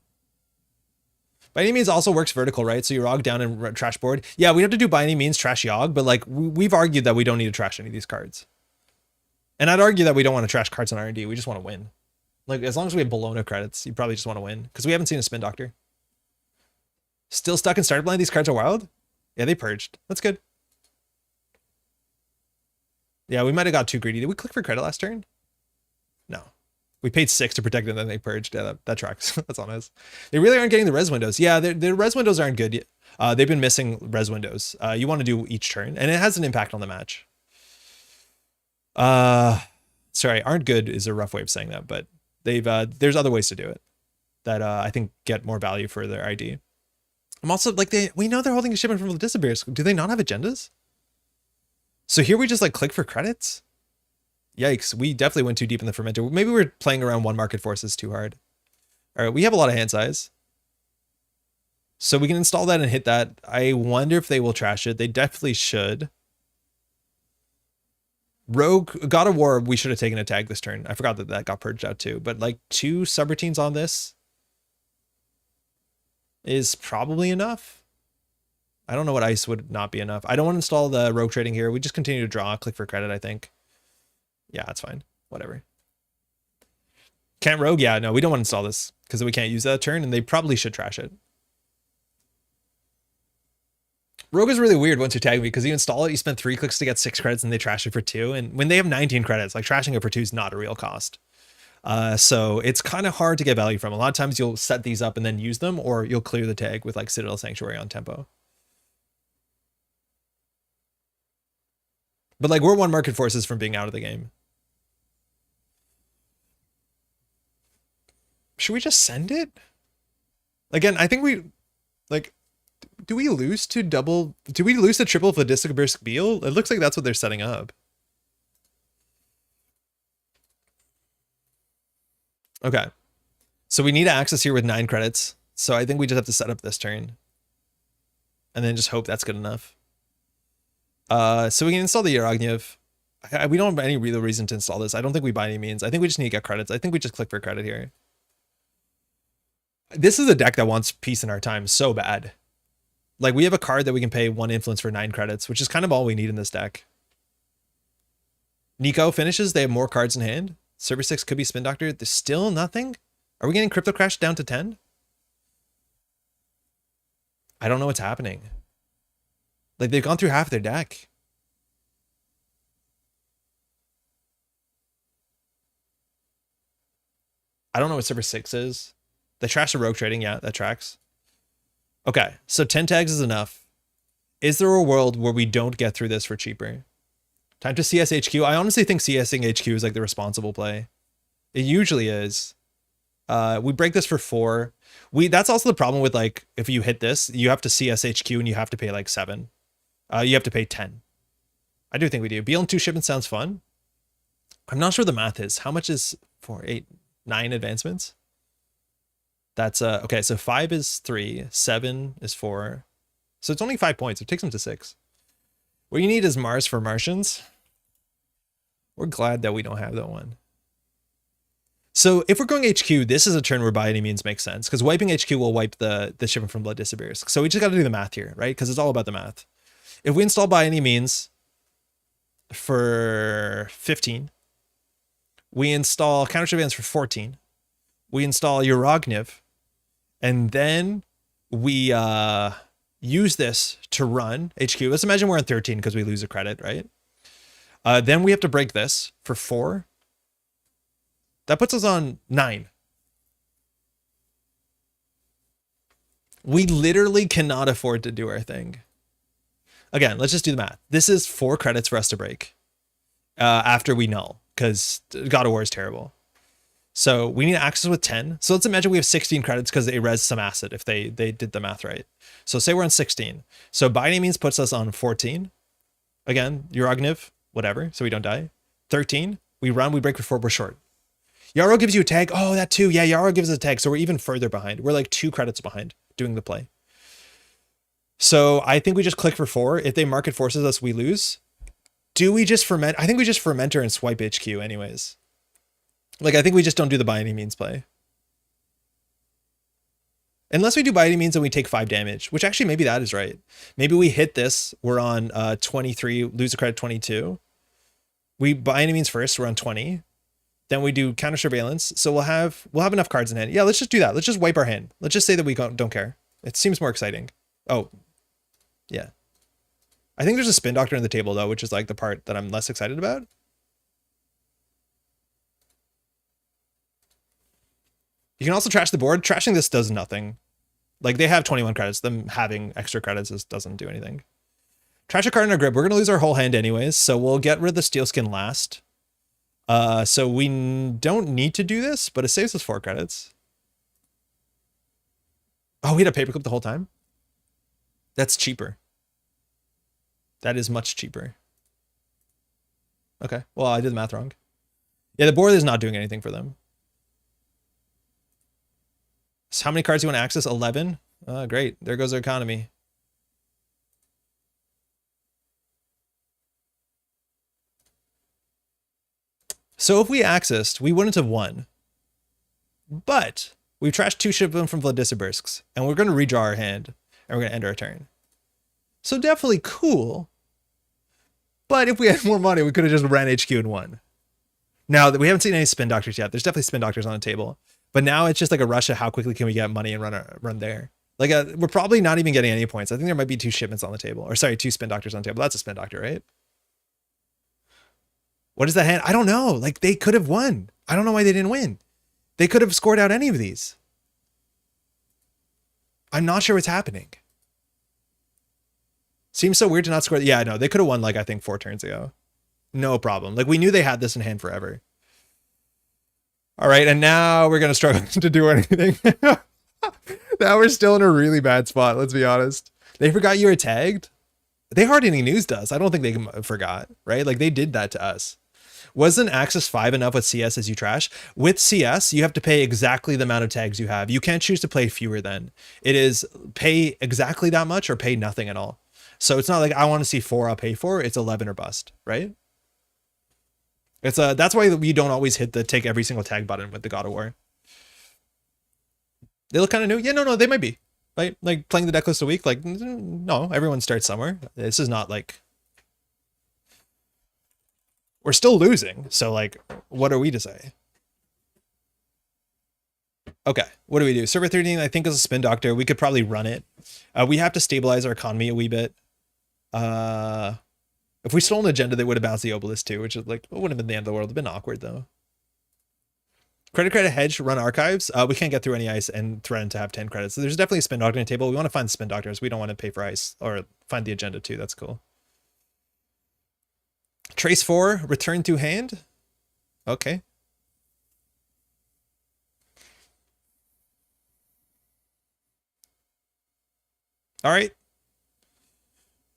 [SPEAKER 2] By any means also works vertical, right? So you Yogg down and trash board. Yeah, we have to do by any means trash Yogg, but like we've argued that we don't need to trash any of these cards. And I'd argue that we don't want to trash cards on R&D. We just want to win. Like as long as we have Bologna credits, you probably just want to win because we haven't seen a spin doctor. Still stuck in starter blind. These cards are wild. Yeah, they purged. That's good. Yeah, we might have got too greedy. Did we click for credit last turn? No. We paid 6 to protect it, and then they purged. Yeah, that tracks. That's on us. They really aren't getting the res windows. Yeah, the res windows aren't good. They've been missing res windows. You want to do each turn, and it has an impact on the match. Sorry, aren't good is a rough way of saying that, but they've there's other ways to do it that I think get more value for their ID. I'm also like we know they're holding a shipment from the disappears. Do they not have agendas? So here we just like click for credits. Yikes, we definitely went too deep in the fermenter. Maybe we're playing around one market forces too hard. All right, we have a lot of hand size. So we can install that and hit that. I wonder if they will trash it. They definitely should. Rogue, God of War, we should have taken a tag this turn. I forgot that got purged out too. But like 2 subroutines on this is probably enough. I don't know what ice would not be enough. I don't want to install the rogue trading here. We just continue to draw, click for credit, I think. Yeah, that's fine. Whatever. Can't rogue? Yeah, no, we don't want to install this because we can't use that turn and they probably should trash it. Rogue is really weird once you tag me because you install it, you spend 3 clicks to get 6 credits and they trash it for 2. And when they have 19 credits, like trashing it for 2 is not a real cost. So it's kind of hard to get value from. A lot of times you'll set these up and then use them, or you'll clear the tag with like Citadel Sanctuary on tempo. But like we're 1 market forces from being out of the game. Should we just send it? Again, I think we like, do we lose to triple for Disc Beal? It looks like that's what they're setting up. Okay. So we need access here with 9 credits. So I think we just have to set up this turn. And then just hope that's good enough. So we can install the Yarognev. We don't have any real reason to install this. I don't think we by any means. I think we just need to get credits. I think we just click for credit here. This is a deck that wants peace in our time so bad. Like we have a card that we can pay 1 influence for 9 credits, which is kind of all we need in this deck. Nico finishes. They have more cards in hand. Server 6 could be Spin Doctor. There's still nothing. Are we getting Crypto Crash down to 10? I don't know what's happening. Like they've gone through half their deck. I don't know what Server 6 is. They trashed the rogue trading. Yeah, that tracks. Okay, so 10 tags is enough. Is there a world where we don't get through this for cheaper? Time to CSHQ. I honestly think CSing HQ is like the responsible play. It usually is. We break this for 4. That's also the problem with like, if you hit this, you have to CSHQ and you have to pay like 7. You have to pay 10. I do think we do. Beal and 2 shipments sounds fun. I'm not sure the math is. How much is 4, 8, 9 advancements? That's okay. So 5 is 3, 7 is 4. So it's only 5 points. It takes them to 6. What you need is Mars for Martians. We're glad that we don't have that one. So if we're going HQ, this is a turn where by any means makes sense because wiping HQ will wipe the shipment from Blood Disappears. So we just got to do the math here, right? Because it's all about the math. If we install by any means for 15, we install Counter Surveillance for 14, we install Yarognev, and then we use this to run HQ. Let's imagine we're on 13 because we lose a credit, right? Then we have to break this for 4. That puts us on 9. We literally cannot afford to do our thing. Again, let's just do the math. This is 4 credits for us to break. after we null, because God of War is terrible. So we need access with 10. So let's imagine we have 16 credits because they res some acid if they did the math right. So say we're on 16. So by any means puts us on 14. Again, Urogniv, whatever, so we don't die. 13, we run, we break for 4, we're short. Yarrow gives you a tag. Oh, that too. Yeah, Yarrow gives us a tag. So we're even further behind. We're like 2 credits behind doing the play. So I think we just click for 4. If they market forces us, we lose. Do we just ferment? I think we just fermenter and swipe HQ anyways. Like, I think we just don't do the by any means play. Unless we do by any means and we take 5 damage, which actually maybe that is right. Maybe we hit this, we're on 23, lose a credit 22. We by any means first, we're on 20. Then we do counter surveillance. So we'll have enough cards in hand. Yeah, let's just do that. Let's just wipe our hand. Let's just say that we don't care. It seems more exciting. Oh, yeah. I think there's a spin doctor in the table though, which is like the part that I'm less excited about. You can also trash the board. Trashing this does nothing. Like, they have 21 credits. Them having extra credits doesn't do anything. Trash a card in our grip. We're going to lose our whole hand anyways, so we'll get rid of the steel skin last. So we don't need to do this, but it saves us 4 credits. Oh, we had a paperclip the whole time? That's cheaper. That is much cheaper. Okay, well, I did the math wrong. Yeah, the board is not doing anything for them. So how many cards do you want to access? 11? Great. There goes our economy. So if we accessed, we wouldn't have won. But we've trashed 2 ship them from Vladissibirsks, and we're going to redraw our hand, and we're going to end our turn. So definitely cool. But if we had more money, we could have just ran HQ and won. Now, we haven't seen any spin doctors yet. There's definitely spin doctors on the table. But now it's just like a rush of how quickly can we get money and run there. Like, we're probably not even getting any points. I think there might be 2 shipments on the table. Or sorry, 2 spin doctors on the table. That's a spin doctor, right? What is that hand? I don't know. Like, they could have won. I don't know why they didn't win. They could have scored out any of these. I'm not sure what's happening. Seems so weird to not score. Yeah, no, they could have won, like, I think 4 turns ago. No problem. Like, we knew they had this in hand forever. All right, and now we're going to struggle to do anything. Now we're still in a really bad spot, let's be honest. They forgot you were tagged? They hardly news us. I don't think they forgot, right? Like, they did that to us. Wasn't Axis 5 enough with CS as you trash? With CS, you have to pay exactly the amount of tags you have. You can't choose to play fewer than. It is pay exactly that much or pay nothing at all. So it's not like I want to see 4, I'll pay 4. It's 11 or bust, right? It's that's why we don't always hit the take every single tag button with the God of War. They look kind of new. Yeah, no, they might be. Right? Like playing the deck list a week. Like, no, everyone starts somewhere. This is not like we're still losing. So like, what are we to say? Okay, what do we do? Server 13, I think, is a spin doctor. We could probably run it. We have to stabilize our economy a wee bit. If we stole an agenda, they would have bounced the obelisk too, which is like, it wouldn't have been the end of the world. It'd been awkward though. Credit hedge, run archives. We can't get through any ice and threaten to have 10 credits. So there's definitely a spin doctor on the table. We want to find the spin doctors. We don't want to pay for ice or find the agenda too. That's cool. Trace 4, return to hand. Okay. All right.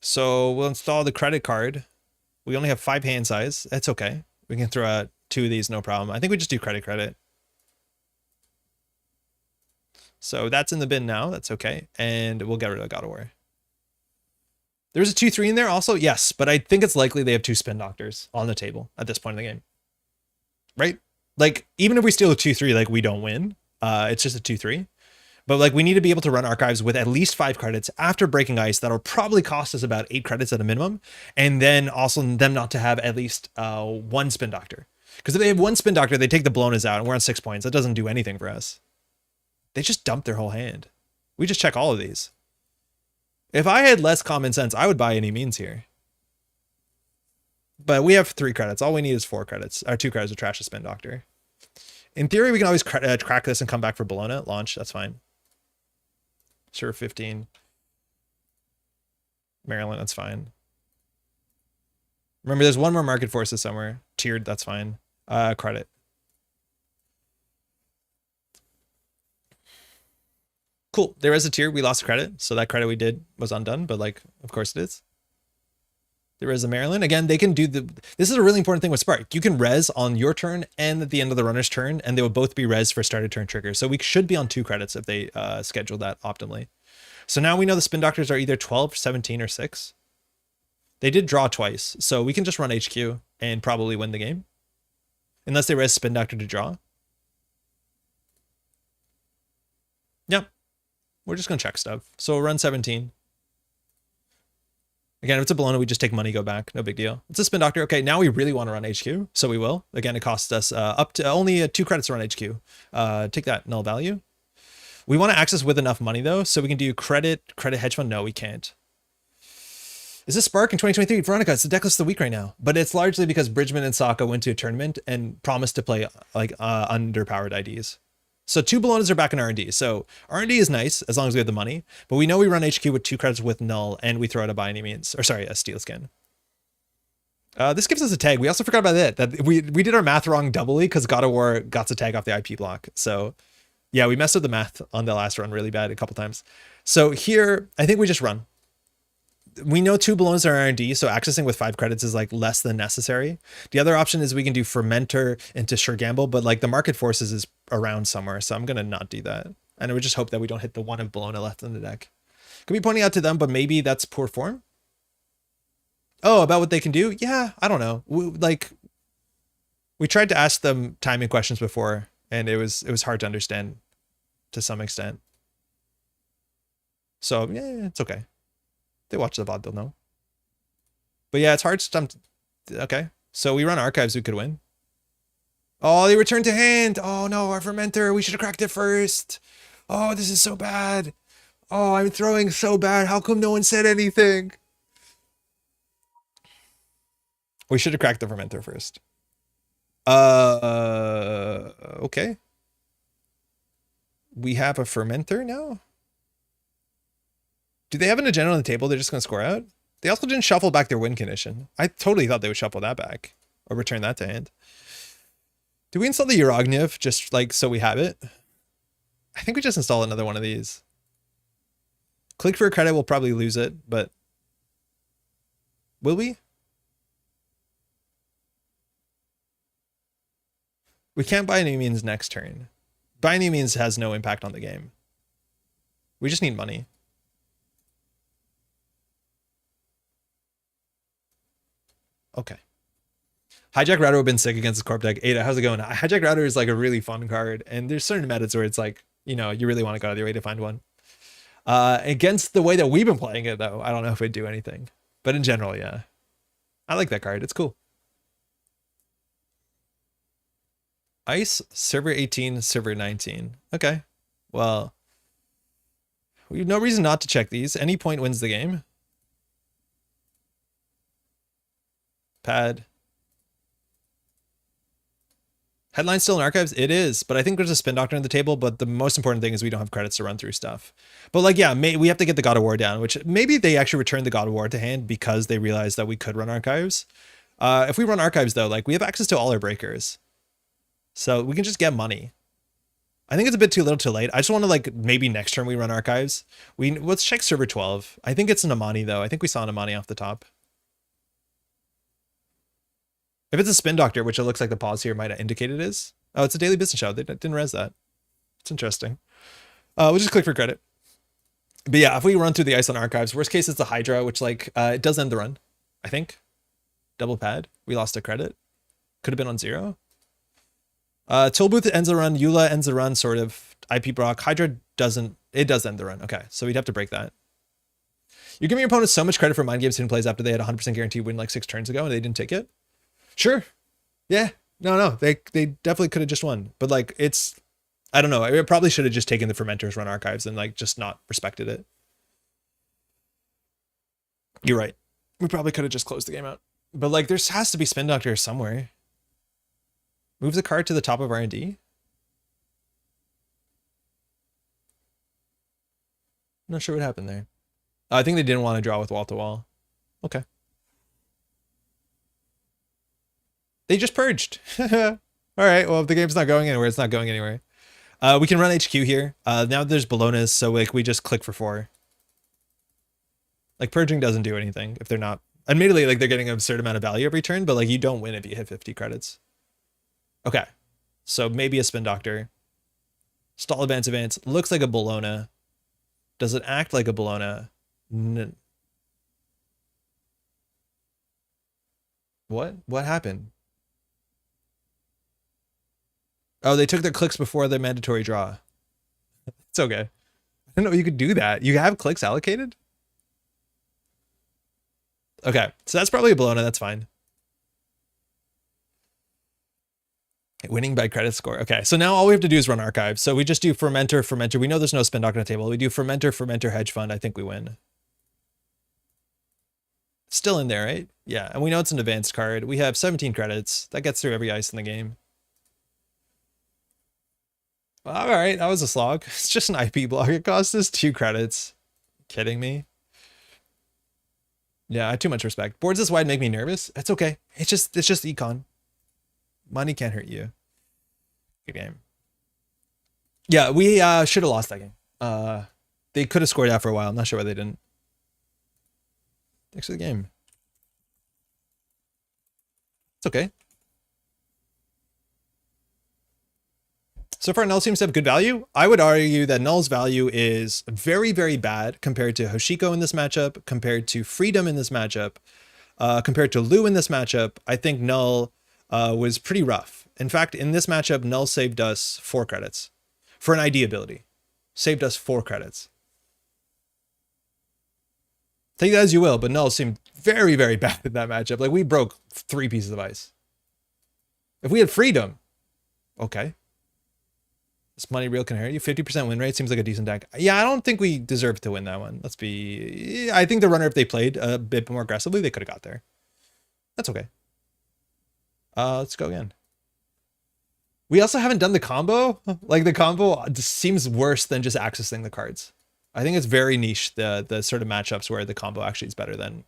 [SPEAKER 2] So we'll install the credit card. We only have 5 hand size. That's okay. We can throw out 2 of these, no problem. I think we just do credit. So that's in the bin now. That's okay. And we'll get rid of God of War. There's a 2-3 in there also. Yes, but I think it's likely they have 2 spin doctors on the table at this point in the game. Right? Like, even if we steal a 2-3, like, we don't win. It's just a 2-3. But like, we need to be able to run archives with at least 5 credits after breaking ice. That'll probably cost us about 8 credits at a minimum. And then also them not to have at least 1 spin doctor. Because if they have 1 spin doctor, they take the blowners out and we're on 6 points. That doesn't do anything for us. They just dump their whole hand. We just check all of these. If I had less common sense, I would buy any means here. But we have 3 credits. All we need is 4 credits. Or 2 credits to trash a spin doctor. In theory, we can always crack this and come back for Bologna at launch. That's fine. Sure, 15. Maryland, that's fine. Remember, there's one more market forces somewhere. Tiered, that's fine. Credit. Cool. There is a tier. We lost credit. So that credit we did was undone. But like, of course it is. There is a Maryland. Again, they can do this is a really important thing with Spark. You can res on your turn and at the end of the runner's turn, and they will both be res for started turn triggers. So we should be on 2 credits if they schedule that optimally. So now we know the spin doctors are either 12, 17, or 6. They did draw twice. So we can just run HQ and probably win the game. Unless they res spin doctor to draw. Yep. We're just going to check stuff. So we'll run 17. Again, if it's a Bologna, we just take money, go back. No big deal. It's a spin doctor. Okay, now we really want to run HQ, so we will. Again, it costs us up to only 2 credits to run HQ. Take that null value. We want to access with enough money, though, so we can do credit hedge fund. No, we can't. Is this Spark in 2023? Veronica, it's the deck list of the week right now. But it's largely because Bridgman and Saka went to a tournament and promised to play like underpowered IDs. So 2 Bolognas are back in R&D. So R&D is nice as long as we have the money. But we know we run HQ with 2 credits with null and we throw out a by any means. Or sorry, a steel skin. This gives us a tag. We also forgot about it. That we did our math wrong doubly because God of War got a tag off the IP block. So yeah, we messed up the math on the last run really bad a couple times. So here, I think we just run. We know 2 Bolognas are R&D, so accessing with 5 credits is like less than necessary. The other option is we can do Fermenter into Sure Gamble, but like the market forces is around somewhere, so I'm going to not do that. And I would just hope that we don't hit the 1 of Bologna left in the deck. Could be pointing out to them, but maybe that's poor form. Oh, about what they can do? Yeah, I don't know. We tried to ask them timing questions before, and it was hard to understand to some extent. So yeah, it's okay. They watch the VOD, they'll know. But yeah, it's hard to okay. So we run archives, we could win. Oh, they returned to hand. Oh no, our fermenter. We should have cracked it first. Oh, this is so bad. Oh, I'm throwing so bad. How come no one said anything? We should have cracked the fermenter first. Okay. We have a fermenter now. Do they have an agenda on the table they're just going to score out? They also didn't shuffle back their win condition. I totally thought they would shuffle that back. Or return that to hand. Do we install the Urogniv just like so we have it? I think we just install another one of these. Click for a credit, we'll probably lose it, but... Will we? We can't by any means next turn. By any means has no impact on the game. We just need money. Okay. Hijack Router would have been sick against the Corp deck. Ada, how's it going? Hijack Router is like a really fun card, and there's certain metas where it's like, you know, you really want to go out of your way to find one. Against the way that we've been playing it, though, I don't know if it'd do anything. But in general, yeah. I like that card. It's cool. Ice, server 18, server 19. Okay. Well, we have no reason not to check these. Any point wins the game. Pad. Headline still in archives? It is, but I think there's a spin doctor on the table, but the most important thing is we don't have credits to run through stuff. But like, yeah, we have to get the God of War down, which maybe they actually returned the God of War to hand because they realized that we could run archives. If we run archives though, like we have access to all our breakers. So we can just get money. I think it's a bit too little too late. I just want to like, maybe next turn we run archives. Let's check server 12. I think it's an Amani though. I think we saw an Amani off the top. If it's a spin doctor, which it looks like the pause here might indicate it is. Oh, it's a daily business show. They didn't res that. It's interesting. We'll just click for credit. But yeah, if we run through the Iceland archives, worst case it's the Hydra, which like it does end the run, I think. Double pad. We lost a credit. Could have been on 0. Tollbooth ends the run. Eula ends the run, sort of. IP Brock. Hydra doesn't. It does end the run. Okay, so we'd have to break that. You're giving your opponent so much credit for mind games hidden plays after they had 100% guaranteed win like 6 turns ago and they didn't take it. Sure. Yeah. No. They definitely could have just won. But like it's, I don't know. I probably should have just taken the fermenters run archives and like just not respected it. You're right. We probably could have just closed the game out. But like there has to be spin doctor somewhere. Move the card to the top of R&D. Not sure what happened there. I think they didn't want to draw with wall to wall. Okay. They just purged. All right. Well, if the game's not going anywhere, it's not going anywhere. We can run HQ here. Now there's Bologna's, so like we just click for 4. Like purging doesn't do anything if they're not. Admittedly, like they're getting an absurd amount of value every turn, but like you don't win if you hit 50 credits. Okay. So maybe a spin doctor. Stall advance. Looks like a Bologna. Does it act like a Bologna? What? What happened? Oh, they took their clicks before the mandatory draw. It's okay. I didn't know you could do that. You have clicks allocated? Okay, so that's probably a Bologna. That's fine. Winning by credit score. Okay, so now all we have to do is run archive. So we just do fermenter. We know there's no spin dock on the table. We do fermenter, hedge fund. I think we win. Still in there, right? Yeah, and we know it's an advanced card. We have 17 credits. That gets through every ice in the game. All right, that was a slog. It's just an IP block. It cost us 2 credits. Kidding me? Yeah, I have too much respect. Boards this wide make me nervous. It's okay. It's just econ. Money can't hurt you. Good game. Yeah, we should have lost that game. They could have scored out for a while. I'm not sure why they didn't. Thanks for the game. It's okay. So far, Null seems to have good value. I would argue that Null's value is very, very bad compared to Hoshiko in this matchup, compared to Freedom in this matchup, compared to Lu in this matchup. I think Null was pretty rough. In fact, in this matchup, Null saved us 4 credits for an ID ability. Saved us 4 credits. Take that as you will, but Null seemed very, very bad in that matchup. Like, we broke 3 pieces of ice. If we had Freedom, okay. This money real can hurt you. 50% win rate seems like a decent deck. Yeah, I don't think we deserve to win that one. I think the runner, if they played a bit more aggressively, they could have got there. That's okay. Let's go again. We also haven't done the combo. Like, the combo seems worse than just accessing the cards. I think it's very niche, the sort of matchups where the combo actually is better than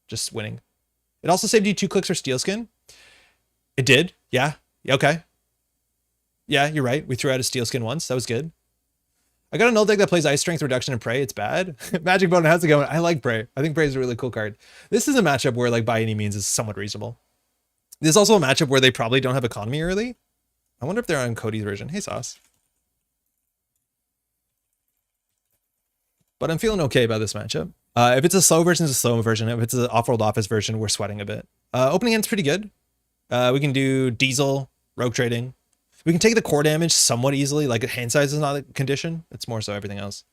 [SPEAKER 2] just winning. It also saved you 2 clicks for Steel Skin. It did. Yeah. Okay. Yeah, you're right. We threw out a Steel Skin once. That was good. I got a Null deck that plays Ice Strength, Reduction, and Prey. It's bad. Magic Bone, how's it going? I like Prey. I think Prey is a really cool card. This is a matchup where, like, by any means is somewhat reasonable. This is also a matchup where they probably don't have economy early. I wonder if they're on Cody's version. Hey, Sauce. But I'm feeling okay about this matchup. If it's a slow version, it's a slow version. If it's an off-world office version, we're sweating a bit. Opening end's pretty good. We can do Diesel, Rogue Trading. We can take the core damage somewhat easily. Like, hand size is not a condition. It's more so everything else.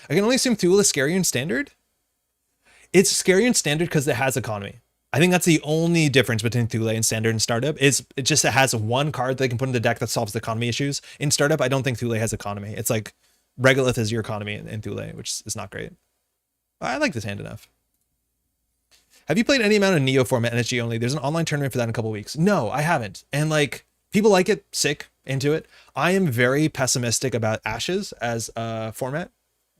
[SPEAKER 2] I can only assume Thule is scarier in standard. It's scarier in standard because it has economy. I think that's the only difference between Thule and standard and startup. Is it has one card they can put in the deck that solves the economy issues. In startup, I don't think Thule has economy. It's like Regolith is your economy in Thule, which is not great. I like this hand enough. Have you played any amount of Neo format NSG only? There's an online tournament for that in a couple weeks. No, I haven't. And like, people like it, sick, into it. I am very pessimistic about Ashes as a format.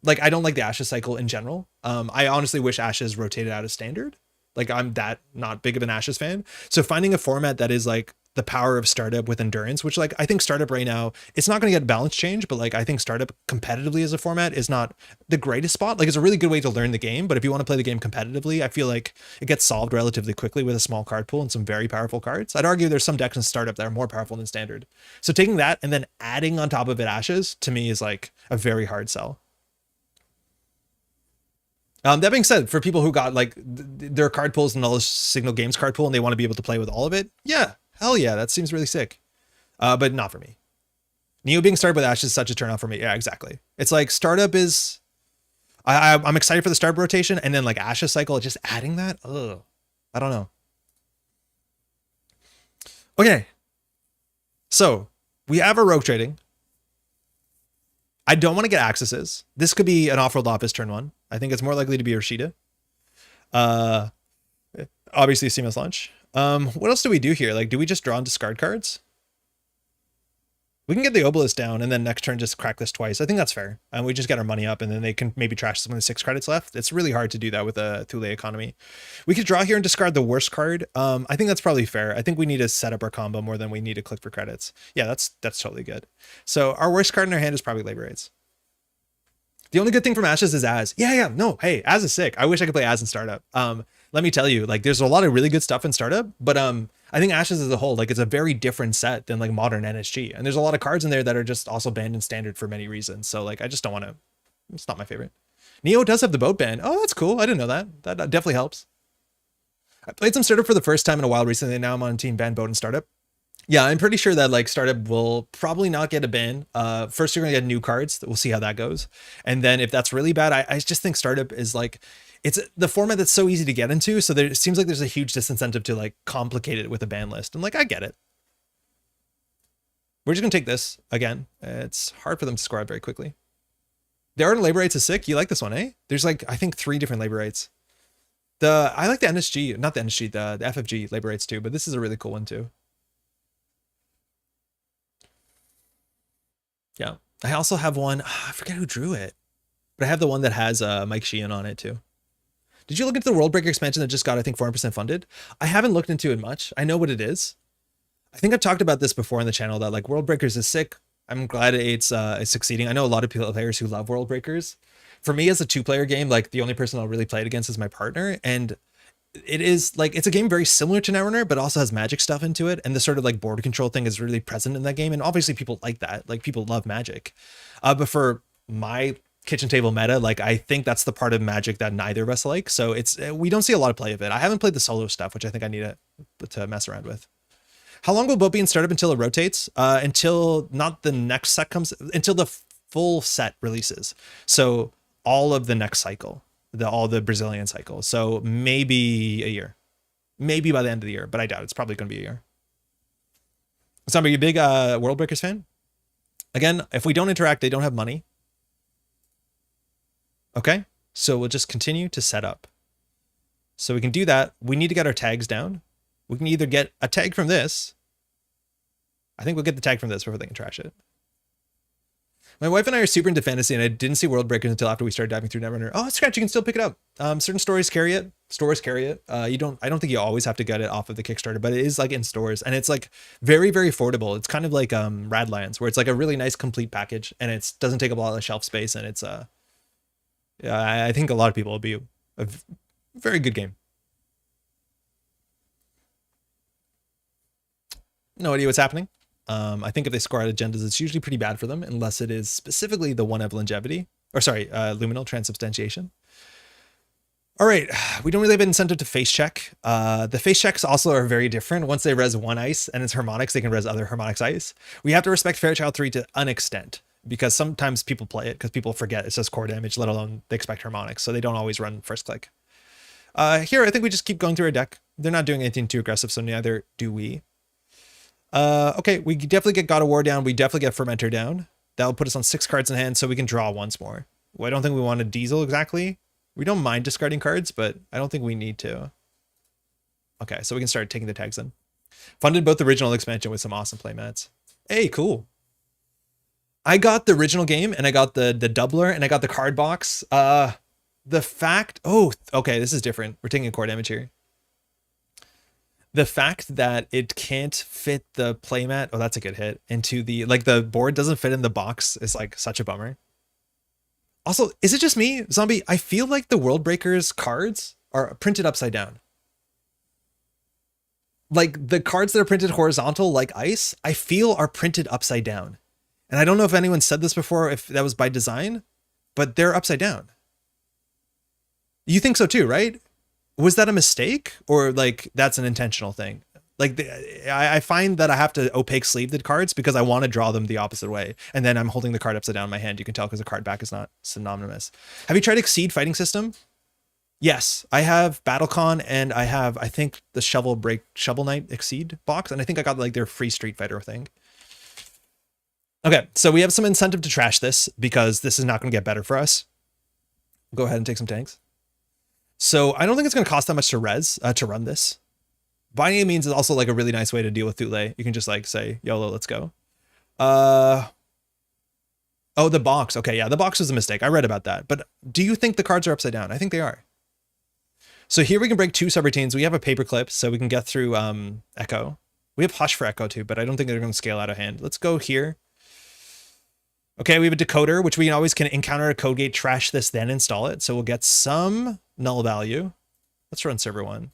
[SPEAKER 2] Like, I don't like the Ashes cycle in general. I honestly wish Ashes rotated out of standard. Like, I'm that not big of an Ashes fan. So finding a format that is like the power of startup with endurance, which like I think startup right now, it's not going to get balance change, but like I think startup competitively as a format is not the greatest spot. Like, it's a really good way to learn the game, but if you want to play the game competitively, I feel like it gets solved relatively quickly with a small card pool and some very powerful cards. I'd argue there's some decks in startup that are more powerful than standard. So taking that and then adding on top of it Ashes, to me, is like a very hard sell. That being said, for people who got like their card pools and all this Signal Games card pool and they want to be able to play with all of it, yeah, hell yeah, that seems really sick. But not for me. Neo being started with Ashes is such a turnoff for me. Yeah, exactly. It's like startup is, I'm excited for the startup rotation, and then like Ashes cycle, just adding that, ugh, I don't know. Okay, so we have a Rogue Trading. I don't want to get accesses. This could be an off-world office turn 1. I think it's more likely to be Rashida. Obviously Seamless Launch. What else do we do here? Like, do we just draw and discard cards? We can get the obelisk down and then next turn just crack this twice. I think that's fair. And we just get our money up and then they can maybe trash some of the 6 credits left. It's really hard to do that with a Thule economy. We could draw here and discard the worst card. I think that's probably fair. I think we need to set up our combo more than we need to click for credits. Yeah, that's totally good. So our worst card in our hand is probably Labor Rates. The only good thing from Ashes is Az. Yeah, no, hey, Az is sick. I wish I could play Az in Startup. Let me tell you, like, there's a lot of really good stuff in Startup, but I think Ashes as a whole, like, it's a very different set than like modern NSG. And there's a lot of cards in there that are just also banned in Standard for many reasons. So like, I just don't want to, it's not my favorite. Neo does have the boat ban. Oh, that's cool. I didn't know that. That definitely helps. I played some Startup for the first time in a while recently. And now I'm on team ban boat and Startup. Yeah, I'm pretty sure that like Startup will probably not get a ban. First, you're gonna get new cards. We'll see how that goes. And then if that's really bad, I just think Startup is like, it's the format that's so easy to get into. So it seems like there's a huge disincentive to like complicate it with a ban list. And like, I get it. We're just gonna take this again. It's hard for them to score out very quickly. The Art of Labor Rates is sick. You like this one, eh? There's like, I think 3 different labor rates. I like the NSG, not the NSG, the FFG labor rates too, but this is a really cool one too. Yeah. I also have one, I forget who drew it, but I have the one that has Mike Sheehan on it too. Did you look into the World Breaker expansion that just got, I think, 400% funded? I haven't looked into it much. I know what it is. I think I've talked about this before on the channel that like World Breakers is sick. I'm glad it's succeeding. I know a lot of players who love World Breakers. For me as a 2-player game, like the only person I'll really play it against is my partner. And it is like, it's a game very similar to Netrunner, but also has magic stuff into it. And the sort of like board control thing is really present in that game. And obviously people like that, like people love magic. But for my kitchen table meta, like I think that's the part of magic that neither of us like. So we don't see a lot of play of it. I haven't played the solo stuff, which I think I need to mess around with. How long will boat be in Startup until it rotates? Until not the next set comes, until the full set releases. So all of the next cycle. All the Brazilian cycle. So maybe a year, maybe by the end of the year, but I doubt it's probably going to be a year. Somebody, a big World Breakers fan? Again, if we don't interact, they don't have money. Okay, so we'll just continue to set up. So we can do that. We need to get our tags down. We can either get a tag from this. I think we'll get the tag from this before they can trash it. My wife and I are super into fantasy, and I didn't see World Breakers until after we started diving through Netrunner. Oh, scratch! You can still pick it up. Certain stores carry it. Stores carry it. I don't think you always have to get it off of the Kickstarter, but it is like in stores, and it's like very, very affordable. It's kind of like Radlands, where it's like a really nice complete package, and it doesn't take up a lot of shelf space, and it's yeah, I think a lot of people will be a very good game. No idea what's happening. I think if they score out agendas, it's usually pretty bad for them, unless it is specifically the one of longevity, or sorry, luminal transubstantiation. All right, we don't really have an incentive to face check. The face checks also are very different. Once they res 1 ice and it's harmonics, they can res other harmonics ice. We have to respect Fairchild 3 to an extent, because sometimes people play it because people forget it says core damage, let alone they expect harmonics, so they don't always run first click. Here, I think we just keep going through our deck. They're not doing anything too aggressive, so neither do we. Okay, we definitely get God of War down. We definitely get Fermenter down. That'll put us on 6 cards in hand, so we can draw once more. Well, I don't think we want a Diesel exactly. We don't mind discarding cards, but I don't think we need to. Okay, so we can start taking the tags in. Funded both the original expansion with some awesome playmats. Hey, cool. I got the original game, and I got the doubler, and I got the card box. The fact... Oh, okay, this is different. We're taking a core damage here. The fact that it can't fit the playmat, oh, that's a good hit, into the, like the board doesn't fit in the box is like such a bummer. Also, is it just me, Zombie? I feel like the World Breakers cards are printed upside down. Like the cards that are printed horizontal, like ice, I feel are printed upside down. And I don't know if anyone said this before, if that was by design, but they're upside down. You think so too, right? Was that a mistake, or like that's an intentional thing? Like I find that I have to opaque sleeve the cards because I want to draw them the opposite way. And then I'm holding the card upside down in my hand. You can tell because the card back is not synonymous. Have you tried Exceed fighting system? Yes, I have BattleCon, and I have, I think, the Shovel Knight Exceed box. And I think I got like their free Street Fighter thing. Okay, so we have some incentive to trash this because this is not going to get better for us. Go ahead and take some tanks. So I don't think it's going to cost that much to run this. Binding means is also like a really nice way to deal with Thule. You can just like say, YOLO, let's go. Oh, the box. Okay, yeah, the box was a mistake. I read about that. But do you think the cards are upside down? I think they are. So here we can break 2 subroutines. We have a paperclip, so we can get through Echo. We have Hush for Echo too, but I don't think they're going to scale out of hand. Let's go here. Okay, we have a decoder, which we always can encounter a code gate, trash this, then install it. So we'll get some null value. Let's run server 1.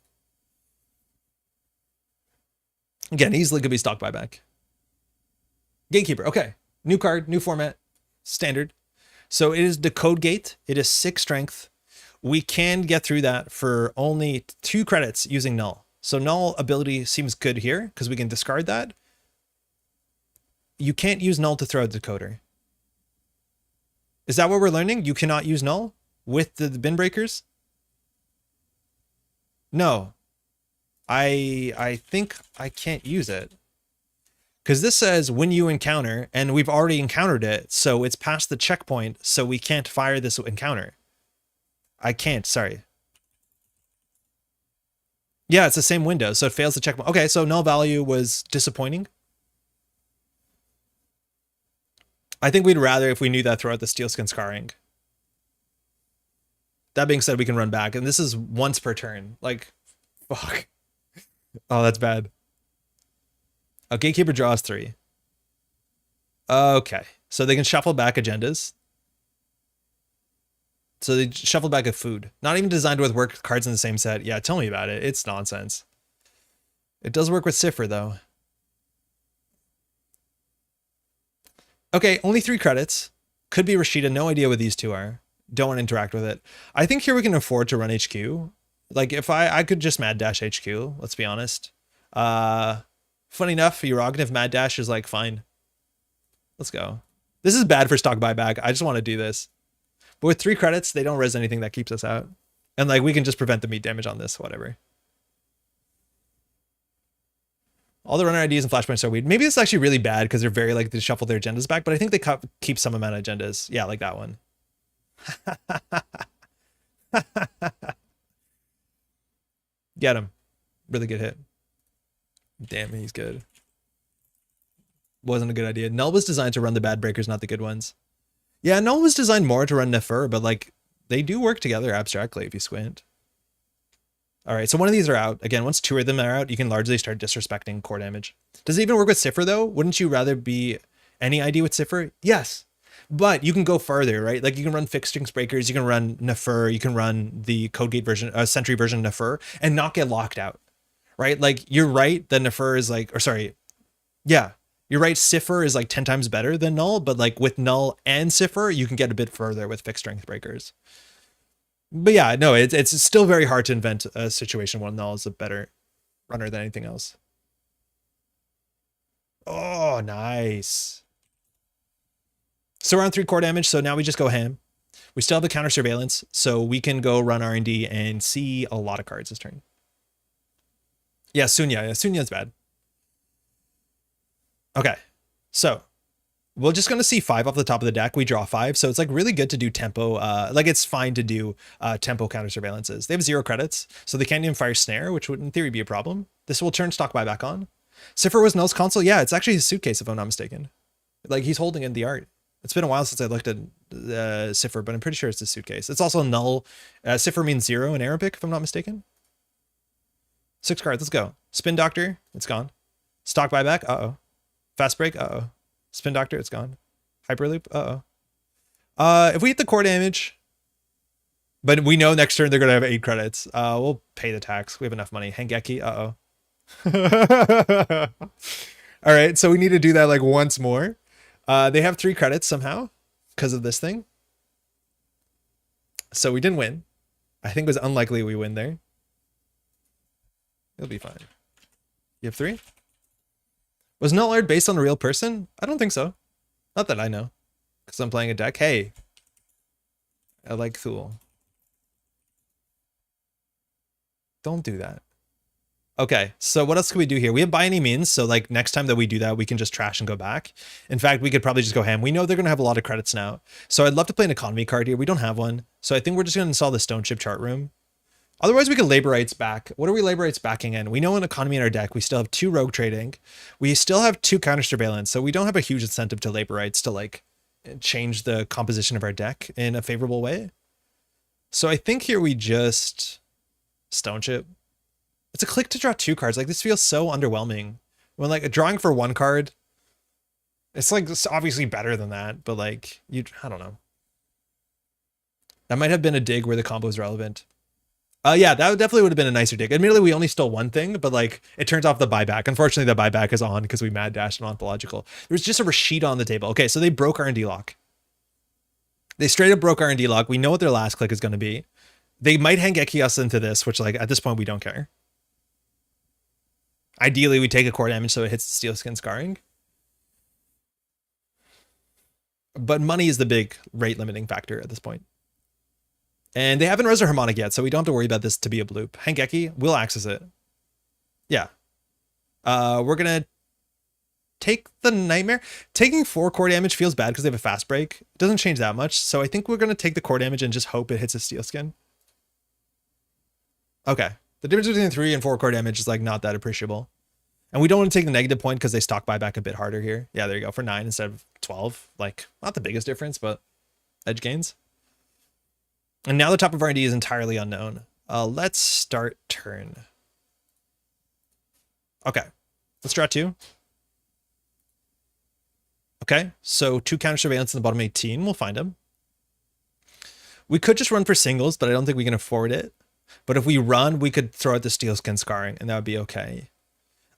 [SPEAKER 2] Again, easily could be stock buyback. Gatekeeper, okay. New card, new format, standard. So it is decode gate. It is 6 strength. We can get through that for only 2 credits using null. So null ability seems good here because we can discard that. You can't use null to throw a decoder. Is that what we're learning? You cannot use null with the bin breakers? No. I think I can't use it. Because this says when you encounter, and we've already encountered it, so it's past the checkpoint, so we can't fire this encounter. I can't, sorry. Yeah, it's the same window, so it fails the checkpoint. Okay, so null value was disappointing. I think we'd rather if we knew that throughout the Steelskin Scarring. That being said, we can run back, and this is once per turn. Like, fuck. Oh, that's bad. A Gatekeeper draws 3. Okay, so they can shuffle back agendas. So they shuffle back a food. Not even designed with work cards in the same set. Yeah, tell me about it. It's nonsense. It does work with Cipher, though. Okay, only 3 credits. Could be Rashida. No idea what these 2 are. Don't want to interact with it. I think here we can afford to run HQ. Like, if I could just mad dash HQ, let's be honest. Funny enough, Urogniv mad dash is like, fine. Let's go. This is bad for stock buyback. I just want to do this. But with 3 credits, they don't res anything that keeps us out. And like, we can just prevent the meat damage on this, whatever. All the runner IDs and flashpoints are weird. Maybe it's actually really bad because they're very like to shuffle their agendas back, but I think they keep some amount of agendas. Yeah, like that one. Get him. Really good hit. Damn, he's good. Wasn't a good idea. Null was designed to run the bad breakers, not the good ones. Yeah, Null was designed more to run Nefer, but like they do work together abstractly if you squint. All right, so one of these are out. Again, once 2 of them are out, you can largely start disrespecting core damage. Does it even work with Cipher though? Wouldn't you rather be any ID with Cipher? Yes, but you can go further, right? Like you can run fixed strings breakers, you can run Nefer, you can run the code gate version, Sentry version of Nefer, and not get locked out, right? Like you're right that Nefer is like, or sorry, yeah, you're right. Cipher is like 10 times better than Null, but like with Null and Cipher, you can get a bit further with fixed strength breakers. But yeah, no, it's still very hard to invent a situation where Null is a better runner than anything else. Oh, nice. So we're on 3 core damage, so now we just go ham. We still have the counter surveillance, so we can go run R&D and see a lot of cards this turn. Yeah, Sunya. Yeah, Sunya's bad. Okay, so we're just going to see 5 off the top of the deck. We draw 5, so it's like really good to do tempo. Like it's fine to do tempo counter surveillances. They have 0 credits, so they can't even fire snare, which would in theory be a problem. This will turn stock buyback on. Cipher was Null's console. Yeah, it's actually his suitcase if I'm not mistaken. Like he's holding in the art. It's been a while since I looked at Cipher, but I'm pretty sure it's the suitcase. It's also Null. Cipher means 0 in Arabic if I'm not mistaken. 6 cards. Let's go. Spin Doctor. It's gone. Stock buyback. Uh-oh. Fast break. Uh-oh. Spin Doctor, it's gone. Hyperloop, uh-oh. If we hit the core damage, but we know next turn they're going to have 8 credits. We'll pay the tax. We have enough money. Hengeki, uh-oh. All right, so we need to do that like once more. They have 3 credits somehow because of this thing. So we didn't win. I think it was unlikely we win there. It'll be fine. You have 3? Was Null Art based on a real person? I don't think so. Not that I know. Because I'm playing a deck. Hey. I like Thule. Don't do that. Okay, so what else can we do here? We have by any means, so like next time that we do that, we can just trash and go back. In fact, we could probably just go ham. We know they're going to have a lot of credits now. So I'd love to play an economy card here. We don't have one. So I think we're just going to install the Stone Chip chart room. Otherwise, we could labor rights back. What are we labor rights backing in? We know an economy in our deck. We still have 2 rogue trading. We still have 2 counter surveillance. So we don't have a huge incentive to labor rights to like change the composition of our deck in a favorable way. So I think here we just stone chip. It's a click to draw 2 cards. Like this feels so underwhelming. When like drawing for 1 card, it's like it's obviously better than that, but like I don't know. That might have been a dig where the combo is relevant. Yeah, that definitely would have been a nicer dig. Admittedly, we only stole 1 thing, but like it turns off the buyback. Unfortunately, the buyback is on because we mad dashed an ontological. There's just a Rashid on the table. Okay, so they broke R&D lock. They straight up broke R&D lock. We know what their last click is going to be. They might Hangeki us into this, which like at this point we don't care. Ideally, we take a core damage so it hits the steel skin scarring. But money is the big rate limiting factor at this point. And they haven't res their harmonic yet, so we don't have to worry about this to be a bloop. Hangeki, we'll access it. Yeah. We're going to take the Nightmare. Taking 4 core damage feels bad because they have a fast break. It doesn't change that much, so I think we're going to take the core damage and just hope it hits a steel skin. Okay. The difference between 3 and 4 core damage is like not that appreciable. And we don't want to take the negative point because they stock buyback a bit harder here. Yeah, there you go. For 9 instead of 12. Like, not the biggest difference, but edge gains. And now the top of R&D is entirely unknown. Let's start turn. Okay. Let's draw 2. Okay, so 2 counter surveillance in the bottom 18. We'll find them. We could just run for singles, but I don't think we can afford it. But if we run, we could throw out the steel skin scarring, and that would be okay.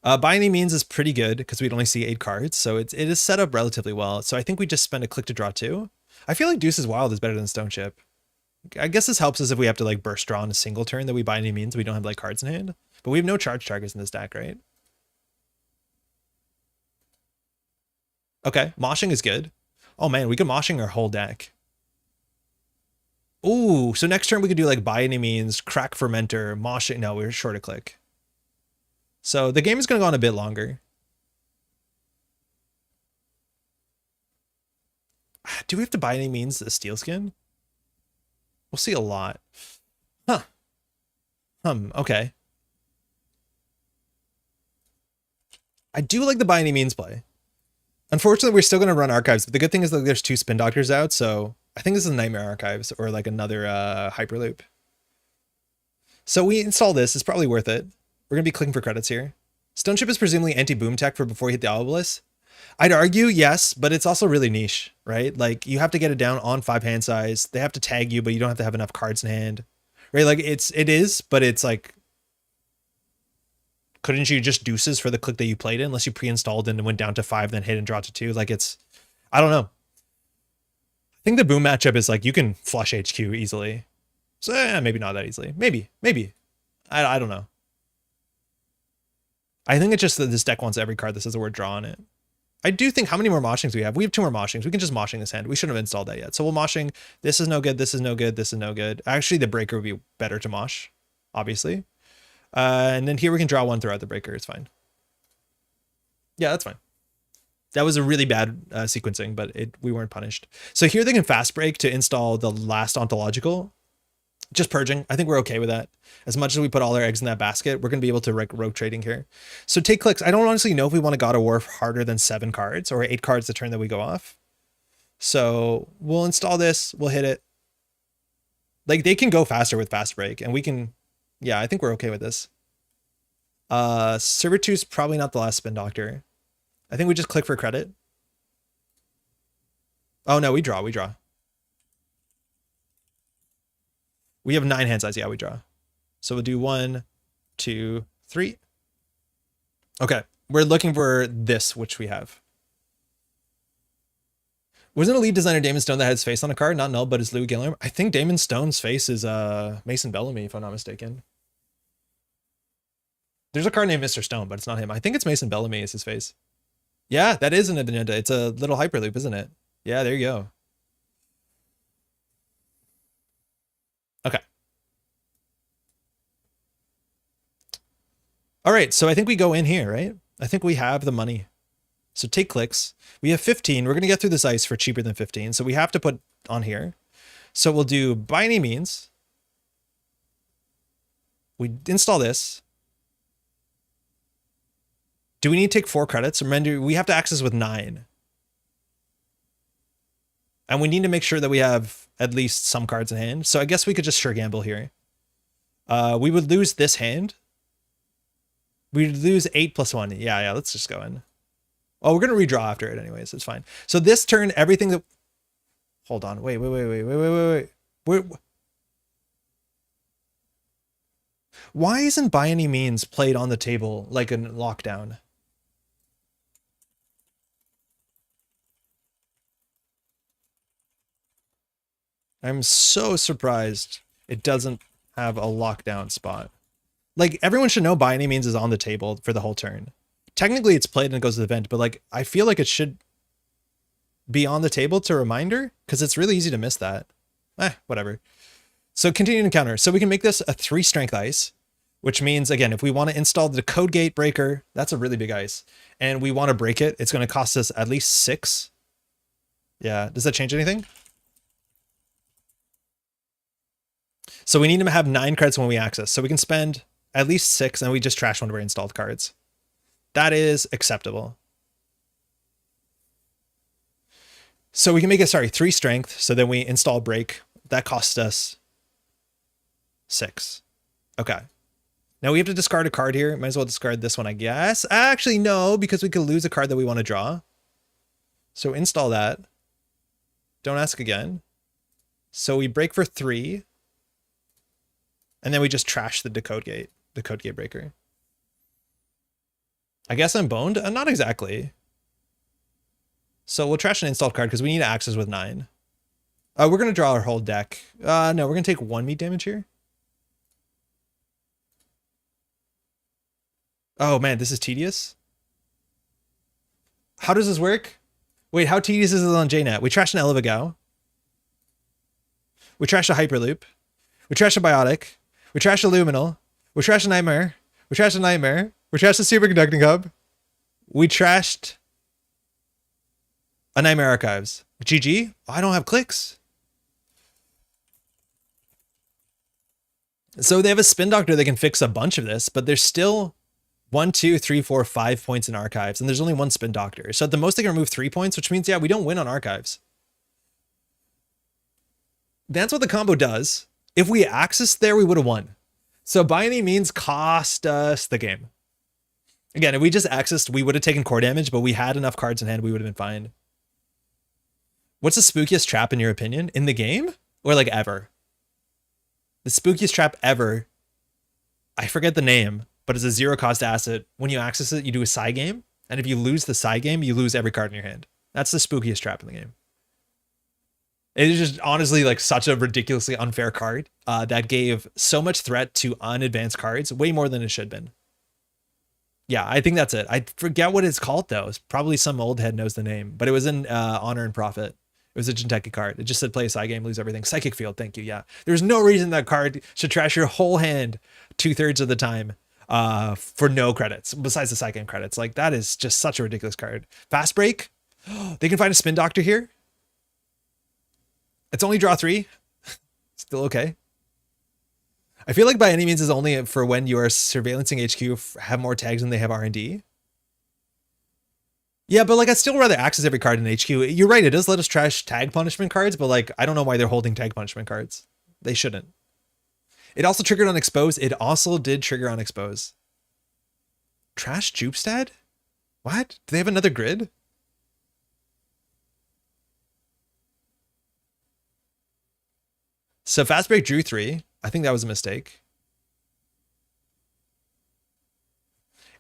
[SPEAKER 2] By any means is pretty good because we'd only see 8 cards, so it is set up relatively well. So I think we just spend a click to draw 2. I feel like Deuce's Wild is better than Stone Chip. I guess this helps us if we have to like burst draw on a single turn that we by any means we don't have like cards in hand. But we have no charge targets in this deck, right? Okay, moshing is good. Oh man, we could moshing our whole deck. Ooh, so next turn we could do like by any means, crack fermenter, moshing. No, we're short a click. So the game is going to go on a bit longer. Do we have to by any means a steel skin? We'll see a lot. Huh. Okay. I do like the by any means play. Unfortunately, we're still going to run archives, but the good thing is that there's 2 spin doctors out, so I think this is Nightmare Archives or like another Hyperloop. So we install this. It's probably worth it. We're going to be clicking for credits here. Stone Chip is presumably anti-boom tech for before you hit the obelisk. I'd argue yes, but it's also really niche, right? Like you have to get it down on 5 hand size. They have to tag you, but you don't have to have enough cards in hand, right? Like it is, but it's like, couldn't you just deuces for the click that you played in unless you pre-installed and went down to 5, then hit and draw to 2? Like it's, I don't know. I think the boom matchup is like, you can flush HQ easily. So maybe not that easily. Maybe. I don't know. I think it's just that this deck wants every card that says the word draw on it. I do think, how many more moshings do we have? We have 2 more moshings. We can just moshing this hand. We shouldn't have installed that yet. So we'll moshing. This is no good. This is no good. This is no good. Actually, the breaker would be better to mosh, obviously. And then here we can draw 1 throughout the breaker. It's fine. Yeah, that's fine. That was a really bad sequencing, but we weren't punished. So here they can fast break to install the last ontological. Just purging. I think we're okay with that. As much as we put all our eggs in that basket, we're going to be able to rogue trading here. So take clicks. I don't honestly know if we want to God of War harder than 7 cards or 8 cards the turn that we go off. So we'll install this. We'll hit it. Like they can go faster with fast break and we can, yeah, I think we're okay with this. Servitude's probably not the last spin doctor. I think we just click for credit. Oh no, we draw. We have 9 hand size. Yeah, we draw. So we'll do 1, 2, 3. Okay. We're looking for this, which we have. Wasn't a lead designer Damon Stone that had his face on a card? Not null, but it's Louis Guillermo. I think Damon Stone's face is Mason Bellamy, if I'm not mistaken. There's a card named Mr. Stone, but it's not him. I think it's Mason Bellamy is his face. Yeah, that is an agenda. It's a little hyperloop, isn't it? Yeah, there you go. Okay. All right, so I think we go in here, right? I think we have the money. So take clicks. We have 15. We're going to get through this ice for cheaper than 15. So we have to put on here. So we'll do by any means. We install this. Do we need to take 4 credits? Remember, we have to access with 9. And we need to make sure that we have at least some cards in hand. So I guess we could just sure gamble here. We would lose this hand. We'd lose 8 plus 1. Yeah, let's just go in. Oh, we're going to redraw after it anyways. It's fine. So this turn, everything that... Hold on. Wait. Why isn't By Any Means played on the table like a lockdown? I'm so surprised it doesn't have a lockdown spot. Like, everyone should know By Any Means is on the table for the whole turn. Technically, it's played and it goes to the event, but like, I feel like it should be on the table to reminder, because it's really easy to miss that. Whatever. So continuing encounter. So we can make this a 3 strength ice, which means, again, if we want to install the code gate breaker, that's a really big ice, and we want to break it, it's going to cost us at least 6. Yeah, does that change anything? So we need to have 9 credits when we access. So we can spend at least 6, and we just trash one of our installed cards. That is acceptable. So we can make it, 3 strength. So then we install break. That costs us 6. Okay. Now we have to discard a card here. Might as well discard this one, I guess. Actually, no, because we could lose a card that we want to draw. So install that. Don't ask again. So we break for 3. And then we just trash the code gate breaker. I guess I'm boned? Not exactly. So we'll trash an installed card because we need to access with 9. We're going to draw our whole deck. No, we're going to take 1 meat damage here. Oh man, this is tedious. How does this work? Wait, how tedious is this on JNet? We trash an Elevagao. We trash a Hyperloop. We trash a Biotic. We trash a Luminal. We trash a Nightmare. We trash a Nightmare. We trashed a Superconducting Hub. We trashed a Nightmare Archives. GG? I don't have clicks. So they have a Spin Doctor that can fix a bunch of this, but there's still 1, 2, 3, 4, 5 points in Archives, and there's only 1 Spin Doctor. So at the most they can remove 3 points, which means, yeah, we don't win on Archives. That's what the combo does. If we access there, we would have won. So By Any Means cost us the game. Again, if we just accessed, we would have taken core damage, but we had enough cards in hand, we would have been fine. What's the spookiest trap in your opinion? In the game? Or like ever? The spookiest trap ever, I forget the name, but it's a 0 cost asset. When you access it, you do a side game. And if you lose the side game, you lose every card in your hand. That's the spookiest trap in the game. It is just honestly like such a ridiculously unfair card that gave so much threat to unadvanced cards, way more than it should have been. Yeah, I think that's it. I forget what it's called though. It's probably some old head knows the name, but it was in Honor and Profit. It was a Jinteki card. It just said play a side game, lose everything. Psychic Field, thank you. Yeah, there's no reason that card should trash your whole hand 2/3 of the time for no credits besides the side game credits. Like that is just such a ridiculous card. Fast Break. They can find a Spin Doctor here. It's only draw 3. Still okay. I feel like By Any Means is only for when you are surveillancing HQ have more tags than they have R&D. Yeah, but like I'd still rather access every card in HQ. You're right, it does let us trash tag punishment cards, but like I don't know why they're holding tag punishment cards. They shouldn't. It also triggered on Expose. It also did trigger on Expose. Trash Jupstad? What? Do they have another grid? So Fast Break drew 3. I think that was a mistake.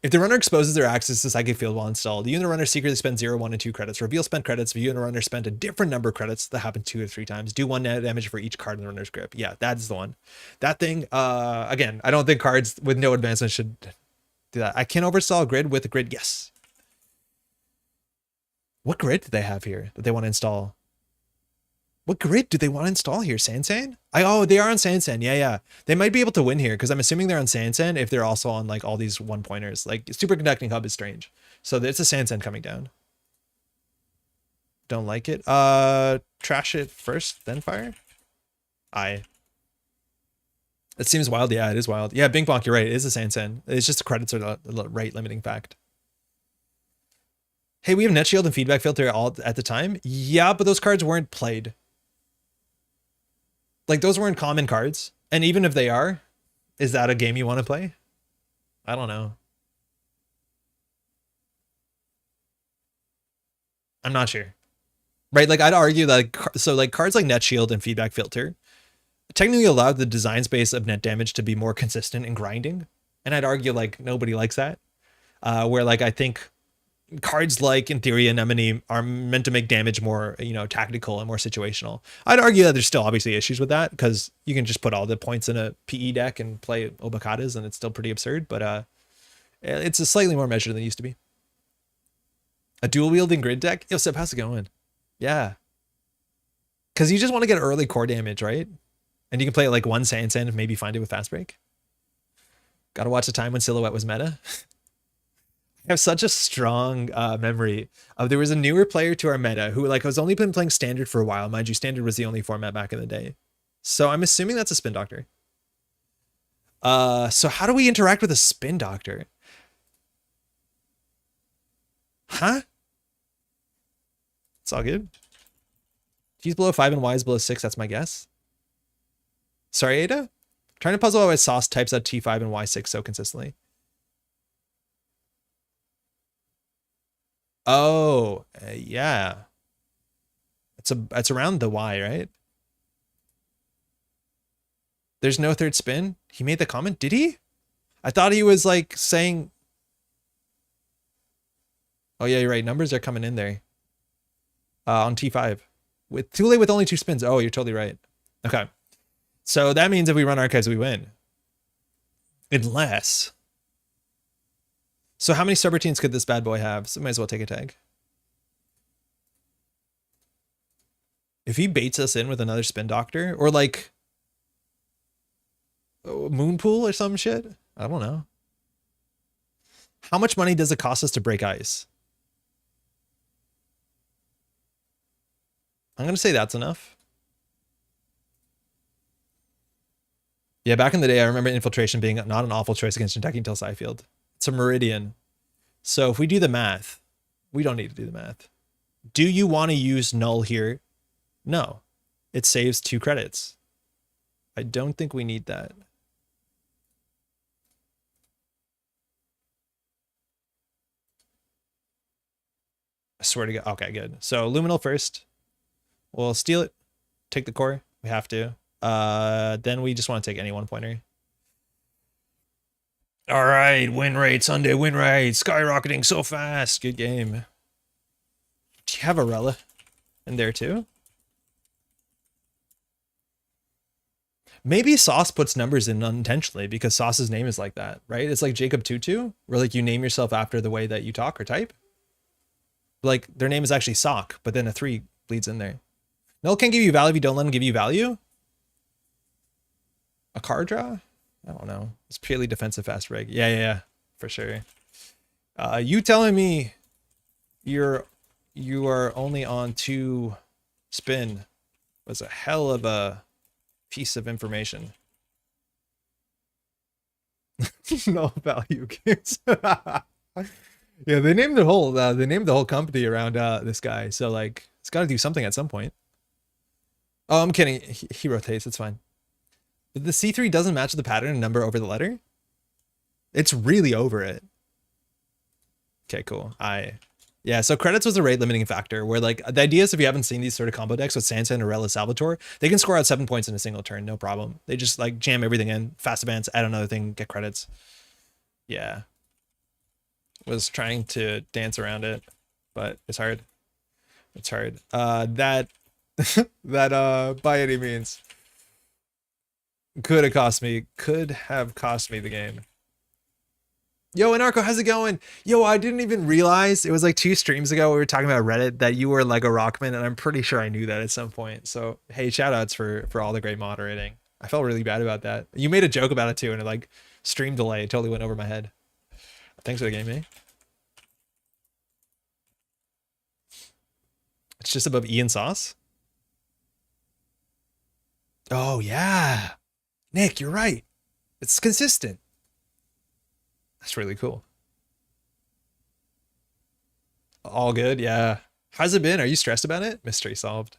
[SPEAKER 2] If the runner exposes their access to Psychic Field while installed, the unit runner secretly spends 0, 1, and 2 credits. Reveal spent credits. If the unit runner spent a different number of credits, that happened 2 or 3 times. Do 1 net damage for each card in the runner's grip. Yeah, that's the one. That thing, again, I don't think cards with no advancement should do that. I can overstall a grid with a grid, yes. What grid do they have here that they want to install? What grid do they want to install here? Sansan? Oh, they are on Sansan. Yeah. They might be able to win here because I'm assuming they're on Sansan if they're also on like all these 1-pointers. Like Superconducting Hub is strange. So it's a Sansan coming down. Don't like it. Trash it first, then fire? It seems wild. Yeah, it is wild. Yeah, Bing Bonk, you're right. It is a Sansan. It's just the credits are the rate limiting fact. Hey, we have Net Shield and Feedback Filter all at the time. Yeah, but those cards weren't played. Like, those weren't common cards. And even if they are, is that a game you want to play? I don't know. I'm not sure. Right, like I'd argue that so like cards like Net Shield and Feedback Filter technically allowed the design space of net damage to be more consistent in grinding. And I'd argue like nobody likes that. Where like I think cards like in theory Anemone are meant to make damage more, you know, tactical and more situational. I'd argue that there's still obviously issues with that because you can just put all the points in a PE deck and play Obacadas and it's still pretty absurd, but it's a slightly more measured than it used to be. A dual wielding grid deck? Yo, Seb, how's it going? Yeah. Because you just want to get early core damage, right? And you can play it like one Sansan and maybe find it with Fast Break. Gotta watch the time when Silhouette was meta. I have such a strong memory of there was a newer player to our meta who like has only been playing Standard for a while. Mind you, Standard was the only format back in the day. So I'm assuming that's a Spin Doctor. So how do we interact with a Spin Doctor? Huh? It's all good. T's below 5 and Y's below 6, that's my guess. Sorry, Ada? Trying to puzzle out why Sauce types out T5 and Y6 so consistently. Oh, yeah. It's around the Y, right? There's no third spin? He made the comment? Did he? I thought he was like saying... Oh yeah, you're right. Numbers are coming in there. On T5. With Thule with only 2 spins. Oh, you're totally right. Okay. So that means if we run Archives, we win. Unless... So how many subroutines could this bad boy have? So might as well take a tag. If he baits us in with another Spin Doctor, or like Moon Pool or some shit, I don't know. How much money does it cost us to break ice? I'm gonna say that's enough. Yeah, back in the day, I remember Infiltration being not an awful choice against attacking till Scyfield. It's a Meridian. So if we do the math, we don't need to do the math. Do you want to use Null here? No. It saves 2 credits. I don't think we need that. I swear to God. Okay, good. So Luminal first. We'll steal it. Take the core. We have to. Then we just want to take any 1-pointer. All right, win rate, Sunday win rate, skyrocketing so fast. Good game. Do you have Arella in there too? Maybe Sauce puts numbers in unintentionally because Sauce's name is like that, right? It's like Jacob Tutu, where like you name yourself after the way that you talk or type. Like their name is actually Sock, but then a 3 bleeds in there. Null can't give you value if you don't let him give you value. A card draw? I don't know. It's purely defensive fast reg. Yeah, for sure. You telling me you are only on 2 spin was a hell of a piece of information. No value games. Yeah, they named the whole company around this guy. So like, it's got to do something at some point. Oh, I'm kidding. He rotates. It's fine. But the C3 doesn't match the pattern and number over the letter. It's really over it. Okay, cool. Yeah, so credits was a rate limiting factor where like the idea is if you haven't seen these sort of combo decks with Sansan, Arella, Salvatore, they can score out 7 points in a single turn, no problem. They just like jam everything in, fast advance, add another thing, get credits. Yeah. Was trying to dance around it, but it's hard. It's hard. That by any means could have cost me the game. Yo, Anarcho, how's it going? Yo, I didn't even realize it was like 2 streams ago we were talking about Reddit that you were Lego Rockman, and I'm pretty sure I knew that at some point. So hey, shout outs for all the great moderating. I felt really bad about that. You made a joke about it too, and it like stream delay totally went over my head. Thanks for the game, eh? It's just above E and Sauce. Oh yeah. Nick, you're right. It's consistent. That's really cool. All good. Yeah. How's it been? Are you stressed about it? Mystery solved.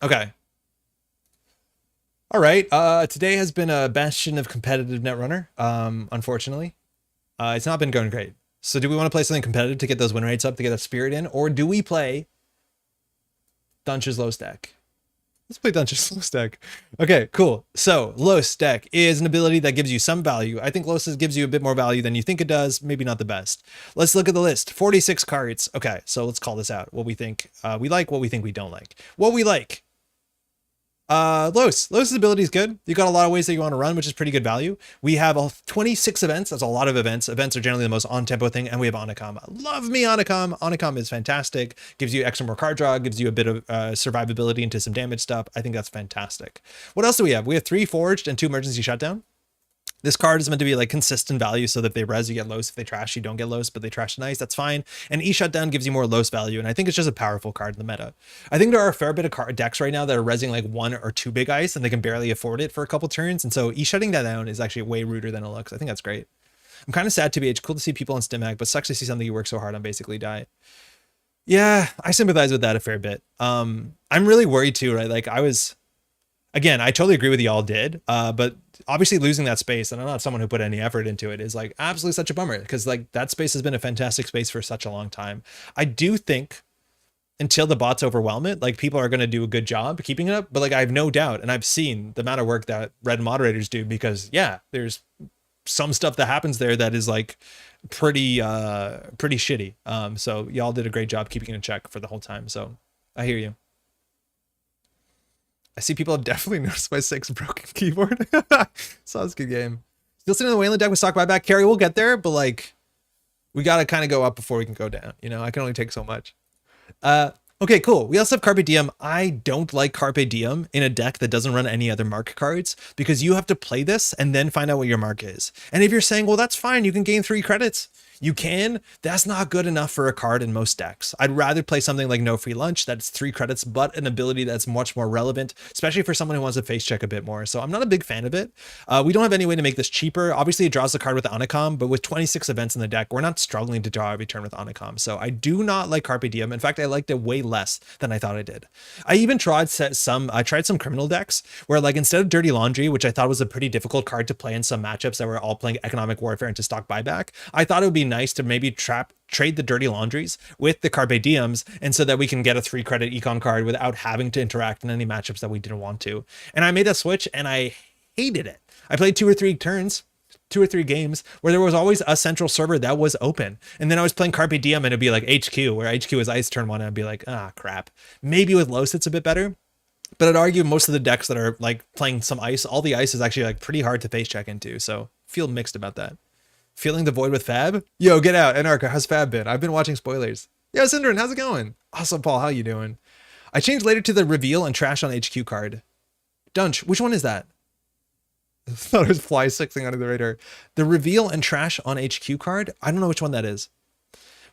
[SPEAKER 2] Okay. All right. Today has been a bastion of competitive Netrunner. Unfortunately, it's not been going great. So do we want to play something competitive to get those win rates up, to get that spirit in, or do we play Dunch's low stack? Let's play Dungeon's Low Stack. Okay, cool. So Low Stack is an ability that gives you some value. I think Low Stack gives you a bit more value than you think it does. Maybe not the best. Let's look at the list. 46 cards. Okay, so let's call this out. What we think we like, what we think we don't like. What we like. Lowe's ability is good. You got a lot of ways that you want to run, which is pretty good value. We have 26 events. That's a lot of events. Events are generally the most on-tempo thing, and we have Onicom. Love me Onicom. Onicom is fantastic. Gives you extra more card draw, gives you a bit of survivability into some damage stuff. I think that's fantastic. What else do we have? We have 3 forged and 2 emergency shutdown. This card is meant to be like consistent value, so that if they res, you get lows. If they trash, you don't get lows, but they trash nice, that's fine. And E-Shutdown gives you more lows value, and I think it's just a powerful card in the meta. I think there are a fair bit of decks right now that are resing like 1 or 2 big ice, and they can barely afford it for a couple turns, and so E-Shutting that down is actually way ruder than it looks. I think that's great. I'm kind of sad, TBH. Cool to see people on Stimag, but sucks to see something you work so hard on basically die. Yeah, I sympathize with that a fair bit. I'm really worried too, right? Like Again, I totally agree with y'all did, but obviously losing that space, and I'm not someone who put any effort into it, is like absolutely such a bummer, because like that space has been a fantastic space for such a long time. I do think until the bots overwhelm it, like people are going to do a good job keeping it up, but like I have no doubt, and I've seen the amount of work that red moderators do, because yeah, there's some stuff that happens there that is like pretty shitty. So y'all did a great job keeping it in check for the whole time. So I hear you. I see people have definitely noticed my 6 broken keyboard. So it's a good game. Still sitting in the Wayland deck with stock buyback. Carry, we'll get there, but like, we got to kind of go up before we can go down. You know, I can only take so much. Okay, cool. We also have Carpe Diem. I don't like Carpe Diem in a deck that doesn't run any other mark cards, because you have to play this and then find out what your mark is. And if you're saying, well, that's fine, you can gain 3 credits. You can. That's not good enough for a card in most decks. I'd rather play something like No Free Lunch that's 3 credits, but an ability that's much more relevant, especially for someone who wants to face check a bit more. So I'm not a big fan of it. We don't have any way to make this cheaper. Obviously, it draws the card with Onicom, but with 26 events in the deck, we're not struggling to draw every turn with Onicom. So I do not like Carpe Diem. In fact, I liked it way less than I thought I did. I even tried some criminal decks where, like, instead of Dirty Laundry, which I thought was a pretty difficult card to play in some matchups that were all playing economic warfare into stock buyback, I thought it would be nice to maybe trade the Dirty Laundries with the Carpe Diems, and so that we can get a 3 credit econ card without having to interact in any matchups that we didn't want to. And I made that switch and I hated it. I played 2 or 3 turns, 2 or 3 games where there was always a central server that was open. And then I was playing Carpe Diem and it'd be like HQ, where HQ is ice turn 1, and I'd be like, ah, crap. Maybe with Los it's a bit better. But I'd argue most of the decks that are like playing some ice, all the ice is actually like pretty hard to face check into. So feel mixed about that. Feeling the void with Fab? Yo, get out. Anarcha, how's Fab been? I've been watching spoilers. Yo, Syndrin, how's it going? Awesome, Paul, how you doing? I changed later to the reveal and trash on HQ card. Dunch, which one is that? I thought it was fly sixing under the radar. The reveal and trash on HQ card? I don't know which one that is.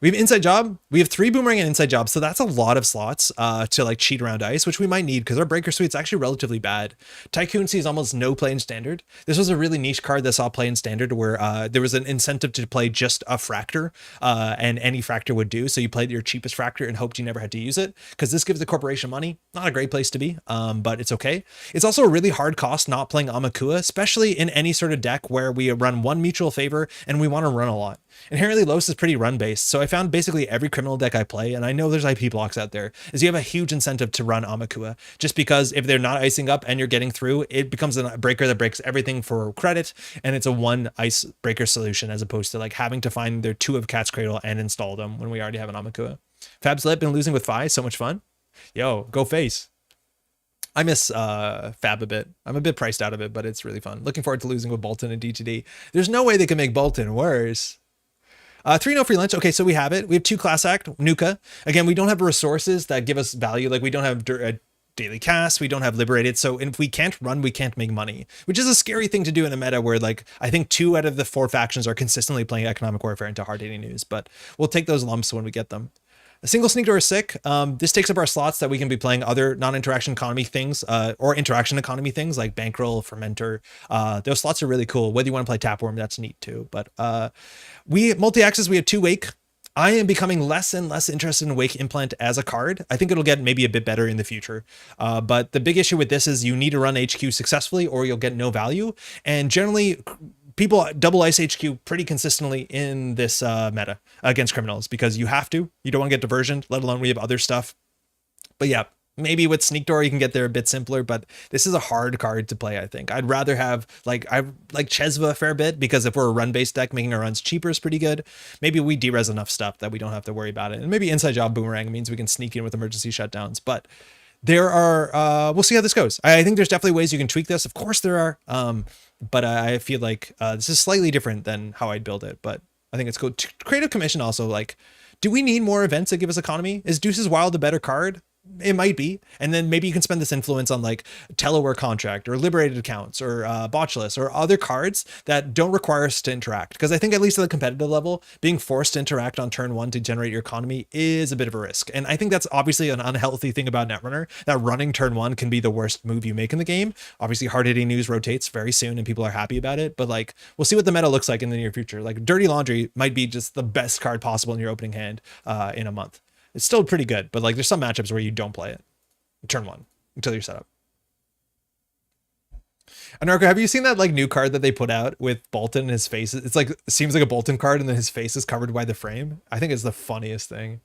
[SPEAKER 2] We have Inside Job. We have 3 Boomerang and Inside Job. So that's a lot of slots to like cheat around ice, which we might need because our Breaker Suite's actually relatively bad. Tycoon sees almost no play in Standard. This was a really niche card that saw play in Standard where there was an incentive to play just a Fractor and any Fractor would do. So you played your cheapest Fractor and hoped you never had to use it because this gives the corporation money. Not a great place to be, but it's okay. It's also a really hard cost not playing Amakua, especially in any sort of deck where we run 1 mutual favor and we want to run a lot. Inherently, Los is pretty run-based, so I found basically every criminal deck I play, and I know there's IP blocks out there, is you have a huge incentive to run Amakua, just because if they're not icing up and you're getting through, it becomes a breaker that breaks everything for credit, and it's a 1 ice breaker solution, as opposed to like having to find their 2 of Cat's Cradle and install them when we already have an Amakua. Fab's Lit been losing with Fi, so much fun. Yo, go face. I miss Fab a bit. I'm a bit priced out of it, but it's really fun. Looking forward to losing with Bolton and DTD. There's no way they can make Bolton worse. 3 no free lunch. Okay, so we have it. We have 2 class act, Nuka. Again, we don't have resources that give us value. Like we don't have daily cast, we don't have liberated. So if we can't run, we can't make money, which is a scary thing to do in a meta where like I think 2 out of the 4 factions are consistently playing economic warfare into hard hitting news, but we'll take those lumps when we get them. A single sneak door is sick. This takes up our slots that we can be playing other non-interaction economy things, or interaction economy things like Bankroll, Fermenter. Those slots are really cool. Whether you want to play Tapworm, that's neat too. But we multi-access, we have 2 Wake. I am becoming less and less interested in Wake Implant as a card. I think it'll get maybe a bit better in the future. But the big issue with this is you need to run HQ successfully or you'll get no value. And generally, people double ice HQ pretty consistently in this meta against criminals because you have to. You don't want to get diversioned, let alone we have other stuff. But yeah, maybe with Sneak Door you can get there a bit simpler, but this is a hard card to play, I think. I'd rather have, I like Chesva a fair bit because if we're a run-based deck, making our runs cheaper is pretty good. Maybe we derez enough stuff that we don't have to worry about it. And maybe Inside Job Boomerang means we can sneak in with emergency shutdowns. But there are, we'll see how this goes. I think there's definitely ways you can tweak this. Of course there are. But I feel like this is slightly different than how I'd build it. But I think it's cool. Creative Commission also, like, do we need more events that give us economy? Is Deuce's Wild a better card? It might be. And then maybe you can spend this influence on like Teleware Contract or Liberated Accounts or Botchless or other cards that don't require us to interact. Because I think at least at the competitive level, being forced to interact on turn 1 to generate your economy is a bit of a risk. And I think that's obviously an unhealthy thing about Netrunner, that running turn 1 can be the worst move you make in the game. Obviously hard-hitting news rotates very soon and people are happy about it. But like, we'll see what the meta looks like in the near future. Like Dirty Laundry might be just the best card possible in your opening hand in a month. It's still pretty good, but like there's some matchups where you don't play it turn 1 until you're set up. Anarcho, have you seen that like new card that they put out with Bolton and his face? It's like, it seems like a Bolton card and then his face is covered by the frame. I think it's the funniest thing.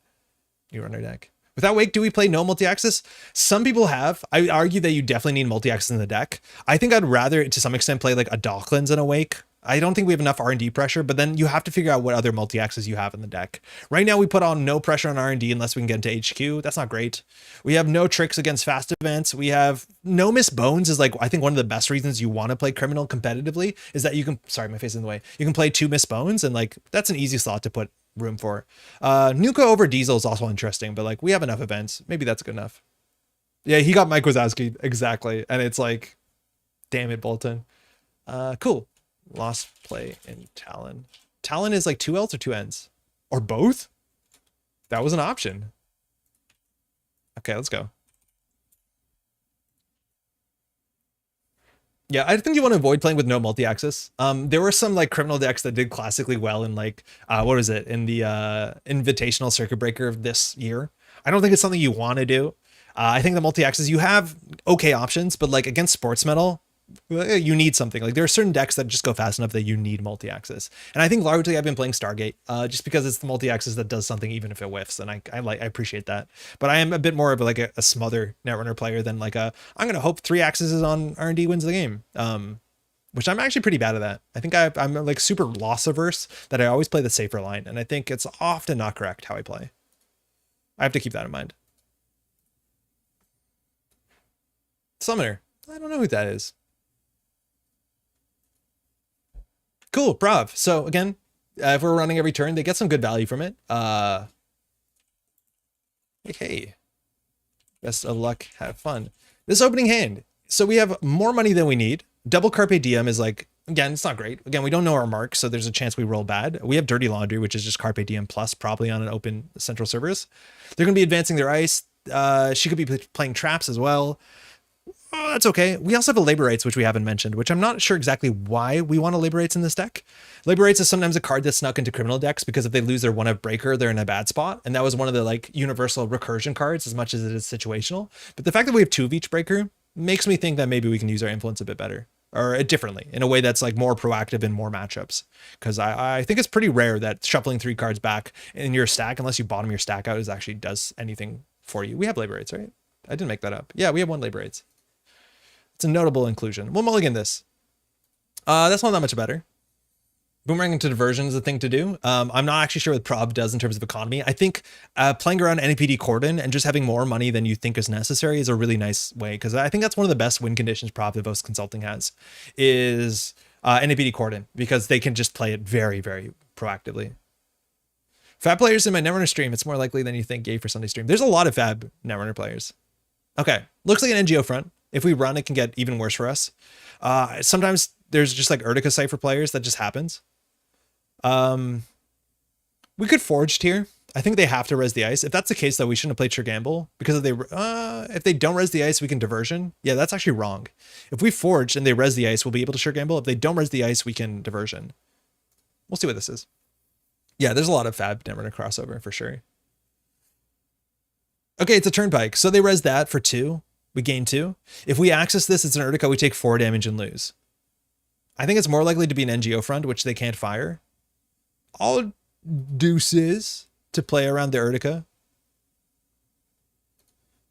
[SPEAKER 2] New runner deck. Without Wake, do we play no multi-access? Some people have. I argue that you definitely need multi-access in the deck. I think I'd rather, to some extent, play like a Docklands and a Wake. I don't think we have enough R&D pressure, but then you have to figure out what other multi-access you have in the deck. Right now, we put on no pressure on R&D unless we can get into HQ. That's not great. We have no tricks against fast events. We have no miss bones is like, I think one of the best reasons you want to play criminal competitively is that you can, sorry, my face is in the way. You can play 2 miss bones and like, that's an easy slot to put room for. Nuka over Diesel is also interesting, but like we have enough events. Maybe that's good enough. Yeah, he got Mike Wazowski. Exactly. And it's like, damn it, Bolton. Cool. Lost play in Talon. Talon is like 2 L's or 2 N's? Or both? That was an option. Okay, let's go. Yeah, I think you want to avoid playing with no multi-access. There were some like criminal decks that did classically well in like, what was it? In the invitational circuit breaker of this year. I don't think it's something you want to do. I think the multi-access, you have okay options, but like against sports metal, you need something. Like there are certain decks that just go fast enough that you need multi-access. And I think largely I've been playing Stargate just because it's the multi-access that does something even if it whiffs. And I appreciate that. But I am a bit more of like a smother Netrunner player than like I'm going to hope 3 accesses on R&D wins the game. Which I'm actually pretty bad at that. I think I'm like super loss averse that I always play the safer line. And I think it's often not correct how I play. I have to keep that in mind. Summoner. I don't know who that is. Cool, Brav. So again, if we're running every turn, they get some good value from it. Hey, best of luck, have fun. This opening hand. So we have more money than we need. Double Carpe Diem is like, again, it's not great. Again, we don't know our marks, so there's a chance we roll bad. We have Dirty Laundry, which is just Carpe Diem plus, probably on an open central servers. They're going to be advancing their ice. She could be playing traps as well. Oh, that's okay. We also have a Labor Rights, which we haven't mentioned, which I'm not sure exactly why we want a Labor Rights in this deck. Labor Rights is sometimes a card that's snuck into criminal decks because if they lose their 1-of breaker, they're in a bad spot. And that was one of the like universal recursion cards as much as it is situational. But the fact that we have 2 of each breaker makes me think that maybe we can use our influence a bit better or differently in a way that's like more proactive in more matchups. Because I think it's pretty rare that shuffling 3 cards back in your stack, unless you bottom your stack out, is actually does anything for you. We have Labor Rights, right? I didn't make that up. Yeah, we have 1 Labor Rights. It's a notable inclusion. We'll mulligan this. That's not that much better. Boomerang into diversion is a thing to do. I'm not actually sure what Prob does in terms of economy. I think playing around NAPD Cordon and just having more money than you think is necessary is a really nice way, because I think that's one of the best win conditions Prob Vivos Consulting has is NAPD Cordon, because they can just play it very, very proactively. Fab players in my Netrunner stream, it's more likely than you think. Yay for Sunday stream. There's a lot of Fab Netrunner players. Okay, looks like an NGO front. If we run, it can get even worse for us. Sometimes there's just like Urtica Cypher players that just happens. We could forged here. I think they have to res the ice. If that's the case, though, we shouldn't have played Sure Gamble because if they don't res the ice, we can diversion. Yeah, that's actually wrong. If we forged and they res the ice, we'll be able to Sure Gamble. If they don't res the ice, we can diversion. We'll see what this is. Yeah, there's a lot of Fab Netrunner crossover for sure. Okay, it's a turnpike. So they res that for 2. We gain 2. If we access this, it's an Urtica. We take 4 damage and lose. I think it's more likely to be an NGO front, which they can't fire. All deuces to play around the Urtica.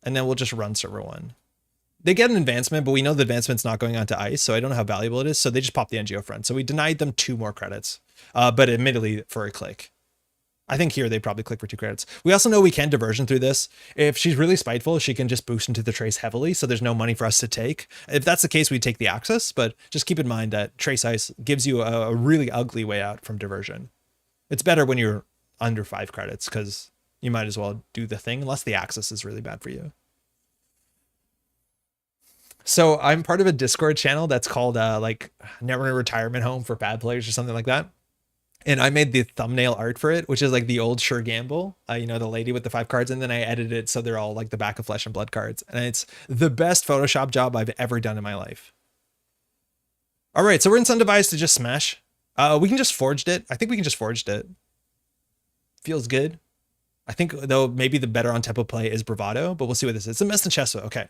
[SPEAKER 2] And then we'll just run server 1. They get an advancement, but we know the advancement's not going on to ice, so I don't know how valuable it is. So they just pop the NGO front. So we denied them 2 more credits, but admittedly for a click. I think here they probably click for 2 credits. We also know we can diversion through this. If she's really spiteful, she can just boost into the trace heavily, so there's no money for us to take. If that's the case, we take the access, but just keep in mind that trace ice gives you a really ugly way out from diversion. It's better when you're under 5 credits because you might as well do the thing unless the access is really bad for you. So I'm part of a Discord channel that's called like Netrunner Retirement Home for Bad Players or something like that. And I made the thumbnail art for it, which is like the old Sure Gamble, you know, the lady with the 5 cards. And then I edited it so they're all like the back of Flesh and Blood cards. And it's the best Photoshop job I've ever done in my life. All right, so we're incentivized to just smash. We can just forged it. I think we can just forged it. Feels good. I think, though, maybe the better on tempo play is Bravado, but we'll see what this is. It's a Mess and Chessa. Okay.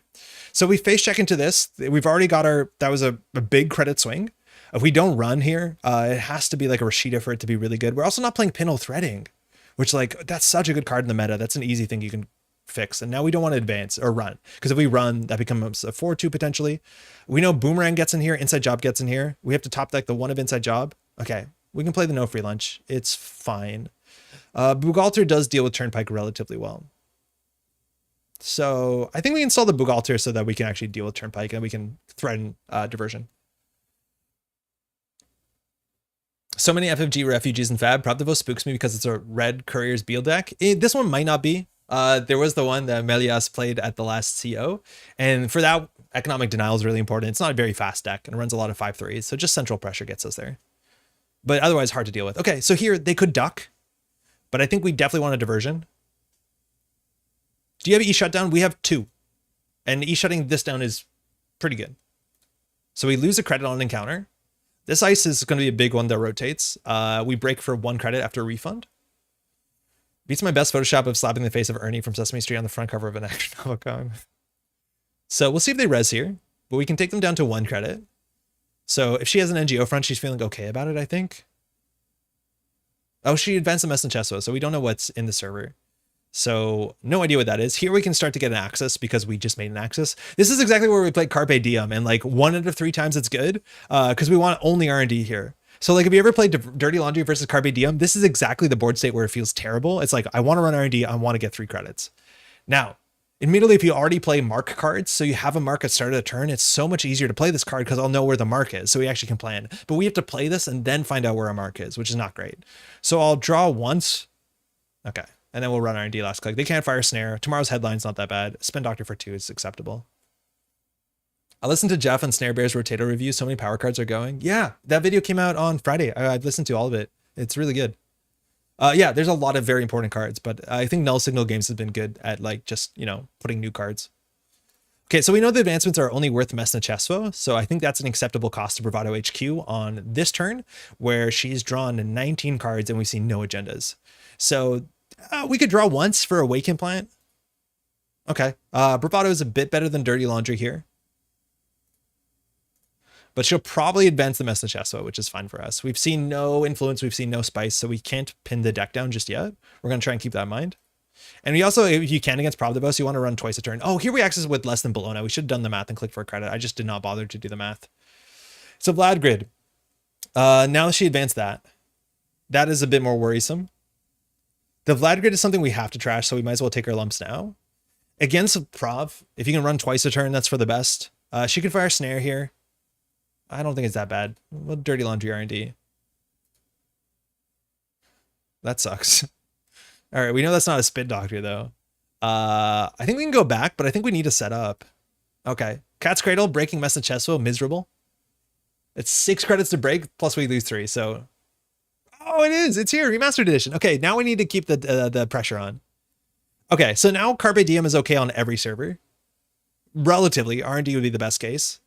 [SPEAKER 2] So we face check into this. We've already got that was a big credit swing. If we don't run here, it has to be like a Rashida for it to be really good. We're also not playing Pinhole Threading, which like, that's such a good card in the meta. That's an easy thing you can fix. And now we don't want to advance or run because if we run, that becomes a 4-2 potentially. We know Boomerang gets in here. Inside Job gets in here. We have to top deck the 1 of Inside Job. Okay. We can play the no free lunch. It's fine. Bugalter does deal with Turnpike relatively well. So I think we install the Bugalter so that we can actually deal with Turnpike and we can threaten diversion. So many FFG refugees in Fab. Pravdavo spooks me because it's a red Courier's Beal deck. This one might not be. There was the one that Melias played at the last CO. And for that, economic denial is really important. It's not a very fast deck and it runs a lot of 5/3s. So just central pressure gets us there. But otherwise hard to deal with. Okay, so here they could duck. But I think we definitely want a diversion. Do you have E-Shutdown? We have 2. And E-Shutting this down is pretty good. So we lose a credit on an encounter. This ice is going to be a big one that rotates. We break for 1 credit after a refund. Beats my best Photoshop of slapping the face of Ernie from Sesame Street on the front cover of an action novel. So we'll see if they res here. But we can take them down to 1 credit. So if she has an NGO front, she's feeling okay about it, I think. Oh, she advanced the Mess and Chesso, so we don't know what's in the server. So no idea what that is. Here we can start to get an access because we just made an access. This is exactly where we played Carpe Diem, and like 1 out of 3 times it's good because we want only R&D here. So like if you ever played Dirty Laundry versus Carpe Diem, this is exactly the board state where it feels terrible. It's like, I want to run R&D, I want to get 3 credits. Now, immediately, if you already play mark cards, so you have a mark at start of the turn, it's so much easier to play this card because I'll know where the mark is, so we actually can plan. But we have to play this and then find out where our mark is, which is not great. So I'll draw once. Okay. And then we'll run R&D last click. They can't fire Snare. Tomorrow's headline's not that bad. Spin Doctor for 2 is acceptable. I listened to Jeff on Snare Bear's Rotato review. So many power cards are going. Yeah, that video came out on Friday. I've listened to all of it. It's really good. Yeah, there's a lot of very important cards, but I think Null Signal Games has been good at like just, you know, putting new cards. Okay, so we know the advancements are only worth Messna Chesvo, so I think that's an acceptable cost to Bravado HQ on this turn, where she's drawn 19 cards and we see no agendas. So we could draw once for Awaken Plant. Okay, Bravado is a bit better than Dirty Laundry here. But she'll probably advance the Messna Chesvo, which is fine for us. We've seen no influence, we've seen no spice, so we can't pin the deck down just yet. We're going to try and keep that in mind. And we also, if you can against Pravdavos, you want to run twice a turn. Oh, here we access with less than Bologna. We should have done the math and click for a credit. I just did not bother to do the math. So Vlad Grid. Now she advanced that. That is a bit more worrisome. The Vlad Grid is something we have to trash, so we might as well take our lumps now. Against Prav, if you can run twice a turn, that's for the best. She can fire Snare here. I don't think it's that bad. Well, Dirty Laundry R&D. That sucks. All right, we know that's not a Spin Doctor, though. I think we can go back, but I think we need to set up. Okay. Cat's Cradle, breaking Mess and Chesvo, miserable. It's 6 credits to break, plus we lose 3, so... Oh, it is. It's here. Remastered edition. Okay, now we need to keep the pressure on. Okay, so now Carpe Diem is okay on every server. Relatively, R&D would be the best case.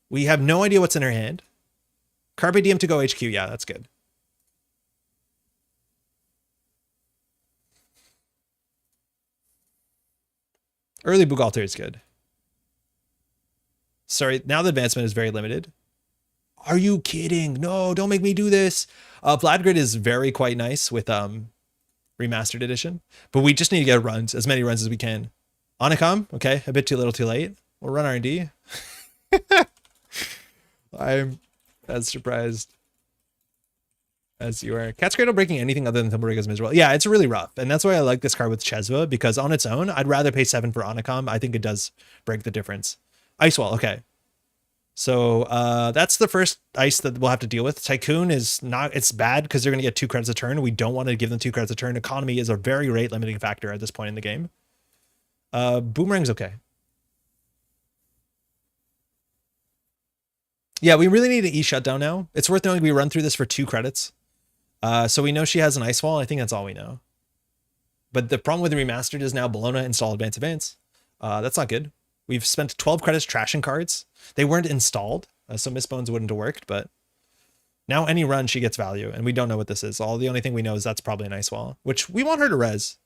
[SPEAKER 2] We have no idea what's in her hand. Carpe Diem to go HQ. Yeah, that's good. Early Bugalter is good. Sorry, now the advancement is very limited. Are you kidding? No, don't make me do this. Vlad Grid is very quite nice with Remastered edition, but we just need to get runs, as many runs as we can. Onicom, okay, a bit too little too late. We'll run R&D. I'm as surprised as you are. Cat's Cradle breaking anything other than Thumblerig is miserable. Yeah, it's really rough, and that's why I like this card with Chesva, because on its own, I'd rather pay 7 for Onicom. I think it does break the difference. Ice Wall, okay. So that's the first ice that we'll have to deal with. Tycoon is not, it's bad because they're going to get 2 credits a turn. We don't want to give them 2 credits a turn. Economy is a very rate limiting factor at this point in the game. Boomerang's okay. Yeah, we really need an E shutdown now. It's worth knowing we run through this for 2 credits. So we know she has an Ice Wall. I think that's all we know. But the problem with the Remastered is now Bologna install advance. That's not good. We've spent 12 credits trashing cards. They weren't installed, so Miss Bones wouldn't have worked, but now any run she gets value, and we don't know what this is. The only thing we know is that's probably an Ice Wall, which we want her to res.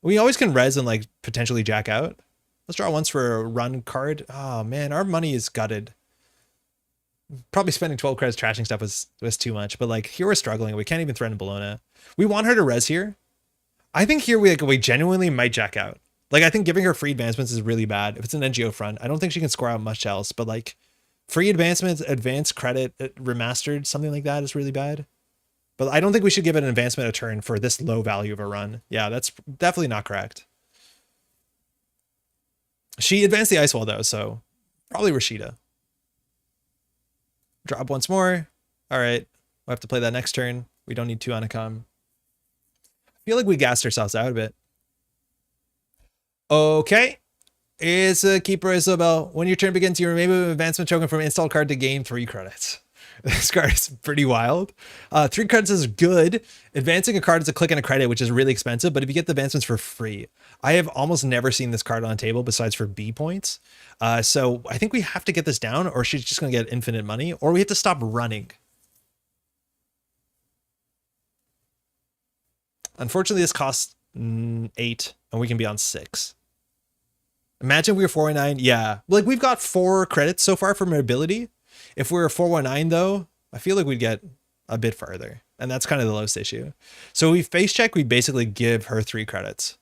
[SPEAKER 2] We always can res and like potentially jack out. Let's draw once for a run card. Oh man, our money is gutted. Probably spending 12 credits trashing stuff was too much, but like here we're struggling. We can't even threaten Bologna. We want her to res here. I think here we genuinely might jack out. Like I think giving her free advancements is really bad. If it's an NGO front, I don't think she can score out much else, but like free advancements, advanced credit, Remastered, something like that is really bad. But I don't think we should give it an advancement a turn for this low value of a run. Yeah, that's definitely not correct. She advanced the Ice Wall though, so probably Rashida. Drop once more. All right, we'll have to play that next turn. We don't need 2 Onicom. I feel like we gassed ourselves out a bit. Okay. It's a Keeper Isabel. When your turn begins, you remove an advancement token from installed card to gain 3 credits. This card is pretty wild. 3 credits is good. Advancing a card is a click and a credit, which is really expensive, but if you get the advancements for free, I have almost never seen this card on table besides for B points. So I think we have to get this down, or she's just going to get infinite money, or we have to stop running. Unfortunately, this costs 8, and we can be on 6. Imagine we were 419. Yeah, like we've got 4 credits so far from her ability. If we were 419 though, I feel like we'd get a bit farther, and that's kind of the lowest issue. So we face check, we basically give her 3 credits.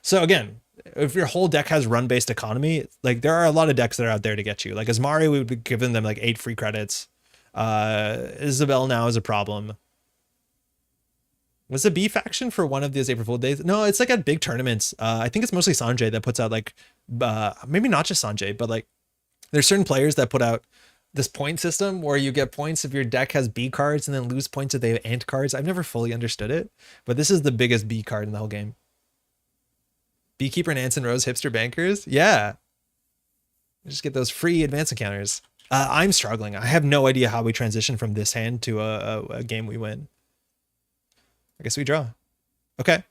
[SPEAKER 2] So again, if your whole deck has run-based economy, like there are a lot of decks that are out there to get you. Like Asmari, we would be giving them like 8 free credits. Isabel now is a problem. Was the B faction for one of these April Fool days? No, it's like at big tournaments. I think it's mostly Sanjay that puts out like, maybe not just Sanjay, but like there's certain players that put out this point system where you get points if your deck has B cards and then lose points if they have Ant cards. I've never fully understood it, but this is the biggest B card in the whole game. Beekeeper and Ants and Rose hipster bankers. Yeah. Just get those free advance encounters. I'm struggling. I have no idea how we transition from this hand to a game we win. I guess we draw. Okay.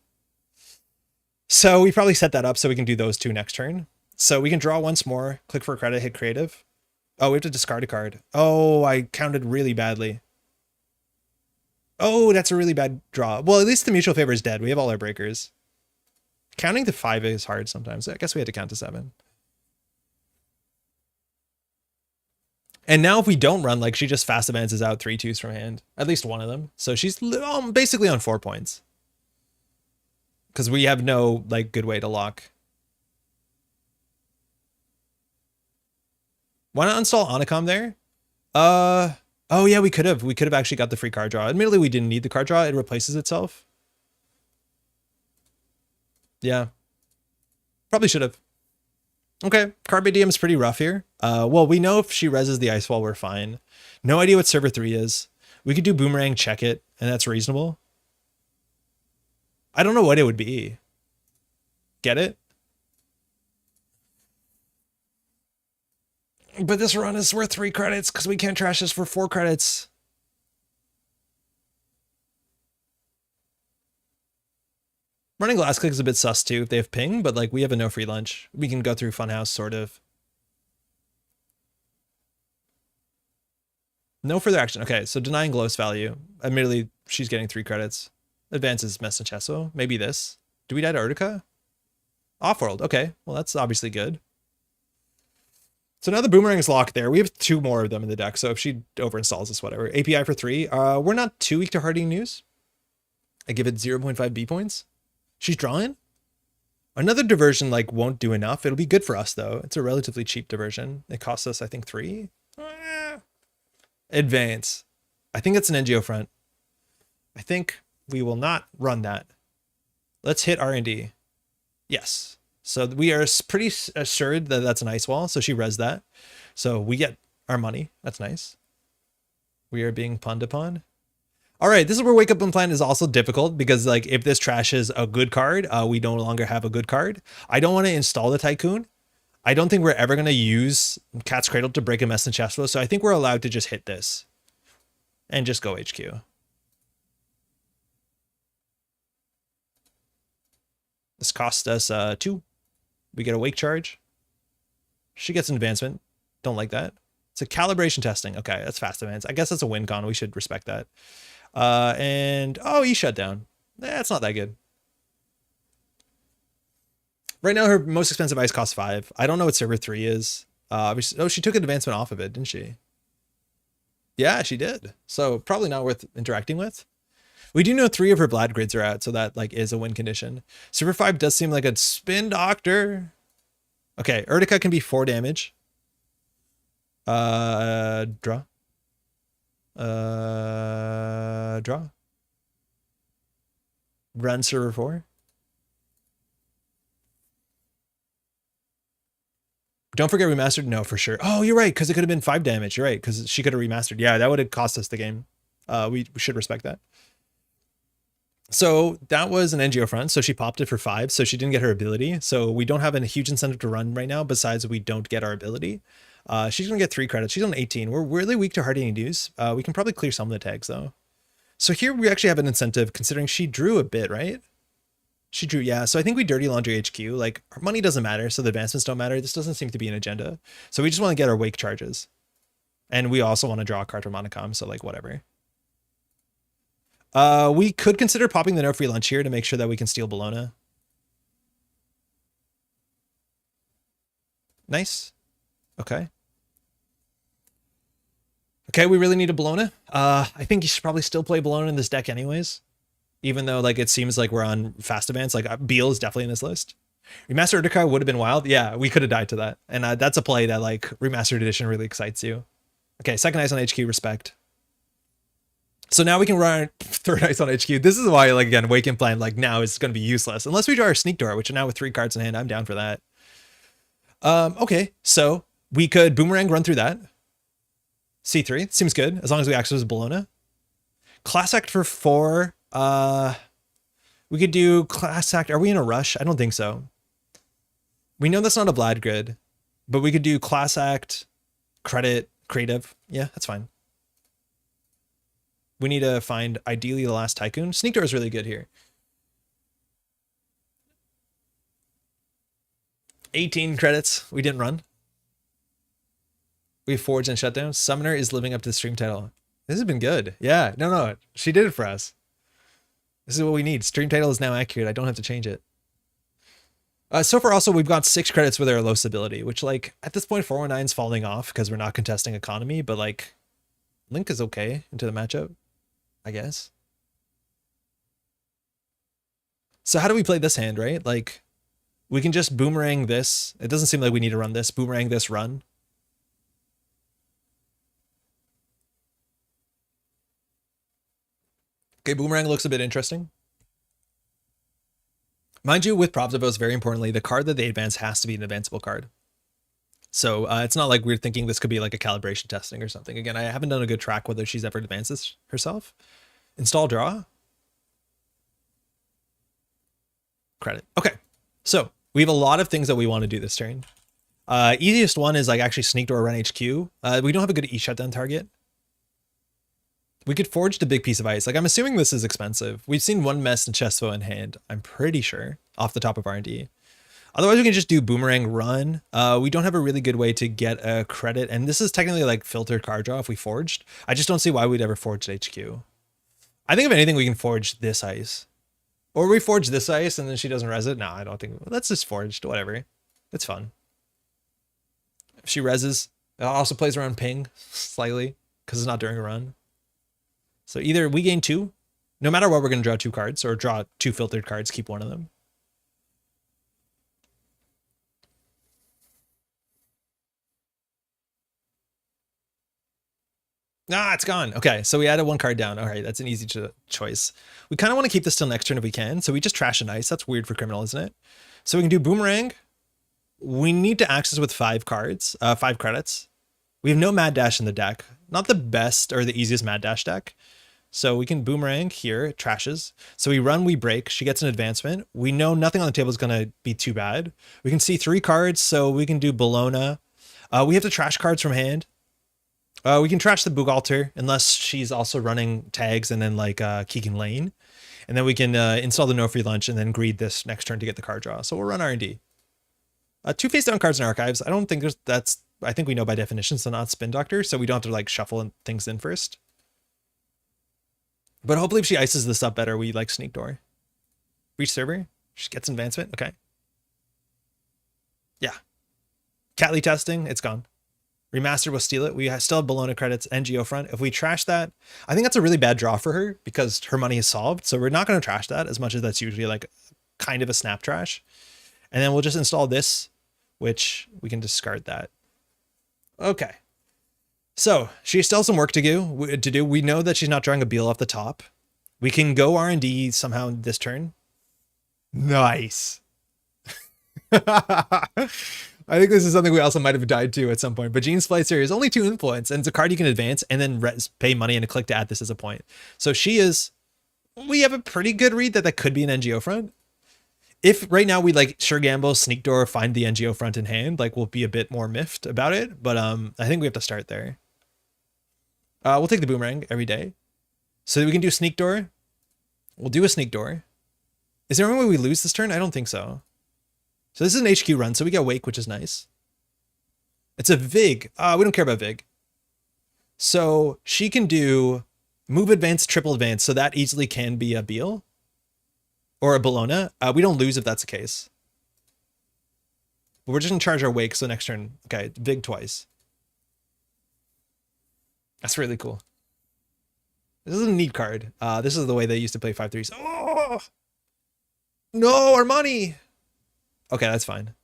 [SPEAKER 2] So we probably set that up so we can do those 2 next turn. So we can draw once more, click for a credit, hit creative. Oh, we have to discard a card. Oh, I counted really badly. Oh, that's a really bad draw. Well, at least the mutual favor is dead. We have all our breakers. Counting to 5 is hard sometimes. I guess we had to count to 7. And now if we don't run, like she just fast advances out 3/2s from hand. At least one of them. So she's basically on 4 points. Because we have no like good way to lock. Why not install Onicom there? Oh yeah, we could have. We could have actually got the free card draw. Admittedly, we didn't need the card draw. It replaces itself. Yeah. Probably should have. Okay, Carpe Diem is pretty rough here. Well, we know if she reses the Ice Wall, we're fine. No idea what server 3 is. We could do Boomerang, check it, and that's reasonable. I don't know what it would be. Get it? But this run is worth 3 credits because we can't trash this for 4 credits. Running Glass Click is a bit sus too if they have ping, but like we have a no free lunch. We can go through Funhouse sort of. No further action. Okay, so denying Glow's value. Admittedly, she's getting 3 credits. Advances Messachesso. Maybe this. Do we die to Urtica? Offworld. Okay, well that's obviously good. So now the Boomerang is locked there. We have 2 more of them in the deck, so if she overinstalls us, whatever. API for 3. We're not too weak to Hardying News. I give it 0.5 B points. She's drawing. Another diversion like won't do enough. It'll be good for us though. It's a relatively cheap diversion. It costs us, I think, 3. Advance. I think it's an NGO front. I think we will not run that. Let's hit R&D. Yes. So we are pretty assured that that's an ice wall. So she res that. So we get our money. That's nice. We are being punned upon. All right. This is where Wake Up and Plan is also difficult because like if this trashes a good card, we no longer have a good card. I don't want to install the Tycoon. I don't think we're ever going to use Cat's Cradle to break a mess in chest flow. So I think we're allowed to just hit this and just go HQ. This cost us 2. We get a wake charge. She gets an advancement. Don't like that. It's a calibration testing. Okay, that's fast advance. I guess that's a win con. We should respect that. And oh, he shut down. That's not that good. Right now, her most expensive ice costs 5. I don't know what server 3 is. Oh, she took an advancement off of it, didn't she? Yeah, she did. So probably not worth interacting with. We do know 3 of her Vlad grids are out, so that like is a win condition. Server 5 does seem like a spin doctor. Okay, Urtica can be 4 damage. Draw. Draw. Run server 4. Don't forget Remastered. No, for sure. Oh, you're right, because it could have been 5 damage. You're right, because she could have Remastered. Yeah, that would have cost us the game. We should respect that. So that was an NGO front. So she popped it for 5. So she didn't get her ability. So we don't have a huge incentive to run right now. Besides, we don't get our ability. She's going to get 3 credits. She's on 18. We're really weak to Hardying News. We can probably clear some of the tags though. So here we actually have an incentive considering she drew a bit, right? She drew, yeah. So I think we dirty laundry HQ. Like our money doesn't matter. So the advancements don't matter. This doesn't seem to be an agenda. So we just want to get our wake charges. And we also want to draw a card from Monocom. So like whatever. We could consider popping the no free lunch here to make sure that we can steal Bologna. Nice. Okay. Okay, we really need a Bologna. I think you should probably still play Bologna in this deck anyways. Even though like it seems like we're on fast advance. Like Beal is definitely in this list. Remastered Urtica would have been wild. Yeah, we could have died to that. And that's a play that like Remastered Edition really excites you. Okay, second ice on HQ, respect. So now we can run third ice on HQ. This is why, like, again, Wake and Plan, like, now is going to be useless. Unless we draw our Sneak Door, which now with 3 cards in hand, I'm down for that. Okay, so we could Boomerang run through that. C3, seems good, as long as we access Bologna. Class Act for 4. We could do Class Act. Are we in a rush? I don't think so. We know that's not a Vlad grid, but we could do Class Act, Credit, Creative. Yeah, that's fine. We need to find, ideally, the last Tycoon. Sneak Door is really good here. 18 credits. We didn't run. We have Forge and Shutdown. Summoner is living up to the stream title. This has been good. Yeah, no. She did it for us. This is what we need. Stream title is now accurate. I don't have to change it. So far, also, we've got 6 credits with our low stability, which, like, at this point, 419 is falling off because we're not contesting economy, but, like, Link is okay into the matchup, I guess. So how do we play this hand, right? Like, we can just Boomerang this. It doesn't seem like we need to run this. Boomerang this, run. Okay, Boomerang looks a bit interesting. Mind you, with Pravdavos, very importantly, the card that they advance has to be an advanceable card. So it's not like we're thinking this could be like a calibration testing or something. Again, I haven't done a good track whether she's ever advanced this herself. Install draw. Credit. Okay, so we have a lot of things that we want to do this turn. Easiest one is like actually Sneak Door, run HQ. We don't have a good E shutdown target. We could forge the big piece of ice. Like, I'm assuming this is expensive. We've seen one mess and Chesvo in hand. I'm pretty sure off the top of R&D. Otherwise, we can just do boomerang run. We don't have a really good way to get a credit. And this is technically like filtered card draw if we forged. I just don't see why we'd ever forge HQ. I think if anything, we can forge this ice. Or we forge this ice and then she doesn't res it. No, I don't think. Let's just forge. Whatever. It's fun. If she reses, it also plays around ping slightly because it's not during a run. So either we gain 2. No matter what, we're going to draw 2 cards or draw 2 filtered cards. Keep one of them. Ah, it's gone. Okay, so we added 1 card down. All right, that's an easy choice. We kind of want to keep this till next turn if we can. So we just trash an ice. That's weird for criminal, isn't it? So we can do boomerang. We need to access with 5 cards, 5 credits. We have no Mad Dash in the deck. Not the best or the easiest Mad Dash deck. So we can boomerang here, it trashes. So we run, we break, she gets an advancement. We know nothing on the table is going to be too bad. We can see 3 cards, so we can do Bologna. We have to trash cards from hand. We can trash the Bugalter unless she's also running tags and then like Keegan Lane. And then we can install the No Free Lunch and then greed this next turn to get the card draw. So we'll run R&D. 2 face down cards in archives. I don't think I think we know by definition it's not Spin Doctor, so we don't have to like shuffle things in first. But hopefully if she ices this up better, we like Sneak Door. Reach server. She gets advancement. Okay. Yeah. Catley testing. It's gone. Remastered will steal it. We still have Bologna credits and Geofront. If we trash that, I think that's a really bad draw for her because her money is solved. So we're not going to trash that as much as that's usually like kind of a snap trash. And then we'll just install this, which we can discard that. Okay. So she still has some work to do. We know that she's not drawing a Beal off the top. We can go R&D somehow this turn. Nice. I think this is something we also might have died to at some point. But Gene Splicer is only 2 influence, and it's a card you can advance and then pay money and a click to add this as a point. So we have a pretty good read that could be an NGO front. If right now we like sure gamble, Sneak Door, find the NGO front in hand, like we'll be a bit more miffed about it. But I think we have to start there. We'll take the boomerang every day. So we can do Sneak Door. We'll do a Sneak Door. Is there any way we lose this turn? I don't think so. So this is an HQ run, so we get Wake, which is nice. It's a Vig. We don't care about Vig. So she can do move advance, triple advance, so that easily can be a Beal. Or a Bologna. We don't lose if that's the case. But we're just going to charge our Wake, so next turn. Okay, Vig twice. That's really cool. This is a neat card. This is the way they used to play 5/3s. Oh! No, our money! Okay, that's fine.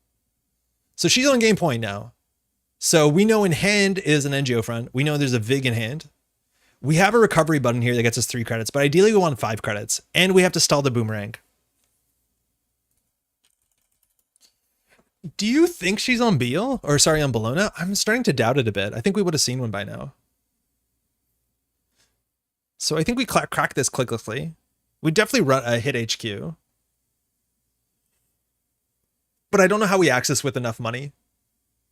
[SPEAKER 2] So she's on game point now. So we know in hand is an NGO front. We know there's a Vig in hand. We have a recovery button here that gets us 3 credits, but ideally we want 5 credits. And we have to stall the boomerang. Do you think she's on Beal? Or sorry, on Bologna? I'm starting to doubt it a bit. I think we would have seen one by now. So I think we crack this clicklessly. We definitely hit HQ. But I don't know how we access with enough money.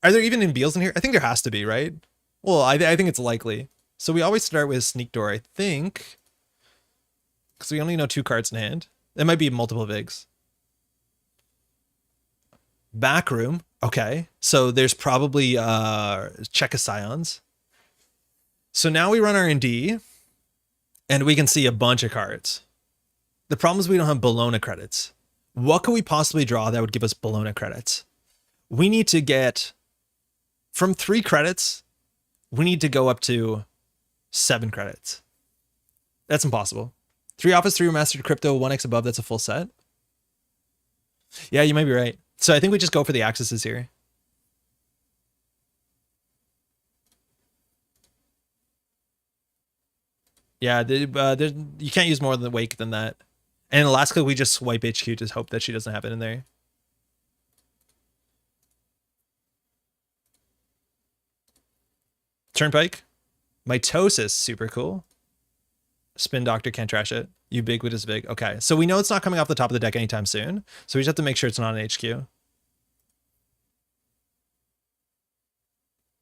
[SPEAKER 2] Are there even Beals in here? I think there has to be, right? Well, I think it's likely. So we always start with Sneak Door, I think. Because we only know 2 cards in hand. It might be multiple Vigs. Back room. Okay. So there's probably check of Scions. So now we run R&D. And we can see a bunch of cards. The problem is we don't have Bologna credits. What could we possibly draw that would give us Bologna credits? We need to get from 3 credits. We need to go up to 7 credits. That's impossible. 3 Office, 3 Remastered Crypto, 1x above. That's a full set. Yeah, you might be right. So I think we just go for the accesses here. Yeah, you can't use more than the Wake than that. And in Alaska, we just swipe HQ to hope that she doesn't have it in there. Turnpike. Mitosis, super cool. Spin Doctor, can't trash it. Ubiquitous Vig. Okay, so we know it's not coming off the top of the deck anytime soon. So we just have to make sure it's not an HQ.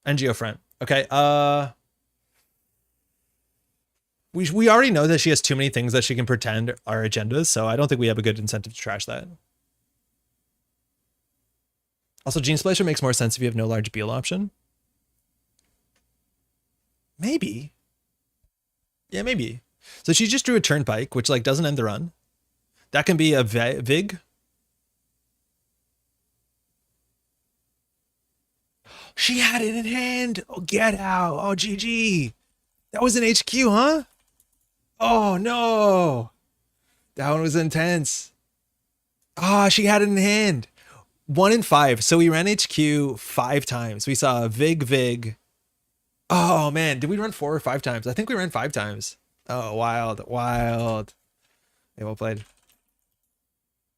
[SPEAKER 2] And Geofront. Okay, We already know that she has too many things that she can pretend are agendas, so I don't think we have a good incentive to trash that. Also, Gene Splasher makes more sense if you have no large Beal option. Maybe. Yeah, maybe. So she just drew a Turnpike, which like doesn't end the run. That can be a Vig. She had it in hand. Oh, get out. Oh, GG. That was an HQ, huh? Oh, no. That one was intense. Ah, she had it in hand. 1 in 5. So we ran HQ 5 times. We saw Vig. Oh, man. Did we run 4 or 5 times? I think we ran 5 times. Oh, wild. Yeah, well played.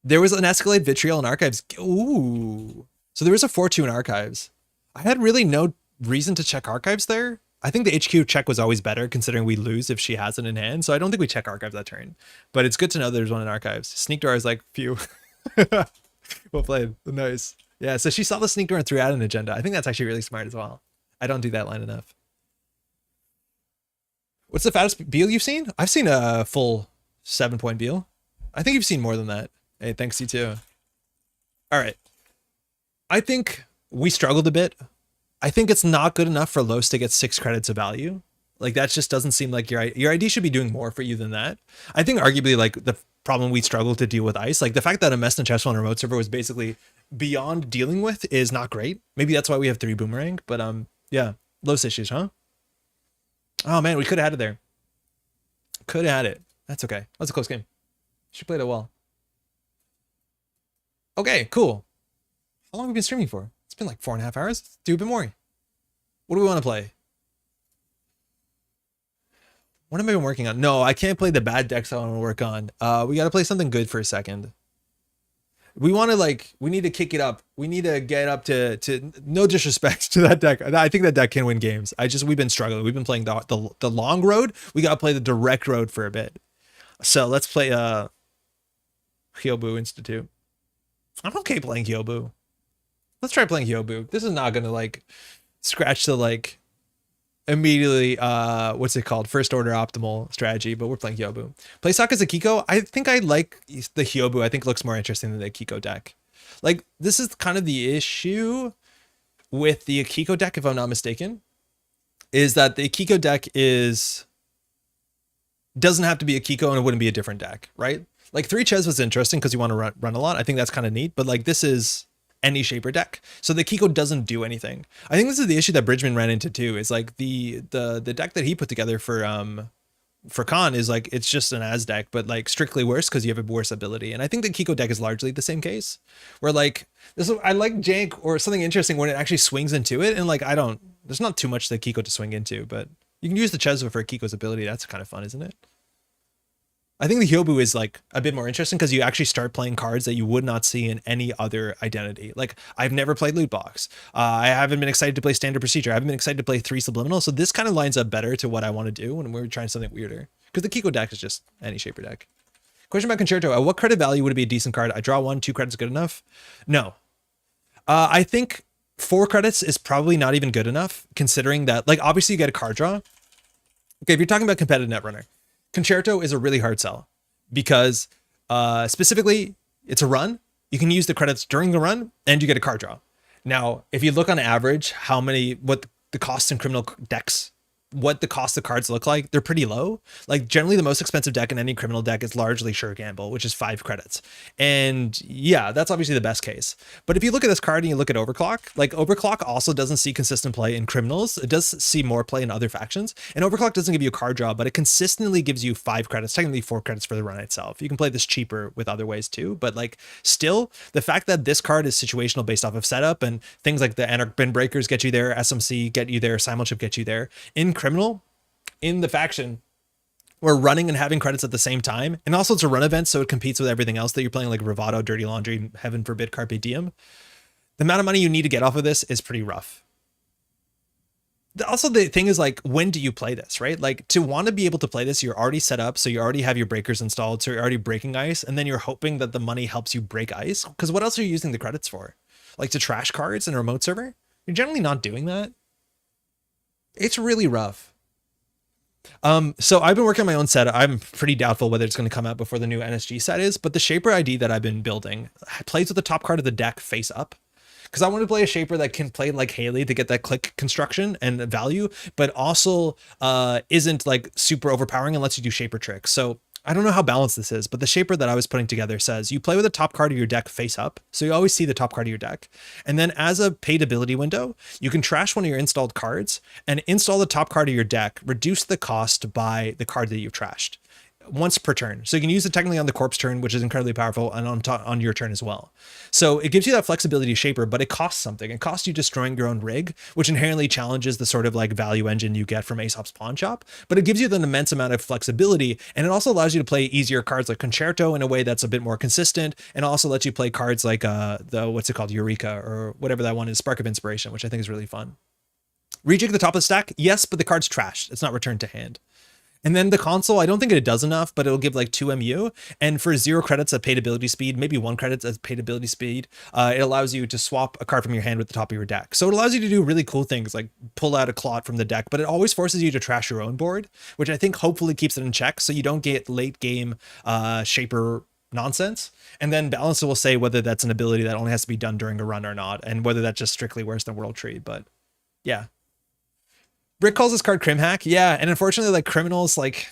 [SPEAKER 2] There was an Escalade Vitriol in Archives. Ooh. So there was a 4-2 in Archives. I had really no reason to check Archives there. I think the HQ check was always better considering we lose if she has it in hand. So I don't think we check Archives that turn. But it's good to know there's one in Archives. Sneak Door is like, phew. Well played. Nice. Yeah, so she saw the Sneak Door and threw out an agenda. I think that's actually really smart as well. I don't do that line enough. What's the fattest Beal you've seen? I've seen a full 7-point Beal. I think you've seen more than that. Hey, thanks you too. All right. I think we struggled a bit. I think it's not good enough for Los to get 6 credits of value. Like that just doesn't seem like your ID should be doing more for you than that. I think arguably like the problem we struggled to deal with ice, like the fact that a Messna Chess on remote server was basically beyond dealing with is not great. Maybe that's why we have 3 boomerang, but yeah, Los issues, huh? Oh man, we could have had it there. Could have had it. That's okay. That's a close game. She played it well. Okay, cool. How long have we been streaming for? It's been like 4.5 hours. Let's do a bit more. What do we want to play? What have I been working on? No, I can't play the bad decks I want to work on. We got to play something good for a second. We want to like, we need to kick it up. We need to get up to no disrespect to that deck. I think that deck can win games. We've been struggling. We've been playing the long road. We got to play the direct road for a bit. So let's play Hyobu Institute. I'm okay playing Hyobu. Let's try playing Hyobu. This is not going to like scratch the like immediately what's it called, first order optimal strategy, but we're playing Hyobu. Play Saka's Akiko. I think I like the Hyobu. I think it looks more interesting than the Akiko deck. Like this is kind of the issue with the Akiko deck, if I'm not mistaken, is that the Akiko deck doesn't have to be Akiko and it wouldn't be a different deck, right? Like 3 Ches was interesting because you want to run a lot. I think that's kind of neat, but like this is any shaper deck. So the Kiko doesn't do anything. I think this is the issue that Bridgman ran into too, is like the deck that he put together for Khan is like, it's just an as deck, but like strictly worse because you have a worse ability. And I think the Kiko deck is largely the same case where like I like jank or something interesting when it actually swings into it. And like, there's not too much that Kiko to swing into, but you can use the Chesva for Kiko's ability. That's kind of fun, isn't it? I think the Hyobu is like a bit more interesting because you actually start playing cards that you would not see in any other identity. Like I've never played Loot Box. I haven't been excited to play Standard Procedure. I haven't been excited to play 3 Subliminal. So this kind of lines up better to what I want to do when we're trying something weirder. Because the Kiko deck is just any shaper deck. Question about Concerto. At what credit value would it be a decent card? I draw 1, 2 credits good enough? No. I think 4 credits is probably not even good enough considering that, like, obviously you get a card draw. Okay, if you're talking about competitive Netrunner, Concerto is a really hard sell because specifically it's a run. You can use the credits during the run and you get a card draw. Now, if you look on average, what the costs in criminal decks, what the cost of cards look like, they're pretty low. Like generally the most expensive deck in any criminal deck is largely Sure Gamble, which is 5 credits. And yeah, that's obviously the best case. But if you look at this card and you look at Overclock, like Overclock also doesn't see consistent play in criminals. It does see more play in other factions. And Overclock doesn't give you a card draw, but it consistently gives you 5 credits, technically 4 credits for the run itself. You can play this cheaper with other ways too. But like still, the fact that this card is situational based off of setup and things like the Anarch Bin Breakers get you there, SMC get you there, Simulchip get you there. In criminal, in the faction, we're running and having credits at the same time. And also it's a run event, so it competes with everything else that you're playing, like Bravado, Dirty Laundry, heaven forbid, Carpe Diem. The amount of money you need to get off of this is pretty rough. Also, the thing is, like, when do you play this, right? Like, to want to be able to play this, you're already set up, so you already have your breakers installed, so you're already breaking ice, and then you're hoping that the money helps you break ice. Because what else are you using the credits for? Like, to trash cards in a remote server? You're generally not doing that. It's really rough. So I've been working on my own set. I'm pretty doubtful whether it's going to come out before the new NSG set is, but the Shaper ID that I've been building plays with the top card of the deck face up. Because I want to play a Shaper that can play like Haley to get that click construction and value, but also isn't like super overpowering and lets you do Shaper tricks. So I don't know how balanced this is, but the Shaper that I was putting together says you play with the top card of your deck face up. So you always see the top card of your deck. And then as a paid ability window, you can trash one of your installed cards and install the top card of your deck, reduce the cost by the card that you've trashed once per turn. So you can use it technically on the corpse turn, which is incredibly powerful, and on your turn as well. So it gives you that flexibility Shaper, but it costs something. It costs you destroying your own rig, which inherently challenges the sort of like value engine you get from Aesop's Pawn Shop, but it gives you an immense amount of flexibility, and it also allows you to play easier cards like Concerto in a way that's a bit more consistent, and also lets you play cards like the, what's it called, Eureka, or whatever that one is, Spark of Inspiration, which I think is really fun. Rejig the top of the stack, yes, but the card's trashed. It's not returned to hand. And then the console, I don't think it does enough, but it'll give like 2 MU. And for 0 credits at paid ability speed, maybe 1 credit at paid ability speed, it allows you to swap a card from your hand with the top of your deck. So it allows you to do really cool things like pull out a Clot from the deck, but it always forces you to trash your own board, which I think hopefully keeps it in check so you don't get late game Shaper nonsense. And then Balance will say whether that's an ability that only has to be done during a run or not, and whether that's just strictly worse than World Tree. But yeah. Brick calls this card Crim Hack. Yeah, and unfortunately, like criminals, like,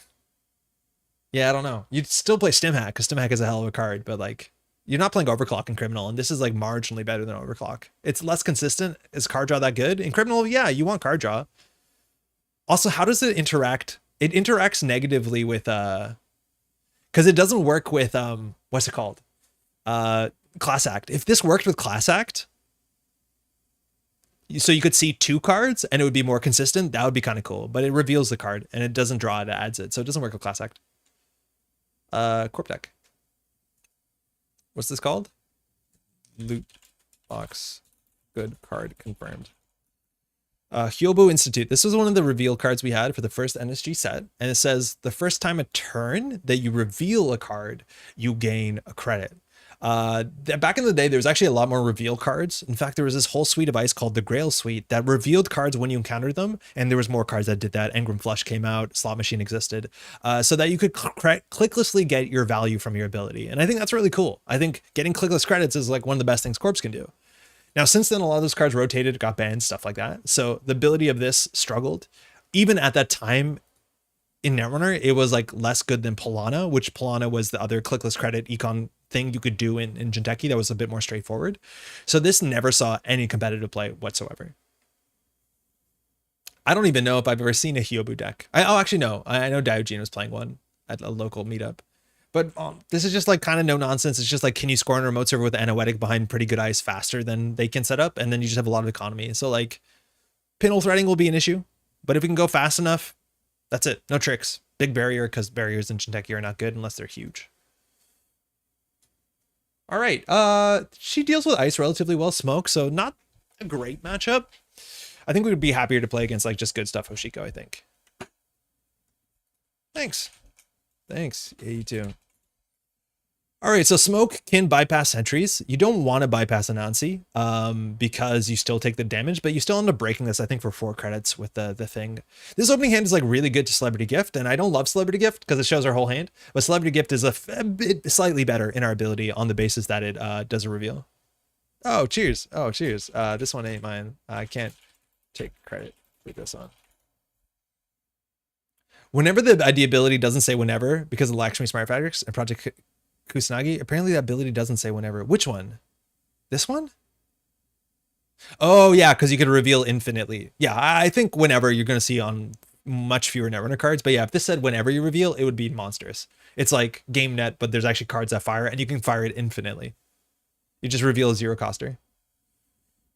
[SPEAKER 2] yeah, I don't know. You'd still play Stim Hack because Stim Hack is a hell of a card, but like, you're not playing Overclock in Criminal, and this is like marginally better than Overclock. It's less consistent. Is card draw that good? In Criminal, yeah, you want card draw. Also, how does it interact? It interacts negatively with because it doesn't work with what's it called? Class Act. If this worked with Class Act, so you could see 2 cards and it would be more consistent, that would be kind of cool. But it reveals the card and it doesn't draw it, it adds it. So it doesn't work with Class Act. Corp deck. What's this called? Loot box. Good card confirmed. Hyobu Institute. This was one of the reveal cards we had for the first NSG set. And it says the first time a turn that you reveal a card, you gain a credit. Back in the day, there was actually a lot more reveal cards. In fact, there was this whole suite of ice called the Grail Suite that revealed cards when you encountered them. And there was more cards that did that. Engram Flush came out, Slot Machine existed, so that you could clicklessly get your value from your ability. And I think that's really cool. I think getting clickless credits is like one of the best things Corpse can do. Now, since then, a lot of those cards rotated, got banned, stuff like that. So the ability of this struggled. Even at that time, in Netrunner, it was like less good than Polana, which Polana was the other clickless credit econ thing you could do in Jinteki that was a bit more straightforward. So this never saw any competitive play whatsoever. I don't even know if I've ever seen a Hyobu deck. Actually, no. I know Diogene was playing one at a local meetup. But this is just like kind of no nonsense. It's just like, can you score on a remote server with Anoetic behind pretty good ice faster than they can set up? And then you just have a lot of economy. So like pinhole threading will be an issue. But if we can go fast enough, that's it. No tricks. Big barrier, because barriers in Jinteki are not good unless they're huge. All right. She deals with ice relatively well. Smoke, so not a great matchup. I think we would be happier to play against like just good stuff Hoshiko, I think. Thanks. Thanks. Yeah, you too. All right, so Smoke can bypass sentries. You don't want to bypass Anansi because you still take the damage, but you still end up breaking this, I think, for 4 credits with the thing. This opening hand is like really good to Celebrity Gift, and I don't love Celebrity Gift because it shows our whole hand, but Celebrity Gift is a bit slightly better in our ability on the basis that it does a reveal. Oh, cheers. Oh, cheers. This one ain't mine. I can't take credit for this one. Whenever the ID ability doesn't say whenever, because of Lakshmi Smart Fabrics and Project Kusanagi, apparently that ability doesn't say whenever. Which one? This one? Oh, yeah, because you could reveal infinitely. Yeah, I think whenever you're going to see on much fewer Netrunner cards. But yeah, if this said whenever you reveal, it would be monstrous. It's like game net, but there's actually cards that fire, and you can fire it infinitely. You just reveal a 0-coster.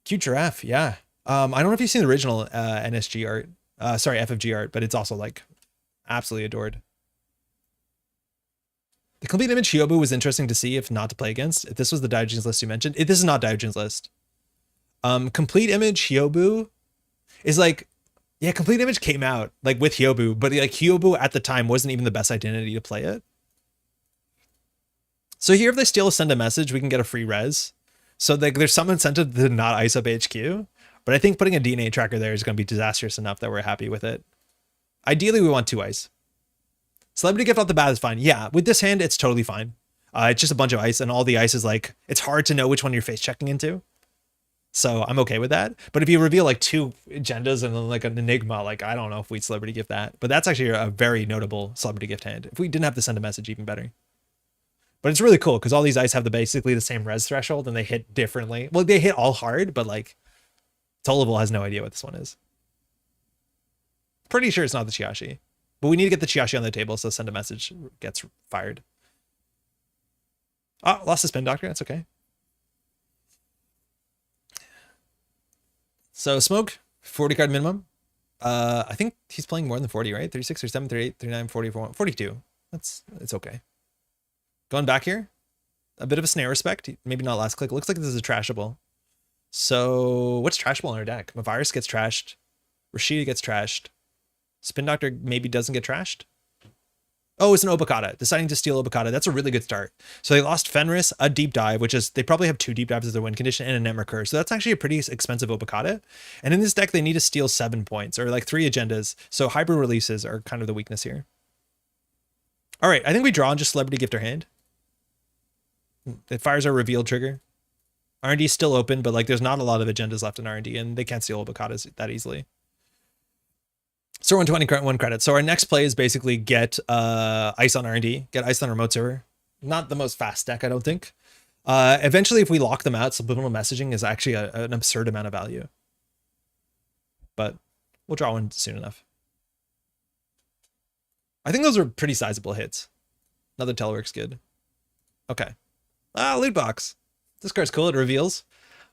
[SPEAKER 2] Cute giraffe, yeah. I don't know if you've seen the original NSG art. Sorry, FFG art, but it's also like absolutely adored. The complete image Hyobu was interesting to see if not to play against. If this was the Diogenes list you mentioned. This is not Diogenes list. Complete image Hyobu is like, yeah, complete image came out like with Hyobu, but like Hyobu at the time wasn't even the best identity to play it. So here, if they steal a send a message, we can get a free res. So like there's some incentive to not ice up HQ, but I think putting a DNA tracker there is going to be disastrous enough that we're happy with it. Ideally, we want 2 ice. Celebrity Gift off the bat is fine. Yeah, with this hand, it's totally fine. It's just a bunch of ice, and all the ice is like, it's hard to know which one you're face checking into. So I'm okay with that. But if you reveal like 2 agendas and then like an enigma, like I don't know if we'd Celebrity Gift that. But that's actually a very notable Celebrity Gift hand. If we didn't have to send a message, even better. But it's really cool because all these ice have basically the same res threshold and they hit differently. Well, they hit all hard, but like Tollable has no idea what this one is. Pretty sure it's not the Chiashi. But we need to get the Chiashi on the table, so send a message gets fired. Oh, lost the Spin Doctor. That's okay. So Smoke, 40 card minimum. I think he's playing more than 40, right? 36, 37, 38, 39, 44, 42. It's okay. Going back here. A bit of a snare respect. Maybe not last click. Looks like this is a trashable. So what's trashable on our deck? Mavirus gets trashed. Rashida gets trashed. Spin Doctor maybe doesn't get trashed. Oh, it's an Obokata. Deciding to steal Obokata. That's a really good start. So they lost Fenris, a Deep Dive, which is, they probably have 2 Deep Dives as their win condition, and a Nemricur. So that's actually a pretty expensive Obokata. And in this deck, they need to steal 7 points, or like 3 agendas. So hybrid releases are kind of the weakness here. All right, I think we draw and just Celebrity Gift our hand. It fires our reveal trigger. R&D is still open, but like there's not a lot of agendas left in R&D, and they can't steal Obokatas that easily. So 121 credits. So our next play is basically get ice on R&D, get ice on remote server. Not the most fast deck, I don't think. Eventually, if we lock them out, subliminal messaging is actually an absurd amount of value. But we'll draw one soon enough. I think those are pretty sizable hits. Another Telework's good. Okay. Loot box. This card's cool. It reveals.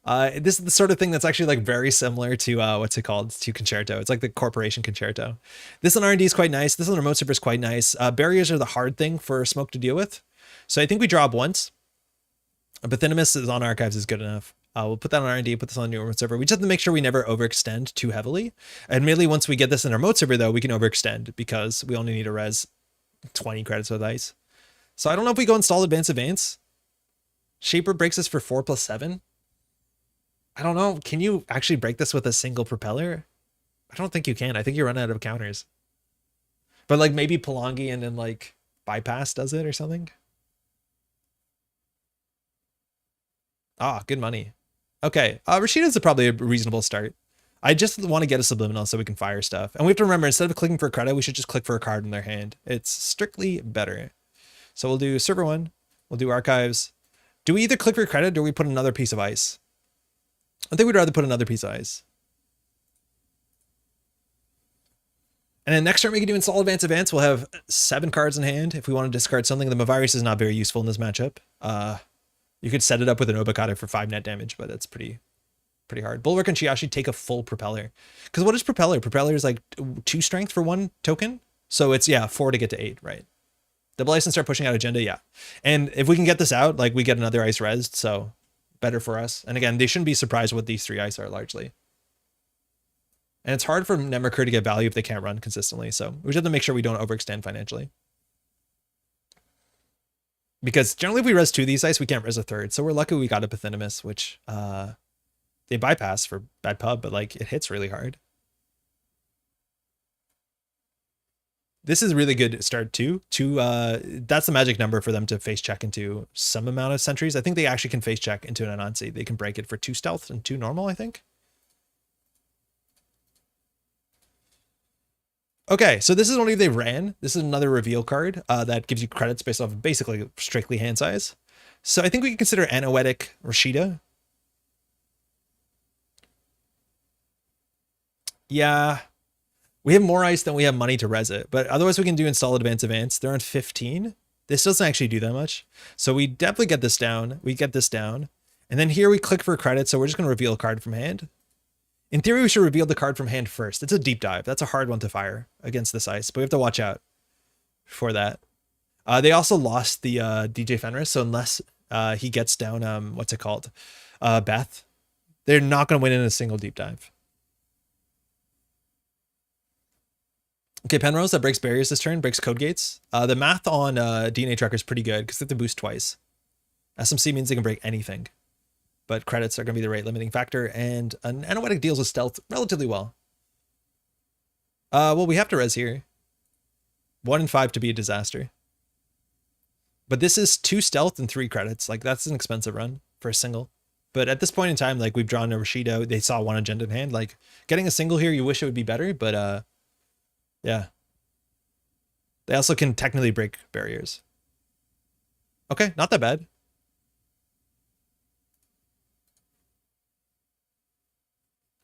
[SPEAKER 2] This is the sort of thing that's actually like very similar to what's it called, to Concerto. It's like the Corporation Concerto. This on R&D is quite nice. This on Remote Server is quite nice. Barriers are the hard thing for Smoke to deal with. So I think we draw up once. Pathinimus is on Archives is good enough. We'll put that on R&D, put this on new Remote Server. We just have to make sure we never overextend too heavily. Admittedly, once we get this in our Remote Server though, we can overextend because we only need to res 20 credits with ice. So I don't know if we go install Advance. Shaper breaks us for 4+7. I don't know. Can you actually break this with a single propeller? I don't think you can. I think you run out of counters. But like maybe Palangi and then like Bypass does it or something. Ah, good money. Okay. Rashida's probably a reasonable start. I just want to get a Subliminal so we can fire stuff. And we have to remember, instead of clicking for a credit, we should just click for a card in their hand. It's strictly better. So we'll do Server 1. We'll do Archives. Do we either click for credit or we put another piece of ice? I think we'd rather put another piece of ice. And then next turn we can do Install Advance. We'll have 7 cards in hand. If we want to discard something, the Mavirus is not very useful in this matchup. You could set it up with an Obokata for 5 net damage, but that's pretty hard. Bulwark and Chiashi take a full Propeller. Because what is Propeller? Propeller is like 2 strength for 1 token. So it's, yeah, 4 to get to 8, right? Double ice and start pushing out agenda, yeah. And if we can get this out, like we get another ice resed, so better for us. And again, they shouldn't be surprised what these 3 ice are largely. And it's hard for Nemricur to get value if they can't run consistently, so we just have to make sure we don't overextend financially. Because generally if we res 2 of these ice, we can't res a 3rd. So we're lucky we got a Pathinimus, which they bypass for bad pub, but like it hits really hard. This is a really good start too. That's the magic number for them to face check into some amount of sentries. I think they actually can face check into an Anansi. They can break it for 2 stealth and 2 normal, I think. Okay, so this is only if they ran. This is another reveal card that gives you credits based off of basically strictly hand size. So I think we can consider Anoetic Rashida. Yeah. We have more ice than we have money to res it, but otherwise we can do Install Advance. They're on 15. This doesn't actually do that much. So we definitely get this down. We get this down. And then here we click for credit. So we're just going to reveal a card from hand. In theory, we should reveal the card from hand first. It's a Deep Dive. That's a hard one to fire against this ice, but we have to watch out for that. They also lost the DJ Fenris. So unless he gets down, what's it called? Beth, they're not going to win in a single Deep Dive. Okay, Penrose, that breaks barriers this turn, breaks code gates. The math on DNA Tracker is pretty good because they have to boost twice. SMC means they can break anything, but credits are going to be the rate limiting factor, and an Anoetic deals with stealth relatively well. Well, we have to res here. 1 in 5 to be a disaster. But this is 2 stealth and 3 credits. Like, that's an expensive run for a single. But at this point in time, like, we've drawn a Rashido. They saw 1 agenda in hand. Like, getting a single here, you wish it would be better. But, yeah. They also can technically break barriers. Okay, not that bad.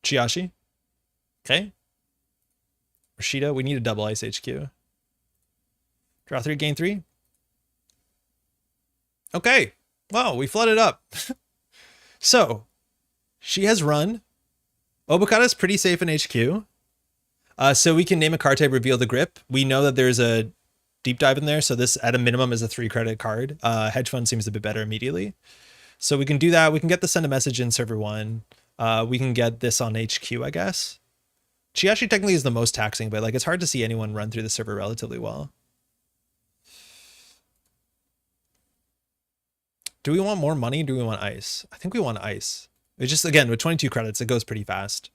[SPEAKER 2] Chiashi. Okay. Rashido, we need a double Ice HQ. Draw 3, gain 3. Okay. Wow, we flooded up. So, she has run. Obokata is pretty safe in HQ. So we can name a card type, reveal the grip. We know that there's a deep dive in there. So this, at a minimum, is a 3 credit card. Hedge fund seems a bit better immediately. So we can do that. We can get the send a message in server 1. We can get this on HQ, I guess. Chiashi technically is the most taxing, but like it's hard to see anyone run through the server relatively well. Do we want more money? Do we want ice? I think we want ice. It's just, again, with 22 credits, it goes pretty fast.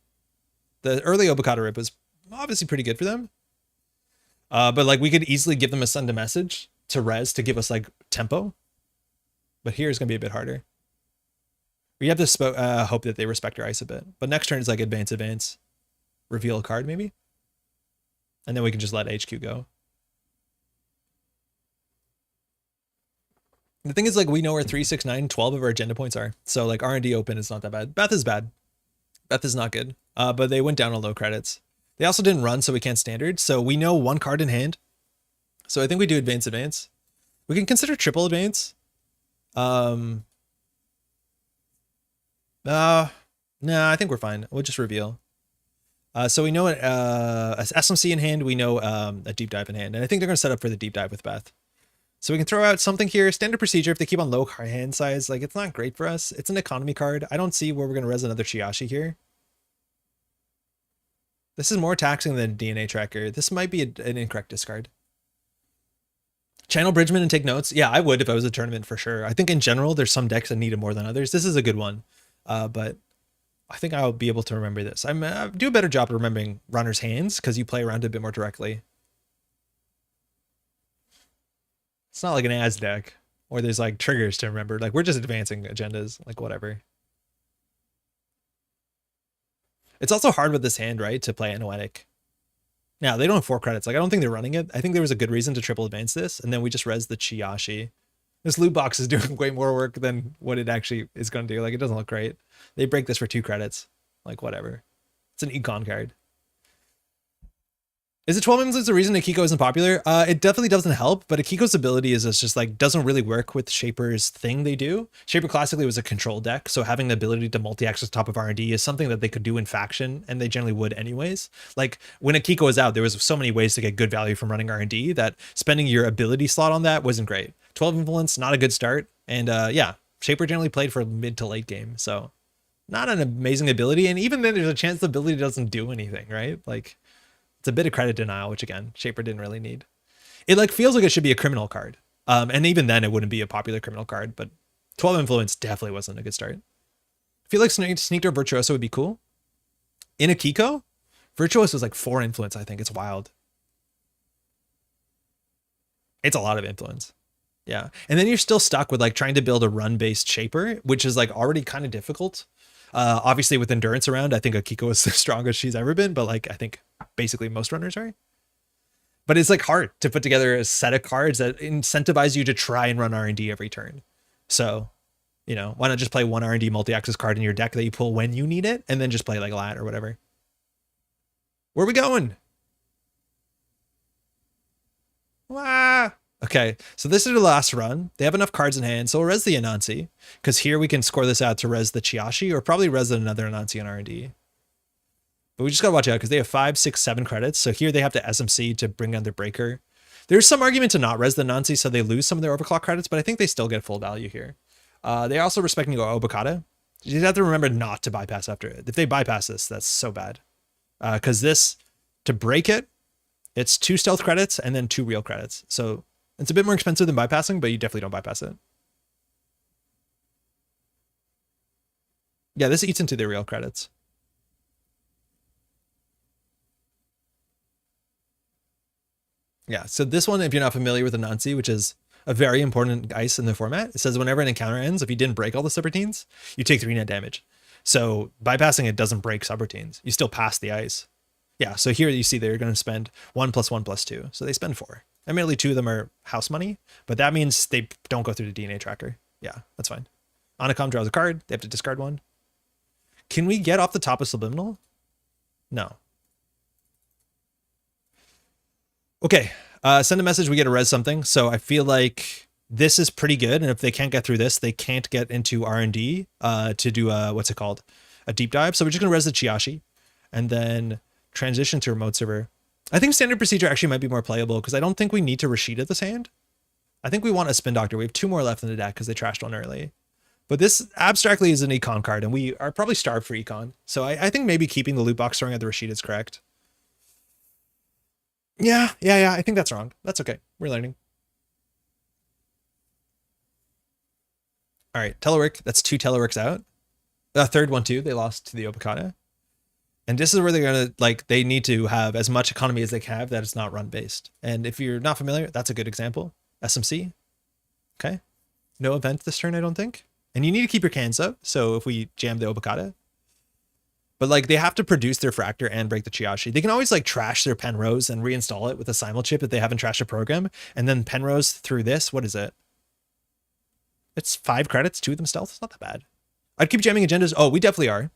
[SPEAKER 2] The early Obokata rip was obviously pretty good for them. But like we could easily give them a send a message to res to give us like tempo. But here is going to be a bit harder. We have to hope that they respect our ice a bit. But next turn is like advance, reveal a card maybe. And then we can just let HQ go. The thing is, like, we know where 3, 6, 9, 12 of our agenda points are. So like R&D open is not that bad. Beth is bad. Beth is not good. But they went down on low credits. They also didn't run, so we can't standard. So we know 1 card in hand. So I think we do advance. We can consider triple advance. Nah, I think we're fine. We'll just reveal. So we know as SMC in hand, we know a deep dive in hand. And I think they're going to set up for the deep dive with Beth. So we can throw out something here. Standard procedure, if they keep on low hand size, like it's not great for us. It's an economy card. I don't see where we're going to res another Chiashi here. This is more taxing than DNA tracker. This might be an incorrect discard. Channel Bridgman and take notes. Yeah, I would if I was a tournament for sure. I think in general, there's some decks that need it more than others. This is a good one. But I think I'll be able to remember this. I do a better job of remembering runners' hands because you play around it a bit more directly. It's not like an AS deck where there's like triggers to remember. Like we're just advancing agendas, like whatever. It's also hard with this hand, right, to play Anoetic. Now, they don't have 4 credits. Like I don't think they're running it. I think there was a good reason to triple advance this, and then we just res the Chiashi. This loot box is doing way more work than what it actually is going to do. Like it doesn't look great. They break this for 2 credits. Like whatever. It's an econ card. Is it 12 influence the reason Akiko isn't popular? It definitely doesn't help, but Akiko's ability is just like doesn't really work with Shaper's thing they do. Shaper classically was a control deck, so having the ability to multi-access top of R&D is something that they could do in faction, and they generally would anyways. Like when Akiko was out, there was so many ways to get good value from running R&D that spending your ability slot on that wasn't great. 12 influence, not a good start, and yeah, Shaper generally played for mid to late game, so not an amazing ability, and even then there's a chance the ability doesn't do anything, right? Like it's a bit of credit denial, which again, Shaper didn't really need. It like feels like it should be a criminal card. And even then it wouldn't be a popular criminal card, but 12 influence definitely wasn't a good start. I feel like Sneak or Virtuoso would be cool. In Akiko, Virtuoso is like 4 influence, I think. It's wild. It's a lot of influence. Yeah. And then you're still stuck with like trying to build a run-based Shaper, which is like already kind of difficult. Obviously with endurance around, I think Akiko is the strongest she's ever been, but like I think basically most runners are. But it's like hard to put together a set of cards that incentivize you to try and run R&D every turn. So, you know, why not just play 1 R&D multi-access card in your deck that you pull when you need it, and then just play like Lat or whatever. Where are we going? Wah! Okay, so this is the last run. They have enough cards in hand, so we'll res the Anansi, because here we can score this out to res the Chiashi, or probably res another Anansi on R&D. But we just gotta watch out, because they have 5, 6, 7 credits, so here they have to SMC to bring down their breaker. There's some argument to not res the Anansi, so they lose some of their overclock credits, but I think they still get full value here. They're also respecting Obokata. You have to remember not to bypass after it. If they bypass this, that's so bad. Because this, to break it, it's 2 stealth credits and then 2 real credits. So it's a bit more expensive than bypassing, but you definitely don't bypass it. Yeah, this eats into the real credits. Yeah, so this one, if you're not familiar with Anansi, which is a very important ice in the format, it says whenever an encounter ends, if you didn't break all the subroutines, you take 3 net damage. So bypassing it doesn't break subroutines. You still pass the ice. Yeah, so here you see they're going to spend 1 + 1 + 2. So they spend 4. Admittedly, 2 of them are house money, but that means they don't go through the DNA tracker. Yeah, that's fine. Onacom draws a card. They have to discard 1. Can we get off the top of Subliminal? No. Okay, send a message, we get to res something. So I feel like this is pretty good. And if they can't get through this, they can't get into R&D to do a, what's it called? A deep dive. So we're just going to res the Chiashi and then transition to remote server. I think standard procedure actually might be more playable because I don't think we need to Rashida this hand. I think we want a Spin Doctor. We have 2 more left in the deck because they trashed 1 early. But this abstractly is an econ card, and we are probably starved for econ. So I think maybe keeping the loot box throwing at the Rashid is correct. Yeah. I think that's wrong. That's okay. We're learning. All right, telework. That's 2 teleworks out. The third one too. They lost to the Obokata. And this is where they're gonna they need to have as much economy as they can have that it's not run based. And if you're not familiar, that's a good example. SMC. Okay. No event this turn, I don't think. And you need to keep your cans up. So if we jam the Obokata, but they have to produce their Fractor and break the Chiashi. They can always trash their Penrose and reinstall it with a Simul chip if they haven't trashed a program. And then Penrose through this, what is it? It's 5 credits, 2 of them stealth. It's not that bad. I'd keep jamming agendas. Oh, we definitely are.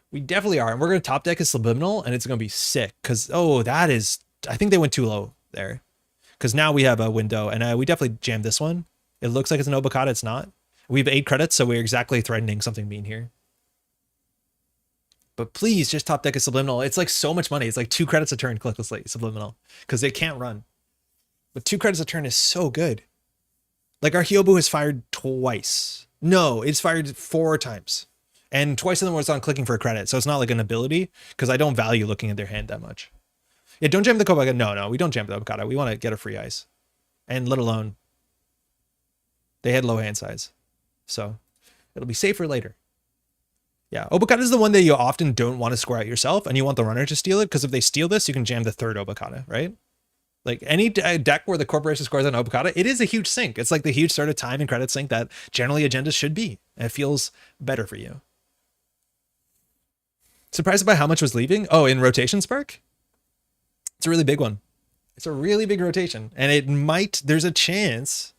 [SPEAKER 2] We definitely are. And we're going to top deck a Subliminal and it's going to be sick. Because, that is, I think they went too low there. Because now we have a window and we definitely jammed this one. It looks like it's an Obokata. It's not. We have 8 credits, so we're exactly threatening something mean here. But please just top deck a Subliminal. It's so much money. It's 2 credits a turn, clicklessly, Subliminal. Because they can't run. But 2 credits a turn is so good. Our Hyobu has fired twice. No, it's fired 4 times. And twice of them was on clicking for a credit. So it's not an ability, because I don't value looking at their hand that much. Yeah, don't jam the Kobaka. No, we don't jam the Obokata. We want to get a free ice. And let alone, they had low hand size. So it'll be safer later. Yeah, Obokata is the one that you often don't want to score out yourself, and you want the runner to steal it, because if they steal this, you can jam the 3rd Obokata, right? Any deck where the corporation scores on Obokata, it is a huge sink. It's the huge sort of time and credit sink that generally agendas should be. And it feels better for you. Surprised by how much was leaving? Oh, in rotation spark? It's a really big one. It's a really big rotation. And there's a chance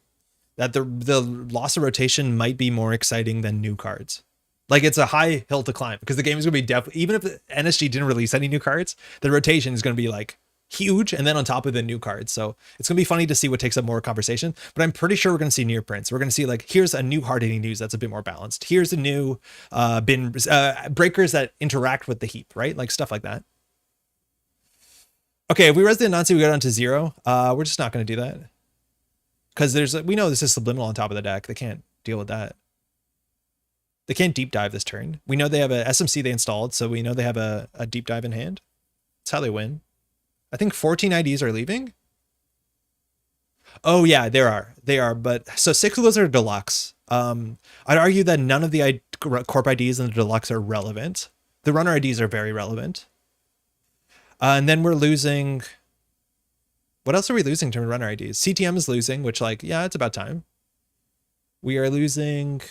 [SPEAKER 2] that the loss of rotation might be more exciting than new cards. It's a high hill to climb because the game is going to be definitely, even if the NSG didn't release any new cards, the rotation is going to be huge. And then on top of the new cards. So it's going to be funny to see what takes up more conversation, but I'm pretty sure we're going to see near prints. We're going to see here's a new hard hitting news that's a bit more balanced. Here's a new breakers that interact with the heap, right? Stuff like that. Okay, if we res the Anansi, we go down to 0. We're just not going to do that. Because we know this is Subliminal on top of the deck. They can't deal with that. They can't deep dive this turn. We know they have a SMC they installed, so we know they have a deep dive in hand. That's how they win. I think 14 IDs are leaving. Oh yeah, there are. They are, but so 6 of those are deluxe. I'd argue that none of the corp IDs in the deluxe are relevant. The runner IDs are very relevant. And then we're losing. What else are we losing in terms of runner IDs? CTM is losing, which yeah, it's about time. We are losing.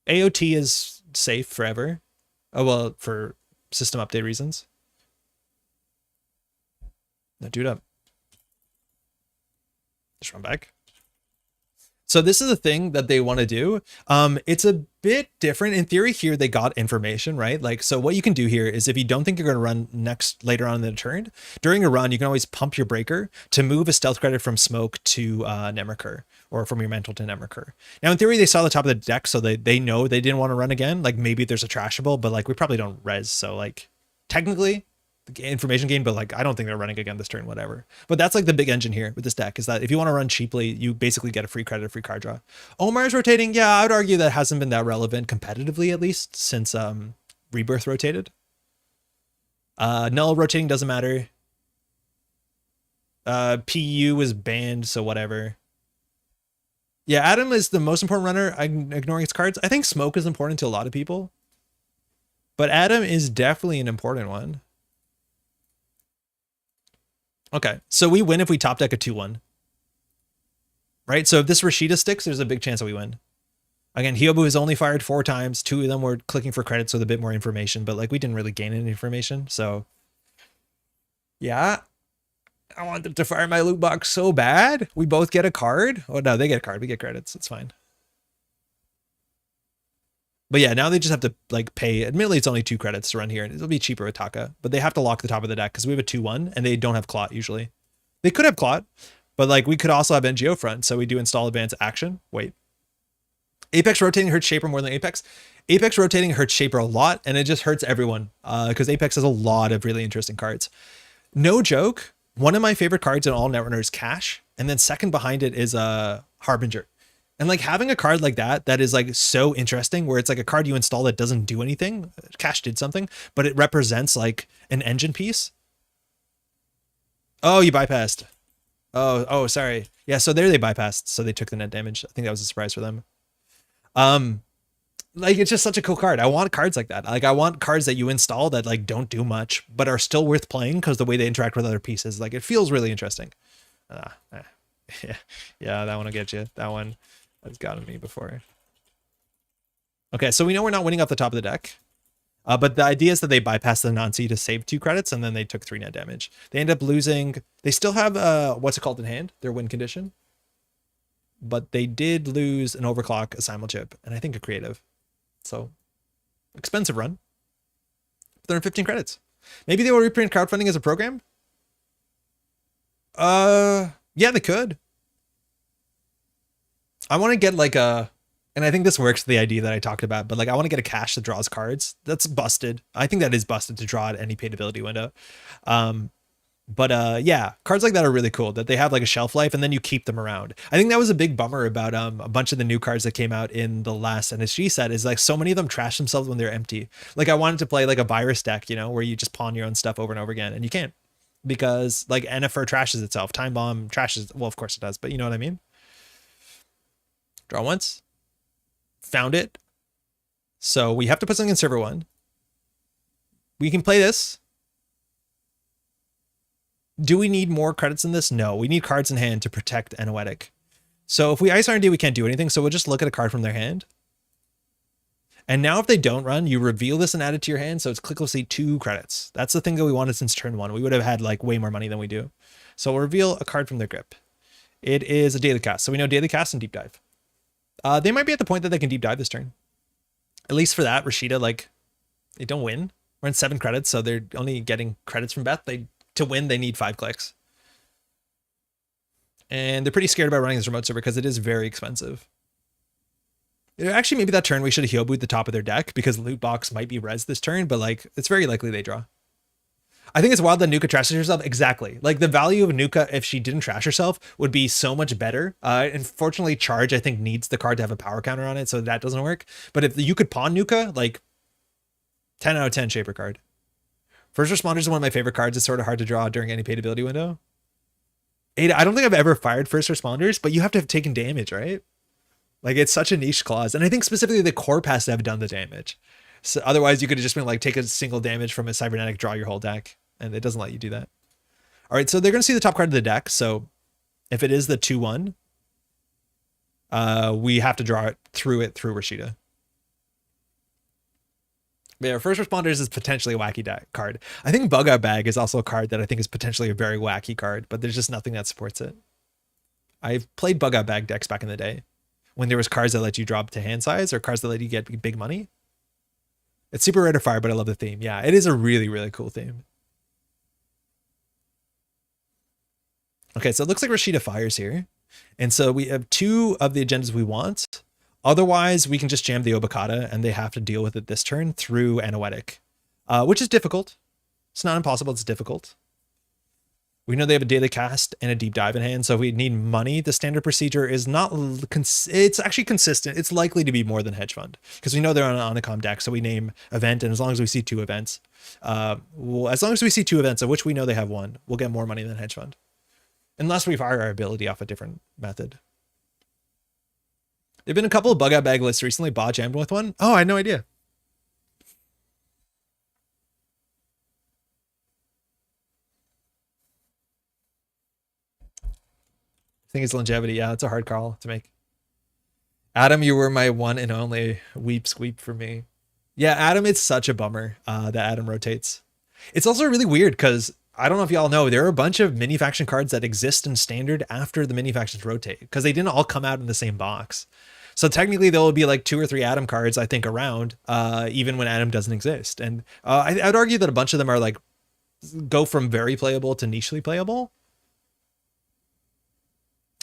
[SPEAKER 2] AOT is safe forever. Oh, well, for system update reasons. Now do it up. Just run back. So this is the thing that they want to do. It's a bit different. In theory here, they got information, right? So what you can do here is if you don't think you're going to run later on in the turn, during a run, you can always pump your breaker to move a stealth credit from smoke to Nemercur, or from your mental to Nemercur. Now, in theory, they saw the top of the deck, so they know they didn't want to run again. Maybe there's a trashable, but we probably don't res. So technically, the information gain, but I don't think they're running again this turn, whatever. But that's the big engine here with this deck, is that if you want to run cheaply, you basically get a free credit, a free card draw. Omar's rotating. Yeah, I would argue that hasn't been that relevant competitively, at least since Rebirth rotated. Null rotating doesn't matter. PU is banned, so whatever. Yeah, Adam is the most important runner. I'm ignoring its cards. I think Smoke is important to a lot of people, but Adam is definitely an important one. Okay, so we win if we top deck a 2-1. Right? So if this Rashida sticks, there's a big chance that we win. Again, Hyobu has only fired 4 times. 2 of them were clicking for credits with a bit more information, but like we didn't really gain any information. So yeah, I want them to fire my loot box so bad. We both get a card. Oh no, they get a card. We get credits. It's fine. But yeah, now they just have to like pay. Admittedly, it's only 2 credits to run here, and it'll be cheaper with Taka. But they have to lock the top of the deck because we have a 2-1, and they don't have Clot usually. They could have Clot, but like we could also have NGO front, so we do install advanced action. Wait. Apex rotating hurts Shaper more than Apex. Apex rotating hurts Shaper a lot, and it just hurts everyone because Apex has a lot of really interesting cards. No joke, one of my favorite cards in all Netrunner is Cash, and then second behind it is Harbinger. And like having a card like that is like so interesting, where it's like a card you install that doesn't do anything. Cash did something, but it represents like an engine piece. Oh, you bypassed. Oh, sorry. Yeah, so there they bypassed, so they took the net damage. I think that was a surprise for them. Like it's just such a cool card. I want cards like that. Like I want cards that you install that like don't do much, but are still worth playing because the way they interact with other pieces, like it feels really interesting. Yeah, that one will get you. That one has gotten me before. Okay, so we know we're not winning off the top of the deck. But the idea is that they bypass the non-C to save 2 credits, and then they took 3 net damage. They end up losing. They still have what's it called in hand? Their win condition. But they did lose an overclock, a simulchip, and I think a creative. So expensive run. They're in 15 credits. Maybe they will reprint crowdfunding as a program. Yeah, they could. I want to get like a, and I think this works for the idea that I talked about, but like I want to get a cash that draws cards. That's busted. I think that is busted to draw at any paid ability window. But yeah, cards like that are really cool, that they have like a shelf life and then you keep them around. I think that was a big bummer about a bunch of the new cards that came out in the last NSG set, is like so many of them trash themselves when they're empty. Like I wanted to play like a virus deck, you know, where you just pawn your own stuff over and over again, and you can't, because like NFR trashes itself. Time Bomb trashes, well, of course it does, but you know what I mean? Draw once. Found it. So we have to put something in server 1. We can play this. Do we need more credits than this? No, we need cards in hand to protect Anoetic. So if we ice R&D, we can't do anything. So we'll just look at a card from their hand. And now if they don't run, you reveal this and add it to your hand. So it's clicklessly 2 credits. That's the thing that we wanted since turn 1. We would have had like way more money than we do. So we'll reveal a card from their grip. It is a daily cast. So we know daily cast and deep dive. They might be at the point that they can deep dive this turn. At least for that, Rashida, like, they don't win. We're in 7 credits, so they're only getting credits from Beth. To win, they need 5 clicks. And they're pretty scared about running this remote server because it is very expensive. Actually, maybe that turn we should have Hyobu'd the top of their deck, because loot box might be res this turn, but like, it's very likely they draw. I think it's wild that Nuka trashes herself. Exactly. Like the value of Nuka, if she didn't trash herself, would be so much better. Unfortunately, Charge, I think, needs the card to have a power counter on it, so that doesn't work. But if you could pawn Nuka, like 10 out of 10 Shaper card. First Responders is one of my favorite cards. It's sort of hard to draw during any paid ability window. Ada, I don't think I've ever fired First Responders, but you have to have taken damage, right? Like it's such a niche clause. And I think specifically the corp has to have done the damage. So otherwise you could have just been like, take a single damage from a cybernetic, draw your whole deck. And it doesn't let you do that. All right, so they're going to see the top card of the deck. So if it is the 2-1, we have to draw it through Rashida. But yeah, First Responders is potentially a wacky card. I think Bug Out Bag is also a card that I think is potentially a very wacky card, but there's just nothing that supports it. I've played Bug Out Bag decks back in the day when there was cards that let you drop to hand size or cards that let you get big money. It's super rare to fire, but I love the theme. Yeah, it is a really, really cool theme. Okay, so it looks like Rashida fires here. And so we have 2 of the agendas we want. Otherwise, we can just jam the Obokata and they have to deal with it this turn through Anoetic, which is difficult. It's not impossible, it's difficult. We know they have a daily cast and a deep dive in hand, so if we need money, the standard procedure is not, it's actually consistent. It's likely to be more than Hedge Fund, because we know they're on an Onicom deck, so we name event, and as long as we see 2 events, as long as we see 2 events, of which we know they have 1, we'll get more money than Hedge Fund. Unless we fire our ability off a different method. There've been a couple of Bug Out Bag lists recently. Ba jammed with one. Oh, I had no idea. think it's longevity. Yeah, it's a hard call to make. Adam, you were my one and only weep squeep for me. Yeah, Adam, it's such a bummer that Adam rotates. It's also really weird because I don't know if y'all know, there are a bunch of mini faction cards that exist in standard after the mini factions rotate because they didn't all come out in the same box. So technically there will be like 2 or 3 Adam cards, I think, around even when Adam doesn't exist. And I'd argue that a bunch of them are like go from very playable to nichely playable.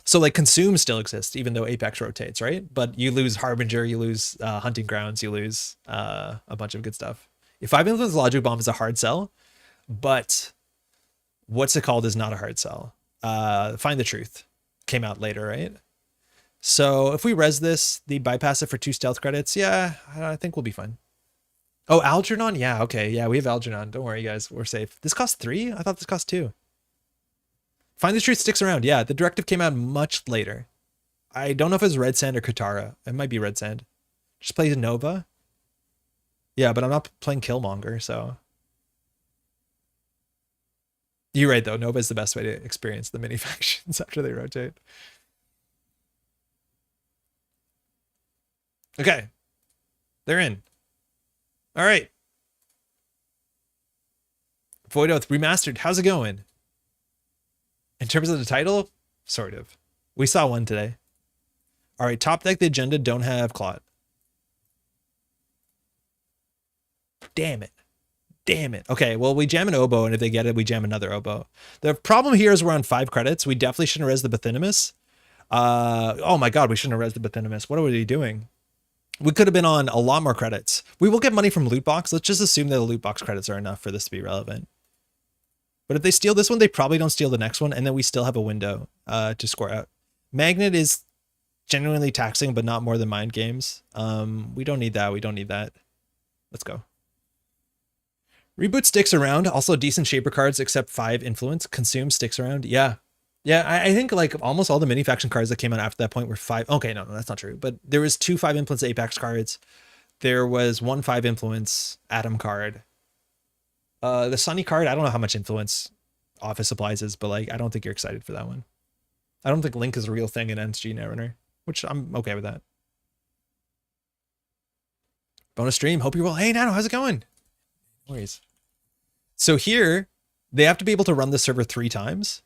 [SPEAKER 2] So like Consume still exists, even though Apex rotates, right? But you lose Harbinger, you lose Hunting Grounds, you lose a bunch of good stuff. If 5 Influence Logic Bomb is a hard sell, but what's it called is not a hard sell. Find the Truth came out later, right? So if we res this, the bypass it for 2 stealth credits, yeah, I think we'll be fine. Oh, Algernon? Yeah, okay. Yeah, we have Algernon. Don't worry, guys. We're safe. This costs 3? I thought this cost 2. Find the Truth sticks around. Yeah, the directive came out much later. I don't know if it's Red Sand or Katara. It might be Red Sand. Just play Nova. Yeah, but I'm not playing Killmonger, so. You're right, though. Nova is the best way to experience the mini factions after they rotate. Okay. They're in. All right. Void Oath Remastered. How's it going? In terms of the title, sort of. We saw one today. All right, top deck the agenda don't have Clot. Damn it. Damn it. Okay, well, we jam an Oboe, and if they get it, we jam another Oboe. The problem here is we're on 5 credits. We definitely shouldn't res the Bathinimus. Oh my god, we shouldn't have res the Bathinimus. What are we doing? We could have been on a lot more credits. We will get money from loot box. Let's just assume that the loot box credits are enough for this to be relevant. But if they steal this one, they probably don't steal the next one, and then we still have a window to score out. Magnet is genuinely taxing, but not more than Mind Games. We don't need that. We don't need that. Let's go. Reboot sticks around. Also decent shaper cards, except 5 influence. Consume sticks around. Yeah. Yeah, I think like almost all the mini faction cards that came out after that point were 5. Okay, no, that's not true. But there was 2 5 influence Apex cards. There was 1 5 influence Atom card. The Sunny card, I don't know how much influence Office Supplies is, but like I don't think you're excited for that one. I don't think Link is a real thing in NSG Netrunner, which I'm okay with that. Bonus stream, hope you're well. Hey Nano, how's it going? No worries. So here, they have to be able to run the server 3 times.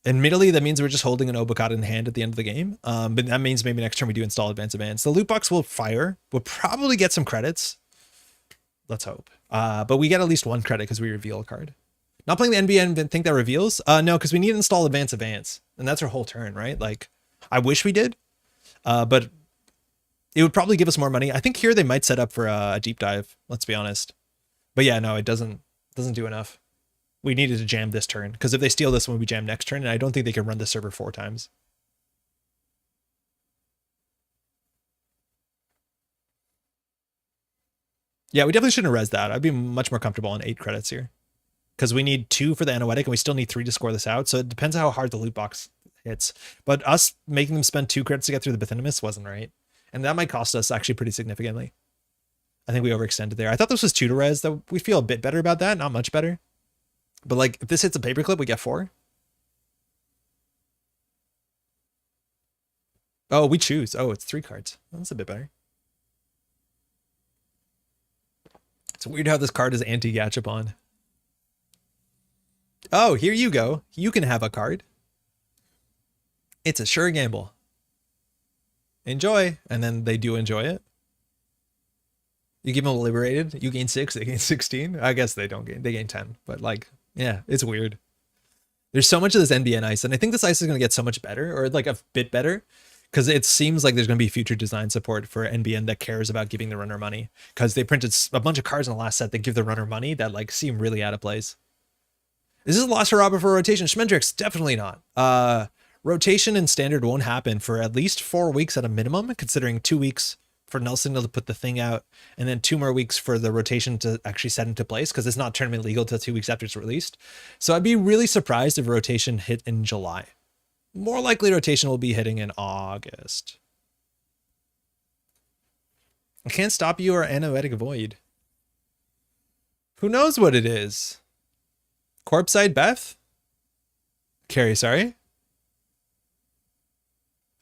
[SPEAKER 2] Admittedly, that means we're just holding an Obokata in hand at the end of the game. But that means maybe next turn we do install Advance Advance. The loot box will fire. We'll probably get some credits. Let's hope. But we get at least 1 credit because we reveal a card. Not playing the NBN and think that reveals? No, because we need to install Advance Advance. And that's our whole turn, right? Like, I wish we did. But it would probably give us more money. I think here they might set up for a deep dive, let's be honest. But yeah, no, it doesn't do enough. We needed to jam this turn, because if they steal this one, we jam next turn, and I don't think they can run the server 4 times. Yeah, we definitely shouldn't have res that. I'd be much more comfortable on 8 credits here, because we need 2 for the Anoetic, and we still need 3 to score this out, so it depends how hard the loot box hits. But us making them spend 2 credits to get through the Bathinimus wasn't right, and that might cost us actually pretty significantly. I think we overextended there. I thought this was 2 to res, though we feel a bit better about that, not much better. But like, if this hits a paperclip, we get 4. Oh, we choose. Oh, it's 3 cards. That's a bit better. It's weird how this card is anti-Gachapon. Oh, here you go. You can have a card. It's a sure gamble. Enjoy. And then they do enjoy it. You give them a liberated, you gain 6, they gain 16. I guess they don't gain, they gain 10. But like, yeah, it's weird. There's so much of this NBN ice, and I think this ice is going to get so much better, or like a bit better, because it seems like there's going to be future design support for NBN that cares about giving the runner money, because they printed a bunch of cards in the last set that give the runner money that like seem really out of place. Is this a loss for Robert for rotation? Schmendrix, definitely not. Rotation in standard won't happen for at least 4 weeks at a minimum, considering 2 weaks for Null Signal to put the thing out, and then 2 more weeks for the rotation to actually set into place, because it's not tournament legal till 2 weeks after it's released. So I'd be really surprised if rotation hit in July. More likely rotation will be hitting in August. I can't stop you or Anoetic Void. Who knows what it is? Corpside Beth? Carrie, sorry?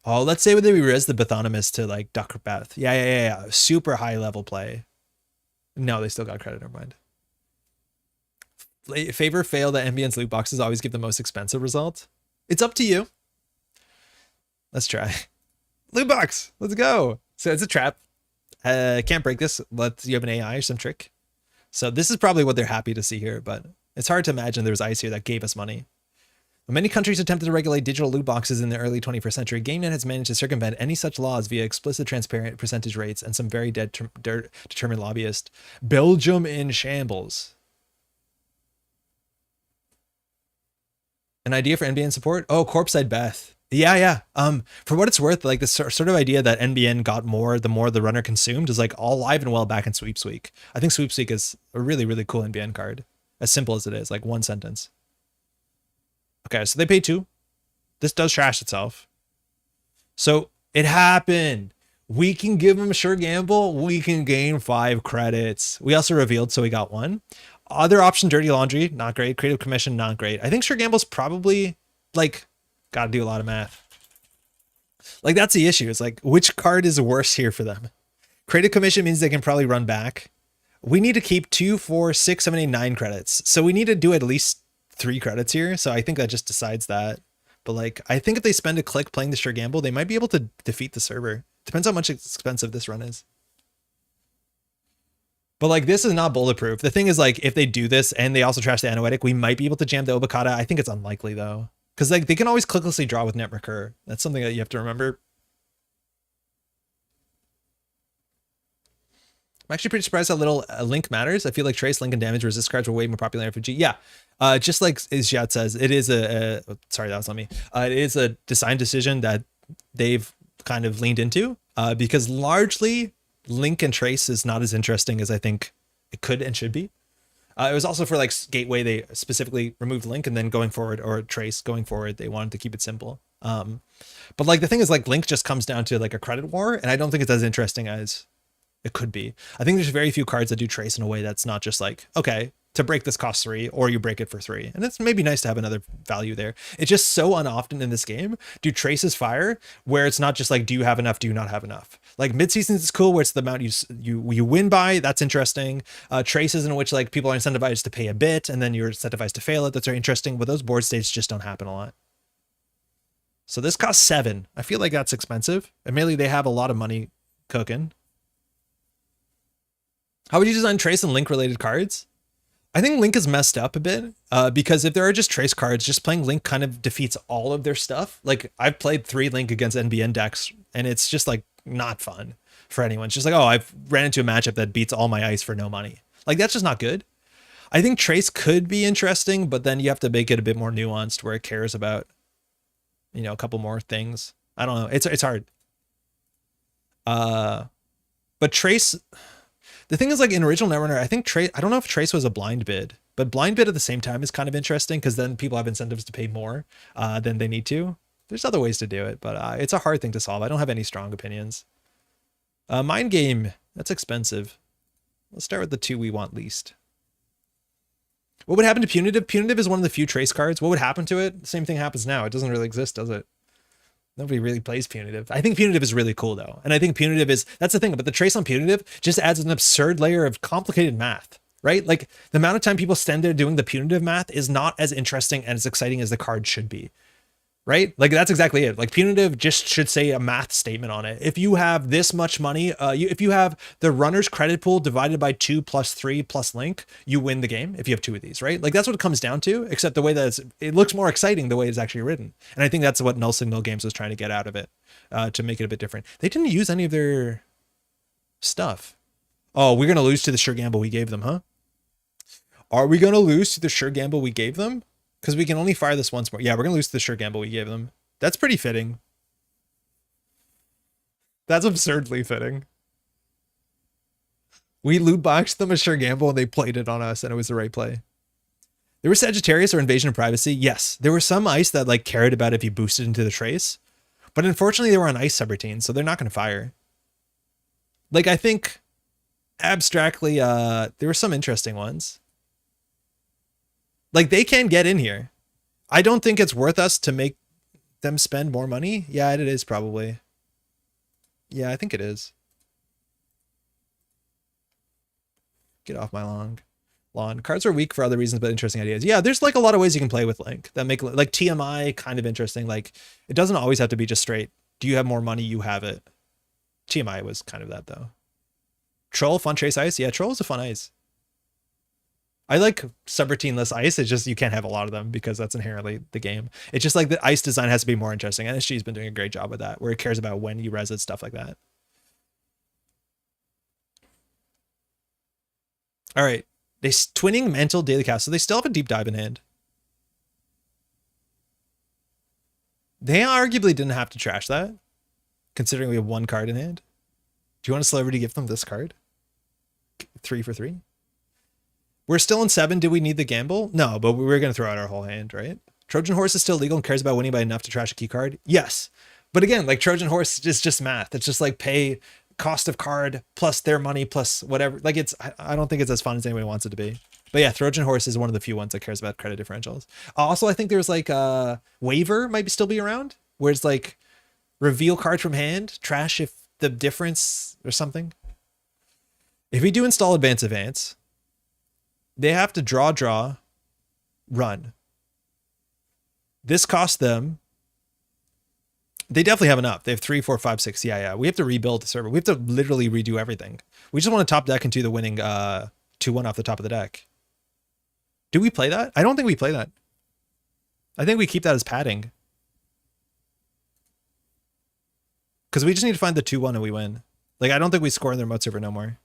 [SPEAKER 2] Oh, let's say whether we res the Bathynomus to like Duck Bath. Yeah. Super high level play. No, they still got credit. Never mind. Favor fail that NBN's loot boxes always give the most expensive result. It's up to you. Let's try. Loot box. Let's go. So it's a trap. Can't break this. You have an AI or some trick. So this is probably what they're happy to see here, but it's hard to imagine there was ice here that gave us money. Many countries attempted to regulate digital loot boxes in the early 21st century. GameNet has managed to circumvent any such laws via explicit, transparent percentage rates and some very determined lobbyists. Belgium in shambles. An idea for NBN support? Oh, Corpside Beth. Yeah. For what it's worth, like this sort of idea that NBN got more the more the runner consumed is like all live and well back in Sweeps Week. I think Sweeps Week is a really, really cool NBN card. As simple as it is, like one sentence. Okay, so they pay 2. This does trash itself. So it happened. We can give them a sure gamble. We can gain 5 credits. We also revealed, so we got 1. Other option, Dirty Laundry, not great. Creative Commission, not great. I think sure gamble's probably like got to do a lot of math. Like that's the issue. It's like which card is worse here for them? Creative Commission means they can probably run back. We need to keep 2, 4, 6, 7, 8, 9 credits. So we need to do at least 3 credits here. So I think that just decides that. But like, I think if they spend a click playing the sure gamble, they might be able to defeat the server. Depends how much expensive this run is. But like, this is not bulletproof. The thing is like, if they do this and they also trash the Anoetic, we might be able to jam the Obokata. I think it's unlikely though. Cause like they can always clicklessly draw with net recur. That's something that you have to remember. I'm actually pretty surprised how little Link matters. I feel like Trace, Link, and Damage Resist cards were way more popular in FG. Yeah, just like Isjat says, it is sorry, that was on me. It is a design decision that they've kind of leaned into because largely Link and Trace is not as interesting as I think it could and should be. It was also for like Gateway, they specifically removed Link, and then going forward, or Trace going forward, they wanted to keep it simple. But like the thing is like Link just comes down to like a credit war, and I don't think it's as interesting as it could be. I think there's very few cards that do Trace in a way that's not just like, okay, to break this costs 3, or you break it for 3. And it's maybe nice to have another value there. It's just so unoften in this game do Traces fire where it's not just like, do you have enough? Do you not have enough? Like mid-seasons is cool where it's the amount you win by. That's interesting. Traces in which like people are incentivized to pay a bit and then you're incentivized to fail it. That's very interesting. But those board states just don't happen a lot. So this costs 7. I feel like that's expensive. Admittedly, they have a lot of money cooking. How would you design Trace and Link related cards? I think Link is messed up a bit because if there are just Trace cards, just playing Link kind of defeats all of their stuff. Like I've played 3 Link against NBN decks and it's just like not fun for anyone. It's just like, oh, I've ran into a matchup that beats all my ice for no money. Like that's just not good. I think Trace could be interesting, but then you have to make it a bit more nuanced where it cares about, you know, a couple more things. I don't know. It's hard. But Trace... The thing is like in original Netrunner, I think Trace, I don't know if Trace was a blind bid, but blind bid at the same time is kind of interesting because then people have incentives to pay more than they need to. There's other ways to do it, but it's a hard thing to solve. I don't have any strong opinions. Mind Game, that's expensive. Let's start with the 2 we want least. What would happen to Punitive? Punitive is one of the few Trace cards. What would happen to it? The same thing happens now. It doesn't really exist, does it? Nobody really plays Punitive. I think Punitive is really cool though. And I think Punitive is, that's the thing, but the Trace on Punitive just adds an absurd layer of complicated math, right? Like the amount of time people spend there doing the Punitive math is not as interesting and as exciting as the card should be, right? Like that's exactly it. Like Punitive just should say a math statement on it. If you have this much money, if you have the runner's credit pool divided by 2 plus 3 plus Link, you win the game if you have 2 of these, right? Like that's what it comes down to, except the way that it looks more exciting the way it's actually written. And I think that's what Null Signal Games was trying to get out of it, to make it a bit different. They didn't use any of their stuff. Oh, we're going to lose to the sure gamble we gave them, huh? Are we going to lose to the sure gamble we gave them? Because we can only fire this once more. Yeah, we're going to lose to the sure gamble we gave them. That's pretty fitting. That's absurdly fitting. We loot boxed them a sure gamble and they played it on us and it was the right play. There was Sagittarius or Invasion of Privacy. Yes, there were some ice that like cared about if you boosted into the Trace. But unfortunately they were on ice subroutines, so they're not going to fire. Like I think abstractly, there were some interesting ones. Like they can get in here. I don't think it's worth us to make them spend more money? Yeah, it is probably. Yeah, I think it is. Get off my lawn. Cards are weak for other reasons, but interesting ideas. Yeah, there's like a lot of ways you can play with Link that make like TMI kind of interesting. Like it doesn't always have to be just straight. Do you have more money? You have it. TMI was kind of that though. Troll, fun trace ice. Yeah, Troll is a fun ice. I like subroutine-less ice. It's just you can't have a lot of them because that's inherently the game. It's just like the ice design has to be more interesting. NSG's been doing a great job with that, where it cares about when you res it, stuff like that. All right. They twinning mental daily cast, so they still have a deep dive in hand. They arguably didn't have to trash that, considering we have one card in hand. Do you want a celebrity to give them this card? 3 for 3. We're still in 7. Do we need the gamble? No, but we were going to throw out our whole hand, right? Trojan Horse is still legal and cares about winning by enough to trash a key card. Yes. But again, like Trojan Horse is just math. It's just like pay cost of card plus their money plus whatever. Like I don't think it's as fun as anybody wants it to be. But yeah, Trojan Horse is one of the few ones that cares about credit differentials. Also, I think there's like a waiver might still be around where it's like reveal card from hand, trash if the difference or something. If we do install advance, they have to draw, run. This costs them. They definitely have enough. They have 3, 4, 5, 6. Yeah. We have to rebuild the server. We have to literally redo everything. We just want to top deck into the winning 2-1 off the top of the deck. Do we play that? I don't think we play that. I think we keep that as padding. Because we just need to find the 2-1 and we win. Like, I don't think we score in their remote server no more.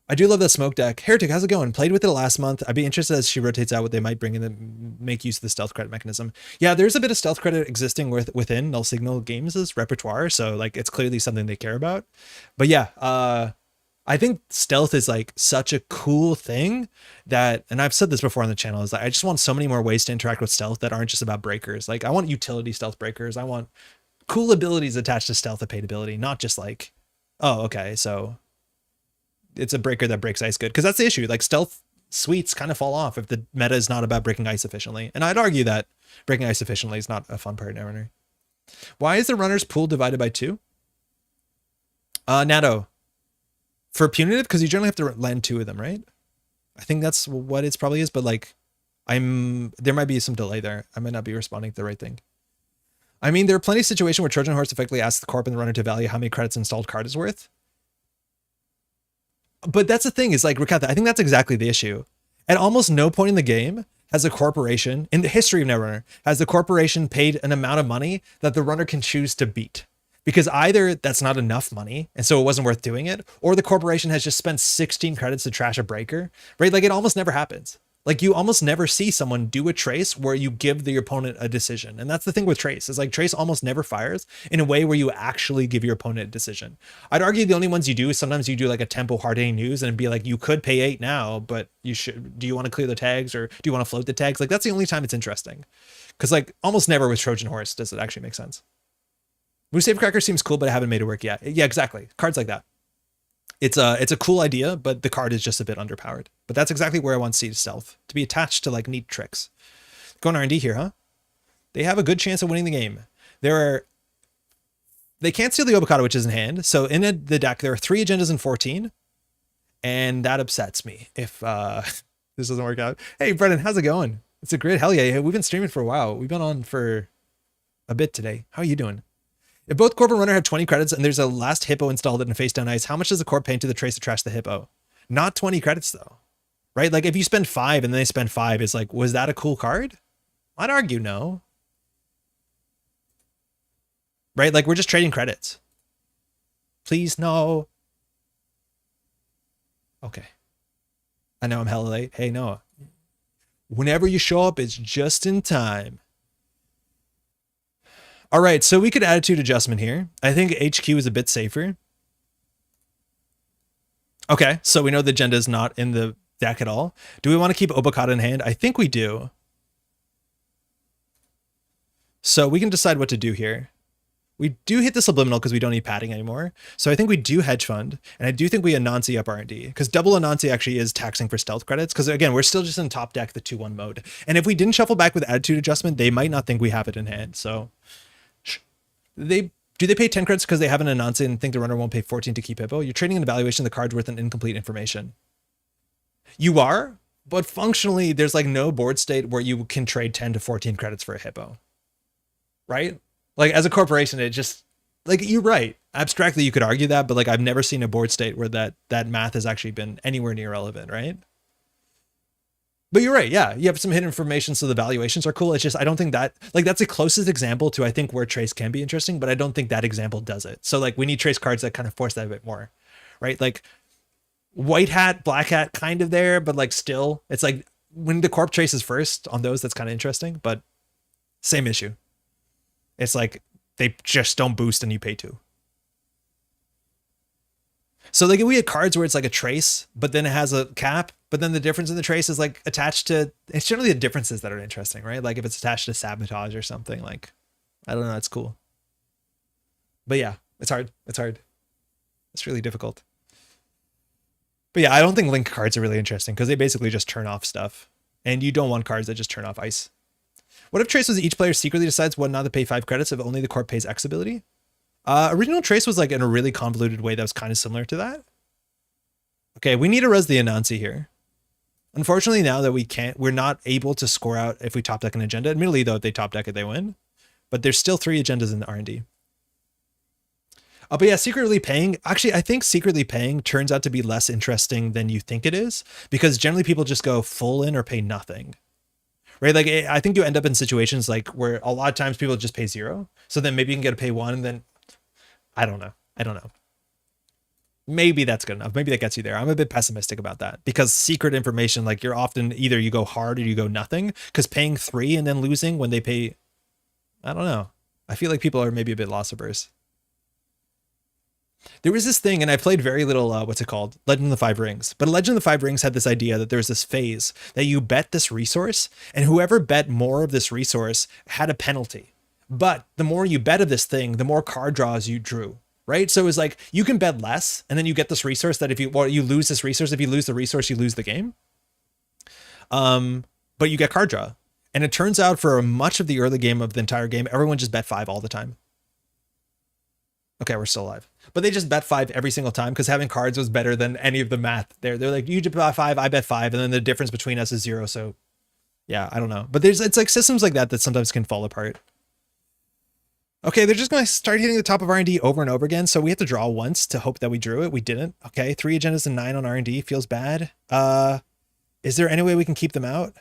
[SPEAKER 2] I do love that smoke deck. Heretic, how's it going? Played with it last month. I'd be interested as she rotates out what they might bring in and make use of the stealth credit mechanism. Yeah, there's a bit of stealth credit existing within Null Signal Games' repertoire, so like it's clearly something they care about. But yeah, I think stealth is like such a cool thing that, and I've said this before on the channel, is that I just want so many more ways to interact with stealth that aren't just about breakers. Like I want utility stealth breakers. I want cool abilities attached to stealth, a paid ability, not just like, oh, okay, so it's a breaker that breaks ice good, because that's the issue. Like stealth suites kind of fall off if the meta is not about breaking ice efficiently, and I'd argue that breaking ice efficiently is not a fun part in Netrunner. Why is the runner's pool divided by 2? Nato, for punitive, because you generally have to land 2 of them, right? I think that's what it probably is, but like there might be some delay there. I might not be responding to the right thing. I mean, there are plenty of situations where Trojan Horse effectively asks the corp and the runner to value how many credits installed card is worth. But that's the thing, is like, Rakatha, I think that's exactly the issue. At almost no point in the game has a corporation, in the history of Netrunner, has the corporation paid an amount of money that the runner can choose to beat. Because either that's not enough money, and so it wasn't worth doing it, or the corporation has just spent 16 credits to trash a breaker, right? Like, it almost never happens. Like, you almost never see someone do a trace where you give the opponent a decision. And that's the thing with trace, is like trace almost never fires in a way where you actually give your opponent a decision. I'd argue the only ones you do is sometimes you do like a tempo hard-hitting news and it'd be like, you could pay 8 now, but do you want to clear the tags or do you want to float the tags? Like, that's the only time it's interesting. Because like almost never with Trojan Horse does it actually make sense. Moose Safecracker seems cool, but I haven't made it work yet. Yeah, exactly. Cards like that. It's a cool idea, but the card is just a bit underpowered. But that's exactly where I want Seed Stealth, to be attached to like neat tricks. Going R&D here, huh? They have a good chance of winning the game. They can't steal the Obokata, which is in hand. So in the deck, there are 3 agendas and 14. And that upsets me if this doesn't work out. Hey, Brendan, how's it going? It's a grid. Hell yeah. We've been streaming for a while. We've been on for a bit today. How are you doing? If both Corp and Runner have 20 credits and there's a last Hippo installed in face down ice, how much does the Corp pay into the trace to trash the Hippo? Not 20 credits though, right? Like if you spend 5 and then they spend 5, it's like, was that a cool card? I'd argue no. Right? Like we're just trading credits. Please, no. Okay. I know I'm hella late. Hey, Noah. Whenever you show up, it's just in time. All right, so we could attitude adjustment here. I think HQ is a bit safer. Okay, so we know the agenda is not in the deck at all. Do we want to keep Obokata in hand? I think we do. So we can decide what to do here. We do hit the subliminal because we don't need padding anymore. So I think we do hedge fund, and I do think we Anansi up R&D, because double Anansi actually is taxing for stealth credits, because again, we're still just in top deck, the 2-1 mode. And if we didn't shuffle back with attitude adjustment, they might not think we have it in hand. So do they pay 10 credits because they have an Anansi and think the runner won't pay 14 to keep Hippo? You're trading an evaluation of the card's worth an incomplete information. You are, but functionally, there's like no board state where you can trade 10 to 14 credits for a Hippo, right? Like as a corporation, it just, like, you're right. Abstractly, you could argue that, but like I've never seen a board state where that math has actually been anywhere near relevant, right? But you're right. Yeah, you have some hidden information, so the valuations are cool. It's just I don't think that, like, that's the closest example to I think where trace can be interesting, but I don't think that example does it. So like we need trace cards that kind of force that a bit more, right? Like white hat, black hat, kind of there, but like still, it's like when the corp traces first on those, that's kind of interesting, but same issue. It's like they just don't boost and you pay 2. So like if we had cards where it's like a trace, but then it has a cap, but then the difference in the trace is like attached to, it's generally the differences that are interesting, right? Like if it's attached to sabotage or something, like, I don't know, it's cool. But yeah, it's hard. It's hard. It's really difficult. But yeah, I don't think link cards are really interesting because they basically just turn off stuff. And you don't want cards that just turn off ice. What if trace was each player secretly decides what not to pay 5 credits if only the corp pays X ability? Original trace was like in a really convoluted way that was kind of similar to that. Okay, we need to res the Anansi here. Unfortunately, now that we're not able to score out if we top deck an agenda. Admittedly, though, if they top deck it, they win. But there's still 3 agendas in the R&D. But yeah, secretly paying, actually, I think secretly paying turns out to be less interesting than you think it is, because generally people just go full in or pay nothing. Right? Like, I think you end up in situations like where a lot of times people just pay 0. So then maybe you can get to pay 1 and then, I don't know. Maybe that's good enough. Maybe that gets you there. I'm a bit pessimistic about that because secret information, like you're often either you go hard or you go nothing, because paying 3 and then losing when they pay, I don't know. I feel like people are maybe a bit loss averse. There was this thing, and I played very little, what's it called? Legend of the Five Rings. But Legend of the Five Rings had this idea that there was this phase that you bet this resource, and whoever bet more of this resource had a penalty. But the more you bet of this thing, the more card draws you drew, right? So it was like, you can bet less, and then you get this resource that if you lose this resource, if you lose the resource, you lose the game. But you get card draw. And it turns out for much of the early game of the entire game, everyone just bet 5 all the time. Okay, we're still alive. But they just bet 5 every single time because having cards was better than any of the math. They're like, you bet 5, I bet 5, and then the difference between us is 0. So yeah, I don't know. But it's like systems like that sometimes can fall apart. Okay, they're just going to start hitting the top of R&D over and over again. So we have to draw once to hope that we drew it. We didn't. Okay, 3 agendas and 9 on R&D feels bad. Is there any way we can keep them out?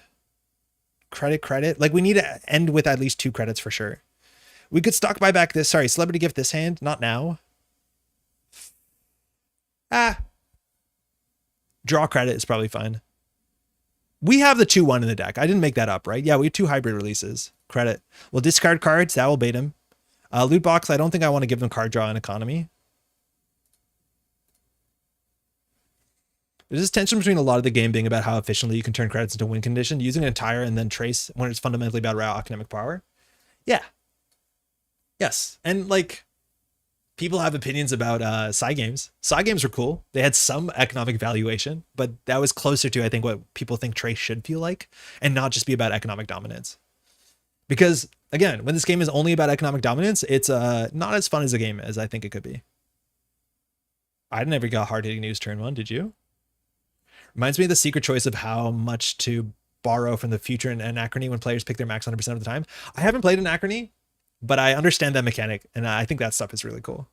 [SPEAKER 2] Credit. Like we need to end with at least 2 credits for sure. We could stock buy back this. Sorry, celebrity gift this hand. Not now. Draw credit is probably fine. We have the 2-1 in the deck. I didn't make that up, right? Yeah, we have 2 hybrid releases. Credit. We'll discard cards. That will bait him. Loot box. I don't think I want to give them card draw and economy. There's this tension between a lot of the game being about how efficiently you can turn credits into win condition, using an entire and then trace when it's fundamentally about raw economic power. Yeah. Yes. And like, people have opinions about side games. Side games were cool. They had some economic valuation, but that was closer to, I think, what people think trace should feel like, and not just be about economic dominance. Because again, when this game is only about economic dominance, it's not as fun as a game as I think it could be. I never got hard hitting news turn 1. Did you? Reminds me of the secret choice of how much to borrow from the future in Anachrony when players pick their max 100% of the time. I haven't played Anachrony, but I understand that mechanic, and I think that stuff is really cool.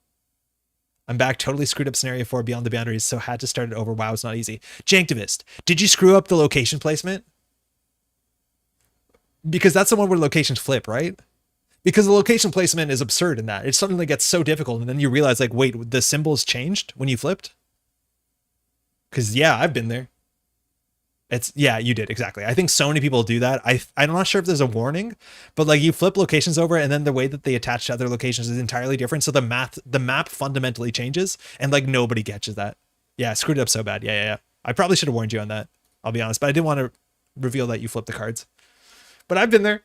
[SPEAKER 2] I'm back, totally screwed up scenario 4 Beyond the Boundaries, so had to start it over. Wow, it's not easy. Janktivist, did you screw up the location placement? Because that's the one where locations flip, right? Because the location placement is absurd in that. It's something that gets so difficult, and then you realize, like, wait, the symbols changed when you flipped? Because, yeah, I've been there. Yeah, you did, exactly. I think so many people do that. I'm not sure if there's a warning, but like you flip locations over and then the way that they attach to other locations is entirely different. So the map fundamentally changes, and like nobody catches that. Yeah, screwed it up so bad. Yeah. I probably should have warned you on that, I'll be honest, but I didn't want to reveal that you flipped the cards. But I've been there.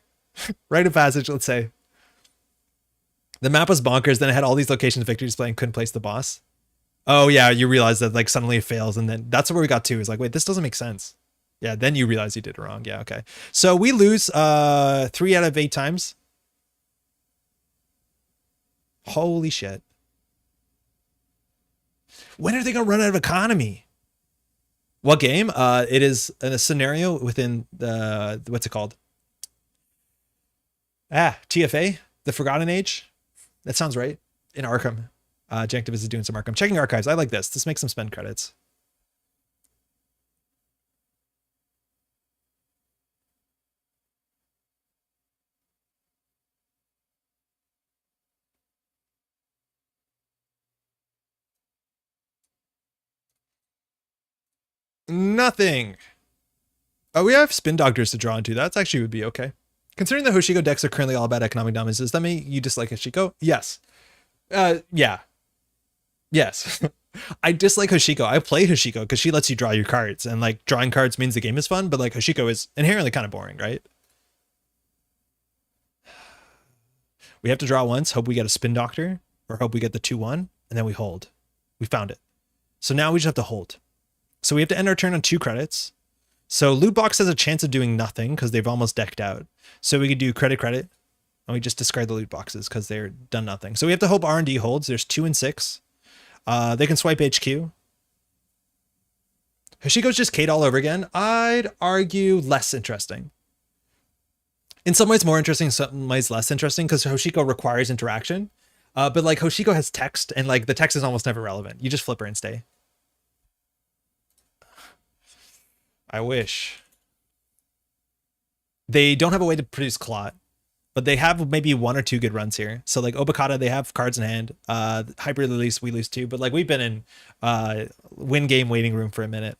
[SPEAKER 2] Rite of passage, let's say. The map was bonkers. Then it had all these locations Victor display and couldn't place the boss. Oh yeah, you realize that like suddenly it fails, and then that's where we got to. Is like, wait, this doesn't make sense. Yeah, then you realize you did it wrong. Yeah, okay. So we lose 3 out of 8 times. Holy shit. When are they gonna run out of economy? What game? It is a scenario within the what's it called? TFA, the Forgotten Age. That sounds right. In Arkham. Janktiv is doing some Arkham. Checking archives. I like this. This makes them spend credits. Nothing. Oh, we have spin doctors to draw into. That's actually would be okay. Considering the Hoshiko decks are currently all about economic dominance, does that mean you dislike Hoshiko? Yes. Yeah. Yes. I dislike Hoshiko. I play Hoshiko because she lets you draw your cards, and like drawing cards means the game is fun, but like Hoshiko is inherently kind of boring, right? We have to draw once, hope we get a spin doctor, or hope we get the 2-1, and then we hold. We found it. So now we just have to hold. So we have to end our turn on 2 credits. So loot box has a chance of doing nothing because they've almost decked out. So we could do credit, and we just discard the loot boxes because they're done nothing. So we have to hope R&D holds. There's 2 and 6. They can swipe HQ. Hoshiko's just Kate all over again. I'd argue less interesting. In some ways more interesting, some ways less interesting because Hoshiko requires interaction. But like Hoshiko has text, and like the text is almost never relevant. You just flip her and stay. I wish. They don't have a way to produce Clot, but they have maybe 1 or 2 good runs here. So like Obokata, they have cards in hand. Hybrid release, we lose 2, but like we've been in win game waiting room for a minute.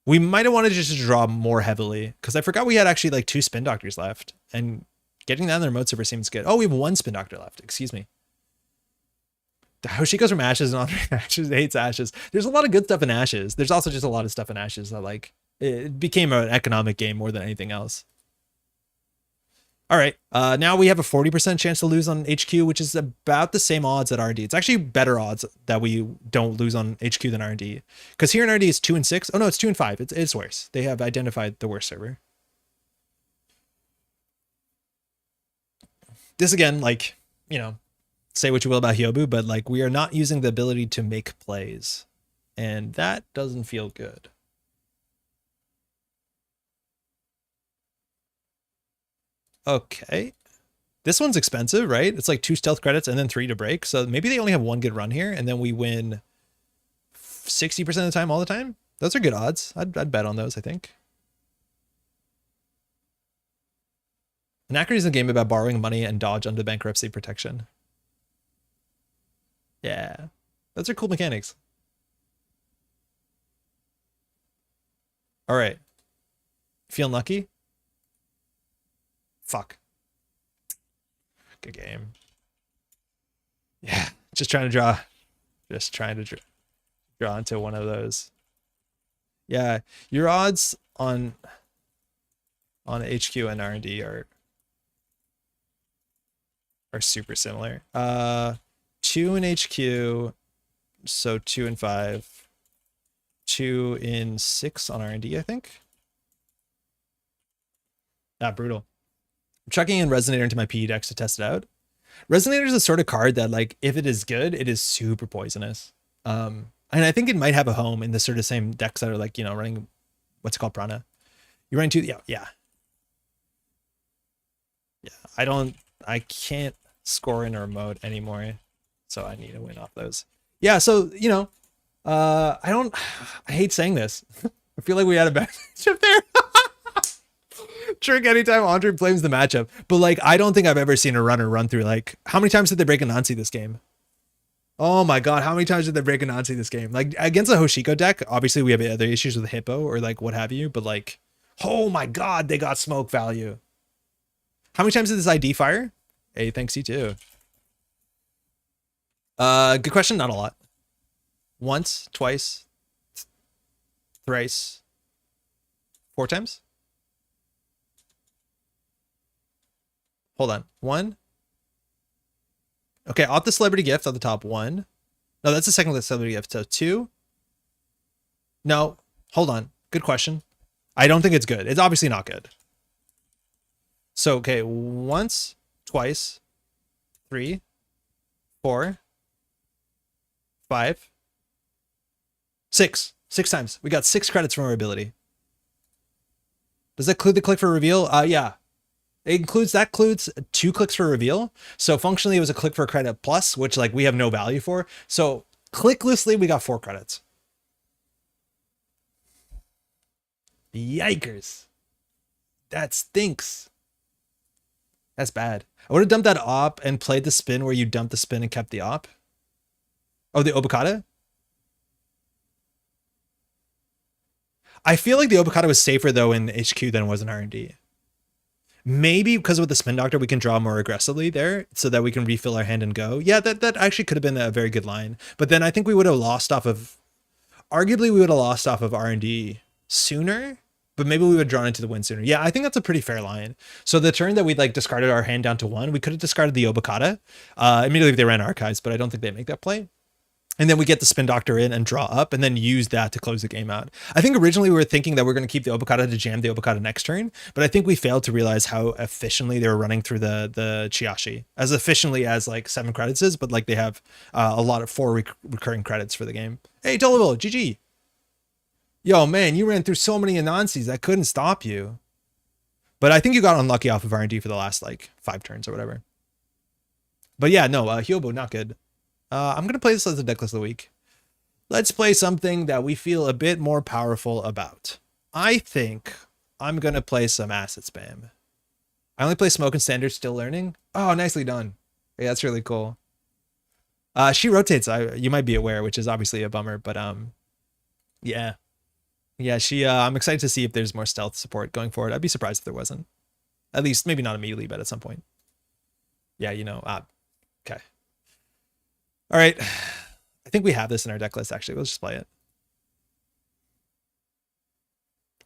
[SPEAKER 2] We might have wanted to just draw more heavily because I forgot we had actually like 2 spin doctors left, and getting that in the remote server seems good. Oh, we have 1 spin doctor left. Excuse me. Hoshiko's from Ashes and Andre Ashes hates Ashes. There's a lot of good stuff in Ashes. There's also just a lot of stuff in Ashes that like it became an economic game more than anything else. All right, now we have a 40% chance to lose on HQ, which is about the same odds at R&D. It's actually better odds that we don't lose on HQ than R&D. Because here in R&D is 2 and 6. Oh no, it's 2 and 5. It's worse. They have identified the worst server. This again, like, you know, say what you will about Hyobu, but like we are not using the ability to make plays, and that doesn't feel good. Okay, this one's expensive, right? It's like 2 stealth credits and then 3 to break, so maybe they only have 1 good run here, and then we win 60% of the time all the time. Those are good odds. I'd bet on those. I think Anachrony is a game about borrowing money and dodge under bankruptcy protection. Yeah, those are cool mechanics. All right. Feeling lucky? Fuck. Good game. Yeah, just trying to draw. Just trying to draw into one of those. Yeah, your odds on HQ and R&D are super similar. 2 in HQ, so 2 and 5. 2 in 6 on R&D, I think. Brutal. I'm chucking in Resonator into my PE decks to test it out. Resonator is the sort of card that, like, if it is good, it is super poisonous. And I think it might have a home in the sort of same decks that are like, you know, running what's it called, Prana. You're running 2, yeah. I can't score in a remote anymore, so I need to win off those. Yeah, so you know, I hate saying this. I feel like we had a bad matchup there. Trick anytime Andre blames the matchup, but like I don't think I've ever seen a runner run through like how many times did they break a Nancy this game? Oh my god, how many times did they break a Nancy this game? Like against a Hoshiko deck, obviously we have other issues with Hippo or like what have you, but like, oh my god, they got smoke value. How many times did this ID fire? Hey, thanks you too. Good question, not a lot. Once, twice, thrice, 4 times. Hold on. 1. Okay, off the celebrity gift on the top. 1. No, that's the second celebrity gift. So 2. No, hold on. Good question. I don't think it's good. It's obviously not good. So, okay, once, twice, 3, 4, 5, 6. 6 times. We got 6 credits from our ability. Does that include the click for reveal? Yeah. It includes 2 clicks for reveal. So functionally it was a click for a credit plus, which like we have no value for. So clicklessly we got 4 credits. Yikers. That stinks. That's bad. I would have dumped that op and played the spin where you dumped the spin and kept the op. Oh, the Obokata? I feel like the Obokata was safer though in HQ than it was in R&D. Maybe because with the Spin Doctor, we can draw more aggressively there so that we can refill our hand and go. Yeah, that actually could have been a very good line. But then I think we would have lost off of, arguably we would have lost off of R&D sooner, but maybe we would have drawn into the win sooner. Yeah, I think that's a pretty fair line. So the turn that we like discarded our hand down to 1, we could have discarded the Obokata immediately if they ran Archives, but I don't think they make that play. And then we get the Spin Doctor in and draw up and then use that to close the game out. I think originally we were thinking that we're going to keep the Obokata to jam the Obokata next turn, but I think we failed to realize how efficiently they were running through the Chiashi. As efficiently as like 7 credits is, but like they have a lot of 4 recurring credits for the game. Hey, Tulliville, GG. Yo, man, you ran through so many Anansis. I couldn't stop you. But I think you got unlucky off of R&D for the last like 5 turns or whatever. But yeah, no, Hyobo, not good. I'm going to play this as a deck list of the week. Let's play something that we feel a bit more powerful about. I think I'm going to play some Acid Spam. I only play Smoke and Standard, still learning. Oh, nicely done. Yeah, that's really cool. She rotates, you might be aware, which is obviously a bummer, but yeah. Yeah, I'm excited to see if there's more stealth support going forward. I'd be surprised if there wasn't. At least, maybe not immediately, but at some point. Yeah, you know, okay. All right, I think we have this in our deck list, actually. Let's just play it.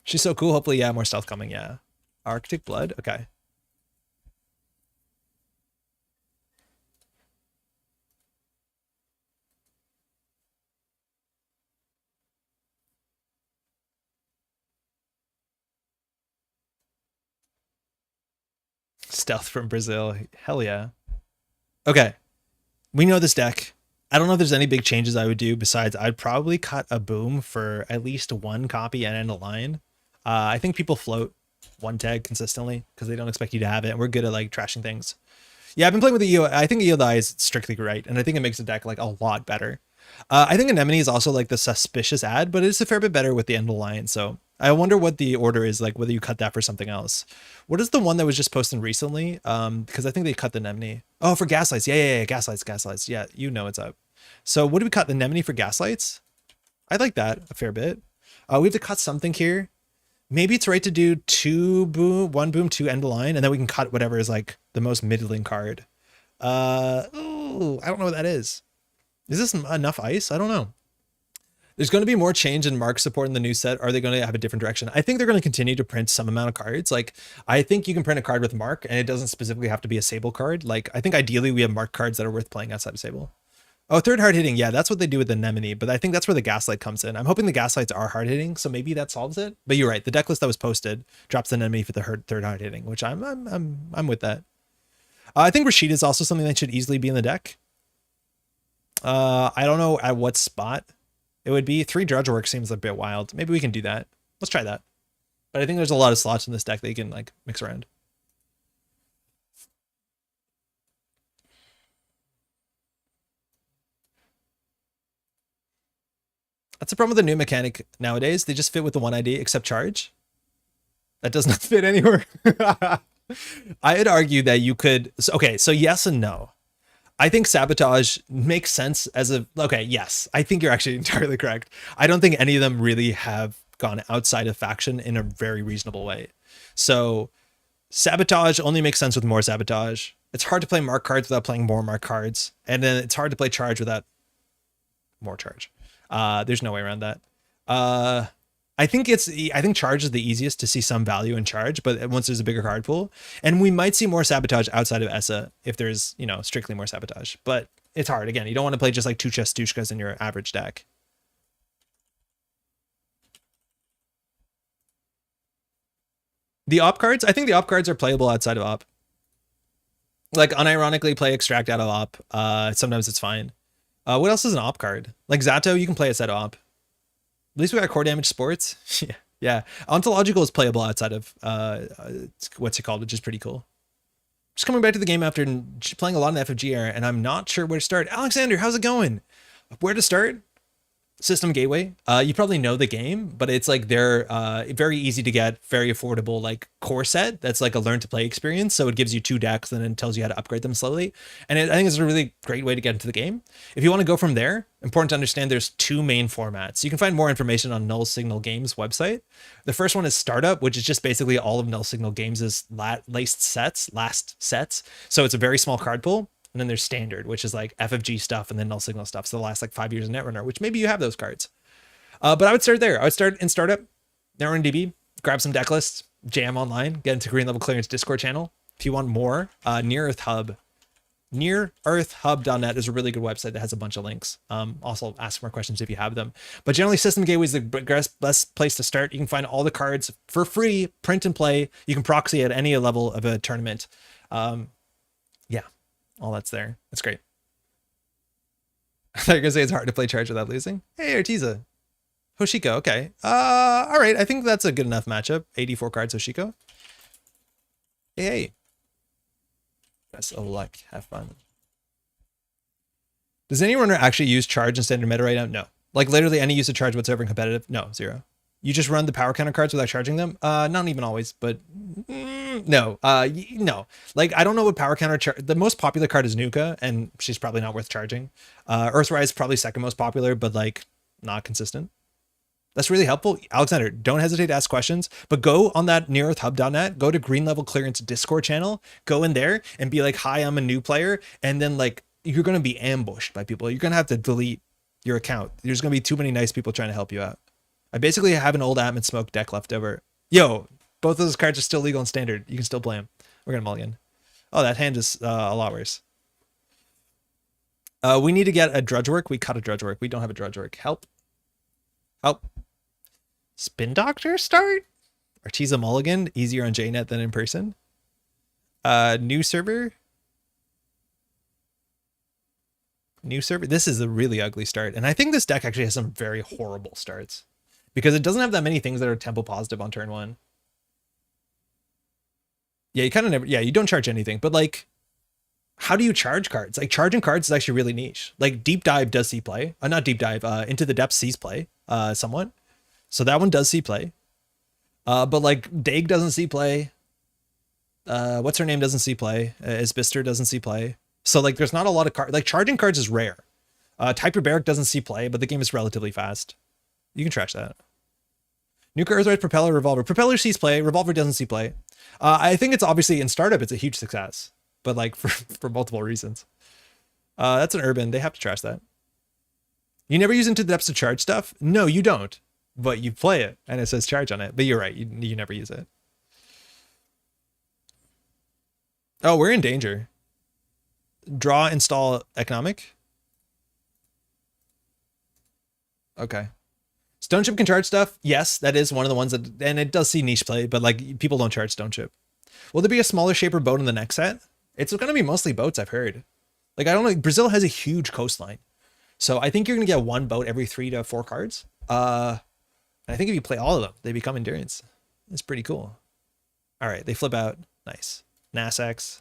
[SPEAKER 2] She's so cool. Hopefully, yeah, more stealth coming, yeah. Arctic Blood, okay. Stealth from Brazil, hell yeah. Okay, we know this deck. I don't know if there's any big changes I would do besides I'd probably cut a boom for at least 1 copy and end a line. I think people float 1 tag consistently because they don't expect you to have it. And we're good at like trashing things. Yeah, I've been playing with the EO. I think EO is strictly right. And I think it makes the deck like a lot better. I think Anemone is also like the suspicious ad, but it's a fair bit better with the end alliance. So I wonder what the order is, like whether you cut that for something else. What is the one that was just posted recently? Because I think they cut the Anemone. Oh, for Gaslights. Yeah. Gaslights. Yeah, you know what's up. So what do we cut? The Anemone for Gaslights? I like that a fair bit. We have to cut something here. Maybe it's right to do 2 boom, 1 boom, 2 end line, and then we can cut whatever is like the most middling card. Oh, I don't know what that is. Is this enough ice? I don't know. There's going to be more change in mark support in the new set. Are they going to have a different direction? I think they're going to continue to print some amount of cards. Like, I think you can print a card with mark, and it doesn't specifically have to be a Sable card. Like, I think ideally we have mark cards that are worth playing outside of Sable. Oh, 3rd hard hitting. Yeah, that's what they do with the Anemone, but I think that's where the Gaslight comes in. I'm hoping the Gaslights are hard hitting, so maybe that solves it. But you're right. The deck list that was posted drops the Anemone for the 3rd hard hitting, which I'm with that. I think Rashid is also something that should easily be in the deck. I don't know at what spot it would be. 3 Drudge Work seems a bit wild. Maybe we can do that. Let's try that. But I think there's a lot of slots in this deck that you can like mix around. That's the problem with the new mechanic nowadays. They just fit with the 1 ID except charge. That does not fit anywhere. I'd argue that you could. Okay, so yes and no. I think Sabotage makes sense as a. Okay, yes. I think you're actually entirely correct. I don't think any of them really have gone outside of faction in a very reasonable way. So Sabotage only makes sense with more Sabotage. It's hard to play mark cards without playing more mark cards. And then it's hard to play charge without more charge. There's no way around that. I think charge is the easiest to see some value in charge, but once there's a bigger card pool, and we might see more sabotage outside of ESA if there's, you know, strictly more sabotage, but it's hard. Again, you don't want to play just like 2 Chestushkas in your average deck. The op cards, I think the op cards are playable outside of op. Like unironically play extract out of op. Sometimes it's fine. What else is an op card? Like Zato, you can play outside of op. At least we got core damage sports. Yeah. Yeah. Ontological is playable outside of what's it called, which is pretty cool. Just coming back to the game after playing a lot in the FFG era, and I'm not sure where to start. Alexander, how's it going? Where to start? System Gateway. You probably know the game, but it's like they're very easy to get, very affordable like core set that's like a learn to play experience. So it gives you 2 decks and then tells you how to upgrade them slowly. And I think it's a really great way to get into the game. If you want to go from there, important to understand there's 2 main formats. You can find more information on Null Signal Games website. The first one is Startup, which is just basically all of Null Signal Games' last sets. So it's a very small card pool. And then there's Standard, which is like FFG stuff and then Null Signal stuff. So the last like 5 years of Netrunner, which maybe you have those cards. But I would start there. I would start in Startup, Netrunner DB, grab some deck lists, jam online, get into Green Level Clearance Discord channel. If you want more, Near Earth Hub. NearEarthHub.net is a really good website that has a bunch of links. Also ask more questions if you have them. But generally System Gateway is the best place to start. You can find all the cards for free, print and play. You can proxy at any level of a tournament. Yeah. All that's there. That's great. I thought you were gonna say it's hard to play charge without losing. Hey, Artiza. Hoshiko, okay. All right. I think that's a good enough matchup. 84 cards Hoshiko. Hey. Best of luck. Have fun. Does any runner actually use charge in standard meta right now? No. Like literally any use of charge whatsoever in competitive? No, 0. You just run the power counter cards without charging them? Not even always, but no. No. Like, I don't know what power counter the most popular card is Nuka, and she's probably not worth charging. Earthrise is probably second most popular, but like not consistent. That's really helpful. Alexander, don't hesitate to ask questions, but go on that nearearthhub.net, go to Green Level Clearance Discord channel, go in there and be like, hi, I'm a new player. And then like, you're going to be ambushed by people. You're going to have to delete your account. There's going to be too many nice people trying to help you out. I basically have an old Atman Smoke deck left over. Yo, both of those cards are still legal in standard. You can still play them. We're going to mulligan. Oh, that hand is a lot worse. We need to get a Drudge Work. We cut a Drudge Work. We don't have a Drudge Work. Help. Help. Spin Doctor start? Artiza mulligan. Easier on JNet than in person. New server. New server. This is a really ugly start. And I think this deck actually has some very horrible starts. Because it doesn't have that many things that are tempo positive on turn 1. Yeah, you kind of never, yeah, you don't charge anything, but like, how do you charge cards? Like charging cards is actually really niche. Like Deep Dive does see play. Not Deep Dive, Into the Depths sees play, somewhat. So that one does see play. But like Daig doesn't see play. What's her name doesn't see play. Isbister doesn't see play. So like, there's not a lot of cards, like charging cards is rare. Typerbaric doesn't see play, but the game is relatively fast. You can trash that. Nuka, Earthrise, Propeller, Revolver. Propeller sees play. Revolver doesn't see play. I think it's obviously in startup, it's a huge success, but like for multiple reasons. That's an urban. They have to trash that. You never use Into the Depths to charge stuff? No, you don't. But you play it and it says charge on it. But you're right. You never use it. Oh, we're in danger. Draw, install, economic. Okay. Stone Chip can charge stuff. Yes, that is one of the ones that, and it does see niche play, but like people don't charge Stone Chip. Will there be a smaller shaper boat in the next set? It's going to be mostly boats, I've heard. Like, I don't know. Brazil has a huge coastline. So I think you're going to get one boat every 3 to 4 cards. And I think if you play all of them, they become endurance. It's pretty cool. All right, they flip out. Nice. Nasex.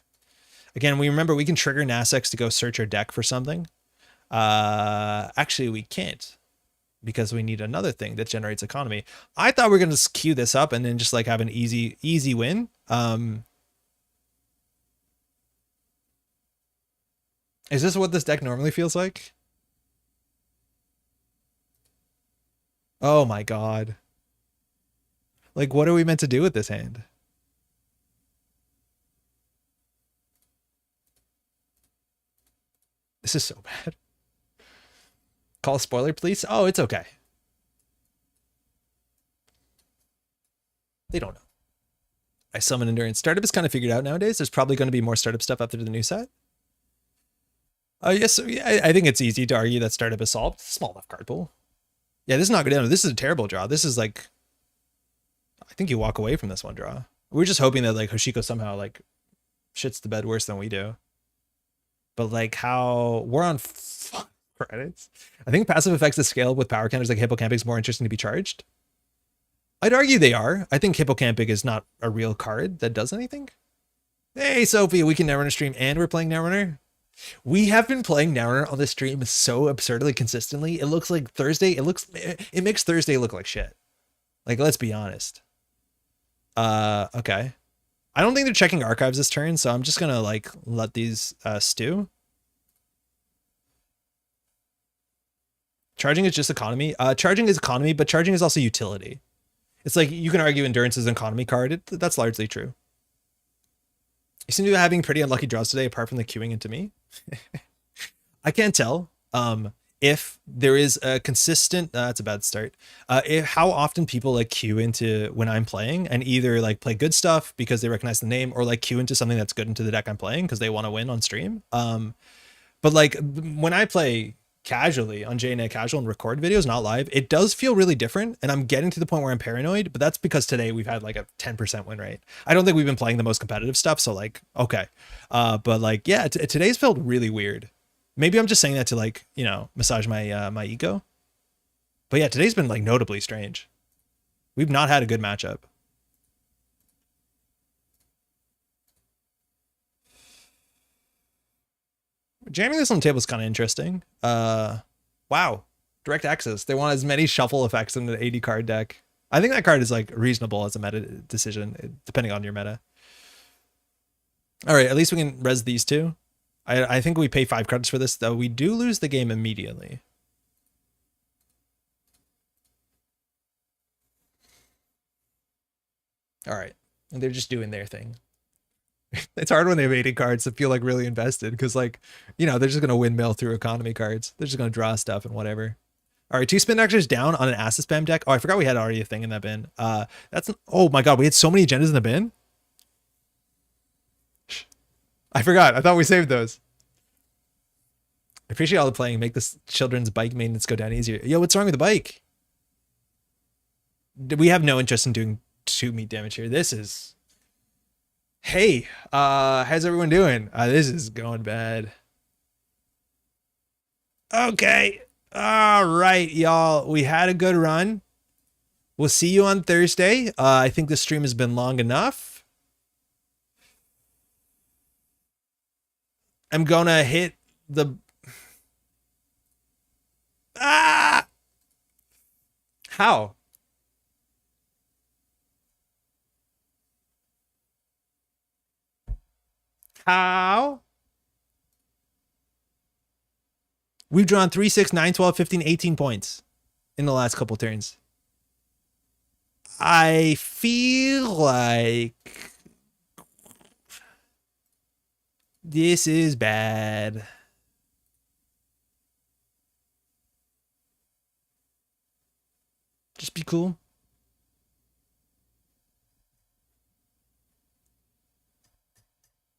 [SPEAKER 2] Again, we remember we can trigger Nasex to go search our deck for something. Actually, we can't, because we need another thing that generates economy. I thought we were going to queue this up and then just like have an easy win. Is this what this deck normally feels like? Oh my God. Like, what are we meant to do with this hand? This is so bad. Call a spoiler, please. Oh, it's okay. They don't know. I summon endurance. Startup is kind of figured out nowadays. There's probably going to be more startup stuff after the new set. Yes, so yeah, I think it's easy to argue that startup is solved. Small enough card pool. Yeah, this is not good. This is a terrible draw. This is like, I think you walk away from this one draw. We're just hoping that like Hoshiko somehow like shits the bed worse than we do. But like how we're on credits. I think passive effects that scale with power counters like Hippocamping is more interesting to be charged. I'd argue they are. I think Hippocamping is not a real card that does anything. Hey, Sophie, we can Netrunner stream and we're playing Netrunner. We have been playing Netrunner on this stream so absurdly consistently. It looks like Thursday. It makes Thursday look like shit. Like, let's be honest. Okay. I don't think they're checking archives this turn, so I'm just gonna like let these stew. Charging is just economy. Charging is economy, but charging is also utility. It's like you can argue endurance is an economy card. That's largely true. You seem to be having pretty unlucky draws today, apart from the queuing into me. I can't tell if there is a consistent. That's a bad start. How often people like queue into when I'm playing and either like play good stuff because they recognize the name, or like queue into something that's good into the deck I'm playing because they want to win on stream. But like when I play casually on JNet Casual and record videos, not live, it does feel really different. And I'm getting to the point where I'm paranoid, but that's because today we've had like a 10% win rate. I don't think we've been playing the most competitive stuff. So like, okay. But like, yeah, today's felt really weird. Maybe I'm just saying that to like, you know, massage my, my ego. But yeah, today's been like notably strange. We've not had a good matchup. Jamming this on the table is kind of interesting. Wow. Direct access. They want as many shuffle effects in the 80 card deck. I think that card is like reasonable as a meta decision, depending on your meta. All right, at least we can res these two. I think we pay 5 credits for this, though we do lose the game immediately. All right, and they're just doing their thing. It's hard when they have 80 cards to feel like really invested because, like, you know, they're just going to windmill through economy cards. They're just going to draw stuff and whatever. All right, 2 spin actors down on an acid spam deck. Oh, I forgot we had already a thing in that bin. Oh my god, we had so many agendas in the bin. I forgot. I thought we saved those. I appreciate all the playing. Make this children's bike maintenance go down easier. Yo, what's wrong with the bike? We have no interest in doing 2 meat damage here. This is... Hey, how's everyone doing? This is going bad. Okay. All right, y'all. We had a good run. We'll see you on Thursday. I think the stream has been long enough. I'm gonna hit the... How? How? We've drawn 3, 6, 9, 12, 15, 18 points in the last couple turns. I feel like this is bad. Just be cool.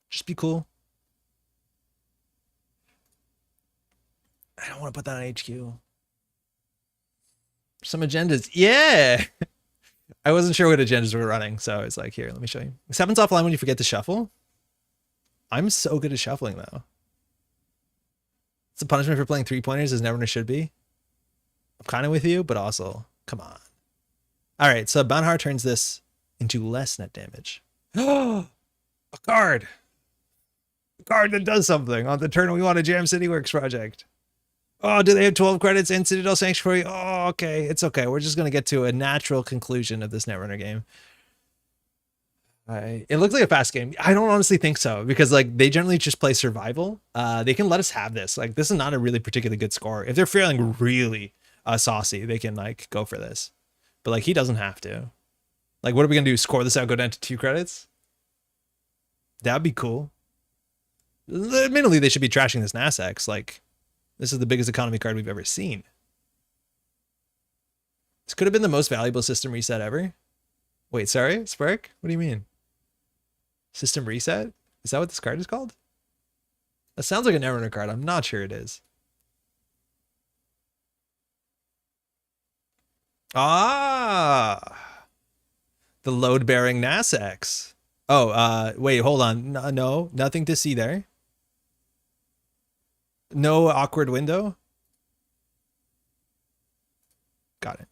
[SPEAKER 2] Just be cool. I don't want to put that on HQ. Some agendas. Yeah. I wasn't sure what agendas were running, so I was like, here, let me show you. 7's offline when you forget to shuffle. I'm so good at shuffling, though. It's a punishment for playing 3-pointers as Netrunner should be. I'm kind of with you, but also, come on. All right, so Banhar turns this into less net damage. A card. A card that does something on the turn we want a Jam City Works project. Oh, do they have 12 credits and Citadel Sanctuary? Oh, okay. It's okay. We're just going to get to a natural conclusion of this Netrunner game. It looks like a fast game. I don't honestly think so because like they generally just play survival. They can let us have this. Like this is not a really particularly good score. If they're feeling really saucy, they can like go for this. But like he doesn't have to. Like what are we going to do? Score this out, go down to 2 credits? That'd be cool. Admittedly, they should be trashing this Nasex. Like this is the biggest economy card we've ever seen. This could have been the most valuable system reset ever. Wait, sorry, Spark? What do you mean? System reset? Is that what this card is called? That sounds like a Netrunner card. I'm not sure it is. Ah, the load-bearing NASX. Oh, wait, hold on. No, nothing to see there. No awkward window. Got it.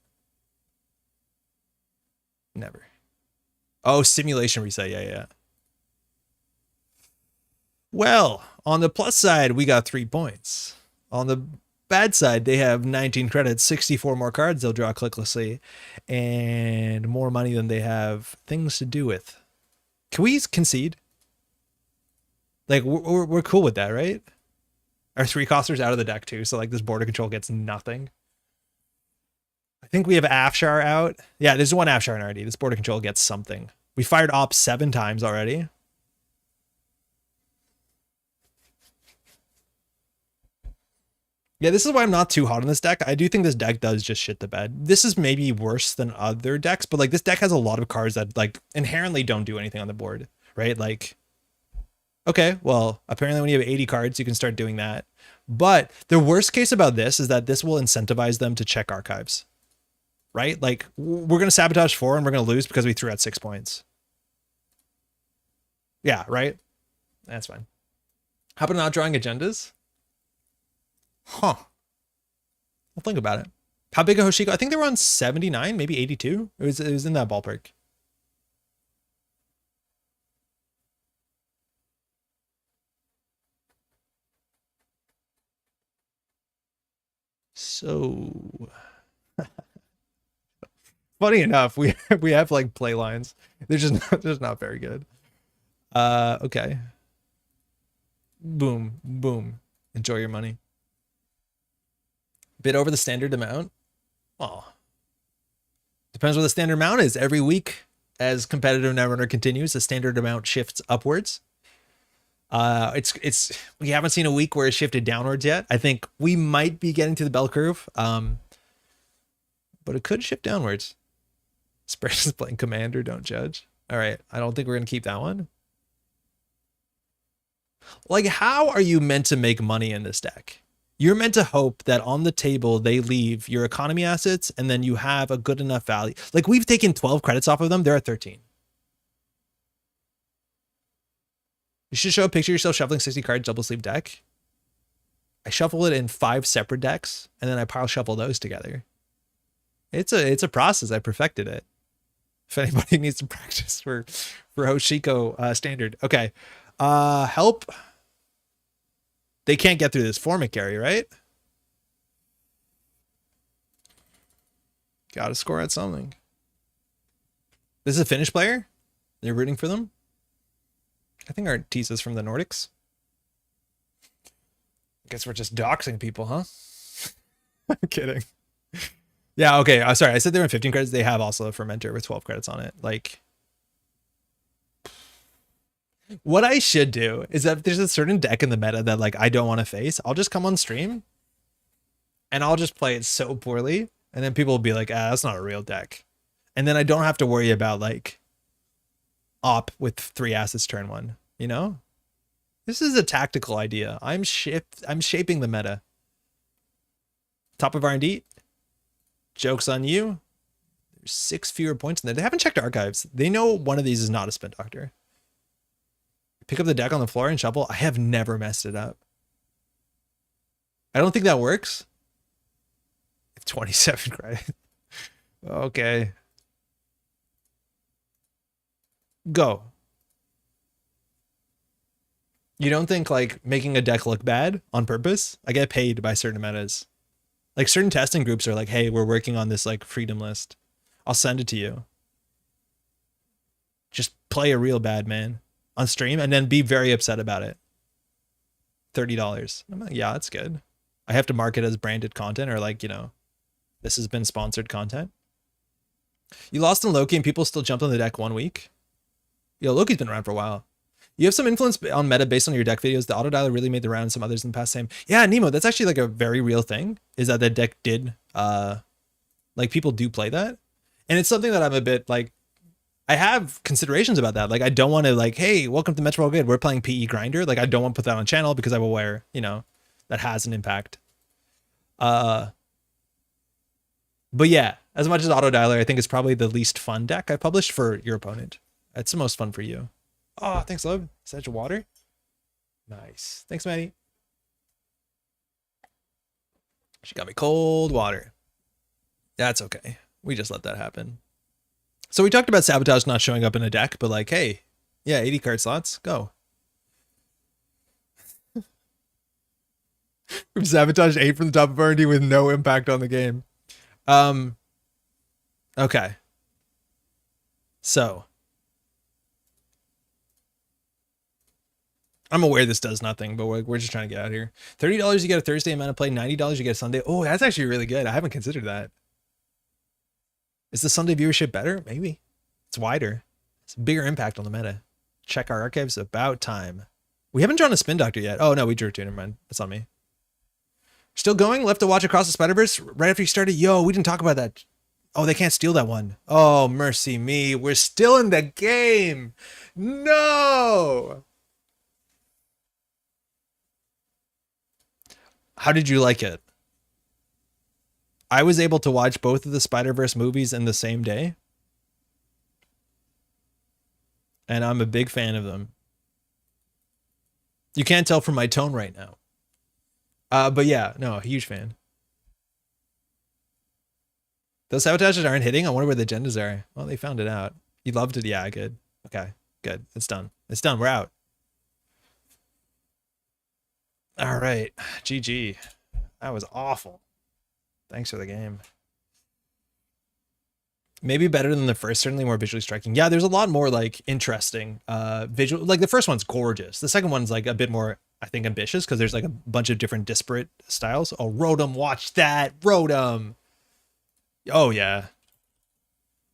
[SPEAKER 2] Never. Oh, simulation reset. Yeah. Well, on the plus side, we got 3 points. On the bad side, they have 19 credits, 64 more cards they'll draw clicklessly, and more money than they have things to do with. Can we concede? Like, we're cool with that, right? Our 3-costers out of the deck too, so like this border control gets nothing. I think we have Afshar out. Yeah, there's one Afshar in RD. This border control gets something. We fired Op 7 times already. Yeah, this is why I'm not too hot on this deck. I do think this deck does just shit the bed. This is maybe worse than other decks, but like this deck has a lot of cards that like inherently don't do anything on the board, right? Like, okay, well, apparently when you have 80 cards, you can start doing that. But the worst case about this is that this will incentivize them to check archives, right? Like we're going to sabotage 4 and we're going to lose because we threw out 6 points. Yeah, right? That's fine. How about not drawing agendas? Huh. I'll think about it. How big a Hoshiko? I think they were on 79, maybe 82. It was in that ballpark. So funny enough, we have like play lines. They're just not very good. Okay. Boom, boom. Enjoy your money. Bid over the standard amount. Oh, depends what the standard amount is. Every week, as competitive Netrunner continues, the standard amount shifts upwards. It's we haven't seen a week where it shifted downwards yet. I think we might be getting to the bell curve, but it could shift downwards. Spread is playing Commander. Don't judge. All right, I don't think we're gonna keep that one. Like, how are you meant to make money in this deck? You're meant to hope that on the table they leave your economy assets and then you have a good enough value. Like we've taken 12 credits off of them. They're at 13. You should show a picture of yourself shuffling 60 cards double sleeve deck. I shuffle it in 5 separate decks and then I pile shuffle those together. It's a process. I perfected it. If anybody needs to practice for Hoshiko standard. Okay. Help. They can't get through this format carry, right? Gotta score at something. This is a Finnish player. They're rooting for them. I think our Tisa's from the Nordics. I guess we're just doxing people, huh? I'm kidding. Yeah, okay. Sorry, I said they were 15 credits. They have also a fermenter with 12 credits on it. Like, what I should do is that if there's a certain deck in the meta that like I don't want to face, I'll just come on stream and I'll just play it so poorly. And then people will be like, that's not a real deck. And then I don't have to worry about like op with 3 assets turn 1, you know? This is a tactical idea. I'm shaping the meta. Top of R&D. Joke's on you. There's 6 fewer points in there. They haven't checked archives. They know one of these is not a spin doctor. Pick up the deck on the floor and shuffle. I have never messed it up. I don't think that works. 27 credit. Okay. Go. You don't think like making a deck look bad on purpose? I get paid by certain metas. Like certain testing groups are like, hey, we're working on this like freedom list. I'll send it to you. Just play a real bad man on stream and then be very upset about it. $30. I'm like, yeah, that's good. I have to mark it as branded content or like, you know, this has been sponsored content. You lost in Loki and people still jumped on the deck 1 week. Yo, Loki's been around for a while. You have some influence on meta based on your deck videos. The auto dialer really made the round. Some others in the past same. Yeah, Nemo, that's actually like a very real thing. Is that the deck did like people do play that. And it's something that I'm a bit like I have considerations about that. Like, I don't want to like, hey, welcome to Metropole Grid. We're playing PE Grinder. Like, I don't want to put that on channel because I'm aware, you know, that has an impact. But yeah, as much as Auto Dialer, I think is probably the least fun deck I published for your opponent. It's the most fun for you. Oh, thanks, love. Essential water. Nice. Thanks, Maddie. She got me cold water. That's okay. We just let that happen. So we talked about Sabotage not showing up in a deck, but like, hey, yeah, 80 card slots, go. We've sabotaged 8 from the top of R&D with no impact on the game. Okay. So. I'm aware this does nothing, but we're just trying to get out of here. $30, you get a Thursday amount of play. $90, you get a Sunday. Oh, that's actually really good. I haven't considered that. Is the Sunday viewership better? Maybe. It's wider. It's a bigger impact on the meta. Check our archives. About time. We haven't drawn a Spin Doctor yet. Oh, no, we drew two. Never mind. That's on me. Still going? Left to watch Across the Spider-Verse right after you started? Yo, we didn't talk about that. Oh, they can't steal that one. Oh, mercy me. We're still in the game. No. How did you like it? I was able to watch both of the Spider-Verse movies in the same day. And I'm a big fan of them. You can't tell from my tone right now. But yeah, no, a huge fan. Those sabotages aren't hitting. I wonder where the agendas are. Well, they found it out. You loved it. Yeah, good. Okay, good. It's done. It's done. We're out. All right. GG. That was awful. Thanks for the game. Maybe better than the first, certainly more visually striking. Yeah, there's a lot more like interesting visual. Like the first one's gorgeous. The second one's like a bit more, I think, ambitious because there's like a bunch of different disparate styles. Oh, Rotom, watch that. Rotom. Oh, yeah.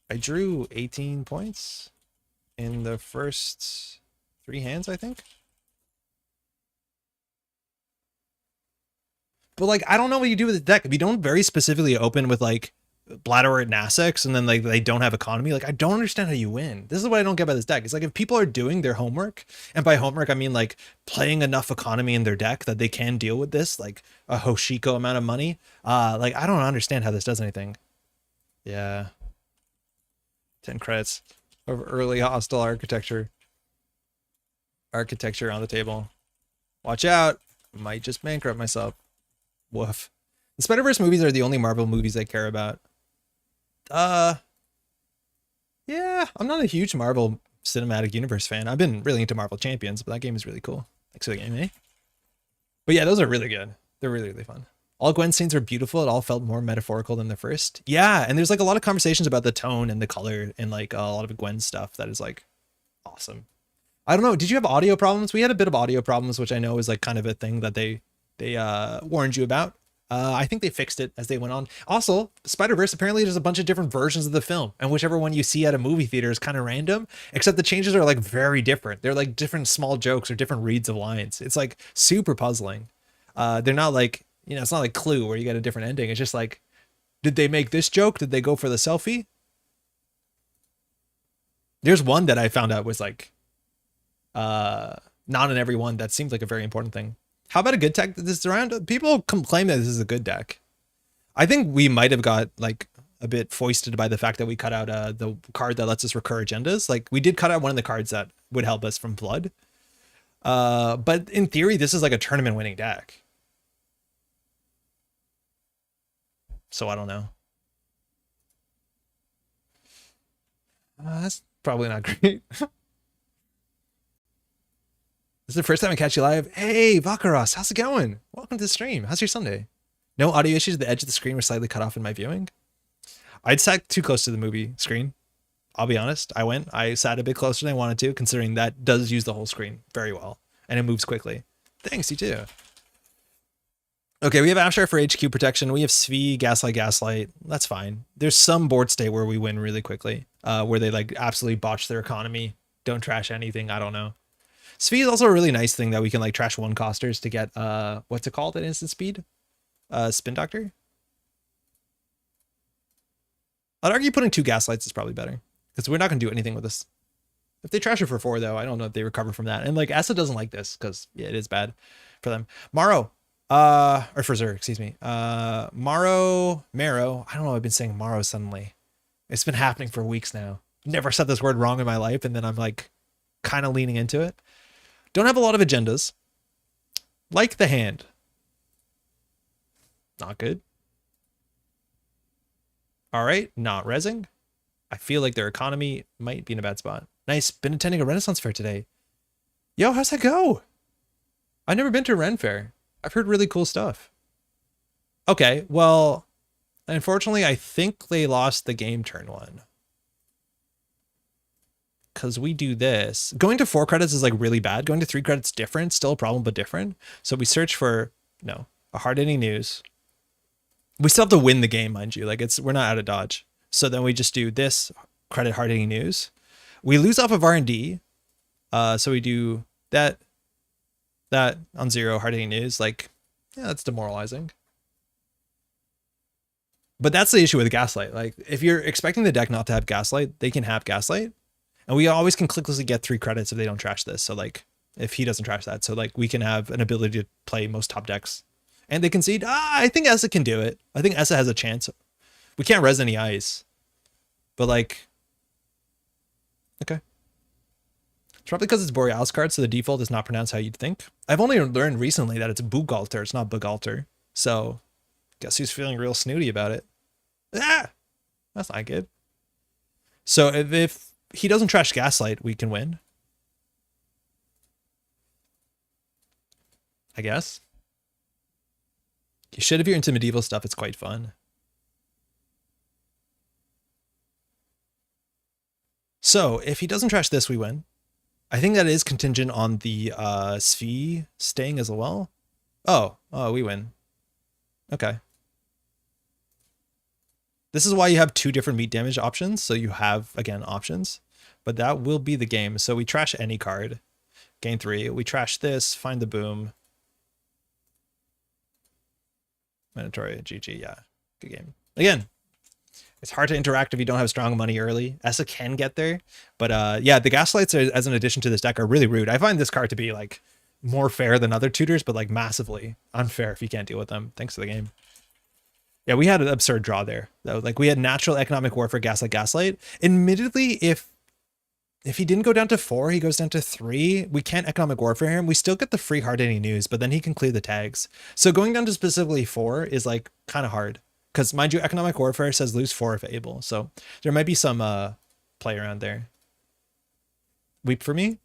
[SPEAKER 2] I drew 18 points in the first 3 hands, I think. But like, I don't know what you do with the deck. If you don't very specifically open with like Bladder and Nasex and then like they don't have economy, like I don't understand how you win. This is what I don't get about this deck. It's like if people are doing their homework, and by homework I mean like playing enough economy in their deck that they can deal with this, like a Hoshiko amount of money. Like I don't understand how this does anything. Yeah. 10 credits of early hostile architecture. Architecture on the table. Watch out. Might just bankrupt myself. Woof. The Spider-Verse movies are the only Marvel movies I care about. Yeah, I'm not a huge Marvel Cinematic Universe fan. I've been really into Marvel Champions, but that game is really cool. Thanks for the game, eh? But yeah, those are really good. They're really, really fun. All Gwen scenes are beautiful. It all felt more metaphorical than the first. Yeah, and there's like a lot of conversations about the tone and the color and like a lot of Gwen stuff that is like awesome. I don't know. Did you have audio problems? We had a bit of audio problems, which I know is like kind of a thing that they warned you about. I think they fixed it as they went on. Also, Spider-Verse, apparently there's a bunch of different versions of the film, and whichever one you see at a movie theater is kind of random, except the changes are like very different. They're like different small jokes or different reads of lines. It's like super puzzling. They're not like, you know, it's not like Clue where you get a different ending. It's just like, did they make this joke? Did they go for the selfie? There's one that I found out was like, not in every one. That seems like a very important thing. How about a good deck that this is around? People claim that this is a good deck. I think we might have got like a bit foisted by the fact that we cut out the card that lets us recur agendas. Like we did cut out one of the cards that would help us from blood. But in theory, this is like a tournament winning deck. So I don't know. That's probably not great. This is the first time I catch you live. Hey, Vakaros, how's it going? Welcome to the stream. How's your Sunday? No audio issues. The edge of the screen was slightly cut off in my viewing. I'd sat too close to the movie screen. I'll be honest. I sat a bit closer than I wanted to, considering that does use the whole screen very well. And it moves quickly. Thanks, you too. Okay, we have Afshar for HQ protection. We have Svi, Gaslight. That's fine. There's some board state where we win really quickly. Where they like absolutely botch their economy. Don't trash anything. I don't know. Svi is also a really nice thing that we can like trash one costers to get what's it called at instant speed? Spin Doctor? I'd argue putting 2 Gaslights is probably better. Because we're not going to do anything with this. If they trash it for 4, though, I don't know if they recover from that. And like Essa doesn't like this because yeah, it is bad for them. Maro, or for Zer, excuse me. Maro, Maro. I don't know. I've been saying Maro suddenly. It's been happening for weeks now. Never said this word wrong in my life, and then I'm like kind of leaning into it. Don't have a lot of agendas. Like the hand. Not good. All right, not rezzing. I feel like their economy might be in a bad spot. Nice. Been attending a Renaissance fair today. Yo, how's that go? I've never been to a Ren fair. I've heard really cool stuff. Okay, well, unfortunately, I think they lost the game turn 1. Because we do this. Going to 4 credits is like really bad. Going to 3 credits different. Still a problem, but different. So we search for, no, a hard-hitting news. We still have to win the game, mind you. Like we're not out of dodge. So then we just do this credit hard-hitting news. We lose off of R&D. So we do that on 0 hard-hitting news. Like, yeah, that's demoralizing. But that's the issue with Gaslight. Like, if you're expecting the deck not to have Gaslight, they can have Gaslight. And we always can clicklessly get 3 credits if they don't trash this. So like, if he doesn't trash that. So like, we can have an ability to play most top decks. And they concede. I think Essa can do it. I think Essa has a chance. We can't res any ice. But like, okay. It's probably because it's Borealis card, so the default is not pronounced how you'd think. I've only learned recently that it's Bugalter, it's not Bugalter. So, guess who's feeling real snooty about it? Ah! That's not good. So, if he doesn't trash Gaslight, we can win. I guess. You should if you're into medieval stuff, it's quite fun. So, if he doesn't trash this, we win. I think that is contingent on the Svi staying as well. Oh, we win. Okay. This is why you have 2 different meat damage options. So you have, again, options. But that will be the game. So we trash any card. Gain 3. We trash this. Find the boom. Mandatory. GG. Yeah. Good game. Again, it's hard to interact if you don't have strong money early. Essa can get there. But yeah, the Gaslights are, as an addition to this deck are really rude. I find this card to be like more fair than other tutors, but like massively unfair if you can't deal with them. Thanks to the game. Yeah, we had an absurd draw there. Though. Like we had natural economic warfare, Gaslight. Admittedly, if he didn't go down to 4, he goes down to 3. We can't economic warfare him. We still get the free hard-hitting news, but then he can clear the tags. So going down to specifically 4 is like kind of hard. Because mind you, economic warfare says lose 4 if able. So there might be some play around there. Weep for me?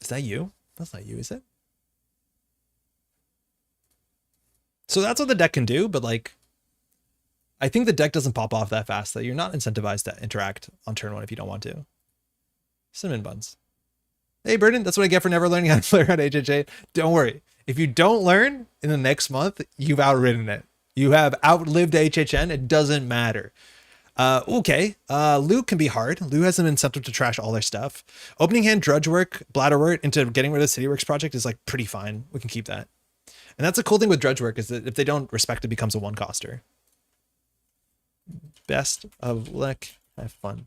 [SPEAKER 2] Is that you? That's not you, is it? So that's what the deck can do, but like, I think the deck doesn't pop off that fast that you're not incentivized to interact on turn 1 if you don't want to. Cinnamon buns. Hey, Burden, that's what I get for never learning how to play around HHA. Don't worry. If you don't learn in the next month, you've outridden it. You have outlived HHN. It doesn't matter. Okay. Lou can be hard. Lou has an incentive to trash all their stuff. Opening hand drudge work, bladderwort into getting rid of the CityWorks project is like pretty fine. We can keep that. And that's a cool thing with drudge work is that if they don't respect it, becomes a 1-coster. Best of luck. Have fun.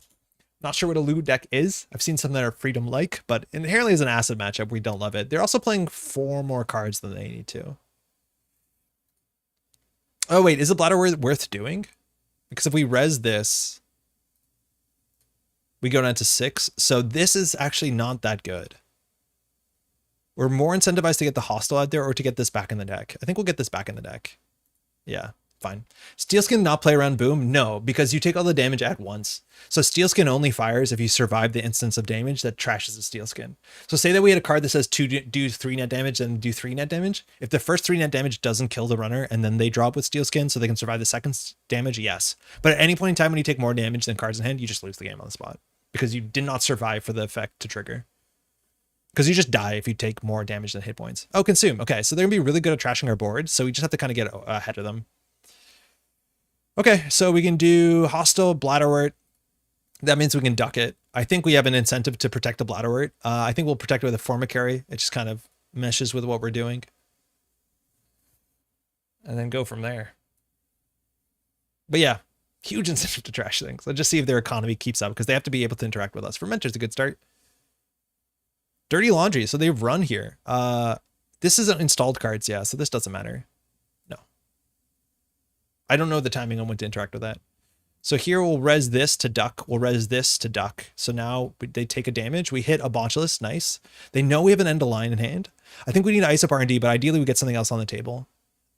[SPEAKER 2] Not sure what a Lou deck is. I've seen some that are freedom-like, but inherently as an acid matchup, we don't love it. They're also playing 4 more cards than they need to. Oh, wait, is the bladder worth doing? Because if we res this, we go down to 6. So this is actually not that good. We're more incentivized to get the hostile out there or to get this back in the deck. I think we'll get this back in the deck. Yeah, fine. Steelskin not play around boom? No, because you take all the damage at once. So Steelskin only fires if you survive the instance of damage that trashes the Steelskin. So say that we had a card that says do 3 net damage and do 3 net damage. If the first 3 net damage doesn't kill the runner and then they drop with Steelskin so they can survive the second damage, yes. But at any point in time when you take more damage than cards in hand, you just lose the game on the spot because you did not survive for the effect to trigger. Because you just die if you take more damage than hit points. Oh, consume. Okay, so they're going to be really good at trashing our board, so we just have to kind of get ahead of them. Okay, so we can do hostile bladderwort. That means we can duck it. I think we have an incentive to protect the bladderwort. I think we'll protect it with a formicary. It just kind of meshes with what we're doing. And then go from there. But yeah, Huge incentive to trash things. Let's just see if their economy keeps up because they have to be able to interact with us. Fermenter's a good start. Dirty Laundry. So they've run here. This isn't installed cards. Yeah, so this doesn't matter. No. I don't know the timing on when to interact with that. So here we'll res this to duck. We'll res this to duck. So now they take a damage. We hit a Botulus. Nice. They know we have an end of line in hand. I think we need to ice up R&D, but ideally we get something else on the table.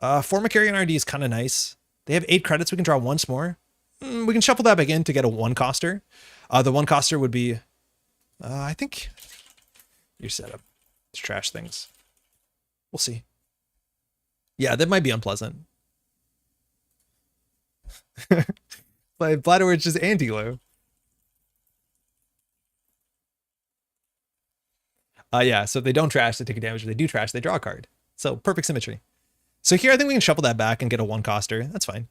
[SPEAKER 2] Formicary and R&D is kind of nice. They have 8 credits. We can draw once more. We can shuffle that back in to get a 1-coster. The 1-coster would be, I think, your setup. Let's trash things. We'll see. Yeah, that might be unpleasant. But Bladderword's just anti-low. Yeah, so if they don't trash, they take a damage. If they do trash, they draw a card. So perfect symmetry. So here I think we can shuffle that back and get a 1-coster. That's fine.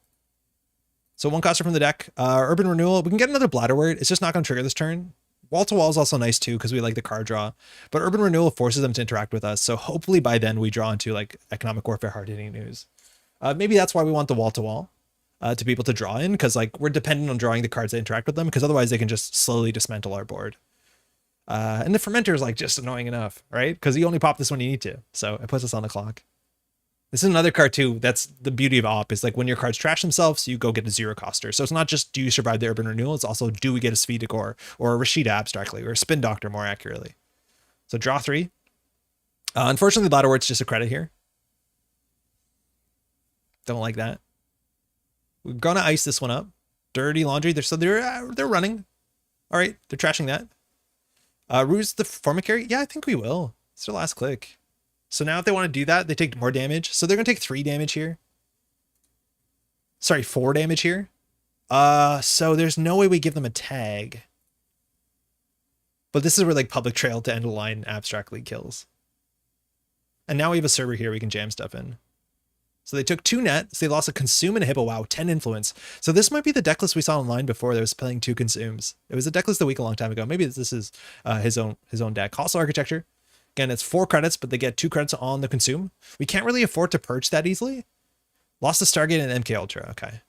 [SPEAKER 2] So 1-coster from the deck. Urban Renewal. We can get another Bladderword. It's just not going to trigger this turn. Wall to Wall is also nice too because we like the card draw. But Urban Renewal forces them to interact with us. So hopefully by then we draw into like Economic Warfare, hard-hitting news. Maybe that's why we want the Wall to Wall. To be able to draw in, because like we're dependent on drawing the cards that interact with them, because otherwise they can just slowly dismantle our board. And the Fermenter is like just annoying enough, right? Because you only pop this when you need to, so it puts us on the clock. This is another card too. That's the beauty of Op, is like when your cards trash themselves, you go get a 0-coster. So it's not just do you survive the Urban Renewal, it's also do we get a Speed Decor or a Rashida abstractly or a Spin Doctor more accurately. So draw 3. Unfortunately, Bladderword's just a credit here. Don't like that. We're gonna ice this one up. Dirty Laundry. They're running. All right, they're trashing that. Ruse the Formicary. Yeah, I think we will. It's their last click. So now if they want to do that, they take more damage. So they're gonna take 3 damage here. Sorry, 4 damage here. So there's no way we give them a tag. But this is where like Public Trail to End of Line abstractly kills. And now we have a server here we can jam stuff in. So they took 2 net, so they lost a Consume and a Hippo. Wow, 10 influence. So this might be the deck list we saw online before that was playing 2 Consumes. It was a deck list a week a long time ago. Maybe this is his own deck. Hostile Architecture. Again, it's 4 credits, but they get 2 credits on the Consume. We can't really afford to purge that easily. Lost to Stargate and MK Ultra. Okay.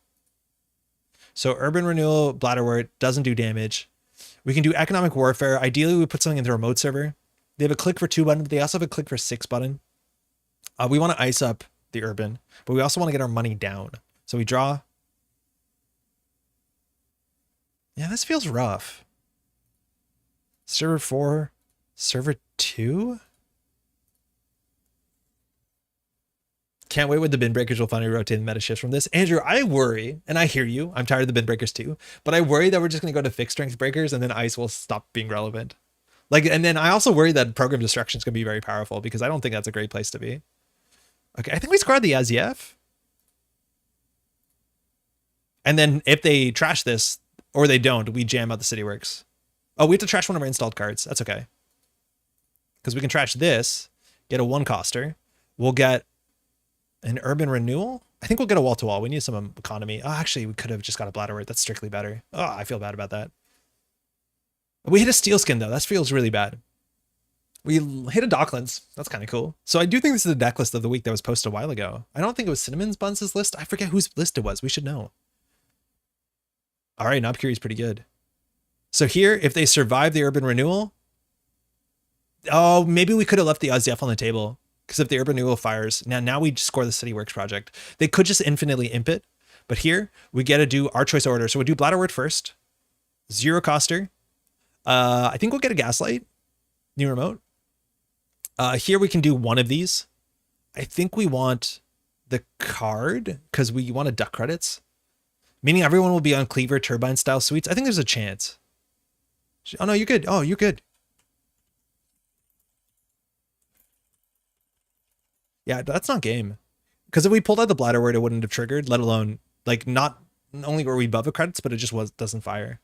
[SPEAKER 2] So Urban Renewal, Bladderwort doesn't do damage. We can do Economic Warfare. Ideally, we put something in the remote server. They have a click for 2 button, but they also have a click for 6 button. We want to ice up the Urban, but we also want to get our money down. So we draw. Yeah, this feels rough. Server 4, server 2. Can't wait when the bin breakers will finally rotate the meta shifts from this. Andrew, I worry, and I hear you, I'm tired of the bin breakers too, but I worry that we're just going to go to fixed strength breakers and then ice will stop being relevant. Like, and then I also worry that program destruction is going to be very powerful because I don't think that's a great place to be. Okay, I think we scored the Aziev. And then if they trash this, or they don't, we jam out the City Works. Oh, we have to trash one of our installed cards. That's okay. Because we can trash this, get a 1-coster. We'll get an Urban Renewal. I think we'll get a Wall to Wall. We need some economy. Oh, actually, we could have just got a Bladderwort. That's strictly better. Oh, I feel bad about that. We hit a Steel Skin, though. That feels really bad. We hit a DECKLISTS. That's kind of cool. So I do think this is the deck list of the week that was posted a while ago. I don't think it was Cinnamon's Buns' list. I forget whose list it was. We should know. All right, Knobcurie is pretty good. So here, if they survive the Urban Renewal, oh, maybe we could have left the Aziev on the table. Because if the Urban Renewal fires, now we score the City Works project. They could just infinitely imp it. But here, we get to do our choice order. So we do Bladderwort first. 0-coster. I think we'll get a Gaslight. New remote. Here we can do one of these. I think we want the card because we want to duck credits. Meaning everyone will be on Cleaver Turbine style suites. I think there's a chance. Oh no, you're good. Oh, you're good. Yeah, that's not game. Because if we pulled out the Bladderwort, it wouldn't have triggered, let alone, like, not only were we above the credits, but it just doesn't fire.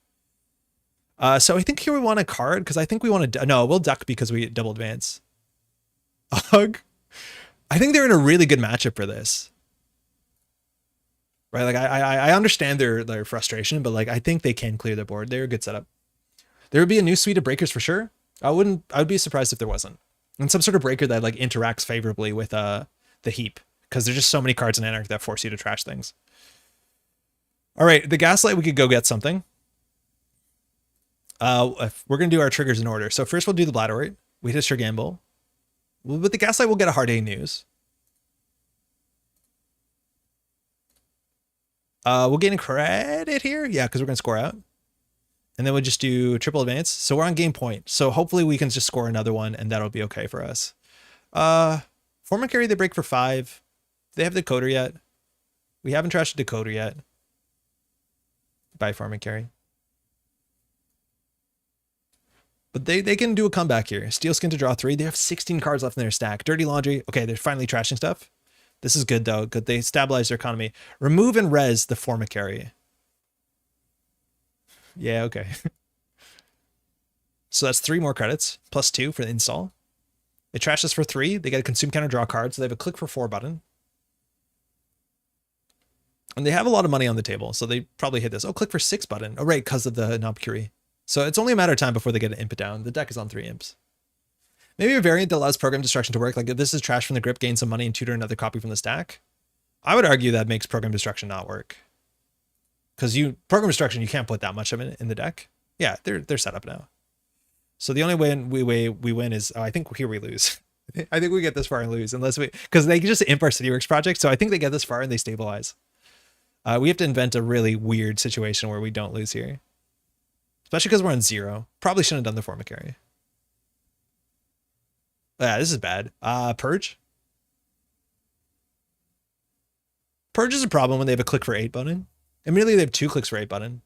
[SPEAKER 2] So I think here we want a card because I think we want to, no, we'll duck because we double advance. Ugh. I think they're in a really good matchup for this. Right? Like I understand their frustration, but like I think they can clear the board. They're a good setup. There would be a new suite of breakers for sure. I would be surprised if there wasn't. And some sort of breaker that like interacts favorably with the heap. Because there's just so many cards in Anarch that force you to trash things. All right, the Gaslight, we could go get something. We're going to do our triggers in order. So first we'll do the Bladderwort. We hit a Gamble. With the Gaslight, we'll get a Hard A News. We'll gain a credit here. Yeah, because we're going to score out. And then we'll just do triple advance. So we're on game point. So hopefully we can just score another one and that'll be okay for us. Foreman carry, they break for 5. Do they have the decoder yet? We haven't trashed the decoder yet. Bye, Foreman carry. But they can do a comeback here. Steel Skin to draw 3. They have 16 cards left in their stack. Dirty Laundry. Okay, they're finally trashing stuff. This is good though. Good. They stabilize their economy. Remove and res the Formicary. Yeah, okay. So that's 3 more credits, plus 2 for the install. They trash this for 3. They get a consume counter draw card, so they have a click for 4 button. And they have a lot of money on the table, so they probably hit this. Oh, click for 6 button. Oh, right, because of the Knob Curie. So it's only a matter of time before they get an imp down. The deck is on 3 imps. Maybe a variant that allows program destruction to work. Like if this is trash from the grip, gain some money and tutor another copy from the stack. I would argue that makes program destruction not work. Because program destruction, you can't put that much of it in the deck. Yeah, they're set up now. So the only way we win is, I think here we lose. I think we get this far and lose unless because they can just imp our CityWorks project. So I think they get this far and they stabilize. We have to invent a really weird situation where we don't lose here. Especially because we're on 0. Probably shouldn't have done the Formicary. Yeah, this is bad. Purge. Purge is a problem when they have a click for 8 button. Immediately they have 2 clicks for 8 button.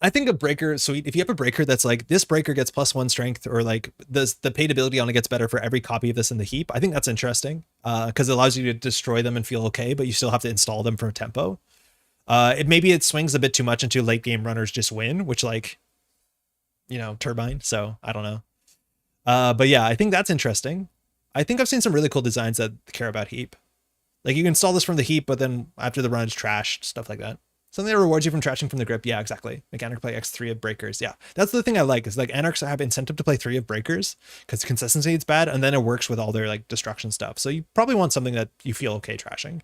[SPEAKER 2] I think a breaker, so if you have a breaker that's like, this breaker gets +1 strength, or like the paid ability on it gets better for every copy of this in the heap, I think that's interesting because it allows you to destroy them and feel okay, but you still have to install them for tempo. Maybe it swings a bit too much into late game runners just win, which like, turbine. So I don't know. But yeah, I think that's interesting. I think I've seen some really cool designs that care about heap. Like you can install this from the heap, but then after the run it's trashed, stuff like that. Something that rewards you from trashing from the grip. Yeah, exactly. Mechanic play X3 of breakers. Yeah, that's the thing I like is like Anarchs have incentive to play 3 of breakers because consistency is bad, and then it works with all their like destruction stuff. So you probably want something that you feel okay trashing.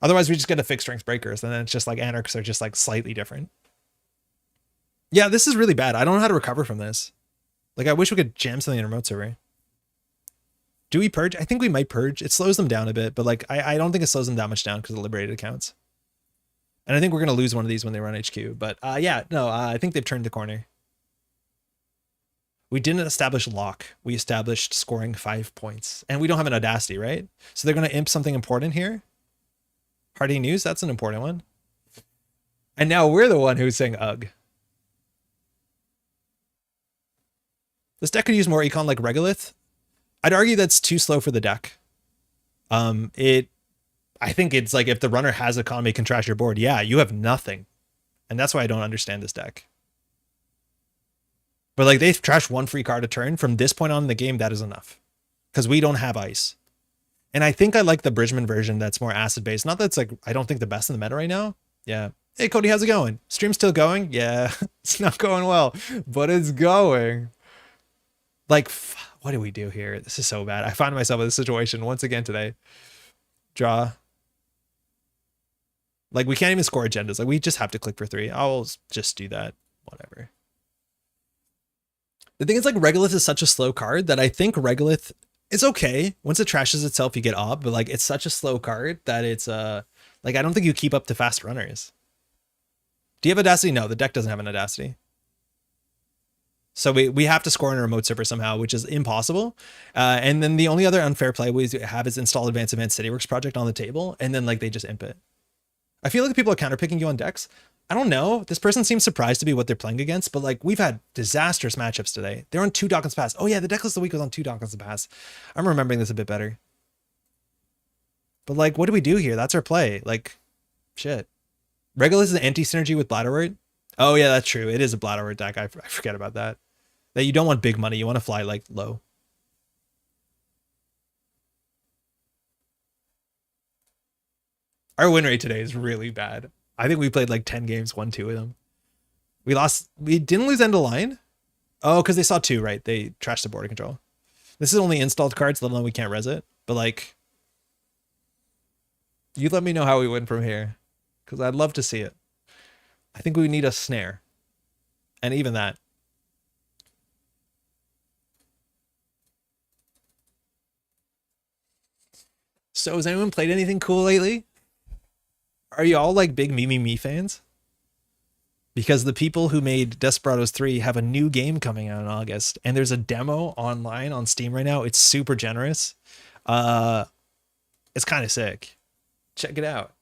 [SPEAKER 2] Otherwise, we just get a fixed strength breakers, and then it's just like Anarchs are just like slightly different. Yeah, this is really bad. I don't know how to recover from this. Like, I wish we could jam something in remote server. Do we purge? I think we might purge. It slows them down a bit, but like, I don't think it slows them that much down because of liberated accounts. And I think we're going to lose one of these when they run HQ. But yeah, no, I think they've turned the corner. We didn't establish lock. We established scoring 5 points. And we don't have an audacity, right? So they're going to imp something important here. Hardy News, that's an important one. And now we're the one who's saying ugh. This deck could use more econ like Regolith. I'd argue that's too slow for the deck. I think it's like if the runner has economy, can trash your board. Yeah, you have nothing. And that's why I don't understand this deck. But like they've trashed 1 free card a turn. From this point on in the game, that is enough. Because we don't have ice. And I think I like the Bridgman version that's more acid based. Not that it's like, I don't think the best in the meta right now. Yeah. Hey, Cody, how's it going? Stream still going? Yeah, it's not going well, but it's going. Like, what do we do here? This is so bad. I find myself in this situation once again today. Draw. Like, we can't even score agendas. Like, we just have to click for 3. I'll just do that. Whatever. The thing is, like, Regolith is such a slow card that I think Regolith is okay. Once it trashes itself, you get ob, but like, it's such a slow card that it's, like, I don't think you keep up to fast runners. Do you have Audacity? No, the deck doesn't have an Audacity. So we have to score in a remote server somehow, which is impossible. And then the only other unfair play we have is install Advanced CityWorks project on the table, and then like they just imp it. I feel like people are counterpicking you on decks. I don't know. This person seems surprised to be what they're playing against, but like we've had disastrous matchups today. They're on 2 Dawkins Pass. Oh yeah, the decklist of the week was on 2 Dawkins Pass. I'm remembering this a bit better. But like, what do we do here? That's our play. Like, shit. Regolith is an anti-synergy with Bladderwort. Oh yeah, that's true. It is a Bladderwort deck. I forget about that. That you don't want big money. You want to fly like low. Our win rate today is really bad. I think we played like 10 games, won 2 of them. We didn't lose end of line. Oh, because they saw 2, right? They trashed the border control. This is only installed cards, let alone we can't res it. But like, You let me know how we win from here, because I'd love to see it. I think we need a snare. And even that. So has anyone played anything cool lately? Are you all like big Me fans? Because the people who made Desperados 3 have a new game coming out in August, and there's a demo online on Steam right now. It's super generous. It's kind of sick. Check it out.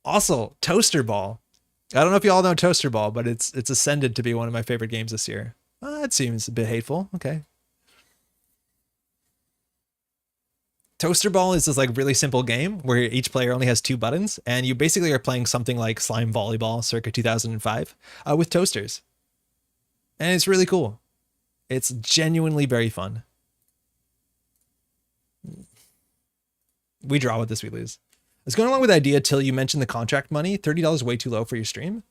[SPEAKER 2] Also, Toaster Ball. I don't know if you all know Toaster Ball, but it's ascended to be one of my favorite games this year. It seems a bit hateful. Okay. Toaster Ball is this like really simple game where each player only has 2 buttons, and you basically are playing something like Slime Volleyball circa 2005 with toasters. And it's really cool. It's genuinely very fun. We draw with this, we lose. It's going along with the idea till you mentioned the contract money. $30 way too low for your stream.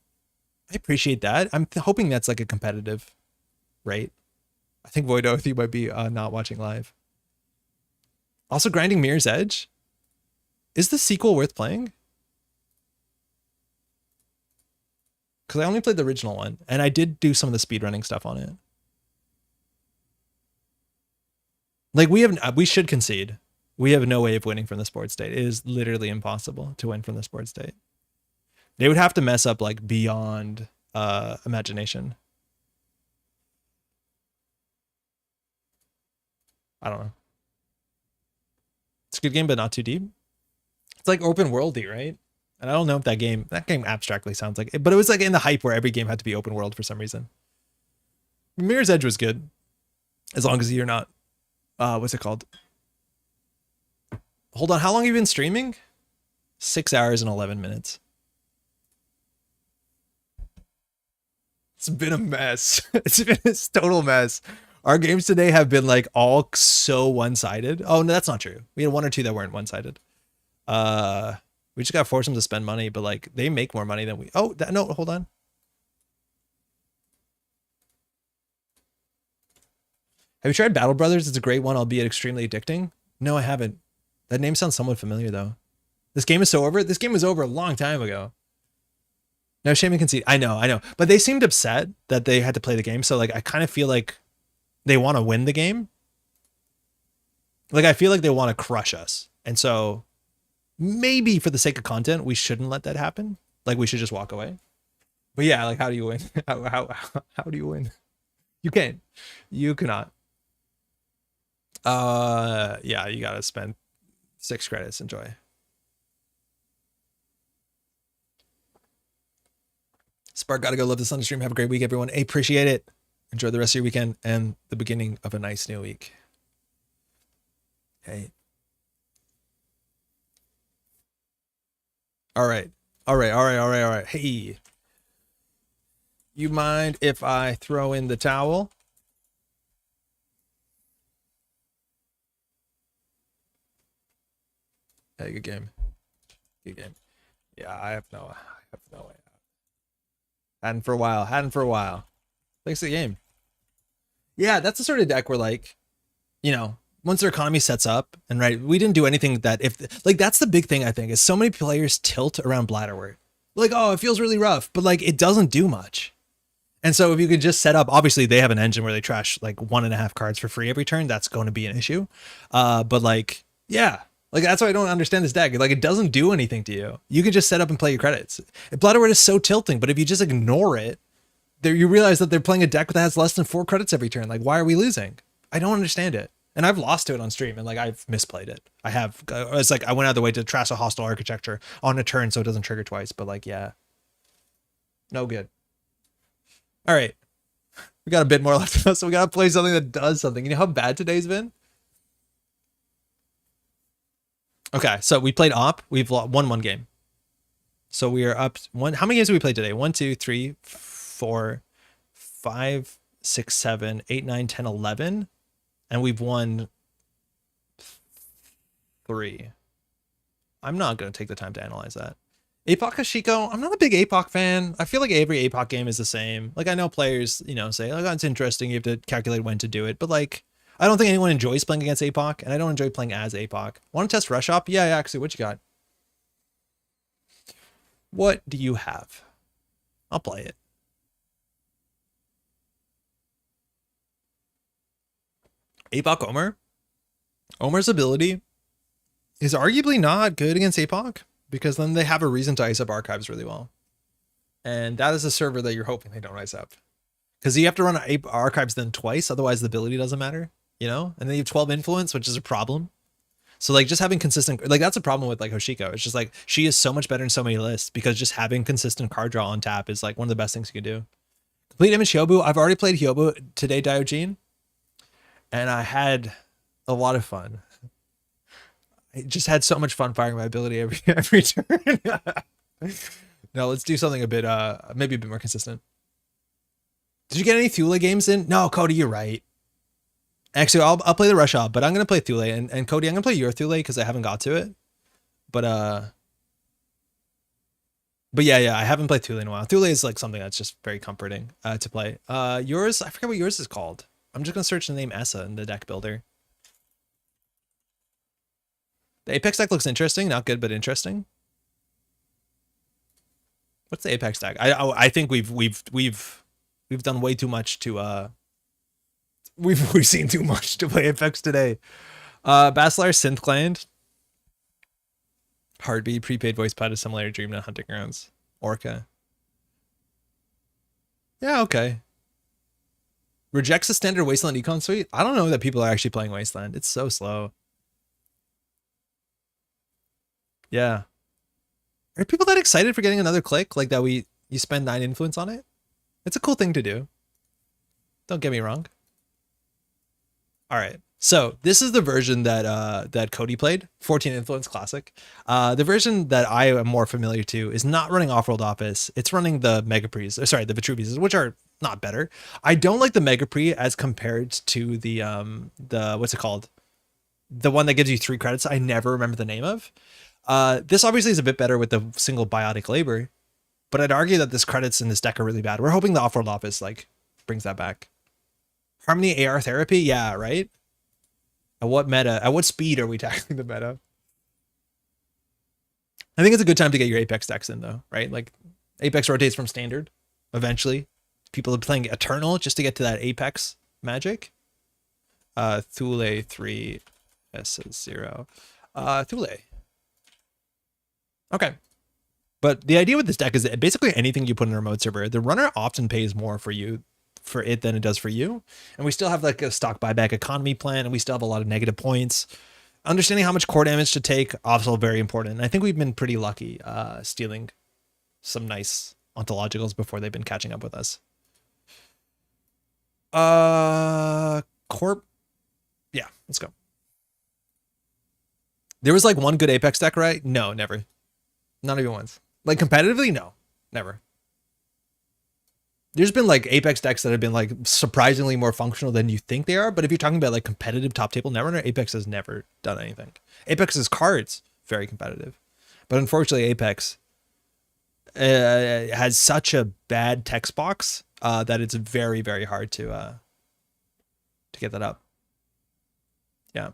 [SPEAKER 2] I appreciate that. I'm hoping that's like a competitive rate. I think Voido, you might be not watching live. Also, Grinding Mirror's Edge. Is the sequel worth playing? Because I only played the original one, and I did do some of the speedrunning stuff on it. Like, we should concede. We have no way of winning from the sports state. It is literally impossible to win from the sports state. They would have to mess up like beyond imagination. I don't know. It's a good game, but not too deep. It's like open worldy, right? And I don't know if that game abstractly sounds like it, but it was like in the hype where every game had to be open world for some reason. Mirror's Edge was good. As long as you're not, what's it called? Hold on, how long have you been streaming? 6 hours and 11 minutes. It's been a mess. It's been a total mess. Our games today have been like all so one-sided. Oh, no, that's not true. We had 1 or 2 that weren't one-sided. We just got to force them to spend money, but like they make more money than we. Oh, no, hold on. Have you tried Battle Brothers? It's a great one, albeit extremely addicting. No, I haven't. That name sounds somewhat familiar though. This game is so over. This game was over a long time ago. No shame and conceit. I know. But they seemed upset that they had to play the game. So like, I kind of feel like they want to win the game. Like, I feel like they want to crush us. And so maybe for the sake of content, we shouldn't let that happen. Like, we should just walk away. But yeah, like, how do you win? How do you win? You can't. You cannot. Yeah, you got to spend 6 credits. Enjoy. Spark, gotta go. Love the Sunday stream. Have a great week, everyone. I appreciate it. Enjoy the rest of your weekend and the beginning of a nice new week. Hey. All right. Hey. You mind if I throw in the towel? Hey, good game. Good game. Yeah, I have no way out. Hadn't for a while. Thanks to the game. Yeah, that's the sort of deck where, like, you know, once their economy sets up, and right, we didn't do anything that like, that's the big thing, I think, is so many players tilt around Bladderwort. Like, oh, it feels really rough, but like, it doesn't do much. And so if you could just set up, obviously they have an engine where they trash like 1.5 cards for free every turn. That's going to be an issue. But like, yeah. Like, that's why I don't understand this deck. Like, it doesn't do anything to you. You can just set up and play your credits. Bladderwort is so tilting, but if you just ignore it, there you realize that they're playing a deck that has less than 4 credits every turn. Like, why are we losing? I don't understand it. And I've lost to it on stream, and like, I've misplayed it. I have. It's like I went out of the way to trash a hostile architecture on a turn so it doesn't trigger twice. But like, yeah, no good. All right, we got a bit more left of us, so we gotta play something that does something. You know how bad today's been? Okay, so we played Op. We've won 1 game. So we are up 1. How many games have we played today? 1, 2, 3, 4, 5, 6, 7, 8, 9, 10, 11. And we've won 3. I'm not going to take the time to analyze that. APOC Hashiko, I'm not a big APOC fan. I feel like every APOC game is the same. Like, I know players, you know, say, oh, that's interesting. You have to calculate when to do it. But like, I don't think anyone enjoys playing against APOC, and I don't enjoy playing as APOC. Want to test Rush Op? Yeah, actually, what you got? What do you have? I'll play it. APOC Omer? Omer's ability is arguably not good against APOC because then they have a reason to ice up archives really well. And that is a server that you're hoping they don't ice up. Because you have to run archives then twice, otherwise the ability doesn't matter, you know? And then you have 12 influence, which is a problem. So like just having consistent, like that's a problem with like Hoshiko. It's just like she is so much better in so many lists because just having consistent card draw on tap is like one of the best things you can do. Complete Image Hyobu. I've already played Hyobu today, Diogene, and I had a lot of fun. I just had so much fun firing my ability every turn. No, let's do something a bit, maybe a bit more consistent. Did you get any Thule games in? No, Cody, you're right. Actually, I'll play the Rush Up, but I'm gonna play Thule, and Cody, I'm gonna play your Thule because I haven't got to it. But yeah, I haven't played Thule in a while. Thule is like something that's just very comforting to play. Yours, I forget what yours is called. I'm just gonna search the name Essa in the deck builder. The Apex deck looks interesting, not good, but interesting. What's the Apex deck? I think we've done way too much to we've seen too much to play Apex today. Basilar Synth Client. Heartbeat, Prepaid Voice Pad, Assimilator, Dreamnet, Hunting Grounds, Orca. Yeah, okay. Rejects the standard Wasteland Econ suite. I don't know that people are actually playing Wasteland. It's so slow. Yeah. Are people that excited for getting another click? Like that you spend 9 influence on it? It's a cool thing to do. Don't get me wrong. All right. So this is the version that Cody played, 14 Influence Classic. The version that I am more familiar to is not running Off-World Office. It's running the Megapres, or sorry, the Vitruviuses, which are not better. I don't like the Megapre as compared to the what's it called? The one that gives you 3 credits. I never remember the name of. This obviously is a bit better with the single Biotic Labor, but I'd argue that this credits in this deck are really bad. We're hoping the Off-World Office like brings that back. Harmony AR Therapy, yeah, right? At what meta? At what speed are we tackling the meta? I think it's a good time to get your Apex decks in though, right? Like Apex rotates from standard eventually. People are playing Eternal just to get to that Apex magic. Thule 3 S0. Thule. Okay. But the idea with this deck is that basically anything you put in a remote server, the runner often pays more for it than it does for you. And we still have like a stock buyback economy plan, and we still have a lot of negative points. Understanding how much core damage to take, also very important. And I think we've been pretty lucky stealing some nice ontologicals before they've been catching up with us. Corp. Yeah, let's go. There was like one good Apex deck, right? No, never. Not even once. Like competitively, no, never. There's been like Apex decks that have been like surprisingly more functional than you think they are. But if you're talking about like competitive top table Netrunner, Apex has never done anything. Apex's cards, very competitive. But unfortunately, Apex has such a bad text box that it's very, very hard to get that up. Yeah.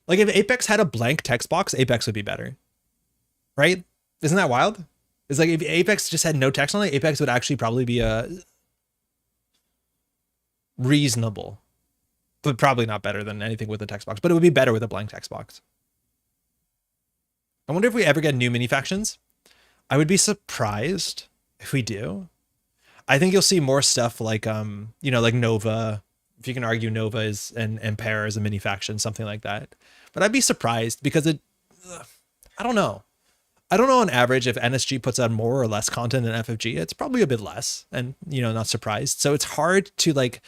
[SPEAKER 2] Like if Apex had a blank text box, Apex would be better. Right? Isn't that wild? It's like if Apex just had no text on it, Apex would actually probably be reasonable, but probably not better than anything with a text box, but it would be better with a blank text box. I wonder if we ever get new mini factions. I would be surprised if we do. I think you'll see more stuff like, you know, like Nova, if you can argue Nova is and Pair is a mini faction, something like that. But I'd be surprised because I don't know. I don't know on average if NSG puts out more or less content than FFG. It's probably a bit less, and you know, not surprised. So it's hard to like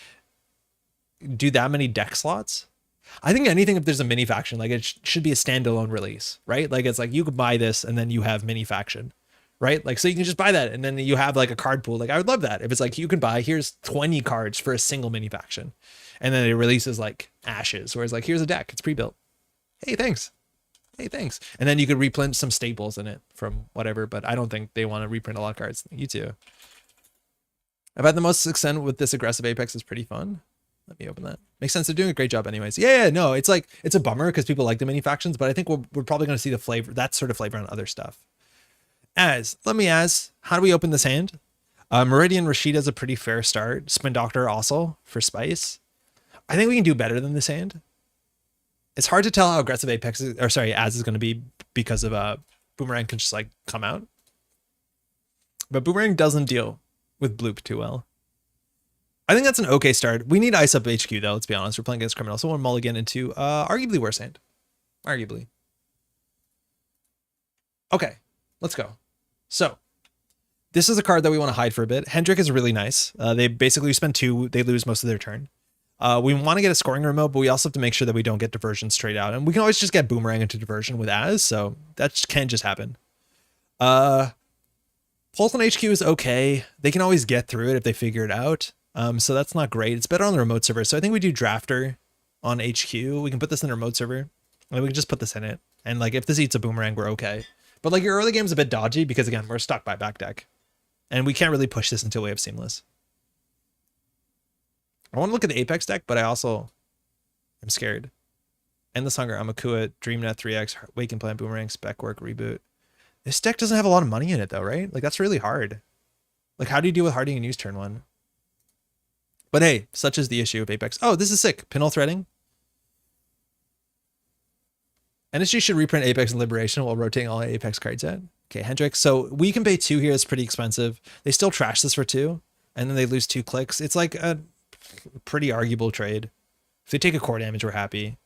[SPEAKER 2] do that many deck slots. I think anything if there's a mini faction, like it should be a standalone release, right? Like it's like you could buy this and then you have mini faction, right? Like so you can just buy that and then you have like a card pool. Like I would love that if it's like you can buy here's 20 cards for a single mini faction, and then it releases like Ashes, where it's like here's a deck, it's pre-built. Hey, thanks. Hey, thanks. And then you could reprint some staples in it from whatever, but I don't think they want to reprint a lot of cards. You too. I've had the most success with this aggressive Apex. Is pretty fun. Let me open that. Makes sense. They're doing a great job anyways. Yeah, no, it's like, it's a bummer because people like the mini factions, but I think we're probably going to see the flavor, that sort of flavor on other stuff. How do we open this hand? Meridian Rashida's a pretty fair start. Spin Doctor also for spice. I think we can do better than this hand. It's hard to tell how aggressive Apex is, or sorry, Az is going to be because of Boomerang can just like come out. But Boomerang doesn't deal with Bloop too well. I think that's an okay start. We need ice up HQ though, let's be honest. We're playing against Criminal. So we'll mulligan into arguably worse hand. Arguably. Okay, let's go. So this is a card that we want to hide for a bit. Hendrick is really nice. They basically spend 2, they lose most of their turn. We want to get a scoring remote, but we also have to make sure that we don't get diversion straight out. And we can always just get Boomerang into diversion with Az, so that can just happen. Pulse on HQ is okay. They can always get through it if they figure it out. So that's not great. It's better on the remote server. So I think we do Drafter on HQ. We can put this in the remote server. And we can just put this in it. And like if this eats a Boomerang, we're okay. But like your early game's a bit dodgy because again, we're stuck by back deck. And we can't really push this until we have Seamless. I want to look at the Apex deck, but I also am scared. Endless Hunger, Amakua, DreamNet 3X, Waken Plant, Boomerang, Spec Work, Reboot. This deck doesn't have a lot of money in it though, right? Like that's really hard. Like how do you deal with Harding and use turn 1? But hey, such is the issue of Apex. Oh, this is sick. Pinhole Threading. NSG should reprint Apex and Liberation while rotating all Apex cards out. Okay, Hendrick. So we can pay 2 here. It's pretty expensive. They still trash this for 2, and then they lose 2 clicks. It's like a pretty arguable trade. If they take a core damage, we're happy.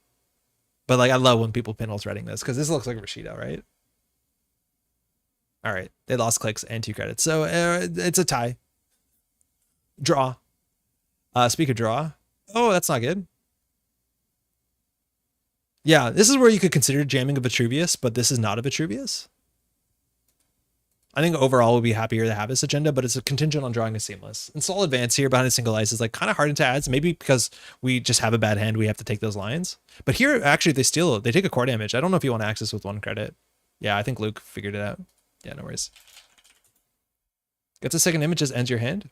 [SPEAKER 2] But like, I love when people pinhole threading this because this looks like Rashida, right? All right, they lost clicks and 2 credits, so it's a tie. Draw. Speak of draw. Oh, that's not good. Yeah, this is where you could consider jamming a Vitruvius, but this is not a Vitruvius. I think overall we'll be happier to have this agenda, but it's a contingent on drawing a Seamless. Install Advance here behind a single ice is like kind of hard to ads, maybe because we just have a bad hand, we have to take those lines. But here, actually, they take a core damage. I don't know if you want to access with 1 credit. Yeah, I think Luke figured it out. Yeah, no worries. Gets a second image, just ends your hand.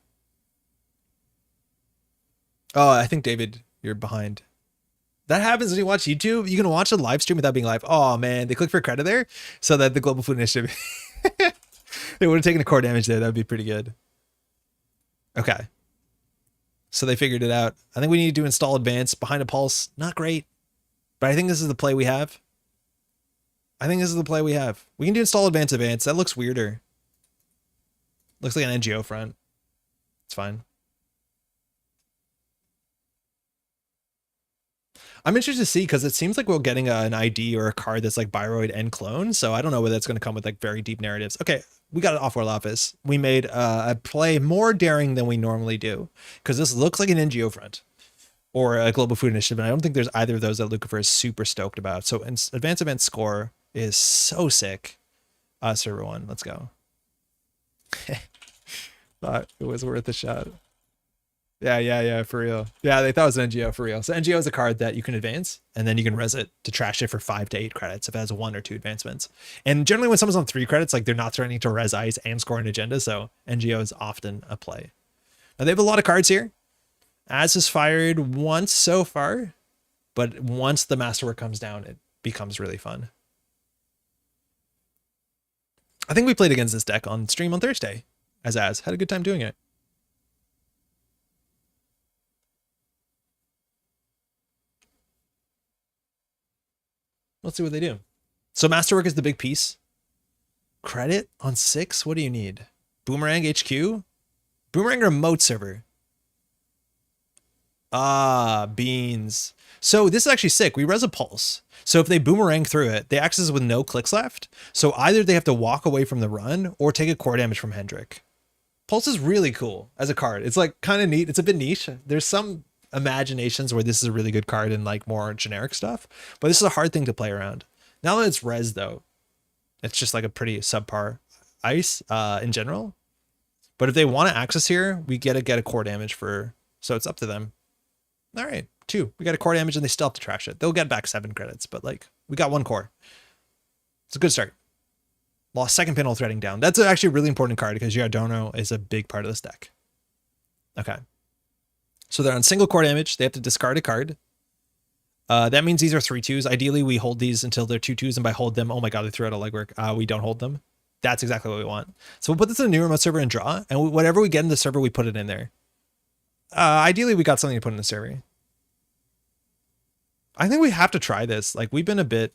[SPEAKER 2] Oh, I think, David, you're behind. That happens when you watch YouTube. You can watch a live stream without being live. Oh, man, they click for credit there so that the Global Food Initiative... They would have taken a core damage there. That would be pretty good. Okay. So they figured it out. I think we need to install Advance behind a Pulse. Not great. But I think this is the play we have. We can do install Advance. That looks weirder. Looks like an NGO front. It's fine. I'm interested to see because it seems like we're getting an ID or a card that's like Biroid and Clone. So I don't know whether that's going to come with like very deep narratives. Okay, we got an off-world office. We made a play more daring than we normally do because this looks like an NGO front or a Global Food Initiative. And I don't think there's either of those that Lucifer is super stoked about. So Advanced Event score is so sick. Server 1, let's go. Thought it was worth a shot. Yeah, for real. Yeah, they thought it was an NGO for real. So NGO is a card that you can advance, and then you can res it to trash it for 5 to 8 credits if it has 1 or 2 advancements. And generally when someone's on 3 credits, like they're not threatening to res ice and score an agenda, so NGO is often a play. Now they have a lot of cards here. Az has fired once so far, but once the Masterwork comes down, it becomes really fun. I think we played against this deck on stream on Thursday as Az. Had a good time doing it. Let's see what they do. So Masterwork is the big piece. Credit on 6? What do you need? Boomerang HQ? Boomerang remote server. Ah, beans. So this is actually sick. We res a Pulse. So if they Boomerang through it, they access with no clicks left. So either they have to walk away from the run or take a core damage from Hendrick. Pulse is really cool as a card. It's like kind of neat. It's a bit niche. There's some imaginations where this is a really good card in like more generic stuff, but this is a hard thing to play around. Now that it's res though, it's just like a pretty subpar ice in general. But if they want to access here, we get a core damage for, so it's up to them. All right, 2. We got a core damage and they still have to trash it. They'll get back 7 credits, but like we got 1 core. It's a good start. Lost second pinhole threading down. That's actually a really important card because Giardono is a big part of this deck. Okay. So they're on single core damage. They have to discard a card. That means these are 3/2s. Ideally, we hold these until they're 2/2s, and by hold them, oh my god, they threw out a legwork. We don't hold them. That's exactly what we want. So we'll put this in a new remote server and draw, and whatever we get in the server, we put it in there. Ideally, we got something to put in the server. I think we have to try this. Like, we've been a bit...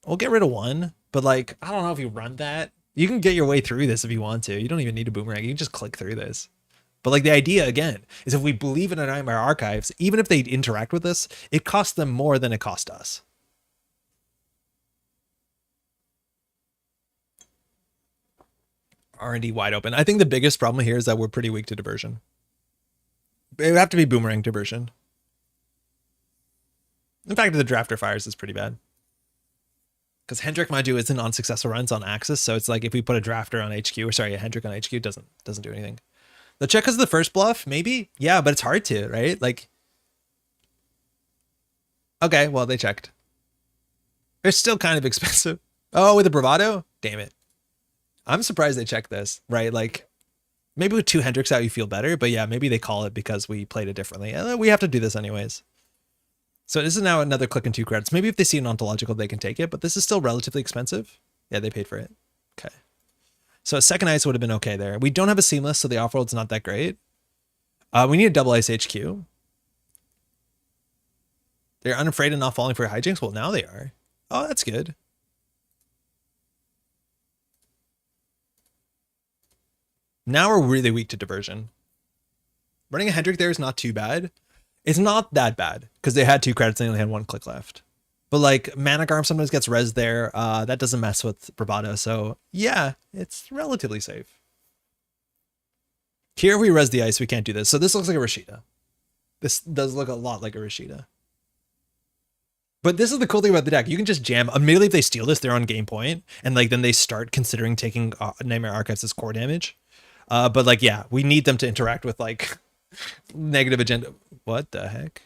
[SPEAKER 2] We'll get rid of one, but like, I don't know if you run that. You can get your way through this if you want to. You don't even need a boomerang. You can just click through this. But like the idea again is if we believe in our Nightmare archives, even if they interact with this, it costs them more than it cost us. R&D wide open. I think the biggest problem here is that we're pretty weak to diversion. It would have to be boomerang diversion. In fact, the drafter fires is pretty bad. Because Hendrik, mind you, isn't on successful runs on Axis, so it's like if we put a drafter on HQ, or sorry, a Hendrik on HQ, doesn't do anything. The check is the first bluff, maybe? Yeah, but it's hard to, right? Like, okay, well, they checked. They're still kind of expensive. Oh, with a bravado? Damn it. I'm surprised they checked this, right? Like, maybe with 2 Hendricks out, you feel better, but yeah, maybe they call it because we played it differently. We have to do this anyways. So this is now another click and 2 credits. Maybe if they see an ontological, they can take it, but this is still relatively expensive. Yeah, they paid for it. Okay. So a second ice would have been okay there. We don't have a seamless, so the off-world's not that great. We need a double ice HQ. They're unafraid of not falling for hijinks? Well, now they are. Oh, that's good. Now we're really weak to diversion. Running a Hendrik there is not too bad. It's not that bad because they had 2 credits and they only had 1 click left. But like Manic Arm sometimes gets res there. That doesn't mess with bravado. So yeah, it's relatively safe. Here we res the ice. We can't do this. So this looks like a Rashida. This does look a lot like a Rashida. But this is the cool thing about the deck. You can just jam immediately if they steal this, they're on game point, and like then they start considering taking Nightmare Archives as core damage. But like, yeah, we need them to interact with like negative agenda. What the heck?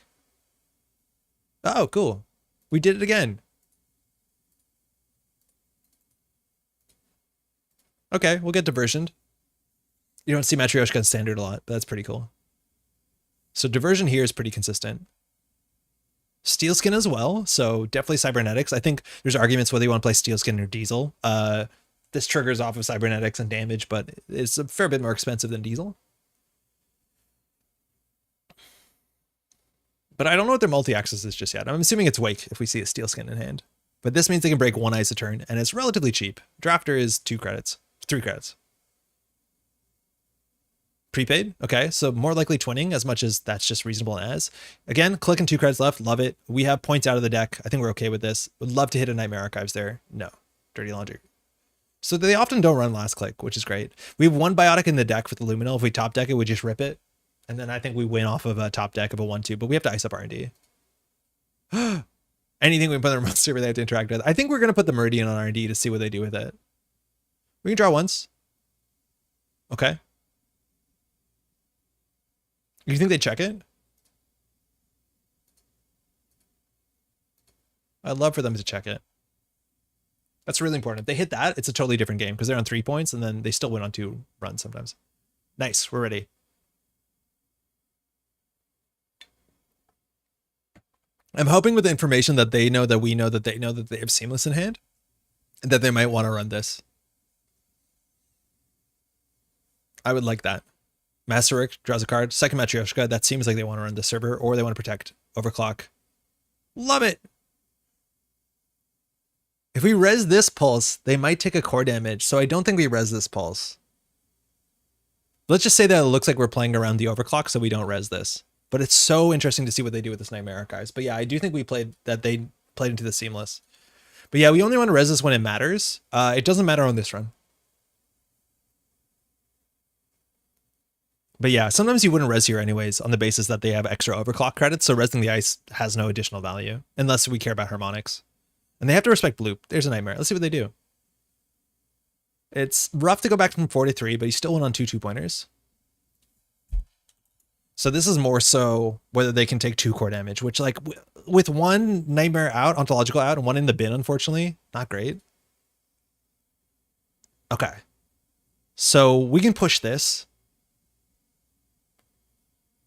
[SPEAKER 2] Oh, cool. We did it again. Okay, we'll get diversioned. You don't see Matryoshka in standard a lot, but that's pretty cool. So diversion here is pretty consistent. Steel Skin as well, so definitely cybernetics. I think there's arguments whether you want to play Steel Skin or Diesel. This triggers off of cybernetics and damage, but it's a fair bit more expensive than Diesel. But I don't know what their multi-axis is just yet. I'm assuming it's Wake if we see a Steel Skin in hand. But this means they can break 1 ice a turn, and it's relatively cheap. Drafter is 2 credits, 3 credits. Prepaid, okay, so more likely twinning, as much as that's just reasonable as. Again, click and 2 credits left, love it. We have points out of the deck. I think we're okay with this. Would love to hit a Nightmare Archives there. No, Dirty Laundry. So they often don't run last click, which is great. We have 1 Biotic in the deck with the Luminal. If we top deck it, we just rip it. And then I think we win off of a top deck of a 1-2, but we have to ice up R&D. Anything we put in the remote server they have to interact with. I think we're going to put the Meridian on R&D to see what they do with it. We can draw once. Okay. You think they check it? I'd love for them to check it. That's really important. If they hit that, it's a totally different game because they're on 3 points and then they still win on 2 runs sometimes. Nice. We're ready. I'm hoping with the information that they know that we know that they know that they have Seamless in hand and that they might want to run this. I would like that. Masaryk draws a card. Second Matryoshka. That seems like they want to run the server or they want to protect overclock. Love it. If we res this pulse, they might take a core damage. So I don't think we res this pulse. Let's just say that it looks like we're playing around the overclock, so we don't res this. But it's so interesting to see what they do with this Nightmare Archives. But yeah, I do think we played that they played into the Seamless. But yeah, we only want to res this when it matters. It doesn't matter on this run. But yeah, sometimes you wouldn't res here anyways on the basis that they have extra overclock credits. So resing the ice has no additional value unless we care about harmonics. And they have to respect Bloop. There's a Nightmare. Let's see what they do. It's rough to go back from 4 to 3, but you still went on 2 2-pointers. So this is more so whether they can take 2 core damage, which like with 1 Nightmare out, ontological out, and 1 in the bin, unfortunately, not great. Okay. So we can push this.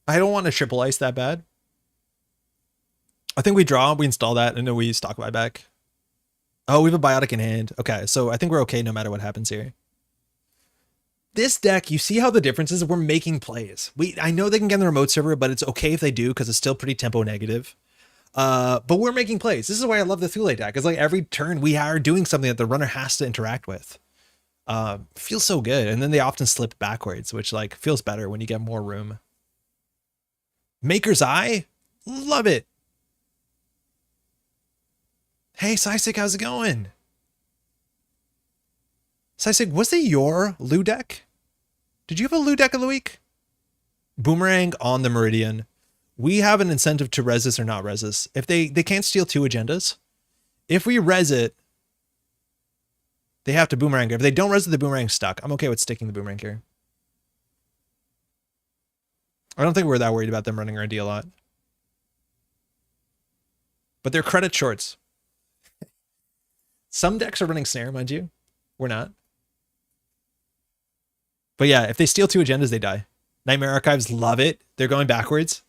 [SPEAKER 2] I don't want to triple ice that bad. I think we draw, we install that, and then we stock buyback. Oh, we have a biotic in hand. Okay, so I think we're okay no matter what happens here. This deck, you see how the difference is? We're making plays. I know they can get on the remote server, but it's okay if they do because it's still pretty tempo negative. But we're making plays. This is why I love the Thule deck. It's like every turn we are doing something that the runner has to interact with. Feels so good. And then they often slip backwards, which like feels better when you get more room. Maker's Eye, love it. Hey, Sisig, how's it going? Sisig, was it your Lou deck? Did you have a Lou deck of the week? Boomerang on the Meridian. We have an incentive to res this or not res this. If they can't steal 2 agendas. If we res it, they have to boomerang. If they don't res it, the boomerang's stuck. I'm okay with sticking the boomerang here. I don't think we're that worried about them running RD a lot. But they're credit shorts. Some decks are running snare, mind you. We're not. But yeah, if they steal 2 agendas, they die. Nightmare Archives, love it. They're going backwards.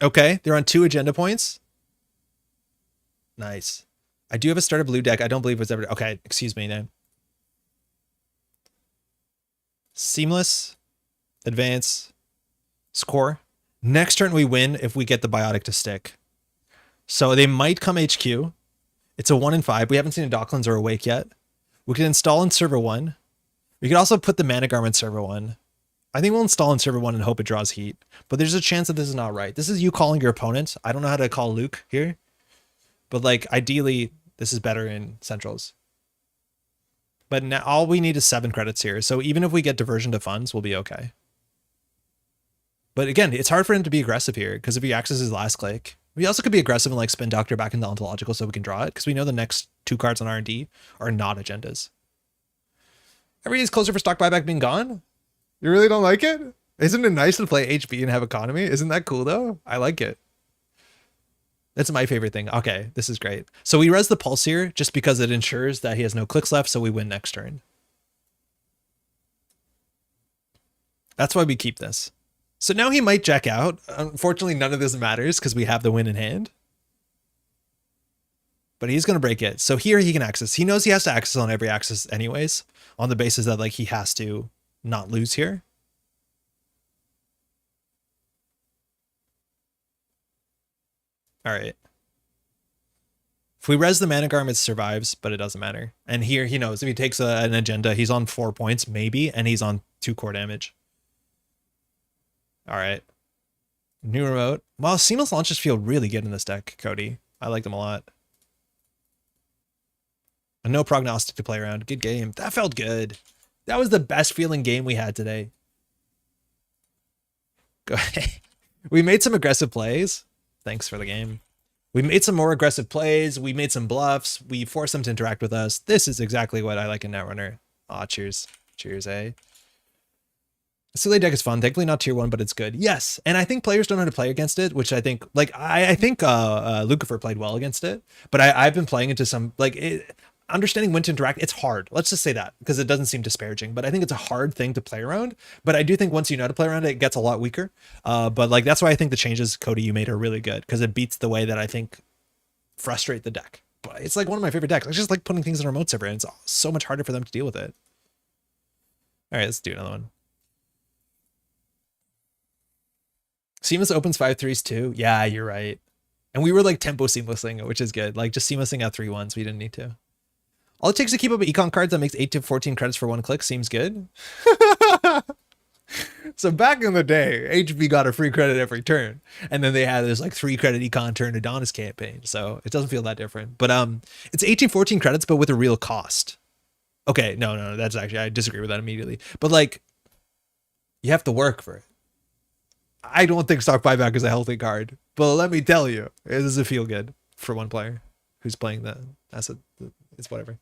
[SPEAKER 2] Okay, they're on 2 agenda points. Nice. I do have a starter blue deck. I don't believe it's ever... Okay, excuse me, name. Seamless. Advance. Score. Next turn we win if we get the biotic to stick. So they might come HQ. It's a 1 in 5. We haven't seen a DECKLISTS or Awake yet. We can install in server 1. We could also put the Mana Garment server 1. I think we'll install in server 1 and hope it draws heat. But there's a chance that this is not right. This is you calling your opponent. I don't know how to call Luke here. But like ideally, this is better in centrals. But now all we need is 7 credits here. So even if we get diversion to funds, we'll be okay. But again, it's hard for him to be aggressive here because if he accesses his last click, we also could be aggressive and like spin Doctor back into Ontological so we can draw it because we know the next 2 cards on R&D are not agendas. Every day is closer for stock buyback being gone. You really don't like it? Isn't it nice to play HB and have economy? Isn't that cool though? I like it. That's my favorite thing. Okay, this is great. So we res the Pulse here just because it ensures that he has no clicks left, so we win next turn. That's why we keep this. So now he might jack out. Unfortunately, none of this matters because we have the win in hand. But he's going to break it. So here he can access. He knows he has to access on every access anyways, on the basis that like he has to not lose here. All right. If we res the Mana Garment, survives, but it doesn't matter. And here he knows if he takes an agenda, he's on 4 points maybe, and he's on 2 core damage. All right. New remote. Wow, seamless launches feel really good in this deck, Cody. I like them a lot. And no prognostic to play around. Good game. That felt good. That was the best feeling game we had today. Go ahead. We made some aggressive plays. Thanks for the game. We made some more aggressive plays. We made some bluffs. We forced them to interact with us. This is exactly what I like in Netrunner. Aw, cheers. Cheers, eh? Silly deck is fun. Thankfully not tier 1, but it's good. Yes, and I think players don't know how to play against it, which I think, like, I think Lucifer played well against it, but I've been playing into some, like, understanding when to interact, it's hard. Let's just say that, because it doesn't seem disparaging, but I think it's a hard thing to play around, but I do think once you know how to play around it, it gets a lot weaker. But, like, that's why I think the changes, Cody, you made are really good, because it beats the way that I think frustrate the deck. But it's, like, one of my favorite decks. I just like putting things in a remote server, and it's so much harder for them to deal with it. All right, let's do another one. Seamless opens 5-3s too. Yeah, you're right. And we were like tempo seamlessing, which is good. Like just seamlessing out 3-1s. We didn't need to. All it takes to keep up econ cards that makes 8 to 14 credits for 1 click seems good. So back in the day, HB got a free credit every turn. And then they had this like 3 credit econ turn Adonis campaign. So it doesn't feel that different. But it's 18, 14 credits, but with a real cost. Okay, no, that's actually, I disagree with that immediately. But like, you have to work for it. I don't think stock buyback is a healthy card, but let me tell you, it doesn't feel good for one player who's playing the asset. It's whatever.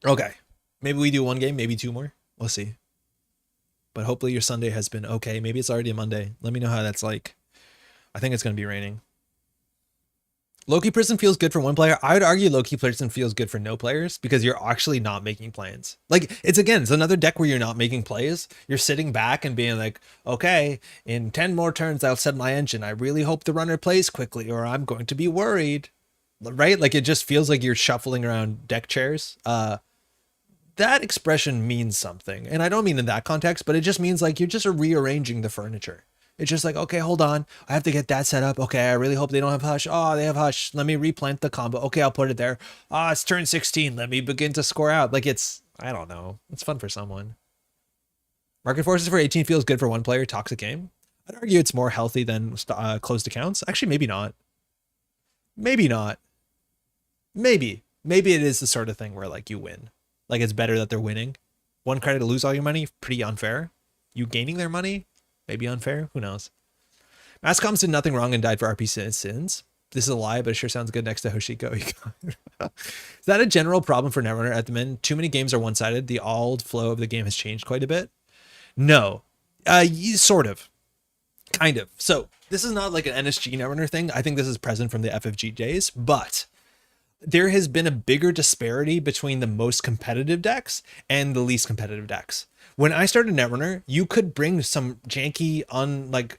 [SPEAKER 2] Okay, maybe we do 1 game, maybe 2 more. We'll see. But hopefully your Sunday has been okay. Maybe it's already a Monday. Let me know how that's like. I think it's going to be raining. Low-key Prison feels good for one player. I would argue Low-key Prison feels good for no players because you're actually not making plans. Like, it's another deck where you're not making plays. You're sitting back and being like, okay, in 10 more turns, I'll set my engine. I really hope the runner plays quickly or I'm going to be worried. Right? Like, it just feels like you're shuffling around deck chairs. That expression means something. And I don't mean in that context, but it just means like you're just rearranging the furniture. It's just like, okay, hold on. I have to get that set up. Okay, I really hope they don't have hush. Oh, they have hush. Let me replant the combo. Okay, I'll put it there. Ah, it's turn 16. Let me begin to score out. Like I don't know. It's fun for someone. Market Forces for 18 feels good for one player. Toxic game. I'd argue it's more healthy than closed accounts. Actually, maybe not. Maybe not. Maybe it is the sort of thing where like you win. Like it's better that they're winning. One credit to lose all your money, pretty unfair. You gaining their money, maybe unfair. Who knows? Masscoms did nothing wrong and died for RP sins. This is a lie, but it sure sounds good next to Hoshiko. Is that a general problem for Netrunner at the minute? Too many games are one-sided. The old flow of the game has changed quite a bit. No, sort of, kind of. So this is not like an NSG Netrunner thing. I think this is present from the FFG days, but there has been a bigger disparity between the most competitive decks and the least competitive decks. When I started Netrunner, you could bring some janky,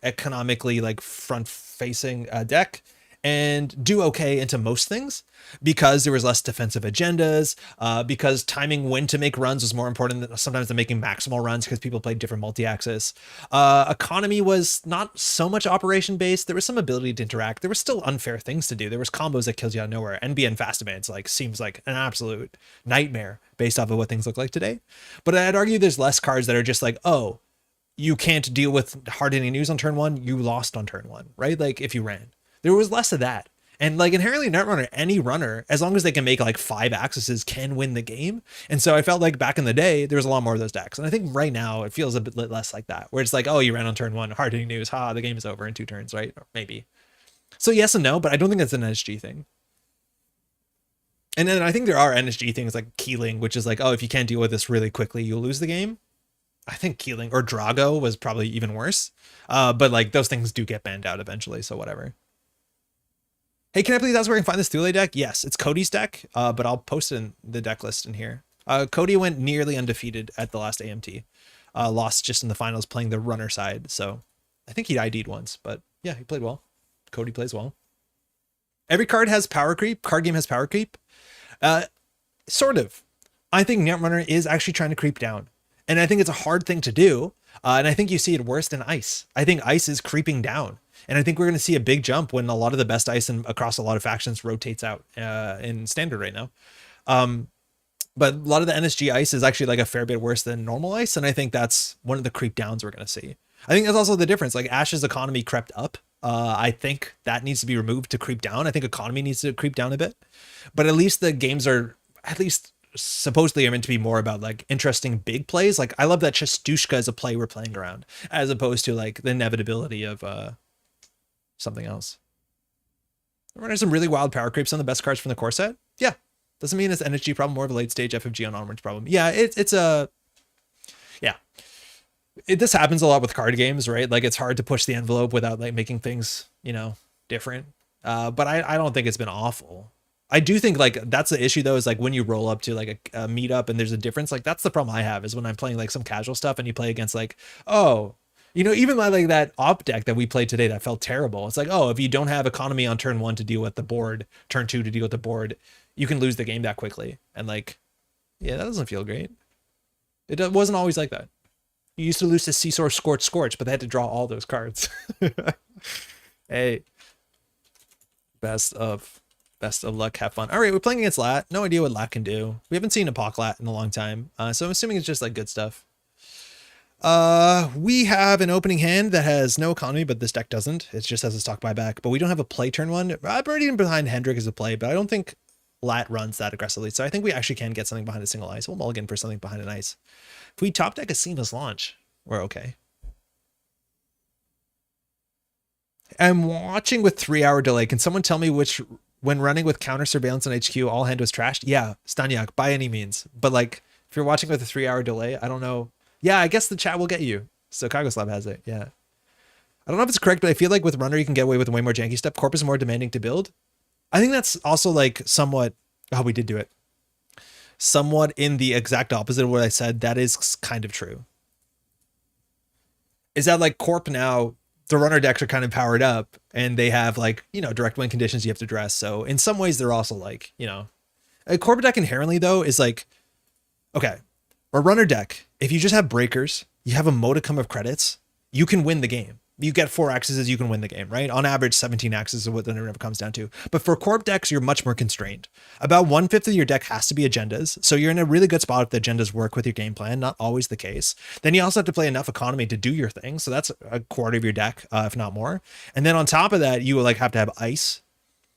[SPEAKER 2] economically front facing deck and do okay into most things because there was less defensive agendas, because timing when to make runs was more important than sometimes than making maximal runs because people played different multi-axis. Economy was not so much operation based. There was some ability to interact. There were still unfair things to do. There was combos that killed you out of nowhere. NBN fast advance seems like an absolute nightmare based off of what things look like today. But I'd argue there's less cards that are just like, oh, you can't deal with hard-hitting news on turn one. You lost on turn one, right? Like if you ran. There was less of that. And inherently Netrunner, any runner, as long as they can make 5 axes, can win the game. And so I felt like back in the day, there was a lot more of those decks. And I think right now it feels a bit less like that, where it's like, oh, you ran on turn one, hard hitting news, the game is over in 2 turns, right? Or maybe. So yes and no, but I don't think that's an NSG thing. And then I think there are NSG things like Keeling, which is oh, if you can't deal with this really quickly, you'll lose the game. I think Keeling or Drago was probably even worse. But those things do get banned out eventually, so whatever. Hey, can I believe that's where I can find this Thule deck? Yes, it's Cody's deck, but I'll post it in the deck list in here. Cody went nearly undefeated at the last AMT. Lost just in the finals playing the runner side, so I think he ID'd once, but yeah, he played well. Cody plays well. Every card has power creep. Card game has power creep. Sort of. I think Netrunner is actually trying to creep down, and I think it's a hard thing to do, and I think you see it worse in Ice. I think Ice is creeping down. And I think we're going to see a big jump when a lot of the best ice across a lot of factions rotates out in standard right now. But a lot of the NSG ice is actually a fair bit worse than normal ice. And I think that's one of the creep downs we're going to see. I think that's also the difference. Ash's economy crept up. I think that needs to be removed to creep down. I think economy needs to creep down a bit. But at least the games are supposedly are meant to be more about interesting big plays. I love that Chastushka is a play we're playing around as opposed to the inevitability of something else. Running some really wild power creeps on the best cards from the core set. Yeah. Doesn't mean it's an NSG problem, more of a late stage FFG on onwards problem. Yeah, this happens a lot with card games, right? It's hard to push the envelope without making things, different. But I don't think it's been awful. I do think that's the issue though, is when you roll up to a meetup and there's a difference, that's the problem I have is when I'm playing some casual stuff and you play against oh, even that op deck that we played today that felt terrible. It's oh, if you don't have economy on turn 1 to deal with the board, turn 2 to deal with the board, you can lose the game that quickly. And yeah, that doesn't feel great. It wasn't always like that. You used to lose to Seesaw, Scorch, but they had to draw all those cards. Hey, best of luck, have fun. All right, we're playing against Lat. No idea what Lat can do. We haven't seen a Pock Lat in a long time, so I'm assuming it's just good stuff. We have an opening hand that has no economy, but this deck doesn't. It just has a stock buyback, but we don't have a play turn one. I'm already behind Hendrik as a play, but I don't think Lat runs that aggressively. So I think we actually can get something behind a single ice. We'll mulligan for something behind an ice. If we top deck a seamless launch, we're okay. I'm watching with 3-hour delay. Can someone tell me when running with counter surveillance on HQ, all hand was trashed? Yeah, Stanyak, by any means. But if you're watching with a 3-hour delay, I don't know. Yeah, I guess the chat will get you. So Kagoslav has it. Yeah. I don't know if it's correct, but I feel with Runner, you can get away with way more janky stuff. Corp is more demanding to build. I think that's also like somewhat, oh, we did do it. Somewhat in the exact opposite of what I said. That is kind of true. Is that like Corp now, the runner decks are kind of powered up and they have like, you know, direct win conditions you have to address. So in some ways they're also like, you know, a Corp deck inherently though is like, okay, a runner deck, if you just have breakers, you have a modicum of credits, you can win the game. You get 4 accesses, you can win the game, right? On average, 17 accesses is what the number comes down to. But for Corp decks, you're much more constrained. About 1/5 of your deck has to be agendas. So you're in a really good spot if the agendas work with your game plan, not always the case. Then you also have to play enough economy to do your thing. So that's a quarter of your deck, if not more. And then on top of that, you will like have to have ice.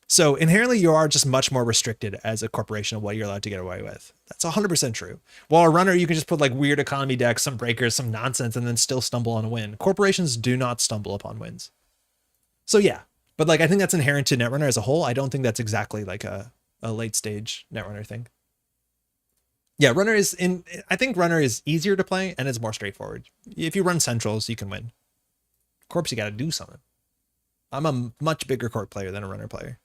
[SPEAKER 2] So inherently, you are just much more restricted as a corporation of what you're allowed to get away with. That's 100% true. While a runner, you can just put like weird economy decks, some breakers, some nonsense, and then still stumble on a win. Corporations do not stumble upon wins. So yeah, but like I think that's inherent to Netrunner as a whole. I don't think that's exactly like a late stage Netrunner thing. Yeah, runner is in. I think runner is easier to play and it's more straightforward. If you run centrals, you can win. Corps, you got to do something. I'm a much bigger Corp player than a runner player.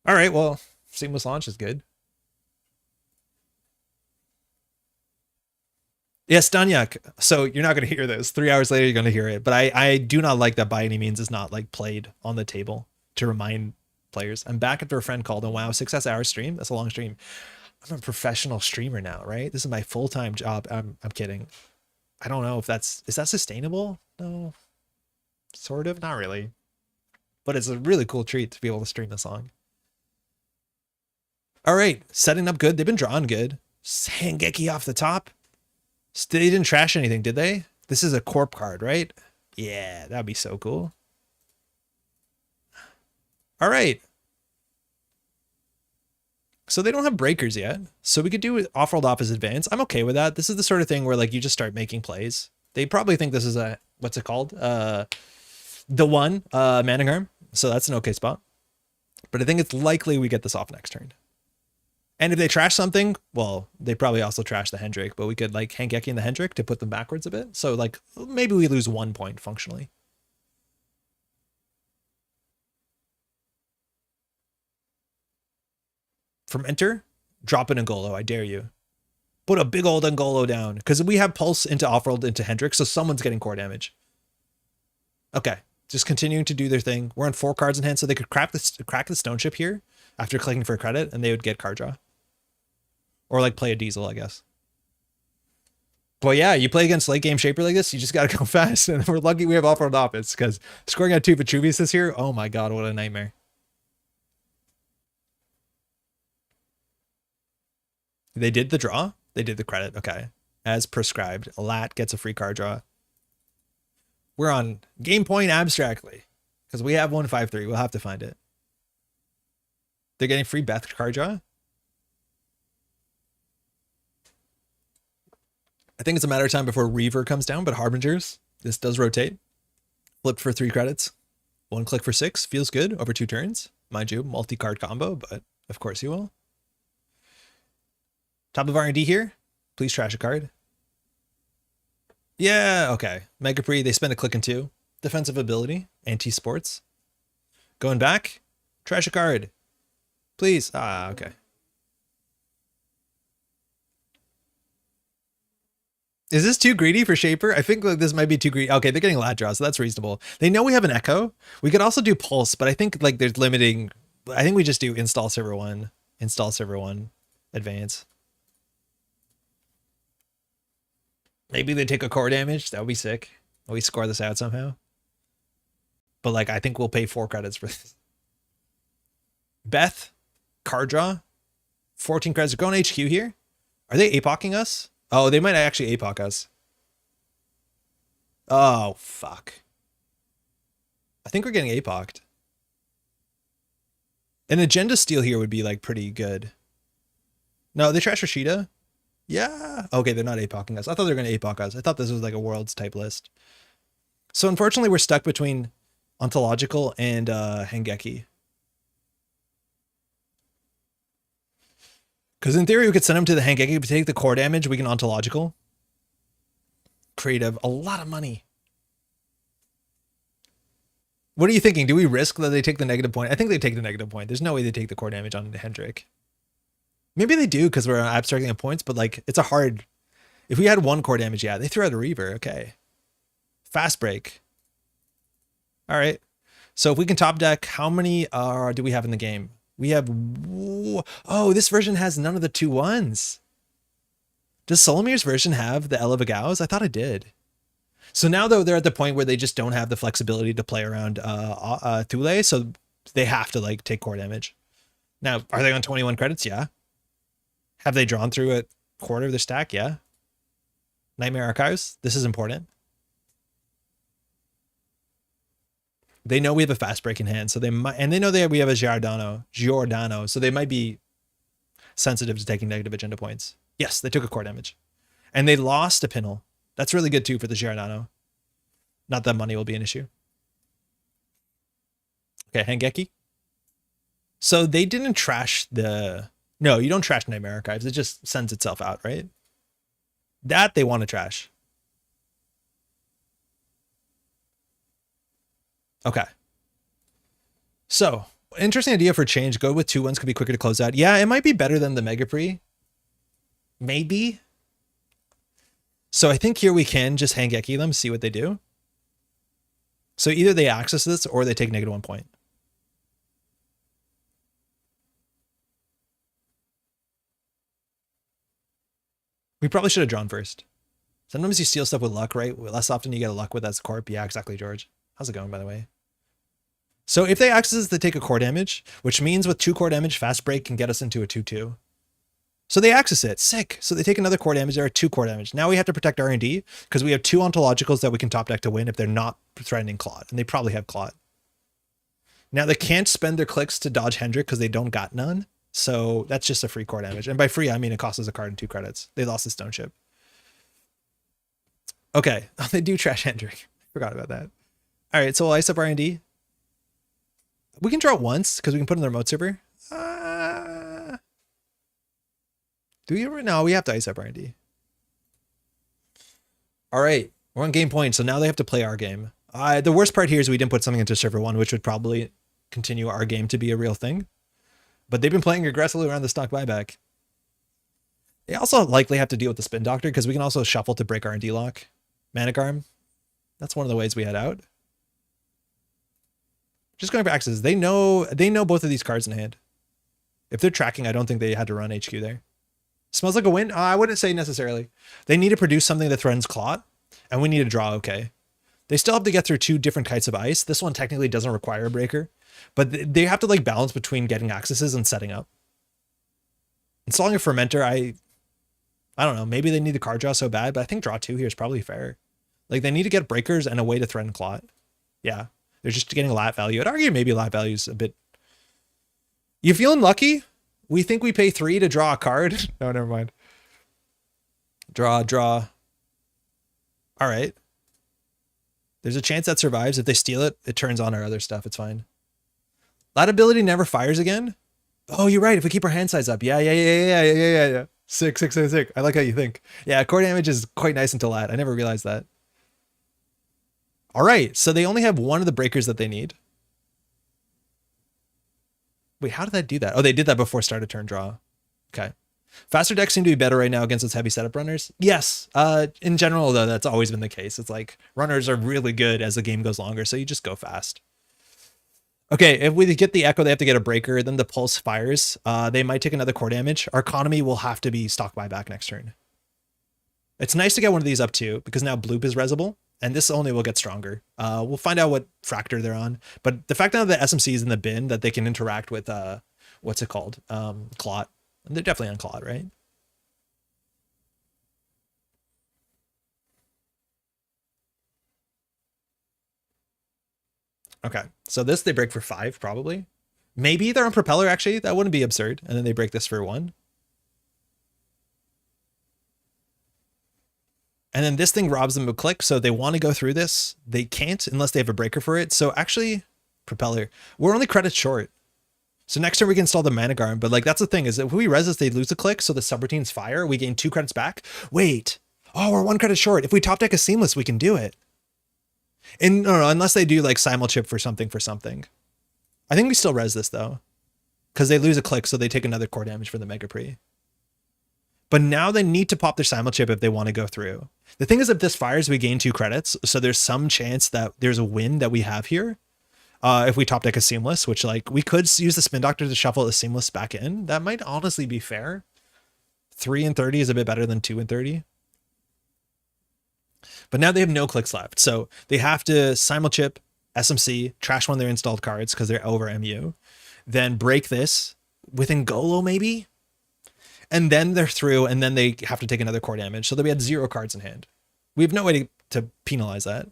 [SPEAKER 2] All right, well, seamless launch is good. Yes, Danyak. So you're not going to hear this. 3 hours later, you're going to hear it. But I do not like that by any means is not like played on the table to remind players. I'm back after a friend called, and wow, 6 hour stream. That's a long stream. I'm a professional streamer now, right? This is my full-time job. I'm kidding. I don't know if is that sustainable? No, sort of, not really. But it's a really cool treat to be able to stream this long. All right, setting up good. They've been drawn good. Sangeki off the top. They didn't trash anything, did they? This is a Corp card, right? Yeah, that'd be so cool. All right. So they don't have breakers yet. So we could do off-world office advance. I'm okay with that. This is the sort of thing where like you just start making plays. They probably think this is a, what's it called? The one, Manning Arm. So that's an okay spot. But I think it's likely we get this off next turn. And if they trash something, well, they probably also trash the Hendrik, but we could like Hangeki and the Hendrik to put them backwards a bit. So like maybe we lose 1 point functionally. From enter, drop an Angolo, I dare you. Put a big old Angolo down, because we have pulse into off-world into Hendrik, so someone's getting core damage. Okay, just continuing to do their thing. We're on 4 cards in hand, so they could crack the stone chip here after clicking for a credit, and they would get card draw. Or like play a diesel, I guess. But yeah, you play against late game Shaper like this, you just gotta go fast. And we're lucky we have off-world office, because scoring out 2 Vitruvius this year, oh my god, what a nightmare. They did the draw? They did the credit, okay. As prescribed, a lat gets a free card draw. We're on game point abstractly, because we have 153, we'll have to find it. They're getting free Beth card draw? I think it's a matter of time before Reaver comes down, but Harbingers, this does rotate. Flipped for 3 credits. 1 click for 6, feels good over 2 turns. Mind you, multi-card combo, but of course you will. Top of R&D here. Please trash a card. Yeah, okay. Mega Pre, they spend a click and 2. Defensive ability, anti-sports. Going back, trash a card. Please. Ah, okay. Is this too greedy for Shaper? I think like this might be too greedy. Okay, they're getting lat draw, so that's reasonable. They know we have an Echo. We could also do Pulse, but I think like there's limiting. I think we just do install server 1, advance. Maybe they take a core damage. That would be sick. We score this out somehow. But like, I think we'll pay 4 credits for this. Beth, card draw, 14 credits. Going HQ here. Are they APOCing us? Oh, they might actually APOC us. Oh, fuck. I think we're getting APOC'd. An agenda steal here would be like pretty good. No, they trash Rashida. Yeah. Okay, they're not APOCing us. I thought they were going to APOC us. I thought this was like a worlds type list. So unfortunately, we're stuck between Ontological and Hangeki. Because in theory, we could send him to the Hangeki, but take the core damage, we can Ontological. Creative, a lot of money. What are you thinking? Do we risk that they take the negative point? I think they take the negative point. There's no way they take the core damage on Hendrik. Maybe they do because we're abstracting the points, but like it's a hard. If we had 1 core damage, yeah, they threw out a Reaver. Okay. Fast break. All right. So if we can top deck, how many do we have in the game? We have. Oh, this version has none of the 2-1s. Does Solomir's version have the Ella Vagaus? I thought it did. So now though they're at the point where they just don't have the flexibility to play around Thule, so they have to like take core damage. Now, are they on 21 credits? Yeah. Have they drawn through a quarter of the stack? Yeah. Nightmare Archives. This is important. They know we have a fast break in hand, so they might, and they know that we have a Giordano, so they might be sensitive to taking negative agenda points. Yes, they took a core damage, and they lost a Pinel. That's really good too for the Giordano. Not that money will be an issue. Okay, Hangeki. So they didn't trash the. No, you don't trash Nightmare Archives. It just sends itself out, right? That they want to trash. Okay. So, interesting idea for change. Go with 2-1s, could be quicker to close out. Yeah, it might be better than the Mega Pre. Maybe. So I think here we can just Hangeki them, see what they do. So either they access this or they take -1 point. We probably should have drawn first. Sometimes you steal stuff with luck, right? Less often you get a luck with as corp. Yeah, exactly, George. How's it going, by the way? So if they access this, they take a core damage, which means with 2 core damage, fast break can get us into a 2-2. So they access it. Sick. So they take another core damage. There are 2 core damage. Now we have to protect R&D because we have 2 ontologicals that we can top deck to win if they're not threatening Clot. And they probably have Clot. Now they can't spend their clicks to dodge Hendrik because they don't got none. So that's just a free core damage. And by free, I mean it costs us a card and 2 credits. They lost the Stone Ship. Okay. They do trash Hendrik. Forgot about that. All right. So we'll ice up R&D. We can draw it once because we can put in the remote server. Do we ever? No, we have to ice up R&D. All right. We're on game point. So now they have to play our game. The worst part here is we didn't put something into server 1, which would probably continue our game to be a real thing. But they've been playing aggressively around the stock buyback. They also likely have to deal with the Spin Doctor because we can also shuffle to break R&D lock. Manic Arm. That's one of the ways we head out. Just going for axes. They know both of these cards in hand. If they're tracking, I don't think they had to run HQ there. Smells like a win? I wouldn't say necessarily. They need to produce something that threatens Clot, and we need to draw okay. They still have to get through 2 different kites of ice. This one technically doesn't require a breaker, but they have to like balance between getting accesses and setting up. Installing a Fermenter, I don't know. Maybe they need the card draw so bad, but I think draw 2 here is probably fair. Like they need to get breakers and a way to threaten Clot. Yeah, they're just getting a lat value. I'd argue maybe lat value is a bit. You feeling lucky? We think we pay 3 to draw a card. No, never mind. Draw. All right. There's a chance that survives. If they steal it, it turns on our other stuff. It's fine. Lat ability never fires again. Oh, you're right. If we keep our hand size up. Yeah. Sick. I like how you think. Yeah, core damage is quite nice into lat. I never realized that. All right. So they only have 1 of the breakers that they need. Wait, how did that do that? Oh, they did that before start of turn draw. Okay. Faster decks seem to be better right now against those heavy setup runners. Yes. In general, though, that's always been the case. It's like runners are really good as the game goes longer, so you just go fast. Okay, if we get the Echo, they have to get a breaker. Then the Pulse fires. They might take another core damage. Our economy will have to be stock buyback next turn. It's nice to get one of these up too, because now Bloop is resible. And this only will get stronger. We'll find out what fractor they're on. But the fact that the SMC is in the bin, that they can interact with, what's it called? Clot. And they're definitely on Clot, right? Okay. So this, they break for 5, probably. Maybe they're on Propeller, actually. That wouldn't be absurd. And then they break this for 1. And then this thing robs them of click, so they want to go through this. They can't unless they have a breaker for it. So actually, Propeller, we're only credits short. So next turn we can install the Manic Arm, but like that's the thing is that if we resist, they lose a click, so the subroutines fire. We gain 2 credits back. Wait, oh, we're 1 credit short. If we top deck a Seamless, we can do it. And no, unless they do like simul chip for something. I think we still res this though, because they lose a click, so they take another core damage for the Mega Pre. But now they need to pop their simul chip if they want to go through. The thing is, if this fires, we gain 2 credits, so there's some chance that there's a win that we have here. If we top deck a Seamless, which like we could use the Spin Doctor to shuffle a Seamless back in. That might honestly be fair. 3 and 30 is a bit better than 2 and 30. But now they have no clicks left, so they have to simul chip, SMC, trash one of their installed cards because they're over MU, then break this with Ngolo maybe, and then they're through, and then they have to take another core damage, so that we had 0 cards in hand. We have no way to penalize that.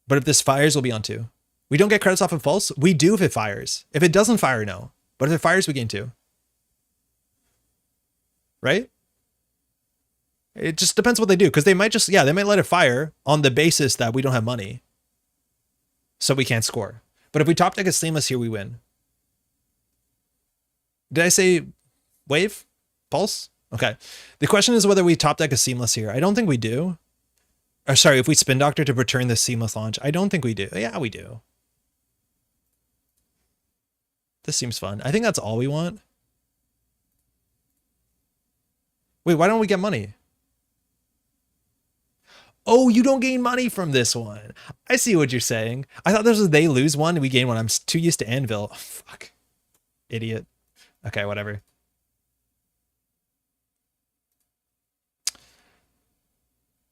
[SPEAKER 2] But if this fires, we'll be on 2. We don't get credits off of false. We do if it fires. If it doesn't fire, no. But if it fires, we gain 2. Right? It just depends what they do, because they might just, they might let it fire on the basis that we don't have money, so we can't score. But if we top deck a Seamless here, we win. Did I say wave? Pulse? Okay. The question is whether we top deck a Seamless here. I don't think we do. Or sorry, if we Spin Doctor to return the Seamless launch. I don't think we do. Yeah, we do. This seems fun. I think that's all we want. Wait, why don't we get money? Oh, you don't gain money from this one. I see what you're saying. I thought this was they lose one and we gain one. I'm too used to Anvil. Oh, fuck. Idiot. Okay, whatever.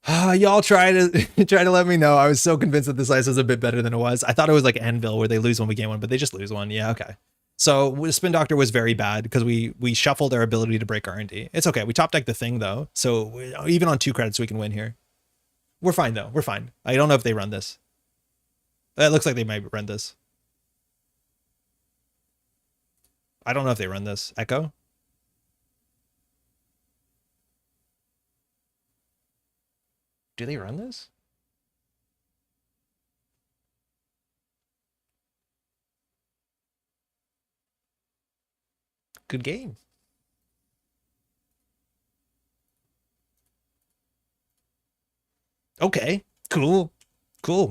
[SPEAKER 2] Y'all try to let me know. I was so convinced that this ice was a bit better than it was. I thought it was like Anvil where they lose one, we gain one, but they just lose one. Yeah, okay. So Spin Doctor was very bad because we shuffled our ability to break R&D. It's okay. We top deck the thing though. So even on 2 credits, we can win here. We're fine though. We're fine. I don't know if they run this. It looks like they might run this. I don't know if they run this. Echo? Do they run this? Good game. Okay, cool.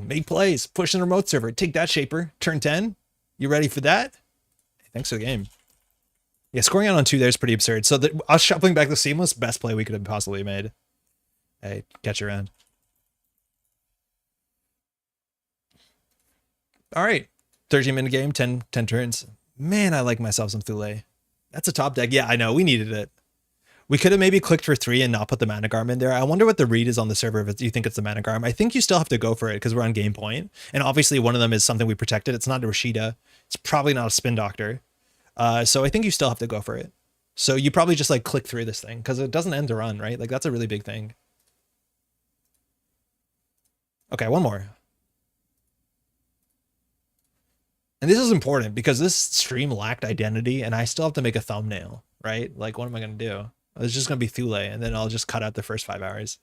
[SPEAKER 2] Make plays. Push in the remote server. Take that, Shaper. Turn 10. You ready for that? Thanks for the game. Yeah, scoring out on 2 there is pretty absurd. So us shuffling back the Seamless, best play we could have possibly made. Hey, catch your around. All right. 13-minute game, 10 turns. Man, I like myself some Thule. That's a top deck. Yeah, I know. We needed it. We could have maybe clicked for 3 and not put the Managarm in there. I wonder what the read is on the server if you think it's the Managarm. I think you still have to go for it because we're on game point. And obviously one of them is something we protected. It's not a Rashida. It's probably not a Spin Doctor. So I think you still have to go for it. So you probably just like click through this thing because it doesn't end the run, right? Like that's a really big thing. Okay, one more. And this is important because this stream lacked identity and I still have to make a thumbnail, right? Like, what am I going to do? It's just going to be Thule and then I'll just cut out the first 5 hours.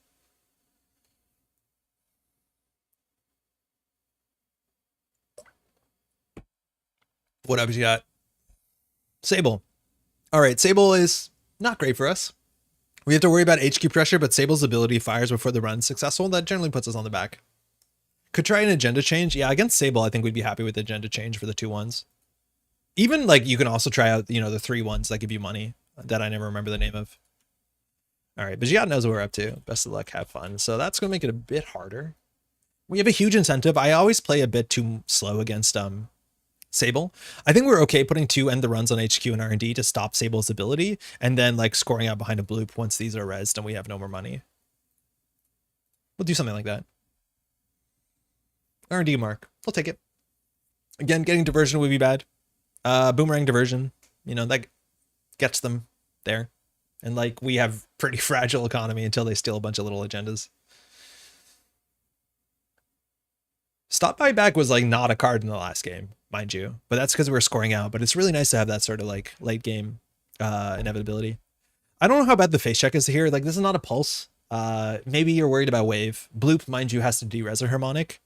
[SPEAKER 2] What up, you got? Sable. All right, Sable is not great for us. We have to worry about HQ pressure, but Sable's ability fires before the run's successful. That generally puts us on the back. Could try an agenda change. Yeah, against Sable, I think we'd be happy with the agenda change for the 2-1s. Even like you can also try out, you know, the 3-1s that give you money that I never remember the name of. All right, Bajiat knows what we're up to. Best of luck, have fun. So that's going to make it a bit harder. We have a huge incentive. I always play a bit too slow against Sable. I think we're okay putting 2 end the runs on HQ and R&D to stop Sable's ability, and then like scoring out behind a bloop once these are rezzed and we have no more money. We'll do something like that. R&D mark. We'll take it. Again, getting diversion would be bad. Boomerang diversion, you know, that gets them there. And like we have pretty fragile economy until they steal a bunch of little agendas. Stop buyback was like not a card in the last game, mind you, but that's because we were scoring out. But it's really nice to have that sort of like late game inevitability. I don't know how bad the face check is here. Like this is not a pulse. Maybe you're worried about wave. Bloop, mind you, has to de-res a harmonic.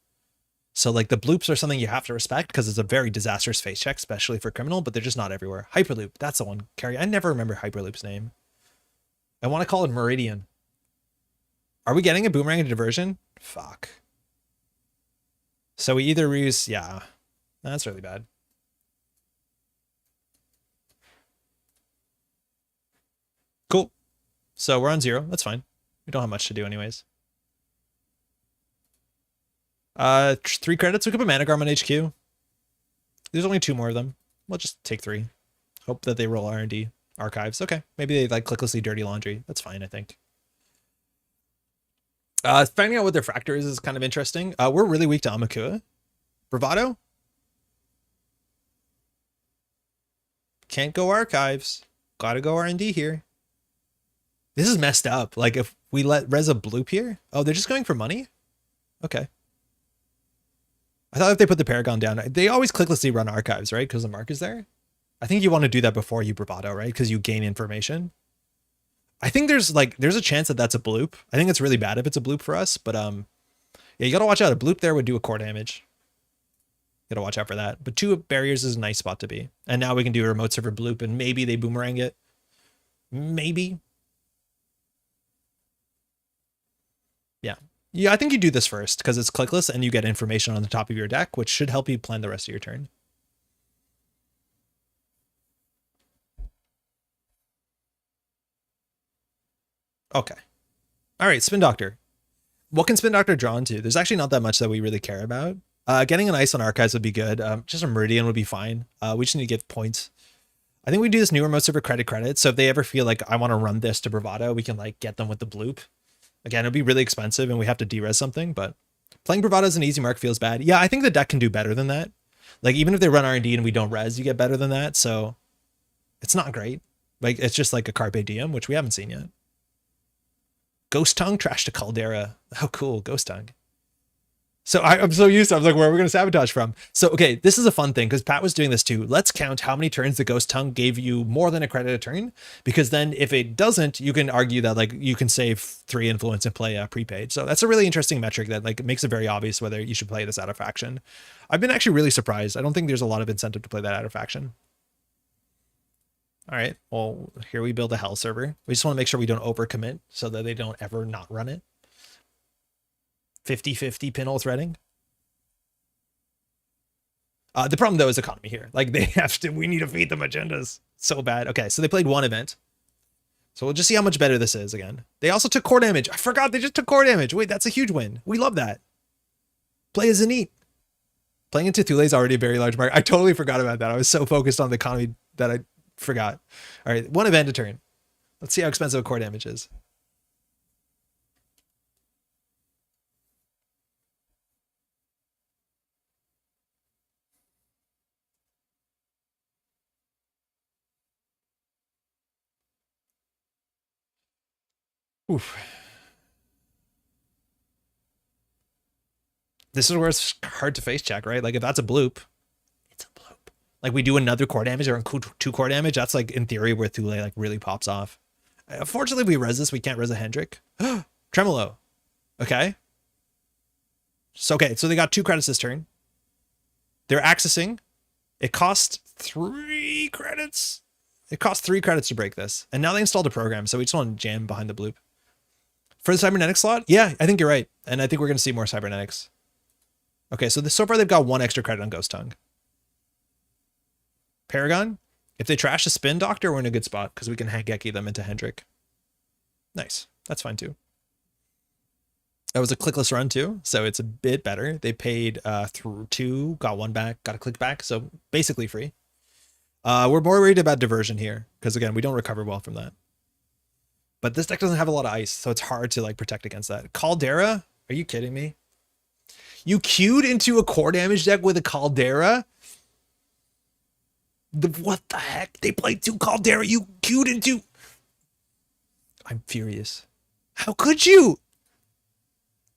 [SPEAKER 2] So like the bloops are something you have to respect because it's a very disastrous face check, especially for criminal, but they're just not everywhere. Hyperloop, that's the one. Carrie, I never remember Hyperloop's name. I want to call it Meridian. Are we getting a boomerang and diversion? Fuck. So we either reuse, yeah, that's really bad. Cool. So we're on 0. That's fine. We don't have much to do anyways. 3 credits. We could put Managarm on HQ. There's only 2 more of them. We'll just take 3. Hope that they roll R&D. Archives. Okay. Maybe they like clicklessly dirty laundry. That's fine, I think. Finding out what their fractor is kind of interesting. We're really weak to Amakua. Bravado? Can't go archives. Gotta go R&D here. This is messed up. Like if we let Reza bloop here. Oh, they're just going for money? Okay. I thought if they put the Paragon down, they always clicklessly run archives, right? Because the mark is there. I think you want to do that before you bravado, right? Because you gain information. I think there's a chance that that's a bloop. I think it's really bad if it's a bloop for us, but yeah, you gotta watch out. A bloop there would do a core damage. You gotta watch out for that. But 2 barriers is a nice spot to be. And now we can do a remote server bloop and maybe they boomerang it. Maybe. Yeah. Yeah, I think you do this first because it's clickless and you get information on the top of your deck, which should help you plan the rest of your turn. Okay. All right, Spin Doctor. What can Spin Doctor draw into? There's actually not that much that we really care about. Getting an ice on archives would be good. Just a Meridian would be fine. We just need to get points. I think we do this new remote server credit. So if they ever feel like I want to run this to Bravado, we can like get them with the bloop. Again, it'd be really expensive and we have to de-res something, but playing Bravado as an easy mark feels bad. Yeah, I think the deck can do better than that. Like even if they run R&D and we don't res, you get better than that. So it's not great. Like it's just like a Carpe Diem, which we haven't seen yet. Ghost Tongue, trash to Caldera. How cool, Ghost Tongue. So I'm so used to, I was like, where are we going to sabotage from? So, okay, this is a fun thing because Pat was doing this too. Let's count how many turns the Ghost Tongue gave you more than a credit a turn. Because then if it doesn't, you can argue that like you can save 3 influence and play prepaid. So that's a really interesting metric that like makes it very obvious whether you should play this out of faction. I've been actually really surprised. I don't think there's a lot of incentive to play that out of faction. All right, well, here we build a hell server. We just want to make sure we don't overcommit so that they don't ever not run it. 50-50 pinhole threading. The problem though is economy here. Like they have to, we need to feed them agendas so bad. Okay, so they played 1 event. So we'll just see how much better this is again. They also took core damage. I forgot they just took core damage. Wait, that's a huge win. We love that. Play as a neat. Playing into Thule is already a very large mark. I totally forgot about that. I was so focused on the economy that I forgot. All right, 1 event a turn. Let's see how expensive core damage is. Oof. This is where it's hard to face check, right? Like if that's a bloop, it's a bloop. Like we do another core damage or 2 core damage. That's like in theory where Thule like really pops off. Unfortunately, we res this. We can't res a Hendrik. Tremolo. Okay. So, okay. So they got 2 credits this turn. They're accessing. It cost 3 credits. It cost 3 credits to break this. And now they installed a program. So we just want to jam behind the bloop. For the cybernetic slot? Yeah, I think you're right. And I think we're going to see more cybernetics. Okay, so so far they've got 1 extra credit on Ghost Tongue. Paragon? If they trash the Spin Doctor, we're in a good spot because we can Hangeki them into Hendrik. Nice. That's fine too. That was a clickless run too, so it's a bit better. They paid through 2, got 1 back, got a click back, so basically free. We're more worried about diversion here because again, we don't recover well from that. But this deck doesn't have a lot of ice, so it's hard to like protect against that. Caldera? Are you kidding me? You queued into a core damage deck with a Caldera? What the heck? They played 2 Caldera. You queued into... I'm furious. How could you?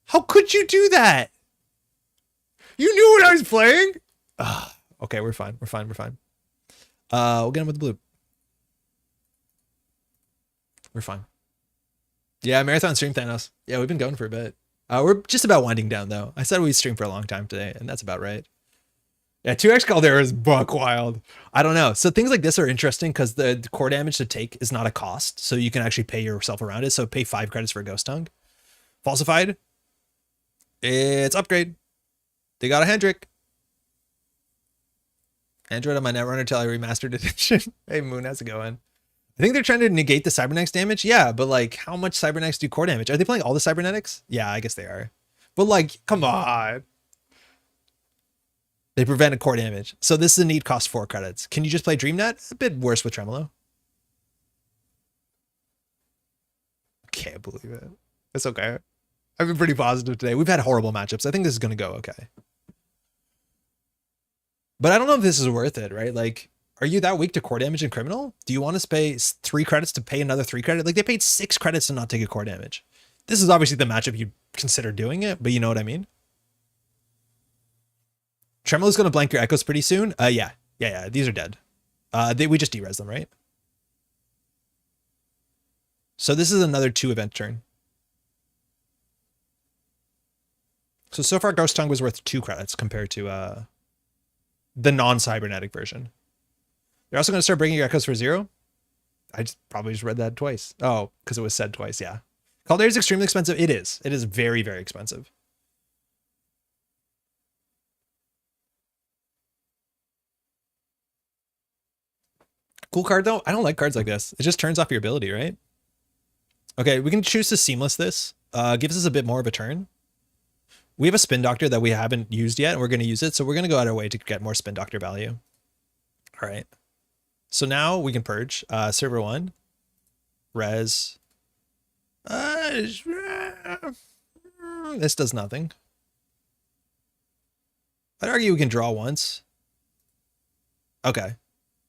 [SPEAKER 2] How could you do that? You knew what I was playing? Okay, we're fine. We're fine. We're fine. We'll get him with the blue. We're fine. Yeah, Marathon stream Thanos. Yeah, we've been going for a bit. We're just about winding down, though. I said we'd stream for a long time today, and that's about right. Yeah, 2x Caldera is buck wild. I don't know. So things like this are interesting because the core damage to take is not a cost. So you can actually pay yourself around it. So pay 5 credits for a Ghost Tongue. Falsified. It's upgrade. They got a Hendrick. Android on my Netrunner Tele Remastered Edition. Hey, Moon, how's it going? I think they're trying to negate the cybernetics damage. Yeah, but like, how much cybernetics do core damage? Are they playing all the cybernetics? Yeah, I guess they are. But like, come on. They prevent a core damage. So this is a need, cost 4 credits. Can you just play DreamNet? A bit worse with Tremolo. Can't believe it. It's okay. I've been pretty positive today. We've had horrible matchups. I think this is going to go okay. But I don't know if this is worth it, right? Like, are you that weak to core damage in Criminal? Do you want to pay 3 credits to pay another 3 credit? Like, they paid 6 credits to not take a core damage. This is obviously the matchup you'd consider doing it, but you know what I mean? Tremolo's going to blank your echoes pretty soon. Yeah. These are dead. We just de-res them, right? So this is another 2 event turn. So far Ghost Tongue was worth 2 credits compared to the non-cybernetic version. You're also going to start bringing your echoes for 0. I probably just read that twice. Oh, because it was said twice. Yeah. Caldera is extremely expensive. It is. It is very, very expensive. Cool card though. I don't like cards like this. It just turns off your ability, right? Okay, we can choose to seamless this. Gives us a bit more of a turn. We have a Spin Doctor that we haven't used yet, and we're going to use it. So we're going to go out our way to get more Spin Doctor value. All right. So now we can purge. Server 1. Res. This does nothing. I'd argue we can draw once. Okay.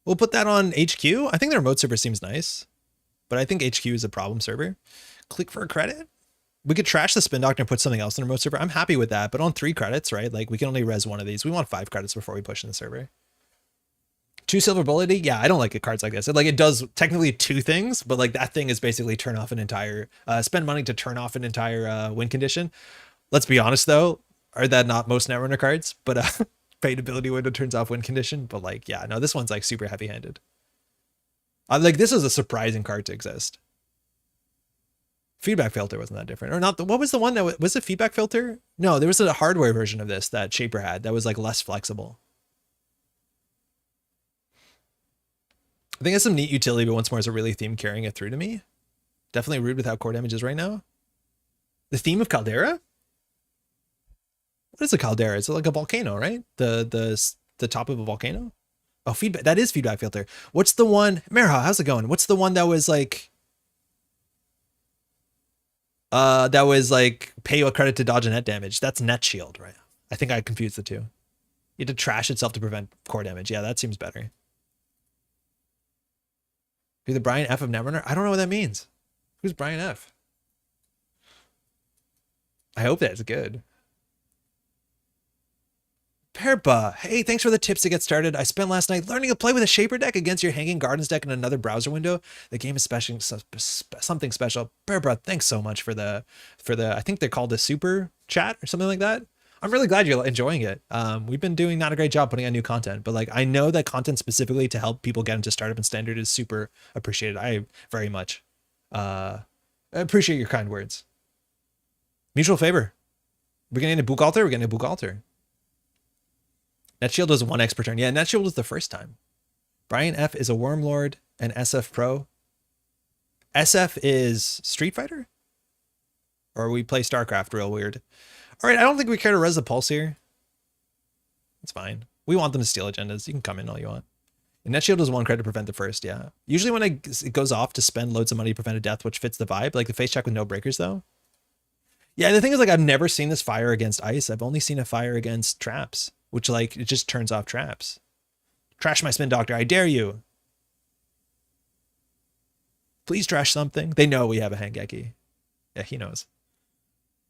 [SPEAKER 2] We'll put that on HQ. I think the remote server seems nice, but I think HQ is a problem server. Click for a credit. We could trash the Spin Doctor and put something else in the remote server. I'm happy with that, but on 3 credits, right? Like we can only res one of these. We want 5 credits before we push in the server. 2 silver bullet. Yeah, I don't like it cards like this. It does technically 2 things, but like that thing is basically turn off an entire, spend money to turn off an entire win condition. Let's be honest though, are that not most Netrunner cards? But paid ability window turns off win condition. But like, yeah, no, this one's like super heavy handed. Like this is a surprising card to exist. Feedback filter wasn't that different, or not. What was the one that was a feedback filter? No, there was a hardware version of this that Shaper had that was like less flexible. I think it's some neat utility, but once more, is a really theme carrying it through to me. Definitely rude with how core damage is right now. The theme of Caldera? What is a caldera? It's like a volcano, right? The top of a volcano? Oh, feedback. That is feedback filter. What's the one? Merha, how's it going? What's the one that was like pay a credit to dodge a net damage? That's net shield, right? I think I confused the 2. You had to trash itself to prevent core damage. Yeah, that seems better. You're the Brian F of Netrunner? I don't know what that means. Who's Brian F? I hope that's good. Perpa, hey, thanks for the tips to get started. I spent last night learning to play with a Shaper deck against your Hanging Gardens deck in another browser window. The game is something special. Perpa, thanks so much for the I think they're called a super chat or something like that. I'm really glad you're enjoying it. We've been doing not a great job putting out new content, but like I know that content specifically to help people get into startup and standard is super appreciated. I very much appreciate your kind words. Mutual favor. We're getting a Bukalter. We're getting a Bukalter. Netshield was 1x per turn. Yeah, Netshield was the first time. Brian F is a Wormlord and SF Pro. SF is Street Fighter? Or we play StarCraft real weird. All right, I don't think we care to res the pulse here. It's fine. We want them to steal agendas. You can come in all you want. And Netshield was 1 credit to prevent the first, yeah. Usually when it goes off to spend loads of money to prevent a death, which fits the vibe, like the face check with no breakers though. Yeah, the thing is like I've never seen this fire against ice. I've only seen a fire against traps, which like it just turns off traps. Trash my Spin Doctor, I dare you. Please trash something. They know we have a Hangeki. Yeah, he knows.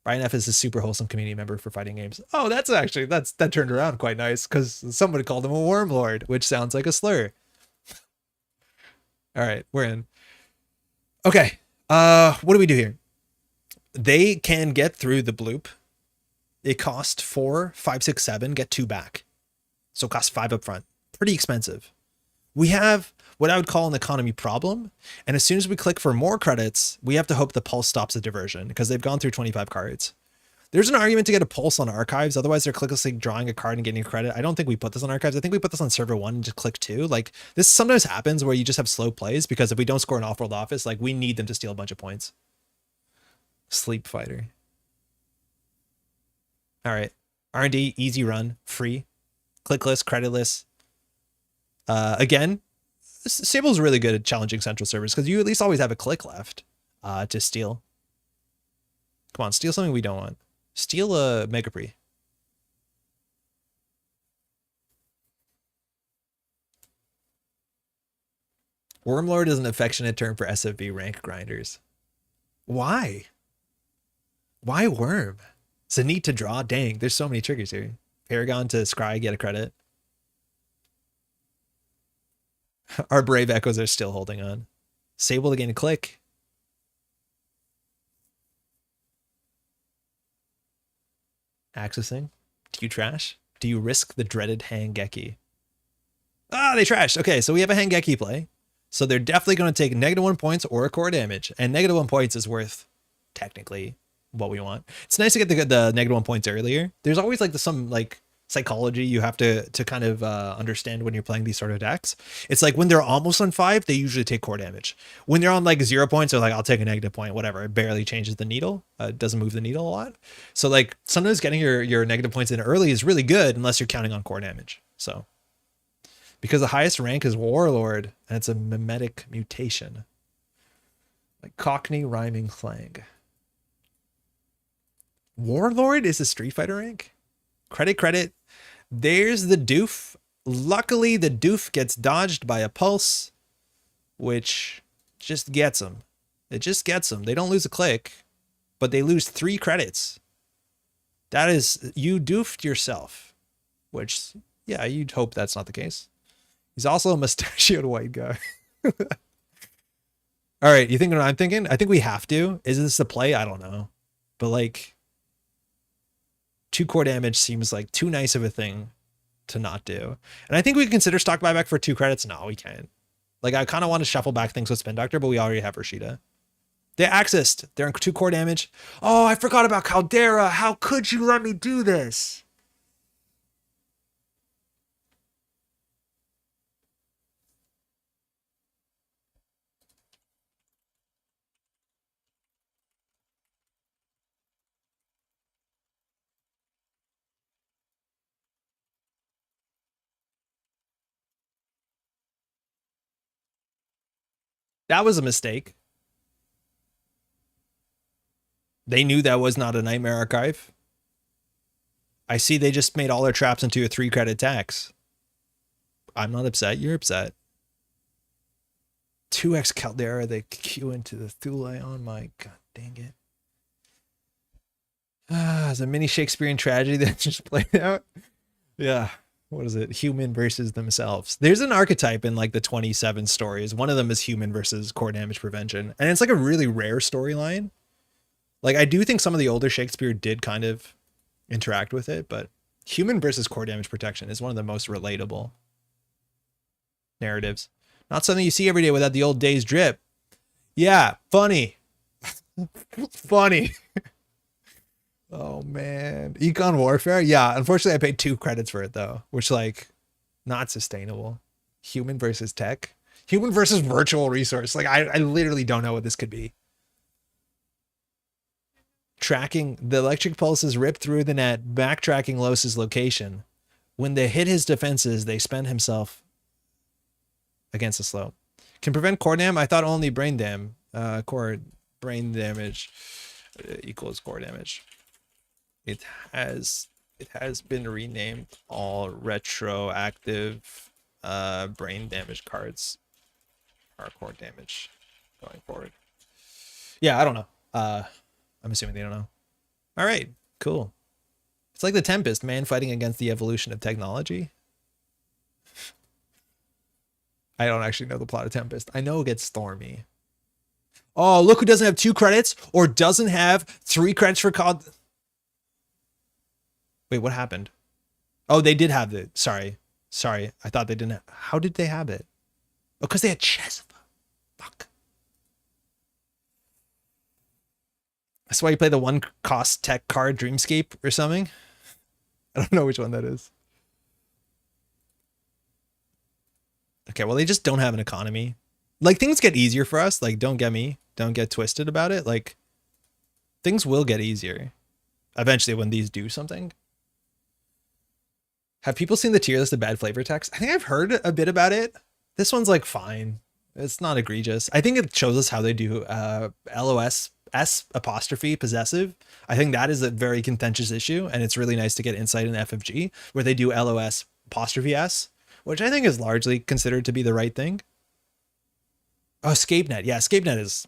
[SPEAKER 2] Brian F is a super wholesome community member for fighting games. Oh, that turned around quite nice because somebody called him a Wormlord, which sounds like a slur. All right, we're in. Okay, what do we do here? They can get through the bloop. It cost 4, 5, 6, 7, get 2 back. So it costs 5 up front. Pretty expensive. We have what I would call an economy problem. And as soon as we click for more credits, we have to hope the pulse stops the diversion because they've gone through 25 cards. There's an argument to get a pulse on archives. Otherwise, they're clicklessly drawing a card and getting a credit. I don't think we put this on archives. I think we put this on server 1 and just click 2. Like, this sometimes happens where you just have slow plays because if we don't score an off-world office, like, we need them to steal a bunch of points. Sleep Fighter. All right. R&D, easy run, free. Clickless, creditless. Again, Sable's really good at challenging central servers because you at least always have a click left to steal. Come on, steal something we don't want. Steal a Mega Pre. Wormlord is an affectionate term for SFB rank grinders. Why? Why Worm? Zenith to draw? Dang, there's so many triggers here. Paragon to scry, get a credit. Our Brave Echoes are still holding on. Sable to gain a click. Accessing. Do you trash? Do you risk the dreaded Hangeki? Ah, they trashed. Okay, so we have a Hangeki play. So they're definitely going to take -1 points or a core damage. And -1 points is worth, technically, what we want. It's nice to get the -1 points earlier. There's always like some like psychology you have to kind of understand when you're playing these sort of decks. It's like when they're almost on 5, they usually take core damage. When they're on like 0 points, they're like, I'll take a -1 point, whatever. It barely changes the needle. It doesn't move the needle a lot. So like sometimes getting your negative points in early is really good unless you're counting on core damage. So because the highest rank is Warlord and it's a mimetic mutation. Like Cockney rhyming slang. Warlord is a Street Fighter rank? Credit. There's the doof. Luckily, the doof gets dodged by a pulse, which just gets them. It just gets them. They don't lose a click, but they lose 3 credits. That is, you doofed yourself, which, yeah, you'd hope that's not the case. He's also a mustachioed white guy. All right, you think what I'm thinking? I think we have to. Is this the play? I don't know. But like, 2 core damage seems like too nice of a thing to not do. And I think we can consider stock buyback for 2 credits. No, we can't. Like, I kind of want to shuffle back things with Spin Doctor, but we already have Rashida. They accessed. They're in 2 core damage. Oh, I forgot about Caldera. How could you let me do this? That was a mistake. They knew that was not a Nightmare Archive. I see they just made all their traps into a 3 credit tax. I'm not upset. You're upset. 2x Caldera, they queue into the Thule. Oh my god, dang it. It's a mini Shakespearean tragedy that just played out. Yeah. What is it? Human versus themselves. There's an archetype in like the 27 stories. One of them is human versus core damage prevention. And it's like a really rare storyline. Like, I do think some of the older Shakespeare did kind of interact with it, but human versus core damage protection is one of the most relatable narratives. Not something you see every day without the old days drip. Yeah, funny. Funny. Oh man, Econ Warfare. Yeah, unfortunately I paid 2 credits for it though, which like not sustainable. Human versus tech, human versus virtual resource. Like I literally don't know what this could be. Tracking the electric pulses rip through the net, backtracking Los's location. When they hit his defenses, they spend himself against the slope. Can prevent core dam. I thought only brain dam. Core brain damage equals core damage. It has been renamed. All retroactive brain damage cards are core damage going forward. Yeah, I don't know. I'm assuming they don't know. All right, cool. It's like the Tempest, man fighting against the evolution of technology. I don't actually know the plot of Tempest. I know it gets stormy. Oh, look who doesn't have 2 credits or doesn't have 3 credits for COD. Wait, what happened? Oh, they did have it. Sorry. I thought they didn't have. How did they have it? Oh, because they had Chesva. Fuck. That's why you play the one cost tech card Dreamscape or something. I don't know which one that is. Okay, well, they just don't have an economy. Like, things get easier for us. Like, don't get twisted about it. Like, things will get easier eventually when these do something. Have people seen the tier list of bad flavor text? I think I've heard a bit about it. This one's like fine. It's not egregious. I think it shows us how they do LOS S apostrophe possessive. I think that is a very contentious issue, and it's really nice to get insight in FFG where they do LOS apostrophe S, which I think is largely considered to be the right thing. Oh, ScapeNet. Yeah, ScapeNet's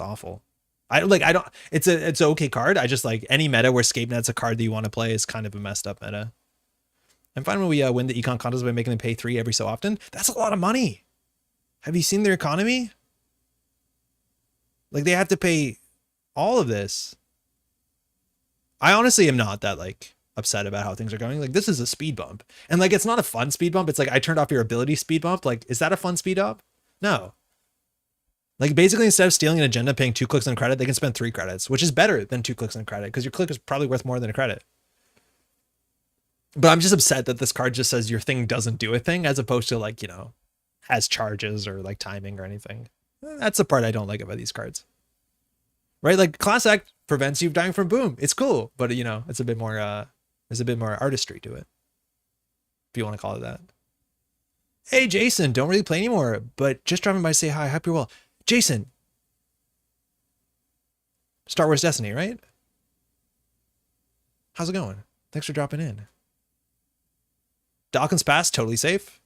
[SPEAKER 2] awful. It's an okay card. I just like any meta where ScapeNet's a card that you want to play is kind of a messed up meta. I'm fine when we win the econ contest by making them pay 3 every so often. That's a lot of money. Have you seen their economy? Like, they have to pay all of this. I honestly am not that like upset about how things are going. Like, this is a speed bump, and like, it's not a fun speed bump. It's like, I turned off your ability speed bump. Like, is that a fun speed up? No. Like, basically, instead of stealing an agenda, paying 2 clicks on credit, they can spend 3 credits, which is better than 2 clicks on credit because your click is probably worth more than a credit. But I'm just upset that this card just says your thing doesn't do a thing, as opposed to like, you know, has charges or like timing or anything. That's the part I don't like about these cards. Right? Like, Class Act prevents you dying from boom. It's cool, but you know, it's a bit more there's a bit more artistry to it, if you want to call it that. Hey Jason, don't really play anymore, but just dropping by to say hi. Hope you're well. Jason. Star Wars Destiny, right? How's it going? Thanks for dropping in. Dawkins Pass, totally safe.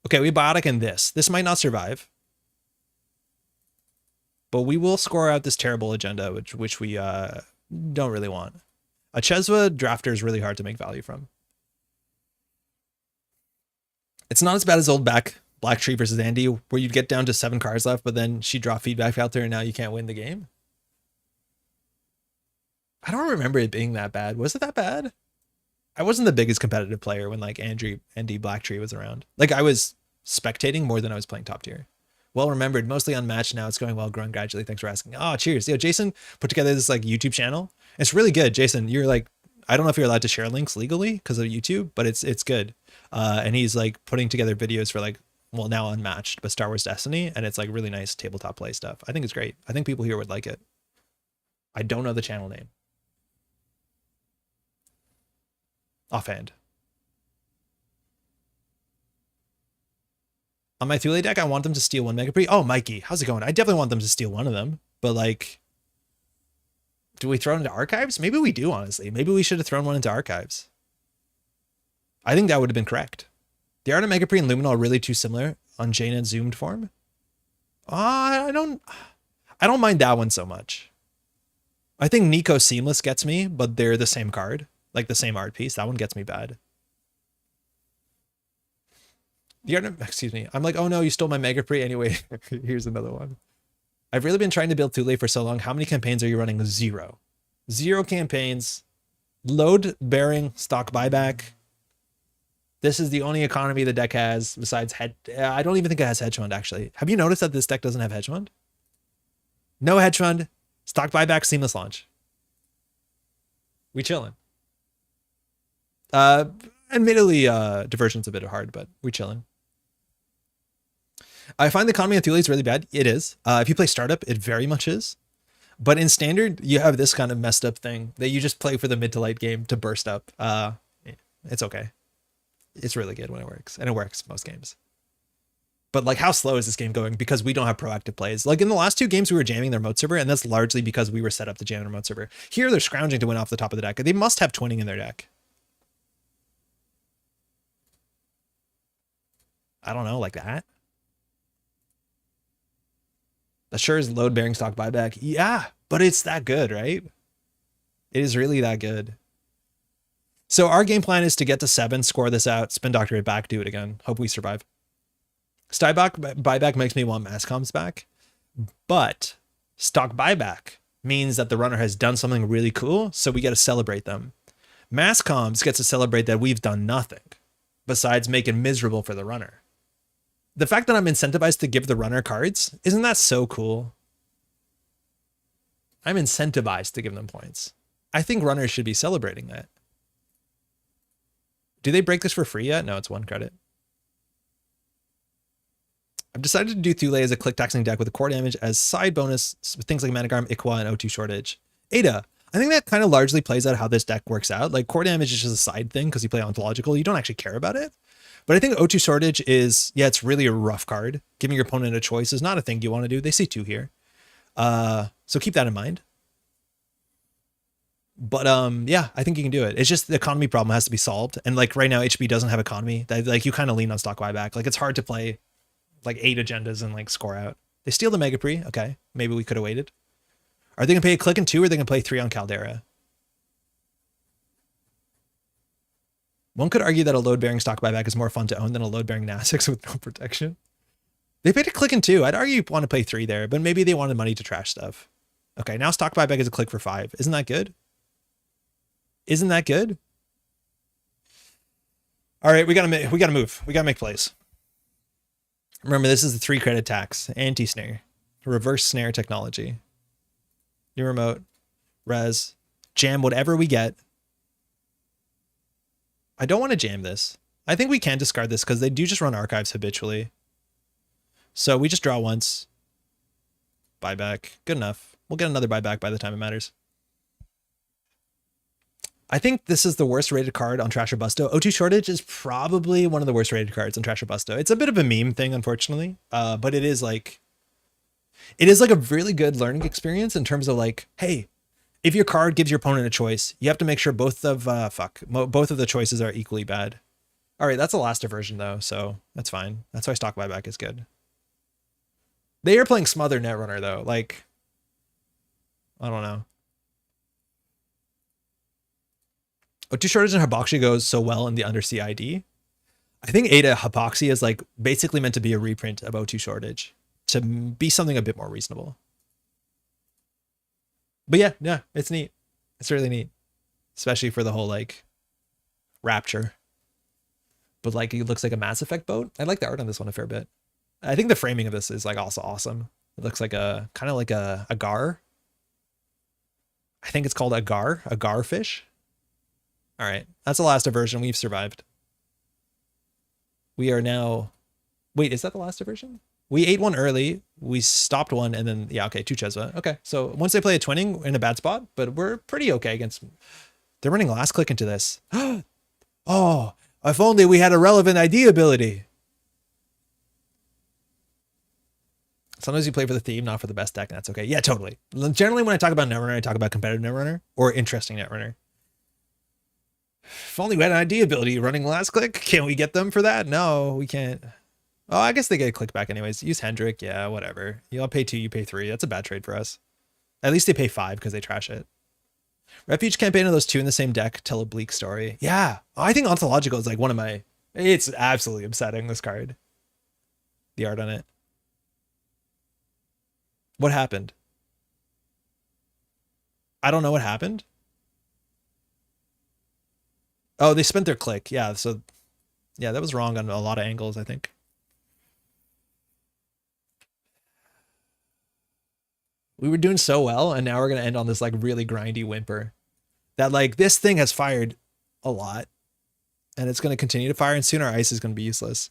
[SPEAKER 2] Okay, we biotic in this. This might not survive. But we will score out this terrible agenda, which we don't really want. A Chesva drafter is really hard to make value from. It's not as bad as old Black Tree versus Andy, where you'd get down to 7 cards left, but then she dropped feedback filter and now you can't win the game. I don't remember it being that bad. Was it that bad? I wasn't the biggest competitive player when like Andy Black Tree was around. Like, I was spectating more than I was playing top tier. Well remembered, mostly unmatched now. It's going well, growing gradually. Thanks for asking. Oh, cheers. Yo, Jason put together this like YouTube channel. It's really good. Jason, you're like, I don't know if you're allowed to share links legally because of YouTube, but it's good. And he's like putting together videos for like, well, now unmatched, but Star Wars Destiny. And it's like really nice tabletop play stuff. I think it's great. I think people here would like it. I don't know the channel name offhand. On my Thule deck, I want them to steal 1 Mega Pre. Oh, Mikey, how's it going? I definitely want them to steal 1 of them. But like, do we throw it into archives? Maybe we do, honestly. Maybe we should have thrown 1 into archives. I think that would have been correct. The art of Mega Pre and Luminol are really too similar on JNet zoomed form. I don't mind that one so much. I think Nico Seamless gets me, but they're the same card, like the same art piece. That one gets me bad. Excuse me. I'm like, oh no, you stole my Mega Pre. Anyway, here's another one. I've really been trying to build Thule for so long. How many campaigns are you running? 0. 0 campaigns. Load bearing stock buyback. This is the only economy the deck has besides I don't even think it has hedge fund, actually. Have you noticed that this deck doesn't have hedge fund? No hedge fund. Stock buyback, seamless launch. We chilling. Admittedly, diversion's a bit hard, but we chilling. I find the economy on Thule is really bad. It is. If you play startup, it very much is. But in standard, you have this kind of messed up thing that you just play for the mid to late game to burst up. It's okay. It's really good when it works, and it works most games. But like, how slow is this game going? Because we don't have proactive plays. Like in the last 2 games, we were jamming their remote server, and that's largely because we were set up to jam the remote server. Here, they're scrounging to win off the top of the deck. They must have twinning in their deck. I don't know, like that. That sure is load bearing stock buyback. Yeah, but it's that good, right? It is really that good. So our game plan is to get to 7, score this out, spin Doctorate back, do it again. Hope we survive. Stock buyback makes me want mass comms back, but stock buyback means that the runner has done something really cool, so we get to celebrate them. Mass comms gets to celebrate that we've done nothing besides make it miserable for the runner. The fact that I'm incentivized to give the runner cards, isn't that so cool? I'm incentivized to give them points. I think runners should be celebrating that. Do they break this for free yet? No, it's 1 credit. I've decided to do Thule as a click taxing deck with a core damage as side bonus with things like Manigarm, Iqua, and O2 Shortage. Ada, I think that kind of largely plays out how this deck works out. Like core damage is just a side thing because you play ontological. You don't actually care about it. But I think O2 Shortage is, yeah, it's really a rough card. Giving your opponent a choice is not a thing you want to do. They see 2 here. So keep that in mind. But yeah, I think you can do it. It's just the economy problem has to be solved. And like right now, HB doesn't have economy. Like you kind of lean on stock buyback. Like it's hard to play like 8 agendas and like score out. They steal the Mega Pre. Okay, maybe we could have waited. Are they gonna pay a click and 2 or are they gonna play 3 on Caldera? One could argue that a load-bearing stock buyback is more fun to own than a load-bearing Nassix with no protection. They paid a click and 2. I'd argue you want to play 3 there, but maybe they wanted money to trash stuff. Okay, now stock buyback is a click for 5. Isn't that good? Isn't that good? All right, we gotta move. We gotta make plays. Remember, this is the 3 credit tax, anti-snare, reverse snare technology. New remote, res, jam whatever we get. I don't want to jam this. I think we can discard this because they do just run archives habitually. So we just draw once. Buyback. Good enough. We'll get another buyback by the time it matters. I think this is the worst rated card on Trash or Busto. O2 Shortage is probably one of the worst rated cards on Trash or Busto. It's a bit of a meme thing, unfortunately. But it is like a really good learning experience in terms of like, hey, if your card gives your opponent a choice, you have to make sure both of the choices are equally bad. All right, that's a last version though, so that's fine. That's why stock buyback is good. They are playing Smother Netrunner though. Like, I don't know. O2 Shortage and Hypoxia goes so well in the Undersea ID. I think Ada Hypoxia is like basically meant to be a reprint of O2 Shortage to be something a bit more reasonable. But yeah, it's neat. It's really neat, especially for the whole like rapture. But like it looks like a Mass Effect boat. I like the art on this one a fair bit. I think the framing of this is like also awesome. It looks like a kind of like a gar. I think it's called a gar fish. All right, that's the last aversion. We've survived. We are now, wait, is that the last aversion? We ate one early, we stopped one, and then, yeah, okay, 2 Chesva. Okay, so once they play a twinning, we're in a bad spot, but we're pretty okay against, they're running last click into this. Oh, if only we had a relevant ID ability. Sometimes you play for the theme, not for the best deck, and that's okay. Yeah, totally. Generally, when I talk about Netrunner, I talk about competitive Netrunner or interesting Netrunner. If only we had an ID ability running last click. Can we get them for that? No, we can't. Oh, I guess they get a click back anyways. Use Hendrik. Yeah, whatever. You'll pay 2, you pay 3. That's a bad trade for us. At least they pay 5 because they trash it. Refuge campaign of those 2 in the same deck tell a bleak story. Yeah. I think Ontological is like one of my... It's absolutely upsetting, this card. The art on it. What happened? I don't know what happened. Oh, they spent their click. Yeah, so... Yeah, that was wrong on a lot of angles, I think. We were doing so well, and now we're going to end on this like really grindy whimper. That like this thing has fired a lot, and it's going to continue to fire, and soon our ice is going to be useless.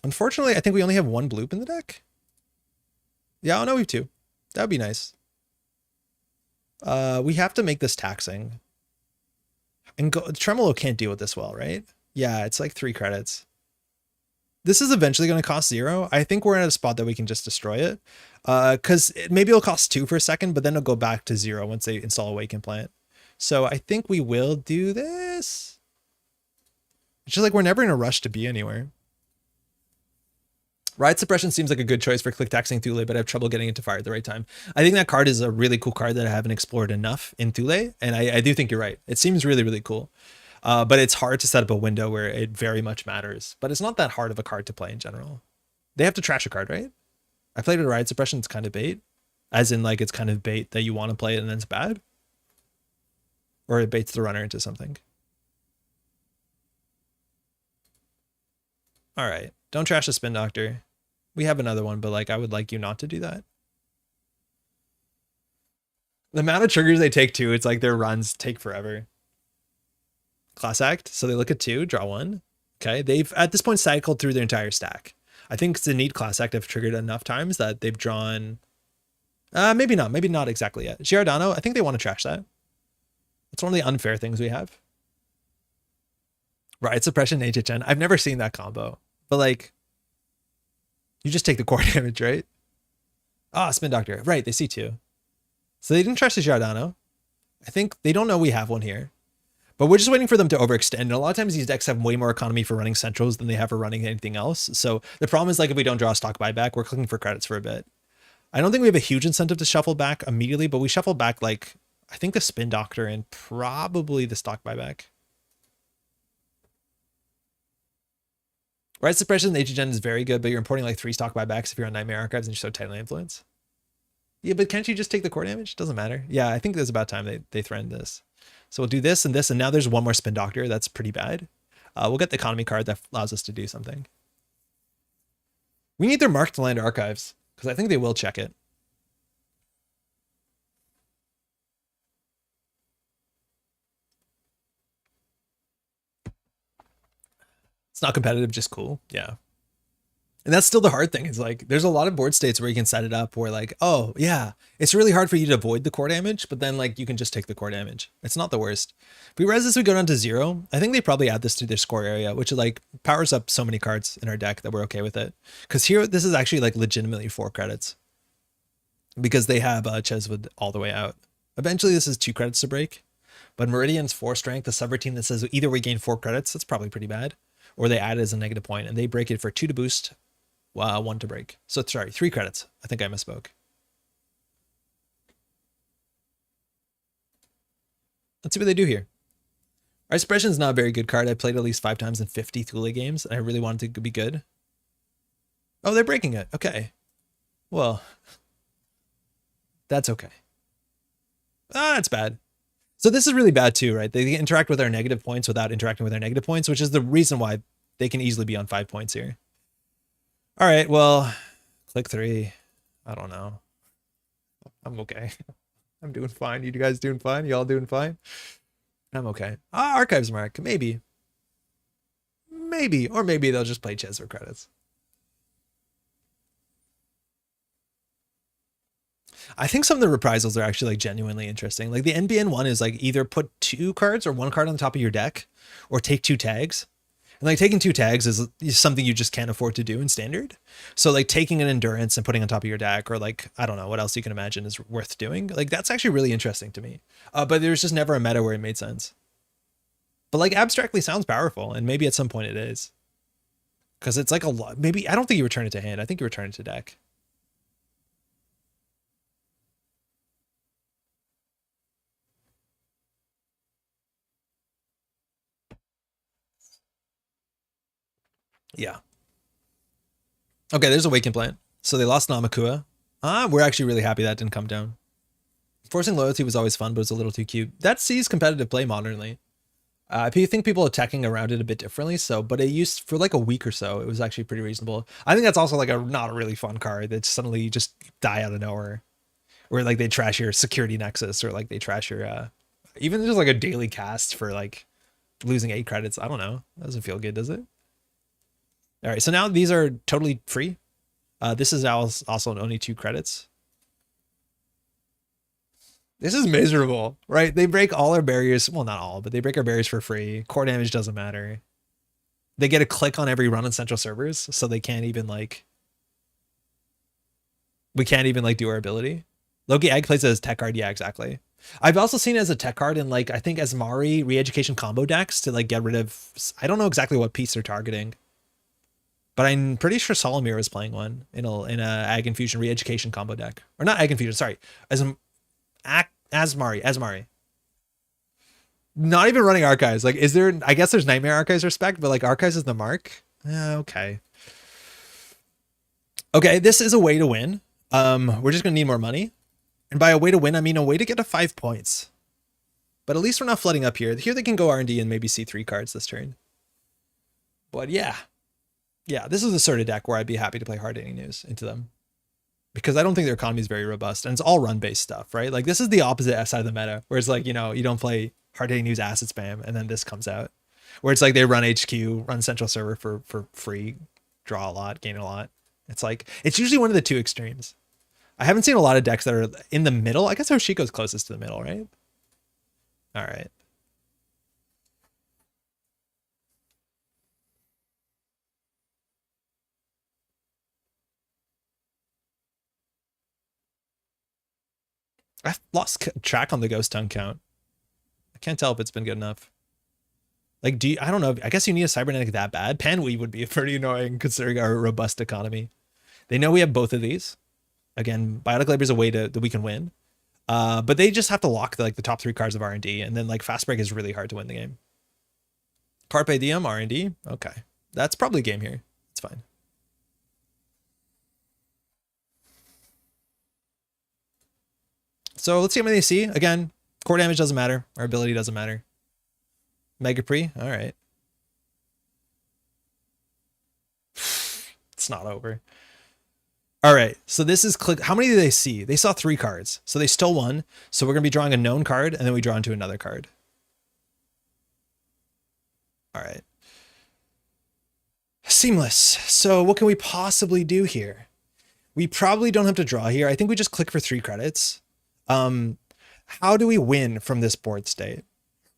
[SPEAKER 2] Unfortunately, I think we only have 1 bloop in the deck. Yeah, oh no, we have 2. That would be nice. We have to make this taxing. And Tremolo can't deal with this well, right? Yeah, it's like 3 credits. This is eventually going to cost 0. I think we're in a spot that we can just destroy it. Because maybe it'll cost 2 for a second, but then it'll go back to 0 once they install Awaken Plant. So I think we will do this. It's just like we're never in a rush to be anywhere. Riot Suppression seems like a good choice for click taxing Thule, but I have trouble getting it to fire at the right time. I think that card is a really cool card that I haven't explored enough in Thule, and I do think you're right. It seems really, really cool. But it's hard to set up a window where it very much matters. But it's not that hard of a card to play in general. They have to trash a card, right? I played with Riot Suppression, it's kind of bait. As in, like, it's kind of bait that you want to play it and then it's bad. Or it baits the runner into something. All right. Don't trash the Spin Doctor. We have another one, but, like, I would like you not to do that. The amount of triggers they take too, it's like their runs take forever. Class act. So they look at 2, draw 1. Okay. They've at this point cycled through their entire stack. I think it's a neat class act have triggered enough times that they've drawn. Maybe not exactly yet. Giordano, I think they want to trash that. It's one of the unfair things we have. Riot suppression, HHN. I've never seen that combo, but like, you just take the core damage, right? Ah, spin doctor. Right, they see 2. So they didn't trash the Giordano. I think they don't know we have one here, but we're just waiting for them to overextend. And a lot of times these decks have way more economy for running centrals than they have for running anything else. So the problem is like if we don't draw a stock buyback, we're clicking for credits for a bit. I don't think we have a huge incentive to shuffle back immediately, but we shuffle back like, I think the spin doctor and probably the stock buyback. Right suppression, the HGen is very good, but you're importing like 3 stock buybacks if you're on Nightmare Archives and you're so tightly influenced. Yeah, but can't you just take the core damage? Doesn't matter. Yeah, I think it's about time they threatened this. So we'll do this, and now there's one more spin doctor. That's pretty bad. We'll get the economy card that allows us to do something. We need their marked land archives, because I think they will check it. It's not competitive, just cool. Yeah. And that's still the hard thing. It's like, there's a lot of board states where you can set it up where like, oh yeah, it's really hard for you to avoid the core damage, but then like you can just take the core damage. It's not the worst. If we res this, we go down to 0. I think they probably add this to their score area, which like powers up so many cards in our deck that we're okay with it. Cause here, this is actually like legitimately 4 credits because they have Cheswood all the way out. Eventually this is 2 credits to break, but Meridian's 4 strength, the subroutine that says either we gain 4 credits, that's probably pretty bad, or they add it as a negative point and they break it for 2 to boost. 1 to break. So sorry, 3 credits. I think I misspoke. Let's see what they do here. Our suppression is not a very good card. I played at least 5 times in 50 Thule games, and I really wanted it to be good. Oh, they're breaking it. Okay. Well, that's okay. That's bad. So this is really bad too, right? They interact with our negative points without interacting with our negative points, which is the reason why they can easily be on 5 points here. All right, well, click 3. I don't know. I'm okay. I'm doing fine. You guys doing fine? You all doing fine? I'm okay. Archives mark, maybe. Maybe, or maybe they'll just play Ches for credits. I think some of the reprisals are actually like genuinely interesting. Like the NBN one is like either put 2 cards or 1 card on the top of your deck or take 2 tags. And like taking 2 tags is something you just can't afford to do in standard. So like taking an endurance and putting on top of your deck, or like, I don't know what else you can imagine is worth doing. Like that's actually really interesting to me. But there's just never a meta where it made sense. But like abstractly sounds powerful, and maybe at some point it is. Because it's like a lot. Maybe, I don't think you return it to hand. I think you return it to deck. Yeah. Okay, there's Awaken Plant. So they lost Namakua. We're actually really happy that didn't come down. Forcing Loyalty was always fun, but it's a little too cute. That sees competitive play modernly. I think people are attacking around it a bit differently. So, but it used for like a week or so, it was actually pretty reasonable. I think that's also like not a really fun card that suddenly you just die out of nowhere. Or like they trash your security nexus, or like they trash your even just like a daily cast for like losing 8 credits. I don't know. That doesn't feel good, does it? All right, so now these are totally free. This is also only 2 credits. This is miserable, right? They break all our barriers. Well, not all, but they break our barriers for free. Core damage doesn't matter. They get a click on every run on central servers, so they can't even like, we can't even like do our ability. Loki Egg plays it as tech card. Yeah, exactly. I've also seen it as a tech card in like, I think Asmari re-education combo decks to like get rid of, I don't know exactly what piece they're targeting. But I'm pretty sure Solomir was playing one in a Ag Infusion re-education combo deck. Or not Ag Infusion, sorry. Asmari. Not even running Archives. Like, is there, I guess there's Nightmare Archives respect, but like Archives is the mark? Okay. Okay, this is a way to win. We're just gonna need more money. And by a way to win, I mean a way to get to 5 points. But at least we're not flooding up here. Here they can go R&D and maybe see 3 cards this turn. But yeah. Yeah, this is the sort of deck where I'd be happy to play Hard Hitting News into them. because I don't think their economy is very robust, and it's all run-based stuff, right? Like this is the opposite side of the meta, where it's like, you know, you don't play hard-hitting news asset spam, and then this comes out, where it's like they run HQ, run central server for free, draw a lot, gain a lot. It's like, it's usually one of the two extremes. I haven't seen a lot of decks that are in the middle. I guess Hoshiko's closest to the middle, right? All right. I've lost track on the ghost tongue count. I can't tell if it's been good enough. Like, I don't know. I guess you need a cybernetic that bad. Panweave would be pretty annoying considering our robust economy. They know we have both of these. Again, Biotic Labor is a way that we can win. But they just have to lock the top 3 cards of R&D, and then like Fast Break is really hard to win the game. Carpe Diem, R&D. Okay. That's probably a game here. It's fine. So let's see how many they see. Again, core damage doesn't matter. Our ability doesn't matter. Mega Pre. All right. It's not over. All right. So this is click. How many did they see? They saw 3 cards. So they stole 1. So we're going to be drawing a known card, and then we draw into another card. All right. Seamless. So what can we possibly do here? We probably don't have to draw here. I think we just click for 3 credits. How do we win from this board state?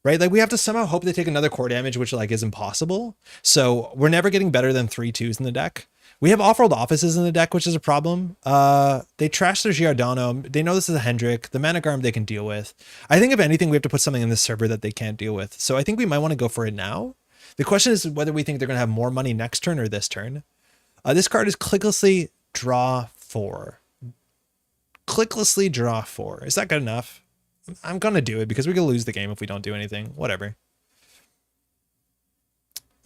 [SPEAKER 2] Right? Like we have to somehow hope they take another core damage, which like is impossible. So we're never getting better than 3 2s in the deck. We have off-world offices in the deck, which is a problem. They trash their Giordano. They know this is a Hendrik. The Managarm they can deal with. I think if anything, we have to put something in this server that they can't deal with. So I think we might want to go for it now. The question is whether we think they're going to have more money next turn or this turn. This card is Clicklessly Draw 4. Clicklessly Draw 4. Is that good enough? I'm going to do it because we're going to lose the game if we don't do anything. Whatever.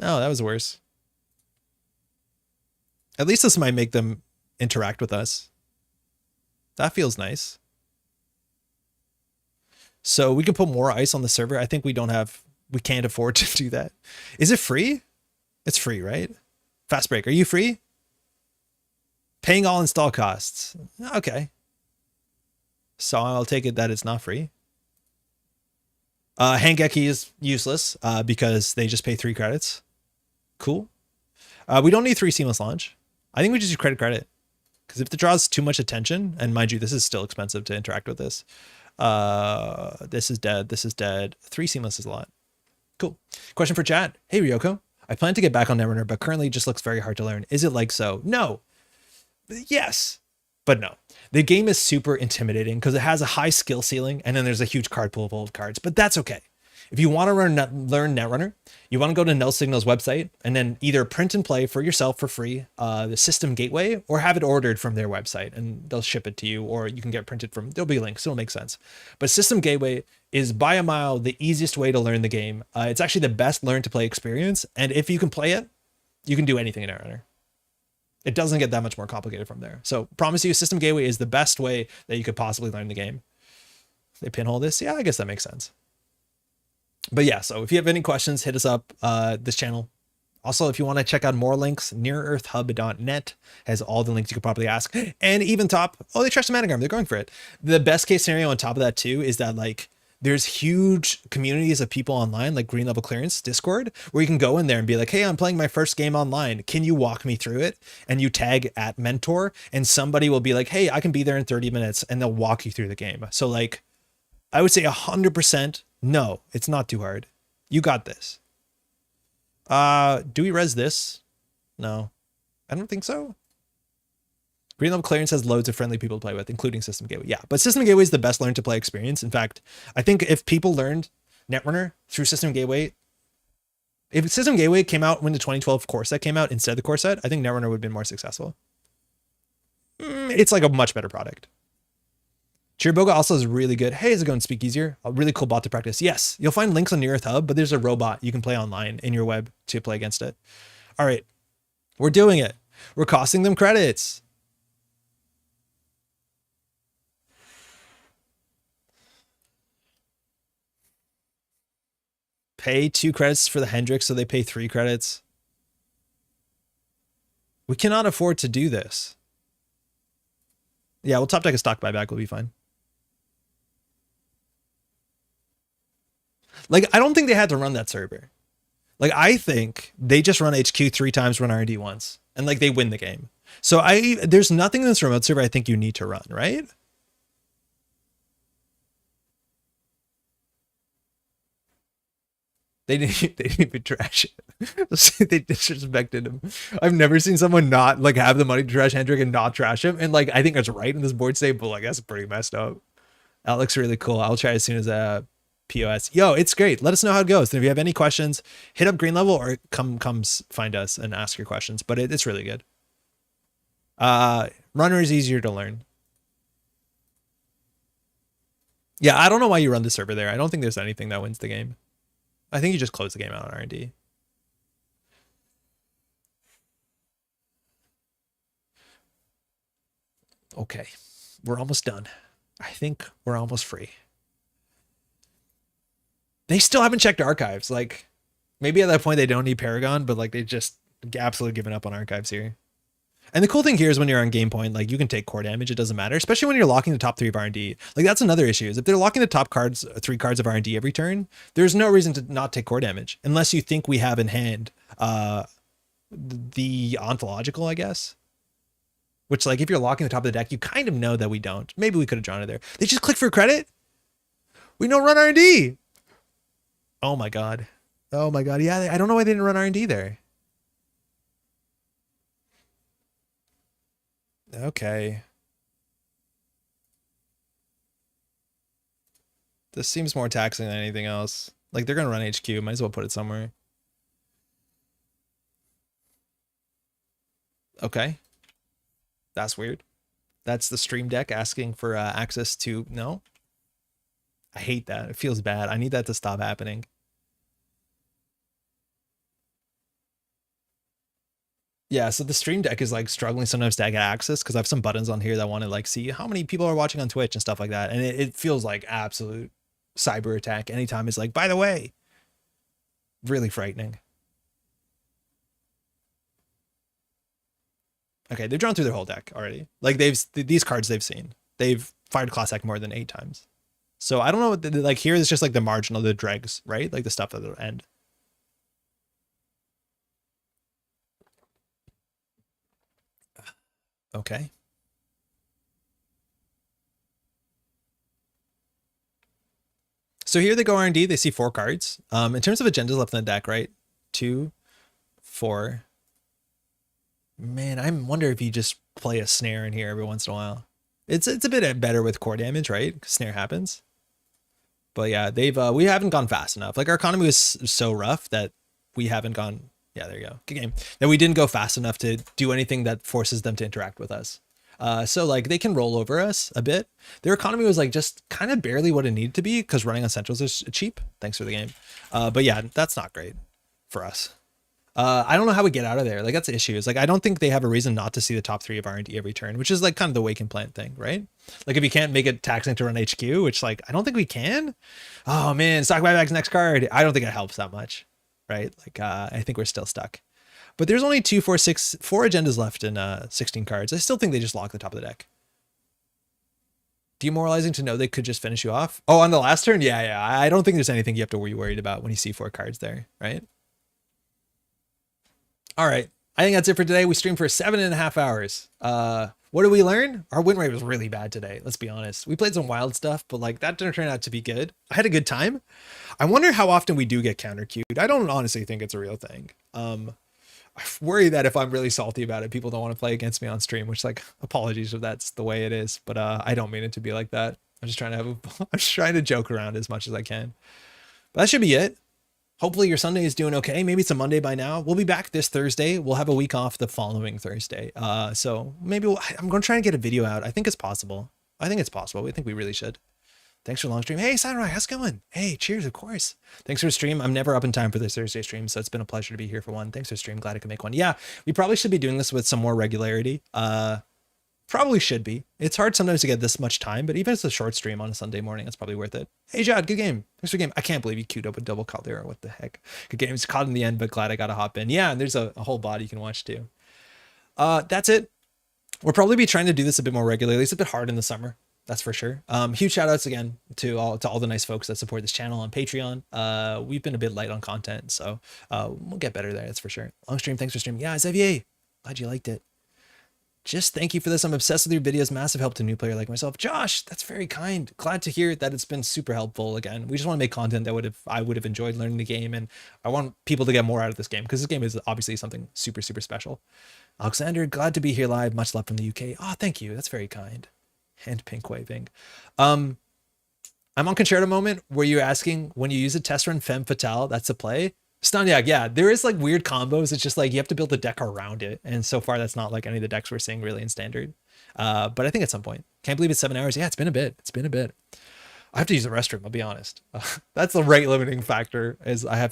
[SPEAKER 2] Oh, that was worse. At least this might make them interact with us. That feels nice. So we can put more ice on the server. I think we can't afford to do that. Is it free? It's free, right? Fast Break, are you free? Paying all install costs. Okay. So I'll take it that it's not free. Hangeki is useless because they just pay 3 credits. Cool. We don't need 3 seamless launch. I think we just do credit. Because if it draws too much attention, and mind you, this is still expensive to interact with this. This is dead. This is dead. 3 seamless is a lot. Cool. Question for chat. Hey, Ryoko. I plan to get back on Netrunner, but currently it just looks very hard to learn. Is it like so? No. Yes. But no. The game is super intimidating because it has a high skill ceiling and then there's a huge card pool of old cards, but that's okay. If you want to learn Netrunner, you want to go to Null Signal's website and then either print and play for yourself for free, the System Gateway, or have it ordered from their website and they'll ship it to you, or you can get printed from, there'll be links, it'll make sense. But System Gateway is by a mile the easiest way to learn the game. It's actually the best learn to play experience. And if you can play it, you can do anything in Netrunner. It doesn't get that much more complicated from there. So promise you, System Gateway is the best way that you could possibly learn the game. They pinhole this. Yeah, I guess that makes sense. But yeah, so if you have any questions, hit us up this channel. Also, if you want to check out more links, nearearthhub.net has all the links you could probably ask. And even top, oh, they trust the Managarm. They're going for it. The best case scenario on top of that too is that like there's huge communities of people online, like Green Level Clearance Discord, where you can go in there and be like, hey, I'm playing my first game online. Can you walk me through it? And you tag at mentor and somebody will be like, hey, I can be there in 30 minutes and they'll walk you through the game. So like, I would say 100%. No, it's not too hard. You got this. Do we res this? No, I don't think so. Green Level Clearance has loads of friendly people to play with, including System Gateway. Yeah, but System Gateway is the best learn to play experience. In fact, I think if people learned Netrunner through System Gateway, if System Gateway came out when the 2012 core set came out instead of the core set, I think Netrunner would have been more successful. It's like a much better product. Chiriboga also is really good. Hey, is it going to speak easier? A really cool bot to practice. Yes, you'll find links on Near Earth Hub, but there's a robot you can play online in your web to play against it. All right, we're doing it. We're costing them credits. Pay 2 credits for the Hendrix, so they pay 3 credits. We cannot afford to do this. Yeah, well, top deck is stock buyback will be fine. Like, I don't think they had to run that server. Like, I think they just run HQ 3 times, run R&D once, and like they win the game. So there's nothing in this remote server I think you need to run, right? They didn't even trash it. They disrespected him. I've never seen someone not like have the money to trash Hendrick and not trash him. And like I think that's right in this board state, but like that's pretty messed up. That looks really cool. I'll try as soon as POS. Yo, it's great. Let us know how it goes. And if you have any questions, hit up Green Level or come find us and ask your questions. But it's really good. Runner is easier to learn. Yeah, I don't know why you run the server there. I don't think there's anything that wins the game. I think you just close the game out on R&D. Okay, we're almost done. I think we're almost free. They still haven't checked archives. Like, maybe at that point they don't need Paragon, but like they just absolutely given up on archives here. And the cool thing here is when you're on game point, like you can take core damage. It doesn't matter, especially when you're locking the top 3 of R&D. Like that's another issue is if they're locking the top 3 cards of R&D every turn, there's no reason to not take core damage unless you think we have in hand the ontological, I guess. Which like if you're locking the top of the deck, you kind of know that we don't. Maybe we could have drawn it there. They just click for credit. We don't run R&D. Oh my god. Oh my god. Yeah, I don't know why they didn't run R&D there. Okay. This seems more taxing than anything else. Like they're gonna run HQ. Might as well put it somewhere. Okay. That's weird. That's the stream deck asking for access to... No. I hate that. It feels bad. I need that to stop happening. Yeah, so the stream deck is like struggling sometimes to get access because I have some buttons on here that want to like see how many people are watching on Twitch and stuff like that. And it feels like absolute cyber attack anytime it's like, by the way, really frightening. Okay, they've drawn through their whole deck already. Like these cards they've seen. They've fired class deck more than 8 times. So I don't know what like here is just like the marginal, the dregs, right? Like the stuff at the end. Okay. So here they go R&D. They see 4 cards. In terms of agendas left in the deck, right? 2, 4. Man, I wonder if you just play a snare in here every once in a while. It's a bit better with core damage, right? Snare happens. But yeah, we haven't gone fast enough. Like our economy was so rough that we haven't gone. Yeah, there you go. Good game. That we didn't go fast enough to do anything that forces them to interact with us. So like they can roll over us a bit. Their economy was like just kind of barely what it needed to be because running on centrals is cheap. Thanks for the game. But yeah, that's not great for us. I don't know how we get out of there. Like that's the issue. Is like I don't think they have a reason not to see the top 3 of R&D every turn, which is like kind of the wake and plant thing, right? Like if you can't make it taxing to run HQ, which like I don't think we can. Oh man, stock buyback's next card. I don't think it helps that much, right? Like I think we're still stuck. But there's only 4 agendas left in 16 cards. I still think they just lock the top of the deck. Demoralizing to know they could just finish you off. Oh, on the last turn? Yeah. I don't think there's anything you have to be worried about when you see 4 cards there, right? All right. I think that's it for today. We streamed for 7.5 hours. What did we learn? Our win rate was really bad today. Let's be honest. We played some wild stuff, but like that didn't turn out to be good. I had a good time. I wonder how often we do get counter queued. I don't honestly think it's a real thing. I worry that if I'm really salty about it, people don't want to play against me on stream, which like apologies if that's the way it is, but I don't mean it to be like that. I'm just trying to joke around as much as I can. But that should be it. Hopefully your Sunday is doing okay. Maybe it's a Monday by now. We'll be back this Thursday. We'll have a week off the following Thursday. So maybe I'm going to try and get a video out. I think it's possible. I think we really should. Thanks for the long stream. Hey, Samurai, how's it going? Hey, cheers, of course. Thanks for the stream. I'm never up in time for this Thursday stream, so it's been a pleasure to be here for one. Thanks for the stream. Glad I could make one. Yeah, we probably should be doing this with some more regularity. Probably should be. It's hard sometimes to get this much time, but even if it's a short stream on a Sunday morning, it's probably worth it. Hey, Jad, good game. Thanks for the game. I can't believe you queued up a double Caldera. What the heck? Good game. It's caught in the end, but glad I got to hop in. Yeah, and there's a whole bot you can watch too. That's it. We'll probably be trying to do this a bit more regularly. It's a bit hard in the summer, that's for sure. Huge shout outs again to all the nice folks that support this channel on Patreon. We've been a bit light on content, so we'll get better there, that's for sure. Long stream, thanks for streaming. Yeah, Xavier, glad you liked it. Just thank you for this. I'm obsessed with your videos. Massive help to a new player like myself. Josh, that's very kind. Glad to hear that it's been super helpful. Again, we just want to make content that I would have enjoyed learning the game, and I want people to get more out of this game because this game is obviously something super, super special. Alexander, glad to be here live. Much love from the UK. Oh, thank you. That's very kind. And pink waving. I'm on Concerto moment where you're asking when you use a test run Femme Fatale, that's a play. Stanyag, yeah, there is like weird combos. It's just like you have to build the deck around it. And so far, that's not like any of the decks we're seeing really in standard. But I think at some point, can't believe it's 7 hours. Yeah, it's been a bit. It's been a bit. I have to use the restroom, I'll be honest. That's the rate limiting factor is I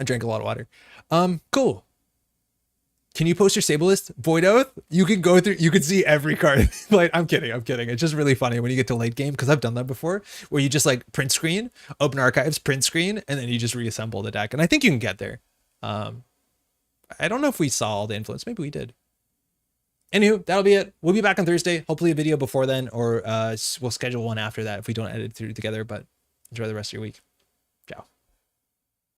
[SPEAKER 2] drank a lot of water. Cool. Can you post your Sable list? Void Oath? You can go through, you can see every card. Like, I'm kidding. It's just really funny when you get to late game, because I've done that before, where you just like print screen, open archives, print screen, and then you just reassemble the deck. And I think you can get there. I don't know if we saw all the influence. Maybe we did. Anywho, that'll be it. We'll be back on Thursday. Hopefully a video before then, or we'll schedule one after that if we don't edit through together, but enjoy the rest of your week.